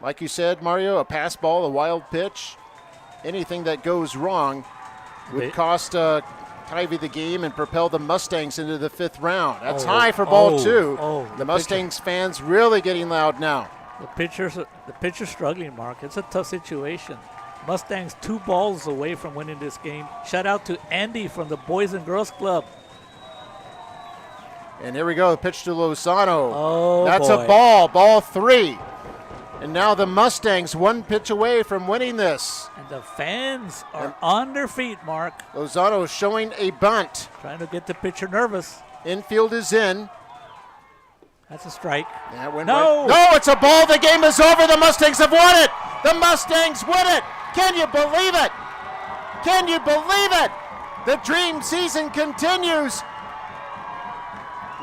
S1: like you said, Mario, a pass ball, a wild pitch. Anything that goes wrong would cost Tivy the game and propel the Mustangs into the 5th round. That's high for ball 2. The Mustangs fans really getting loud now.
S2: The pitcher's struggling, Mark. It's a tough situation. Mustangs 2 balls away from winning this game. Shout out to Andy from the Boys and Girls Club.
S1: And here we go, pitch to Lozano.
S2: Oh,
S1: that's
S2: boy.
S1: A ball, ball 3. And now the Mustangs 1 pitch away from winning this.
S2: And the fans are on their feet, Mark.
S1: Lozano showing a bunt.
S2: Trying to get the pitcher nervous.
S1: Infield is in.
S2: That's a strike.
S1: That went
S2: No!
S1: No, it's a ball. The game is over. The Mustangs have won it. The Mustangs win it. Can you believe it? Can you believe it? The dream season continues.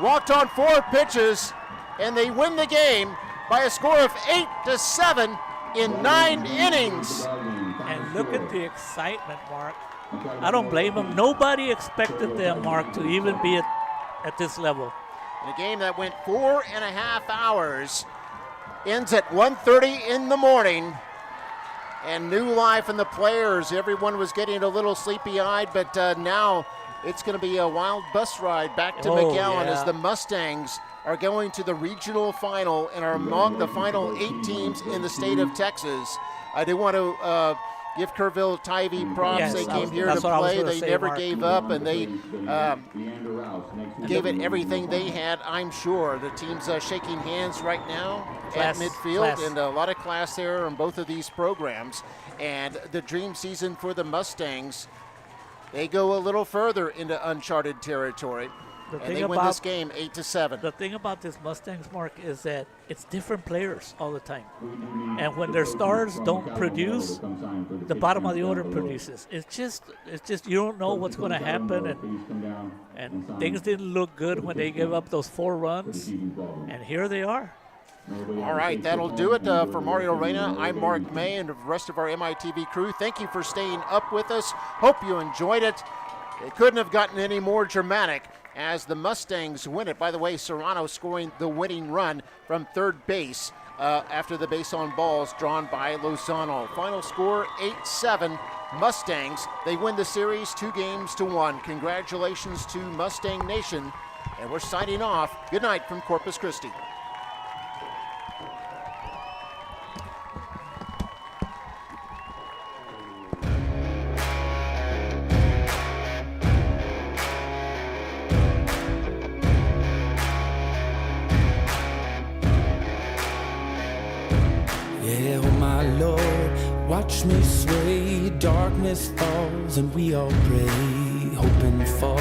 S1: Walked on 4 pitches, and they win the game by a score of 8-7 in 9 innings.
S2: And look at the excitement, Mark. I don't blame them. Nobody expected them, Mark, to even be at this level.
S1: In a game that went 4.5 hours, ends at 1:30 in the morning. and new life in the players. Everyone was getting a little sleepy-eyed, but now it's going to be a wild bus ride back to McAllen as the Mustangs are going to the regional final and are among the final 8 teams in the state of Texas. I do want to give Kerrville Tivy props.
S2: Yes,
S1: they came here to play. They never gave up, and they gave it everything they had, I'm sure. The team's shaking hands right now at midfield, and a lot of class there on both of these programs. And the dream season for the Mustangs, they go a little further into uncharted territory. And they win this game 8-7.
S2: The thing about this Mustangs, Mark, is that it's different players all the time. And when their stars don't produce, the bottom of the order produces. It's just you don't know what's going to happen. And things didn't look good when they gave up those 4 runs. And here they are.
S1: All right, that'll do it for Mario Reyna. I'm Mark May and the rest of our MITV crew. Thank you for staying up with us. Hope you enjoyed it. It couldn't have gotten any more dramatic as the Mustangs win it. By the way, Serrano scoring the winning run from third base after the base on balls drawn by Lozano. Final score 8-7 Mustangs. They win the series 2-1. Congratulations to Mustang Nation. And we're signing off. Good night from Corpus Christi.
S10: Yeah, oh my Lord, watch me sway. Darkness falls and we all pray, hoping for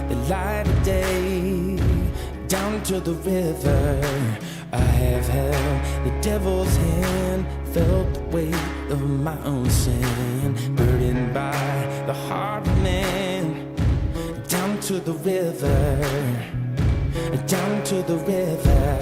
S10: the light of day. Down to the river, I have held the devil's hand, felt the weight of my own sin, burdened by the heart of man. Down to the river, down to the river.